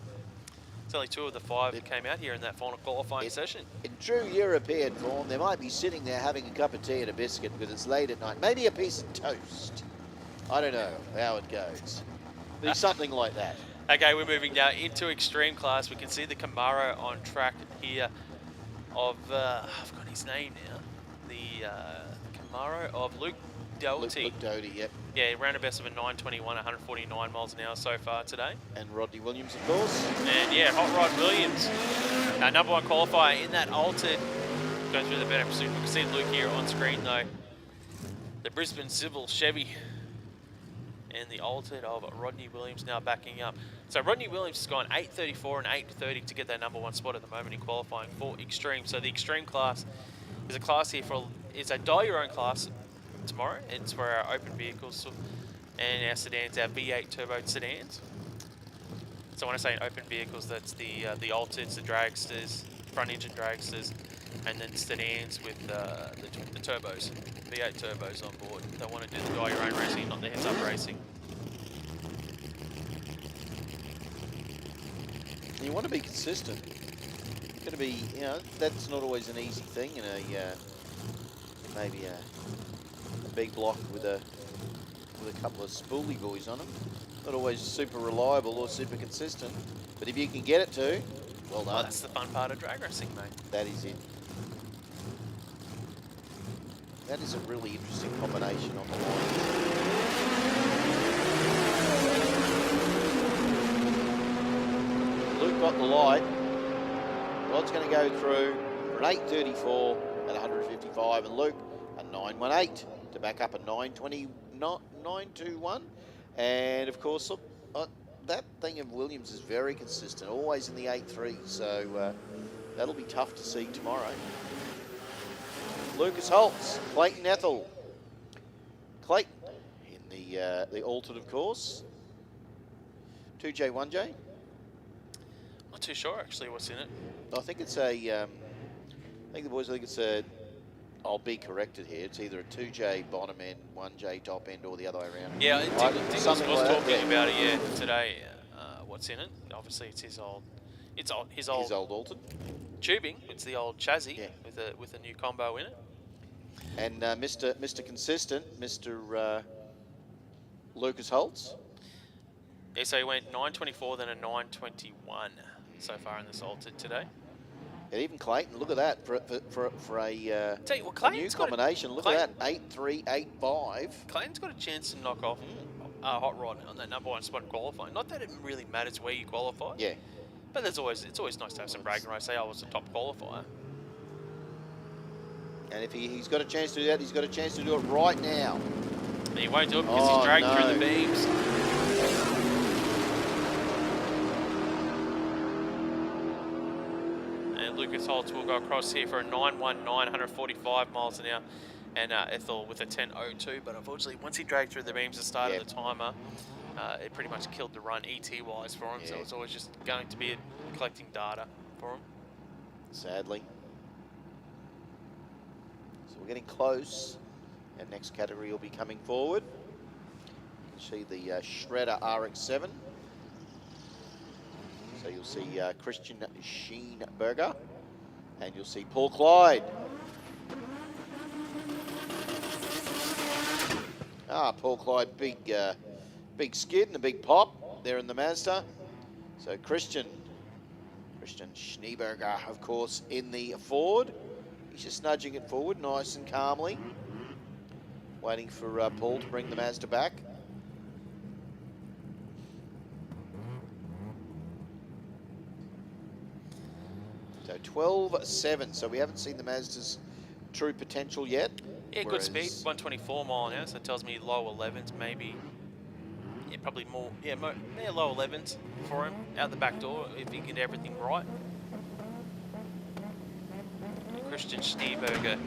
It's only 2 of the 5 that came out here in that final qualifying session. In true European form, they might be sitting there having a cup of tea and a biscuit because it's late at night. Maybe a piece of toast. I don't know how it goes. But something like that. Okay, we're moving now into Xtreme class. We can see the Camaro on track here of, I've got his name now, the Camaro of Luke Doherty. Luke Doherty, yep. Yeah, ran a best of a 921, 149 miles an hour so far today. And Rodney Williams, of course. And yeah, Hot Rod Williams, our number 1 qualifier in that altered. Going through the better pursuit. We can see Luke here on screen though. The Brisbane Civil Chevy and the altered of Rodney Williams now backing up. So Rodney Williams has gone 8.34 and 8.30 to get that number 1 spot at the moment in qualifying for Xtreme. So the Xtreme class is a class here for, it's a dial your own class tomorrow. It's for our open vehicles. So And our sedans, our V8 turbo sedans. So when I say open vehicles, that's the Altids, the dragsters, front engine dragsters, and then sedans with the turbos, V8 turbos on board. They want to do the guy your own racing, not the heads up racing. You want to be consistent. Got to be, you know, that's not always an easy thing in a maybe a big block with a couple of spoolie boys on them. Not always super reliable or super consistent, but if you can get it to, well done. Well, that's the fun part of drag racing, mate. That is it. That is a really interesting combination on the line. Luke got the light. Rod's going to go through for an 8.34 at 155, and Luke a 9.18 to back up a 9.21. And of course, look, that thing of Williams is very consistent, always in the 8.3, so that'll be tough to see tomorrow. Lucas Holtz, Clayton Ethel. Clayton in the altered, of course. 2J, 1J. Not too sure actually what's in it. I think it's a. I think the boys think it's a. I'll be corrected here. It's either a 2J bottom end, 1J top end, or the other way around. Yeah, Diggles was talking about it. Yeah, today. What's in it? Obviously, it's his old. His old altered tubing. It's the old chassis with a new combo in it. And Mr. Consistent, Mr. Lucas Holtz. Yeah, so he went 9.24, then a 9.21 so far in this altered today. And even Clayton, look at that for a new combination. Look at that, 8.3, 8.5. Clayton's got a chance to knock off Hot Rod on that #1 spot in qualifying. Not that it really matters where you qualify. Yeah. But it's always nice to have some bragging rights. Say I was a top qualifier. And if he's got a chance to do that, he's got a chance to do it right now. And he won't do it because he's dragging through the beams. Lucas Holtz will go across here for a 9.19, 145 miles an hour, and Ethel with a 10.02. But unfortunately, once he dragged through the beams at the start of the timer, it pretty much killed the run ET-wise for him. So it's always just going to be collecting data for him. Sadly. So we're getting close. Our next category will be coming forward. You can see the Shredder RX-7. So you'll see Christian Scheenberger, and you'll see Paul Clyde. Paul Clyde, big skid and a big pop there in the Mazda. So Christian Schneeberger, of course, in the Ford. He's just nudging it forward nice and calmly, waiting for Paul to bring the Mazda back. So 12.7, so we haven't seen the Mazda's true potential yet. Yeah, good speed, 124 mile an hour, so it tells me low 11s, maybe. Yeah, probably more, low 11s for him out the back door if he can get everything right. And Christian Schneeberger.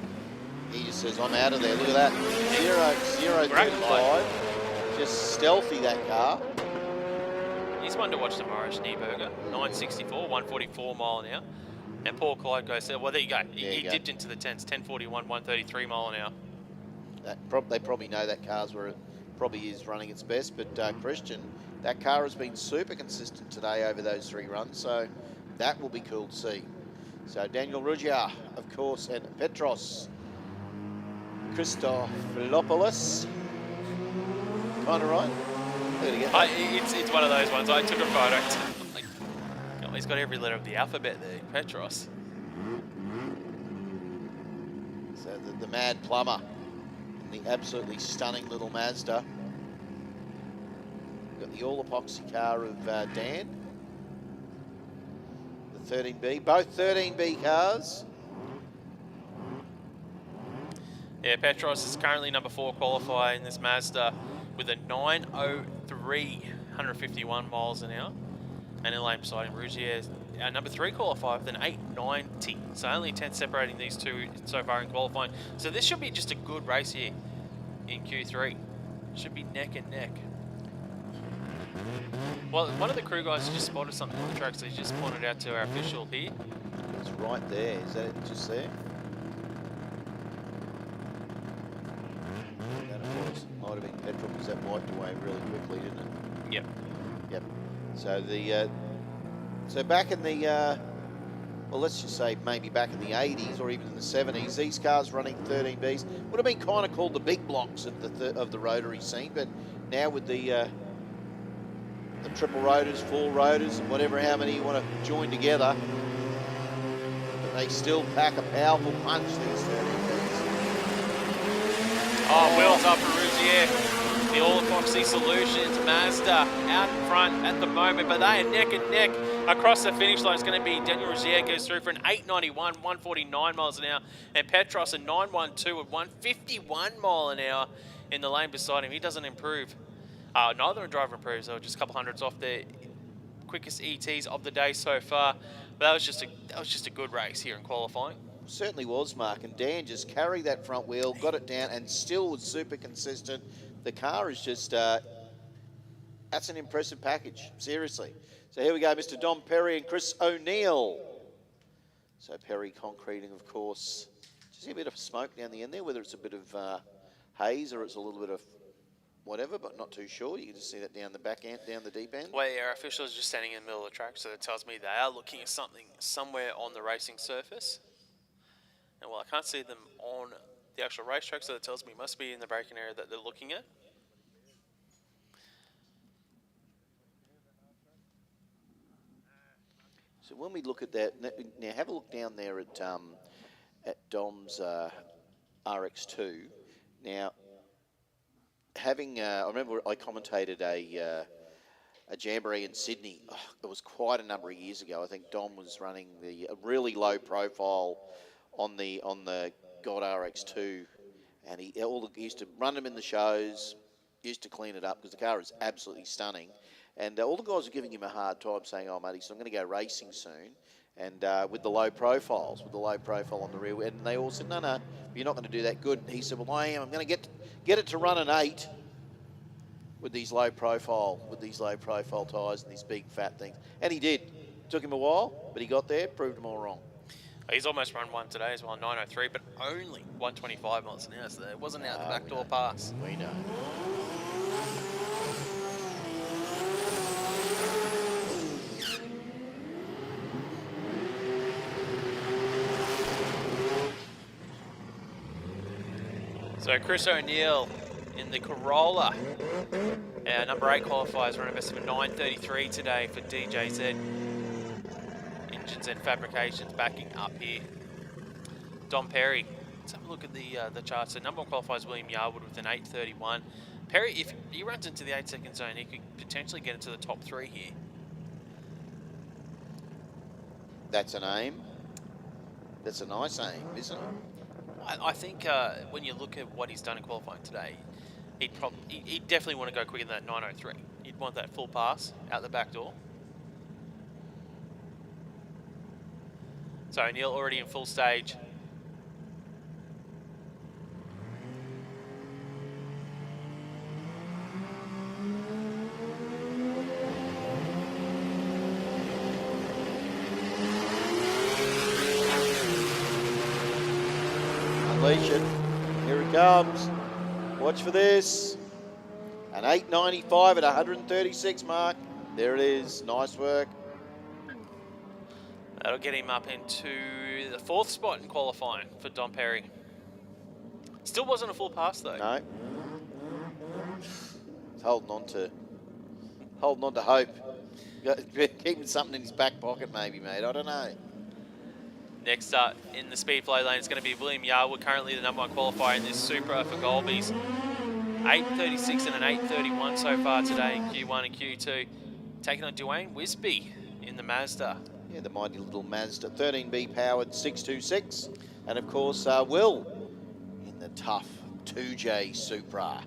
He just says, I'm out of there. Look at that. 0.35. Just stealthy, that car. He's one to watch tomorrow, Schneeberger. 9.64, 144 mile an hour. And Paul Clyde goes, well, there you go. He dipped into the 10s, 10.41, 133 mile an hour. They probably know that car's where it probably is running its best, but Christian, that car has been super consistent today over those 3 runs, so that will be cool to see. So Daniel Ruggier, of course, and Petros Christopoulos. Kind of right? It's one of those ones. I took a photo. He's got every letter of the alphabet there, Petros. So the Mad Plumber in the absolutely stunning little Mazda. We've got the all-epoxy car of Dan. The 13B, both 13B cars. Yeah, Petros is currently number 4 qualifier in this Mazda with a 9.03, 151 miles an hour. And in lane beside him, Ruggier, our number 3 qualifier with an 8.90. So only 10 separating these two so far in qualifying. So this should be just a good race here in Q3. Should be neck and neck. Well, one of the crew guys just spotted something on the track, so he just pointed out to our official here. It's right there. Is that it just there? That it was. Might have been petrol because that wiped away really quickly, didn't it? Yep. Yep. So so back in the well, let's just say maybe back in the 80s or even in the 70s, these cars running 13Bs would have been kind of called the big blocks of the rotary scene. But now with the triple rotors, four rotors, and whatever, how many you want to join together, but they still pack a powerful punch, these 13Bs. Oh, wheels up for Rougier. The All Epoxy Solutions Mazda out in front at the moment, but they are neck and neck across the finish line. It's going to be Daniel Rougier goes through for an 891, 149 miles an hour, and Petros a 912 at 151 mile an hour in the lane beside him. He doesn't improve. Neither driver improves. They were just a couple hundreds off their quickest ETs of the day so far. But that was just a good race here in qualifying. Certainly was, Mark. And Dan just carried that front wheel, got it down, and still was super consistent. The car is just, that's an impressive package, seriously. So here we go, Mr. Dom Perry and Chris O'Neill. So Perry concreting, of course. Just see a bit of smoke down the end there, whether it's a bit of haze or it's a little bit of whatever, but not too sure. You can just see that down the back end, down the deep end. Well, yeah, our officials are just standing in the middle of the track, so that tells me they are looking at something somewhere on the racing surface. And well, I can't see them on the actual racetrack, so that tells me it must be in the braking area that they're looking at. So when we look at that, now have a look down there at Dom's RX2. Now, having, I remember I commentated a Jamboree in Sydney. Oh, it was quite a number of years ago. I think Dom was running a really low profile on the God RX2, and he used to run them in the shows, used to clean it up because the car is absolutely stunning. And all the guys were giving him a hard time, saying, "Oh, mate, so I'm going to go racing soon." And with the low profiles, with the low profile on the rear, and they all said, "No, you're not going to do that good." And he said, "Well, I am. I'm going to get it to run an 8 with these low profile tyres and these big fat things." And he did. Took him a while, but he got there, proved them all wrong. He's almost run one today as well, 903, but only 125 miles an hour, so it wasn't out the back door pass. We know. So Chris O'Neill in the Corolla. Our number 8 qualifiers run a best of a 933 today for DJZ. Engines and Fabrications backing up here. Dom Perry. Let's have a look at the charts. So number 1 qualifiers William Yarwood with an 831. Perry, if he runs into the 8-second zone, he could potentially get into the top 3 here. That's an aim. That's a nice aim, isn't it? I think when you look at what he's done in qualifying today, he'd definitely want to go quicker than that 903. He'd want that full pass out the back door. So O'Neill already in full stage. Unleash it. Here it comes. Watch for this. An 895 at 136 mark. There it is. Nice work. That'll get him up into the 4th spot in qualifying for Dom Perry. Still wasn't a full pass though. No. He's holding on to hope. Keeping something in his back pocket maybe, mate. I don't know. Next up in the speed flow lane is going to be William Yarwood, currently the number 1 qualifier in this Supra for Golbies. 836 and an 831 so far today in Q1 and Q2. Taking on Dwayne Wisby in the Mazda. Yeah, the mighty little Mazda 13B powered 626. And of course, Will in the tough 2J Supra.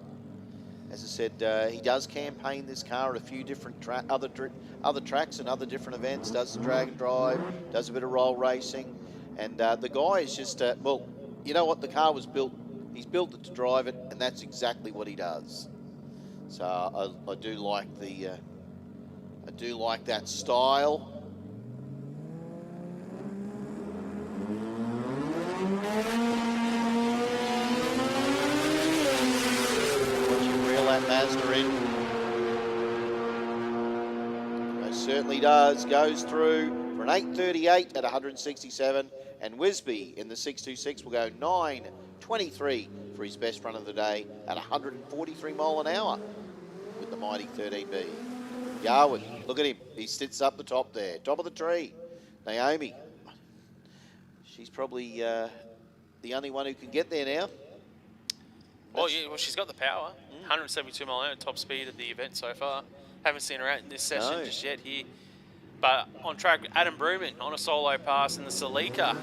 As I said, he does campaign this car at a few different other tracks and other different events, does the drag and drive, does a bit of roll racing. And the guy is just, well, you know what, the car was built, he's built it to drive it, and that's exactly what he does. So I do like the I do like that style. Once you reel that Mazda in, it certainly does. Goes through for an 8:38 at 167, and Wisby in the 626 will go 9:23 for his best run of the day at 143 mile an hour with the mighty 13B. Yarwood, look at him. He sits up the top there, top of the tree. Naomi, she's probably the only one who can get there now. Well, yeah, well, she's got the power. 172 mile an hour, top speed of the event so far. Haven't seen her out in this session just yet here. But on track, Adam Bruman on a solo pass in the Celica.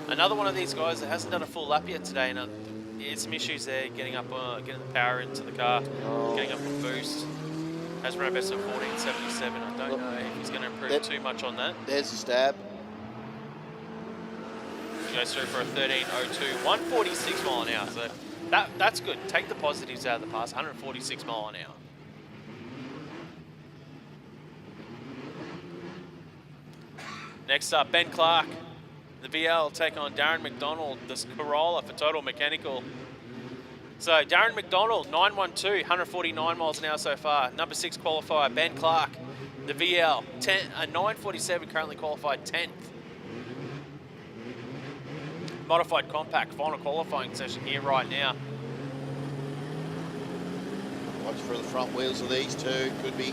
Another one of these guys that hasn't done a full lap yet today. And yeah, some issues there, getting up, getting the power into the car, getting up a boost. Has run a best of 14.77. I don't know if he's going to improve too much on that. There's a stab. He goes through for a 13.02, 146 mile an hour. So that's good. Take the positives out of the pass. 146 mile an hour. Next up, Ben Clark. The VL take on Darren McDonald, this Corolla for Total Mechanical. So Darren McDonald, 912, 149 miles an hour so far. Number 6 qualifier, Ben Clark, the VL, 947, currently qualified 10th. Modified compact, final qualifying session here right now. Watch for the front wheels of these two. Could be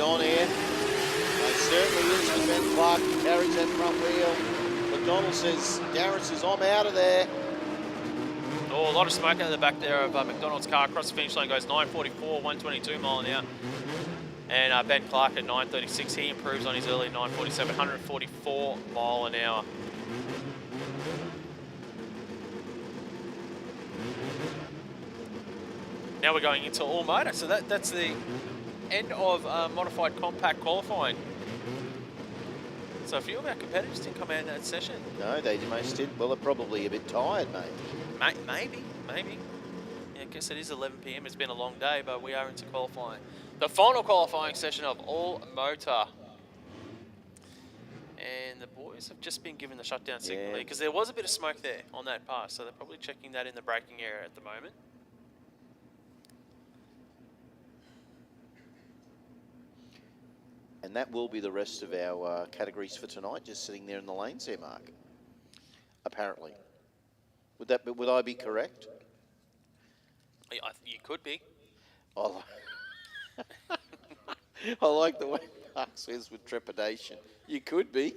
on air. It certainly is for Ben Clark. He carries that front wheel. McDonald says, Darren says, I'm out of there. Oh, a lot of smoke out of the back there of McDonald's car. Across the finish line goes 944, 122 mile an hour. And Ben Clark at 936. He improves on his early 947, 144 mile an hour. Now we're going into all motor. So that's the end of modified compact qualifying. So a few of our competitors didn't come out in that session. No, they most did. Well, they're probably a bit tired, mate. Maybe. Yeah, I guess it is 11 p.m. It's been a long day, but we are into qualifying. The final qualifying session of all motor. And the boys have just been given the shutdown signal because there was a bit of smoke there on that pass, so they're probably checking that in the braking area at the moment. And that will be the rest of our categories for tonight, just sitting there in the lanes there, Mark. Apparently. Would I be correct? You could be. I like the way Mark says with trepidation. You could be.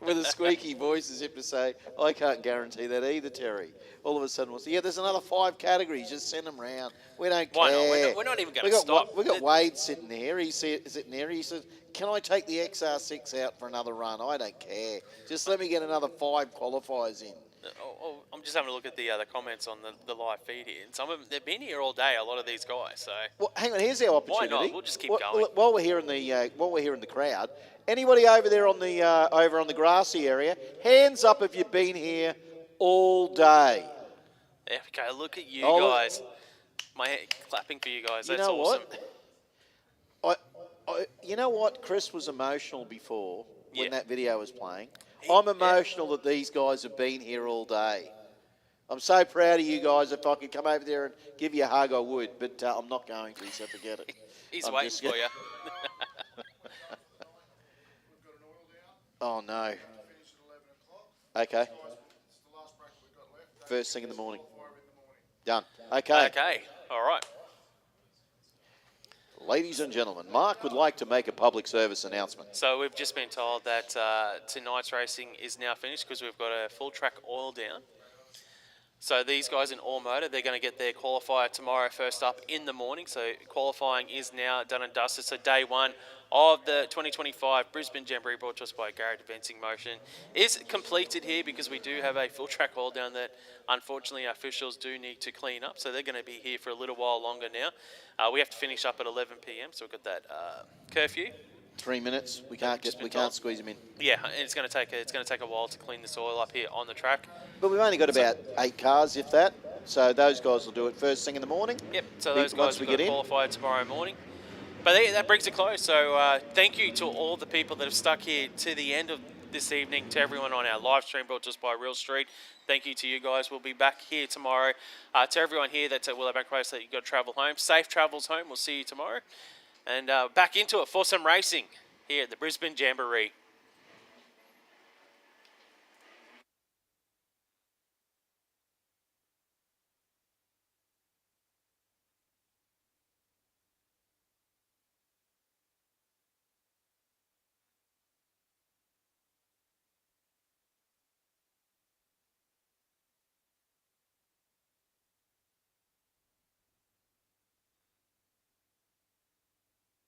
With a squeaky voice as if to say, I can't guarantee that either, Terry. All of a sudden we'll say, yeah, there's another 5 categories, just send them round. We don't care. Why not? We're not even going to stop. We've got Wade sitting there. He's sitting there. He says, can I take the XR6 out for another run? I don't care. Just let me get another 5 qualifiers in. I'm just having a look at the comments on the live feed here. And some of them, they've been here all day, a lot of these guys. So well, hang on, here's our opportunity. Why not? We'll just keep going. While we're here in the crowd, anybody over there on the grassy area, hands up if you've been here all day. There we go. Look at you guys. My head clapping for you guys. That's awesome. You know what? Chris was emotional before when that video was playing. I'm emotional that these guys have been here all day. I'm so proud of you guys. If I could come over there and give you a hug, I would, but I'm not going to, so forget it. He's waiting for you. Oh, no. Okay. First thing in the morning. Done. Okay. Okay. All right. Ladies and gentlemen, Mark would like to make a public service announcement. So we've just been told that tonight's racing is now finished because we've got a full track oil down. So these guys in all motor, they're going to get their qualifier tomorrow first up in the morning. So qualifying is now done and dusted. So day one of the 2025 Brisbane Jamboree, brought to us by Garrett Brisbane Motion, is completed here because we do have a full track oil down that unfortunately our officials do need to clean up. So they're going to be here for a little while longer now. We have to finish up at 11 p.m. So we've got that curfew. 3 minutes. We can't squeeze them in. Yeah, and it's going to take a while to clean this oil up here on the track. But we've only got about 8 cars, if that. So those guys will do it first thing in the morning. Yep, so those guys will qualify tomorrow morning. But that brings it close. So thank you to all the people that have stuck here to the end of this evening, to everyone on our live stream brought to us by Real Street. Thank you to you guys. We'll be back here tomorrow. To everyone here that's at Willowbank Race that you've got to travel home. Safe travels home. We'll see you tomorrow. And back into it for some racing here at the Brisbane Jamboree.